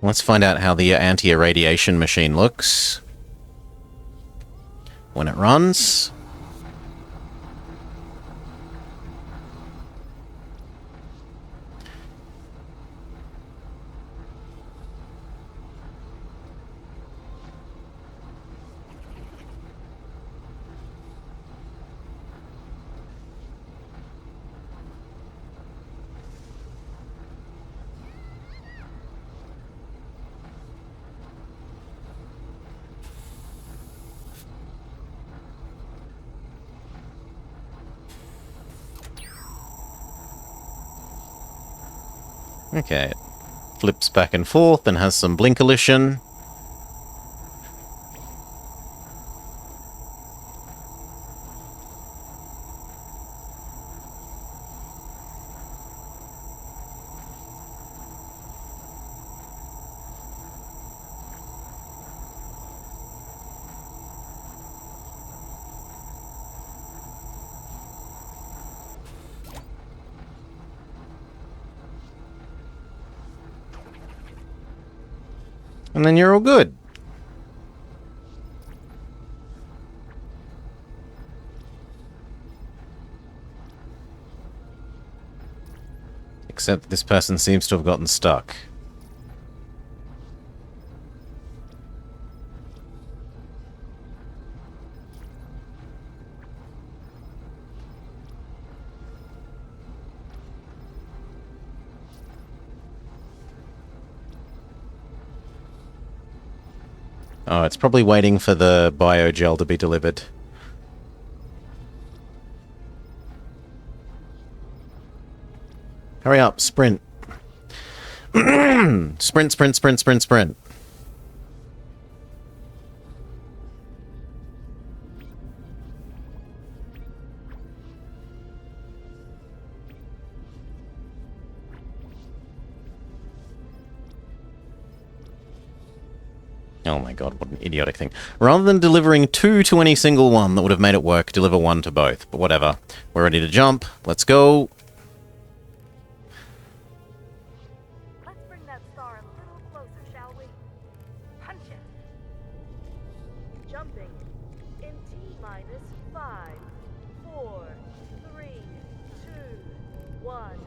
A: Let's find out how the anti-irradiation machine looks when it runs. Okay, it flips back and forth and has some blinkerlition. And then you're all good. Except this person seems to have gotten stuck. Oh, it's probably waiting for the biogel to be delivered. Hurry up, sprint. Sprint, sprint, sprint, sprint, sprint. Oh my god, what an idiotic thing. Rather than delivering 2 to any single one that would have made it work, deliver 1 to both. But whatever. We're ready to jump. Let's go.
B: Let's bring that star a little closer, shall we? Punch it. Jumping in T-minus 5, 4, 3, 2, 1.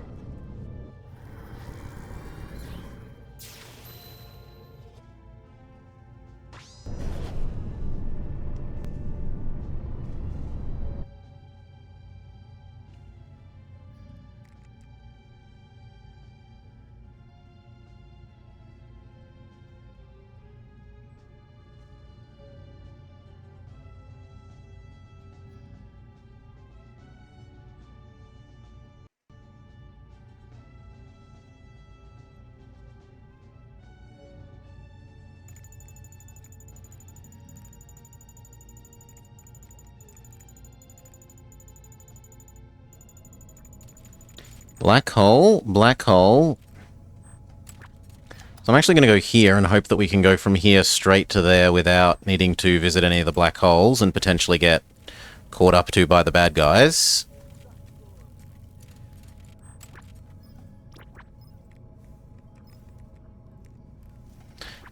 A: Black hole, black hole. So I'm actually going to go here and hope that we can go from here straight to there without needing to visit any of the black holes and potentially get caught up to by the bad guys.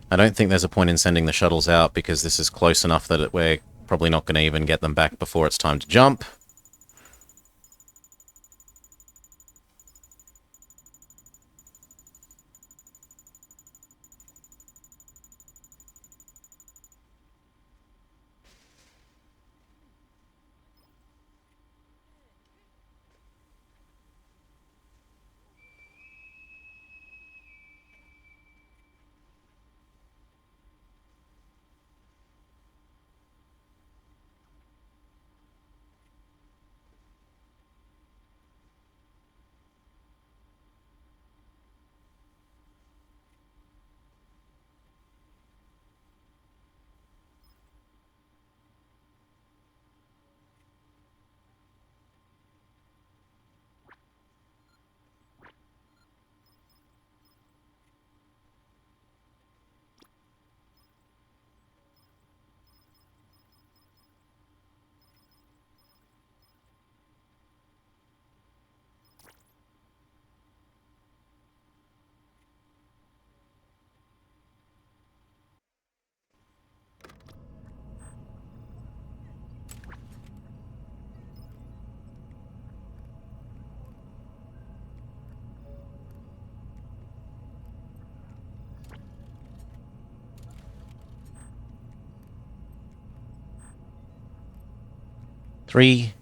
A: I don't think there's a point in sending the shuttles out because this is close enough that we're probably not going to even get them back before it's time to jump. Three,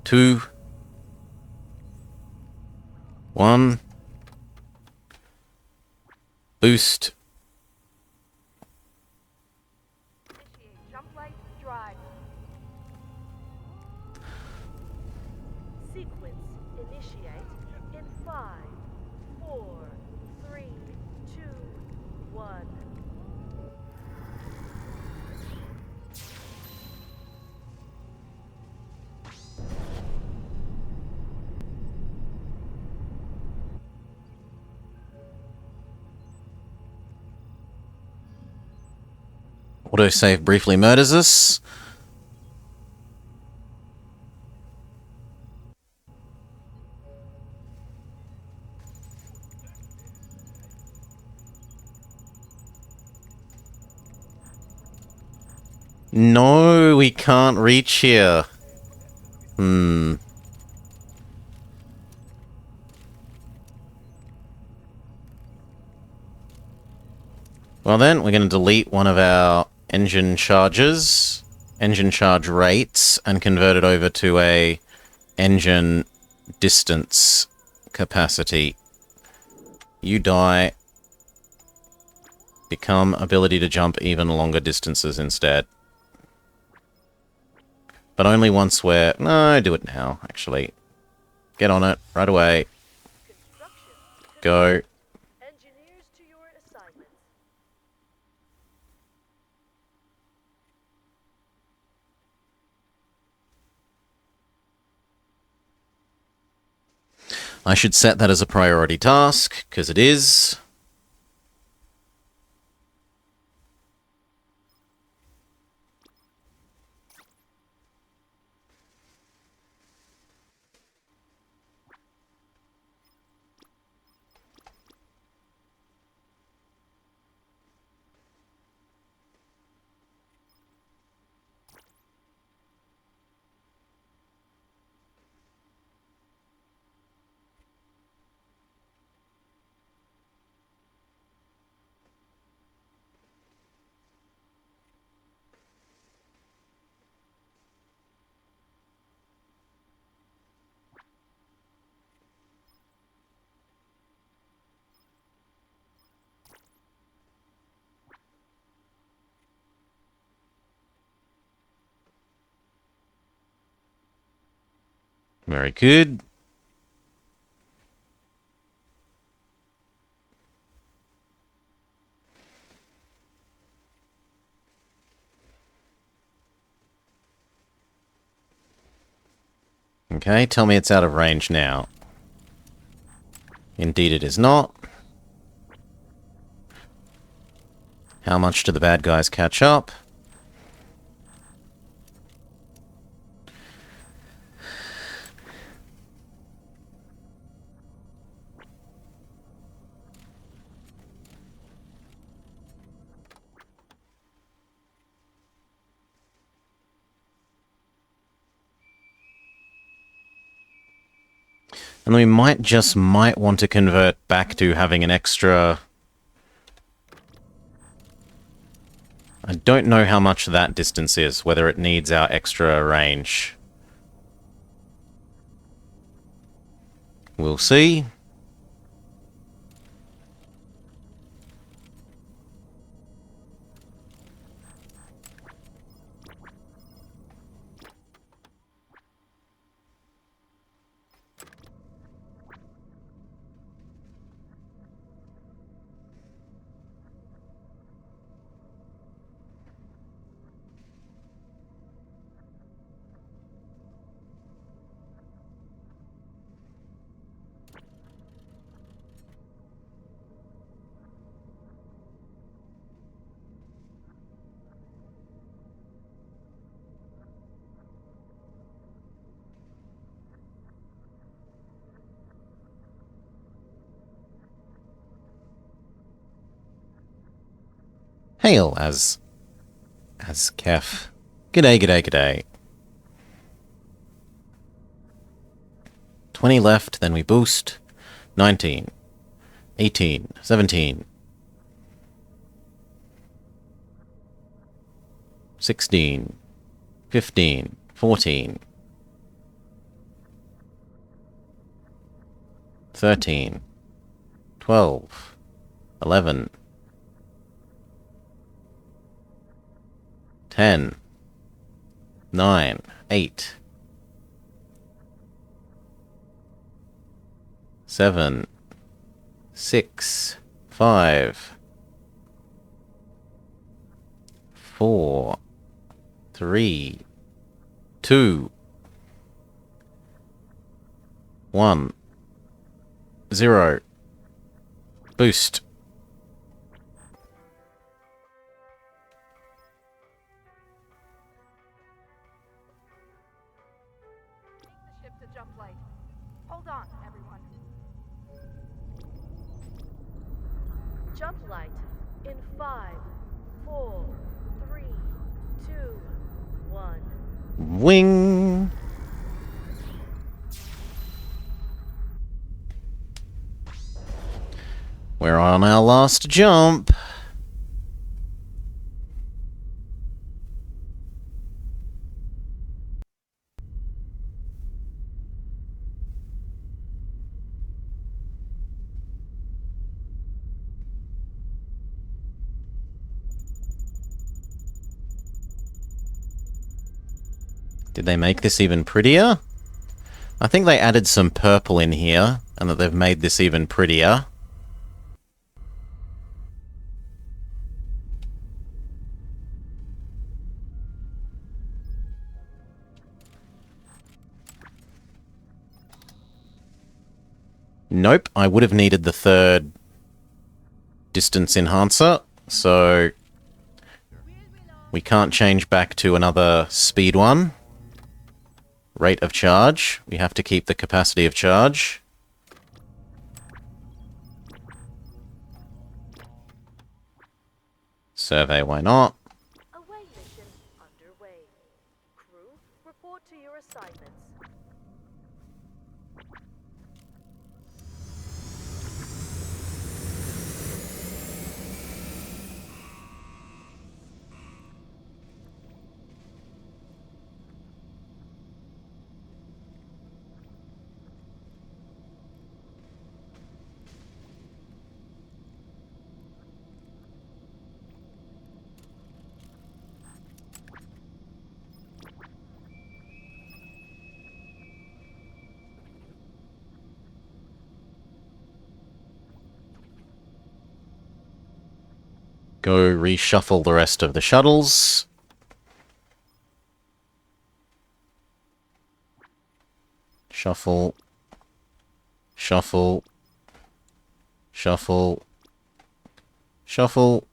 A: two, one. Boost.
B: Initiate Jumplight drive. Sequence initiate in 5, 4, 3, 2, 1.
A: Autosave briefly murders us. No, we can't reach here. Well then, we're going to delete one of our engine charges, engine charge rates, and convert it over to a engine distance capacity. You die. Become ability to jump even longer distances instead. But only once we're... No, do it now, actually. Get on it, right away.
B: Construction.
A: Go.
B: Engineers to your assignments.
A: I should set that as a priority task, because it is. Very good. Okay, tell me it's out of range now. Indeed it is not. How much do the bad guys catch up? And we might want to convert back to having an extra... I don't know how much that distance is, whether it needs our extra range. We'll see. Hail, as Kef. G'day, g'day, g'day. 20 left, then we boost. 19. 18. 17. 16. 15. 14. 13. 12. 11. 10, 9, 8, 7, 6, 5, 4, 3, 2, 1, 0. Boost.
B: Take the ship to Jumplight. Hold on, everyone. Jumplight in 5, 4, 3, 2, 1.
A: Wing. We're on our last jump. Did they make this even prettier? I think they added some purple in here, and that they've made this even prettier. Nope, I would have needed the third distance enhancer, so we can't change back to another speed one. Rate of charge. We have to keep the capacity of charge. Survey, why not?
B: Away mission underway. Crew, report to your assignments.
A: Go reshuffle the rest of the shuttles. Shuffle. Shuffle. Shuffle. Shuffle.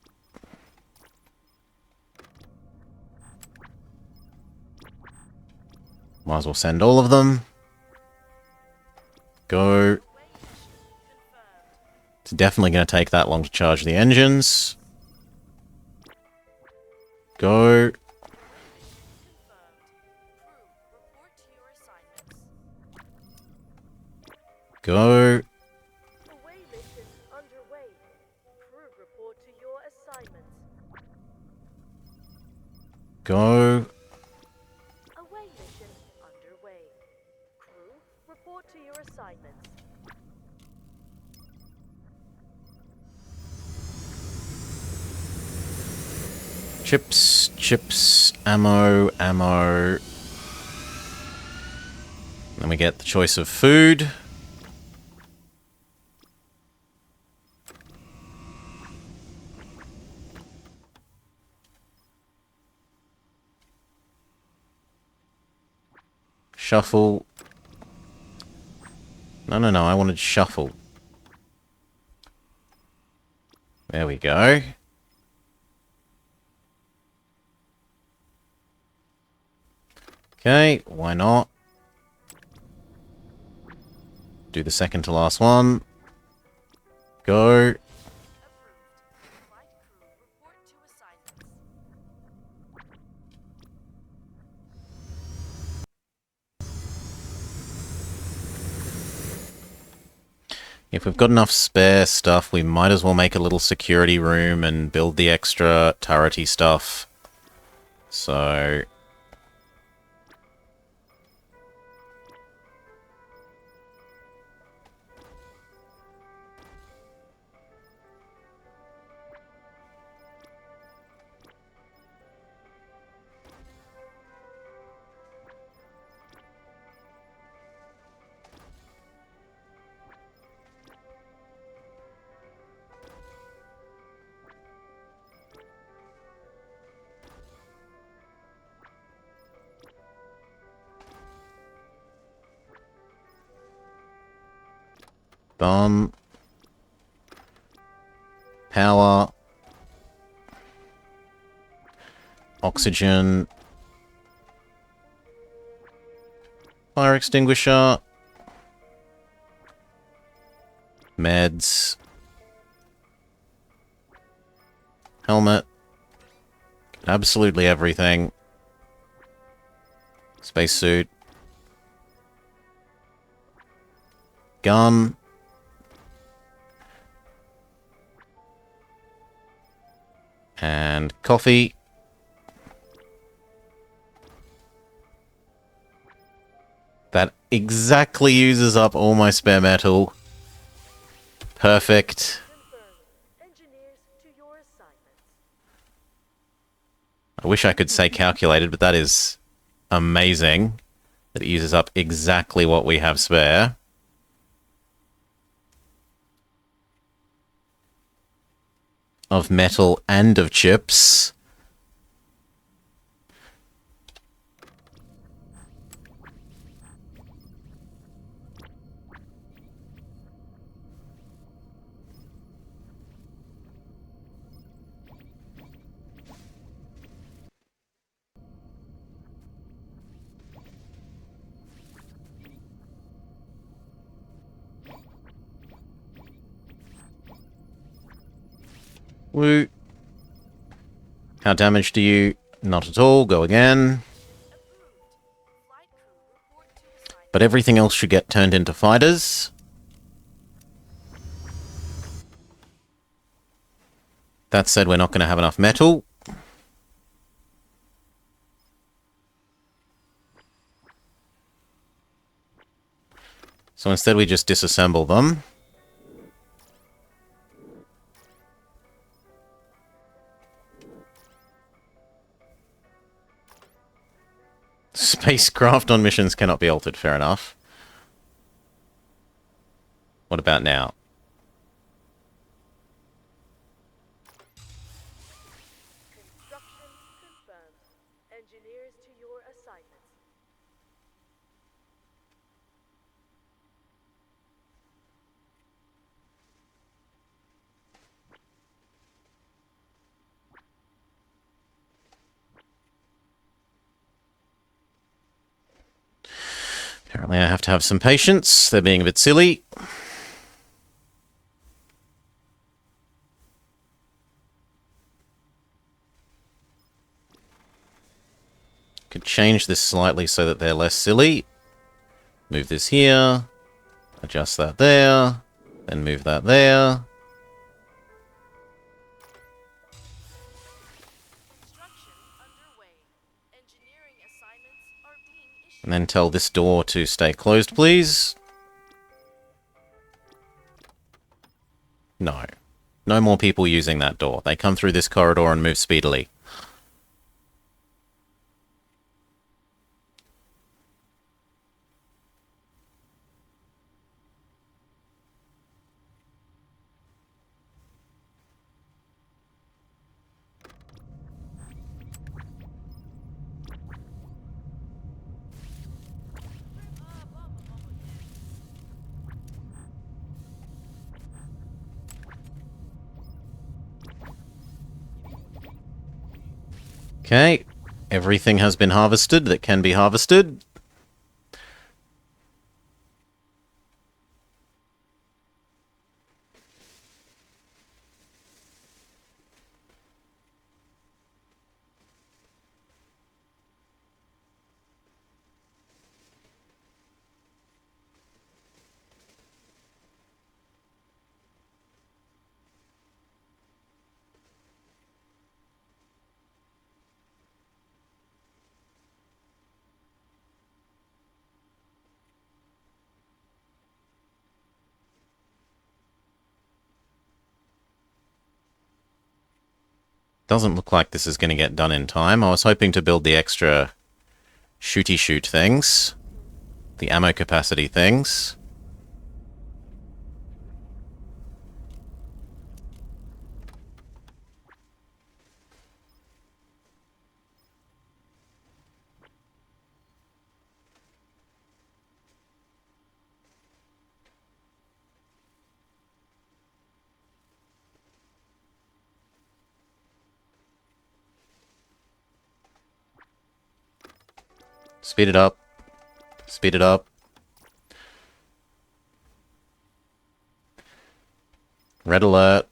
A: Might as well send all of them. Go. It's definitely going to take that long to charge the engines. Go. Go.
B: Away mission underway. Crew report to your assignments.
A: Go.
B: Away mission underway. Crew report to your assignments.
A: Chips, chips, ammo, ammo. Then we get the choice of food. Shuffle. No, I wanted shuffle. There we go. Okay, why not? Do the second to last one. Go.
B: Approved. Flight crew report to assignments.
A: If we've got enough spare stuff, we might as well make a little security room and build the extra turrety stuff. So... Bomb. Power. Oxygen. Fire extinguisher. Meds. Helmet. Absolutely everything. Spacesuit. Gun. And coffee. That exactly uses up all my spare metal. Perfect.
B: Confirmed. Engineers to your assignments.
A: I wish I could say calculated, but that is amazing. That it uses up exactly what we have spare. Of metal and of chips. Woo. How damaged are you? Not at all. Go again.
B: Flight crew report to assignments.
A: But everything else should get turned into fighters. That said, we're not going to have enough metal. So instead we just disassemble them. Spacecraft on missions cannot be altered. Fair enough. What about now?
B: Construction confirmed. Engineers to your assignments.
A: Apparently I have to have some patience. They're being a bit silly. Could change this slightly so that they're less silly. Move this here. Adjust that there. Then move that there.
B: Construction underway. Engineering assignments are being issued.
A: And then tell this door to stay closed, please. No. No more people using that door. They come through this corridor and move speedily. Okay. Everything has been harvested that can be harvested. Doesn't look like this is going to get done in time. I was hoping to build the extra shooty shoot things. The ammo capacity things. Speed it up. Speed it up. Red alert.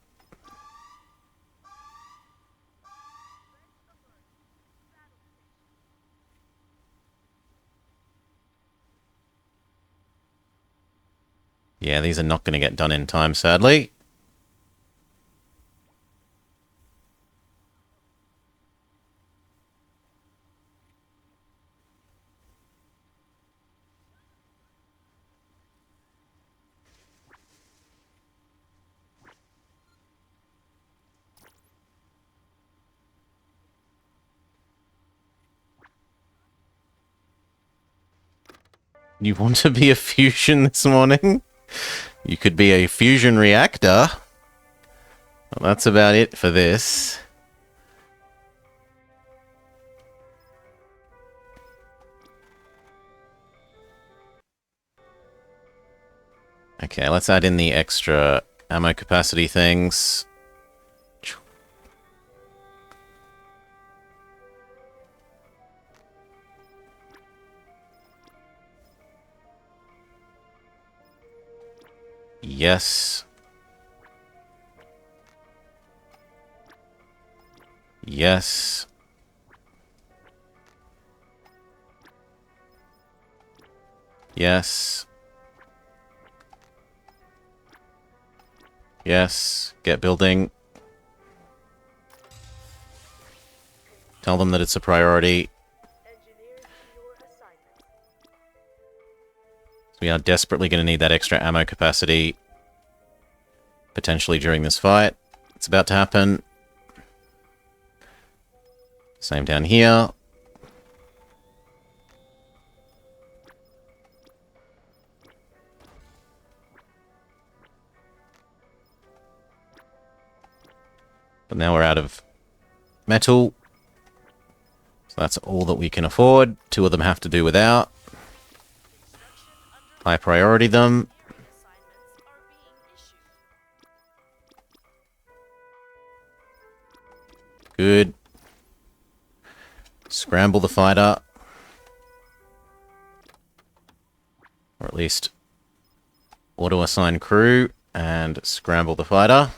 A: Yeah, these are not going to get done in time, sadly. You want to be a fusion this morning? You could be a fusion reactor. Well, that's about it for this. Okay, let's add in the extra ammo capacity things. Yes. Yes. Yes. Yes. Get building. Tell them that it's a priority.
B: Engineers to your assignment.
A: We are desperately going to need that extra ammo capacity. Potentially during this fight. It's about to happen. Same down here. But now we're out of metal. So that's all that we can afford. 2 of them have to do without. High priority them.
B: Assignments are being issued.
A: Good. Scramble the fighter. at least auto-assign crew and scramble the fighter.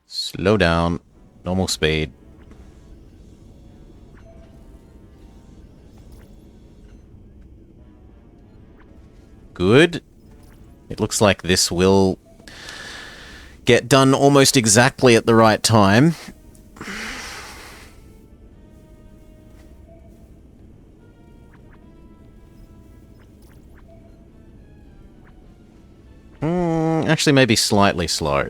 A: Slow down. Normal speed. Good. It looks like this will get done almost exactly at the right time. Actually, maybe slightly slow.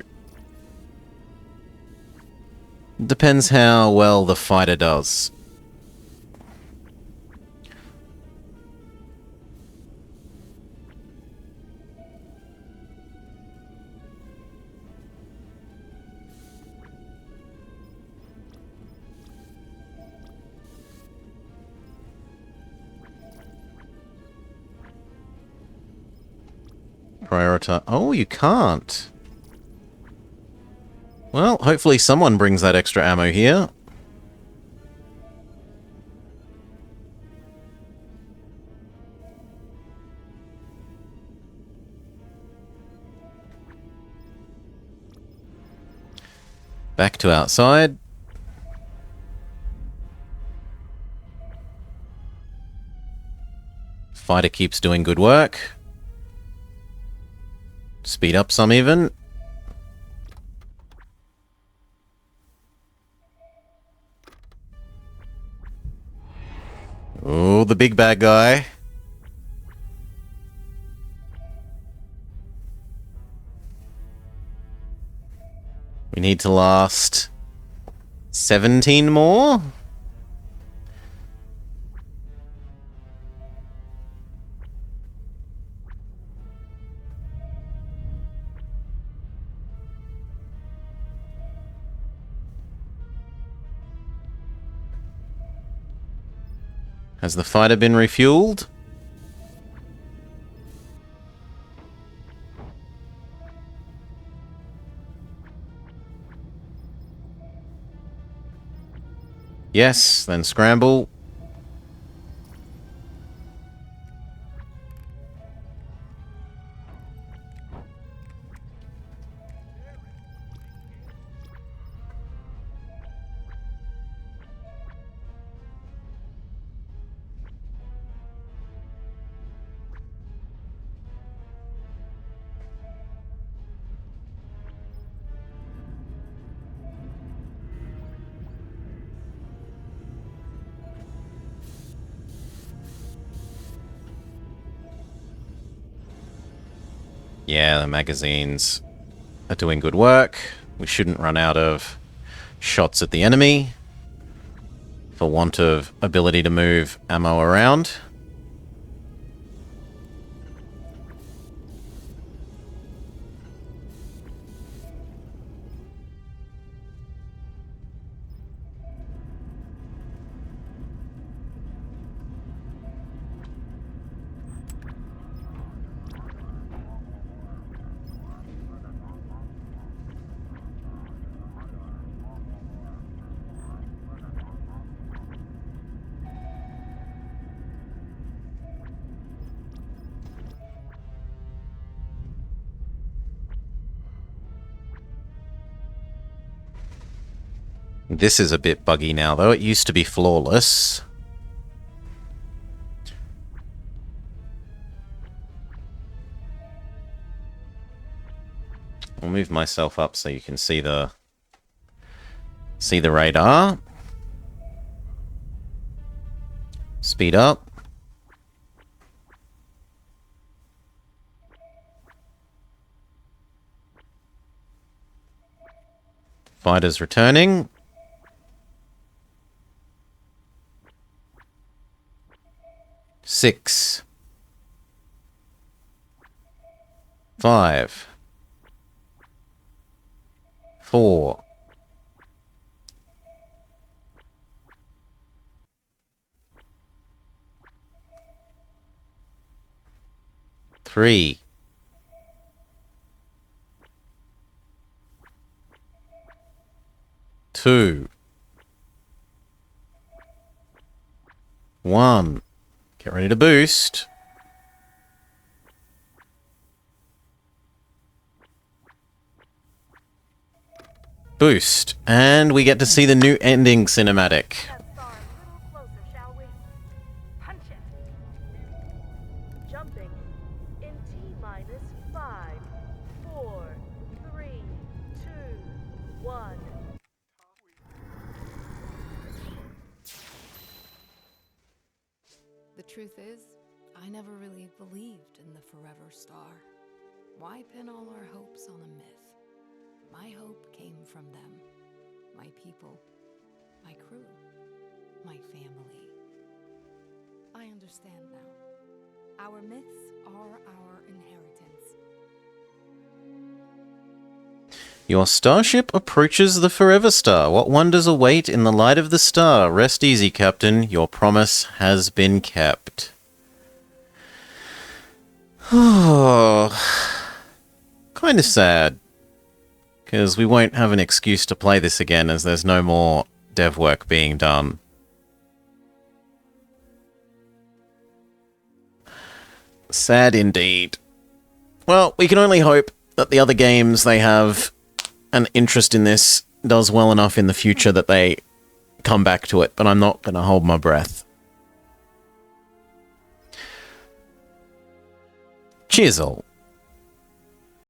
A: Depends how well the fighter does. Prioritize. Oh, you can't. Well, hopefully someone brings that extra ammo here. Back to outside. Fighter keeps doing good work. Speed up some even. Oh, the big bad guy. We need to last 17 more. Has the fighter been refueled? Yes, then scramble. Yeah, the magazines are doing good work. We shouldn't run out of shots at the enemy for want of ability to move ammo around. This is a bit buggy now, though. It used to be flawless. I'll move myself up so you can see the radar. Speed up. Fighters returning. Six. 5. 4. 3, 2, 1. Get ready to boost. Boost. And we get to see the new ending cinematic.
B: That star a little closer, shall we? Punch it. Jumping in T-minus 5, 4, 3, 2, 1.
C: The truth is, I never really believed in the forever star. Why pin all our hopes on a myth? My hope came from them. My people. My crew. My family. I understand now. Our myths are our inheritance.
A: Your starship approaches the Forever Star. What wonders await in the light of the star? Rest easy, Captain. Your promise has been kept. Oh, kind of sad. Because we won't have an excuse to play this again as there's no more dev work being done. Sad indeed. Well, we can only hope that the other games they have an interest in this does well enough in the future that they come back to it, but I'm not going to hold my breath. Cheers all.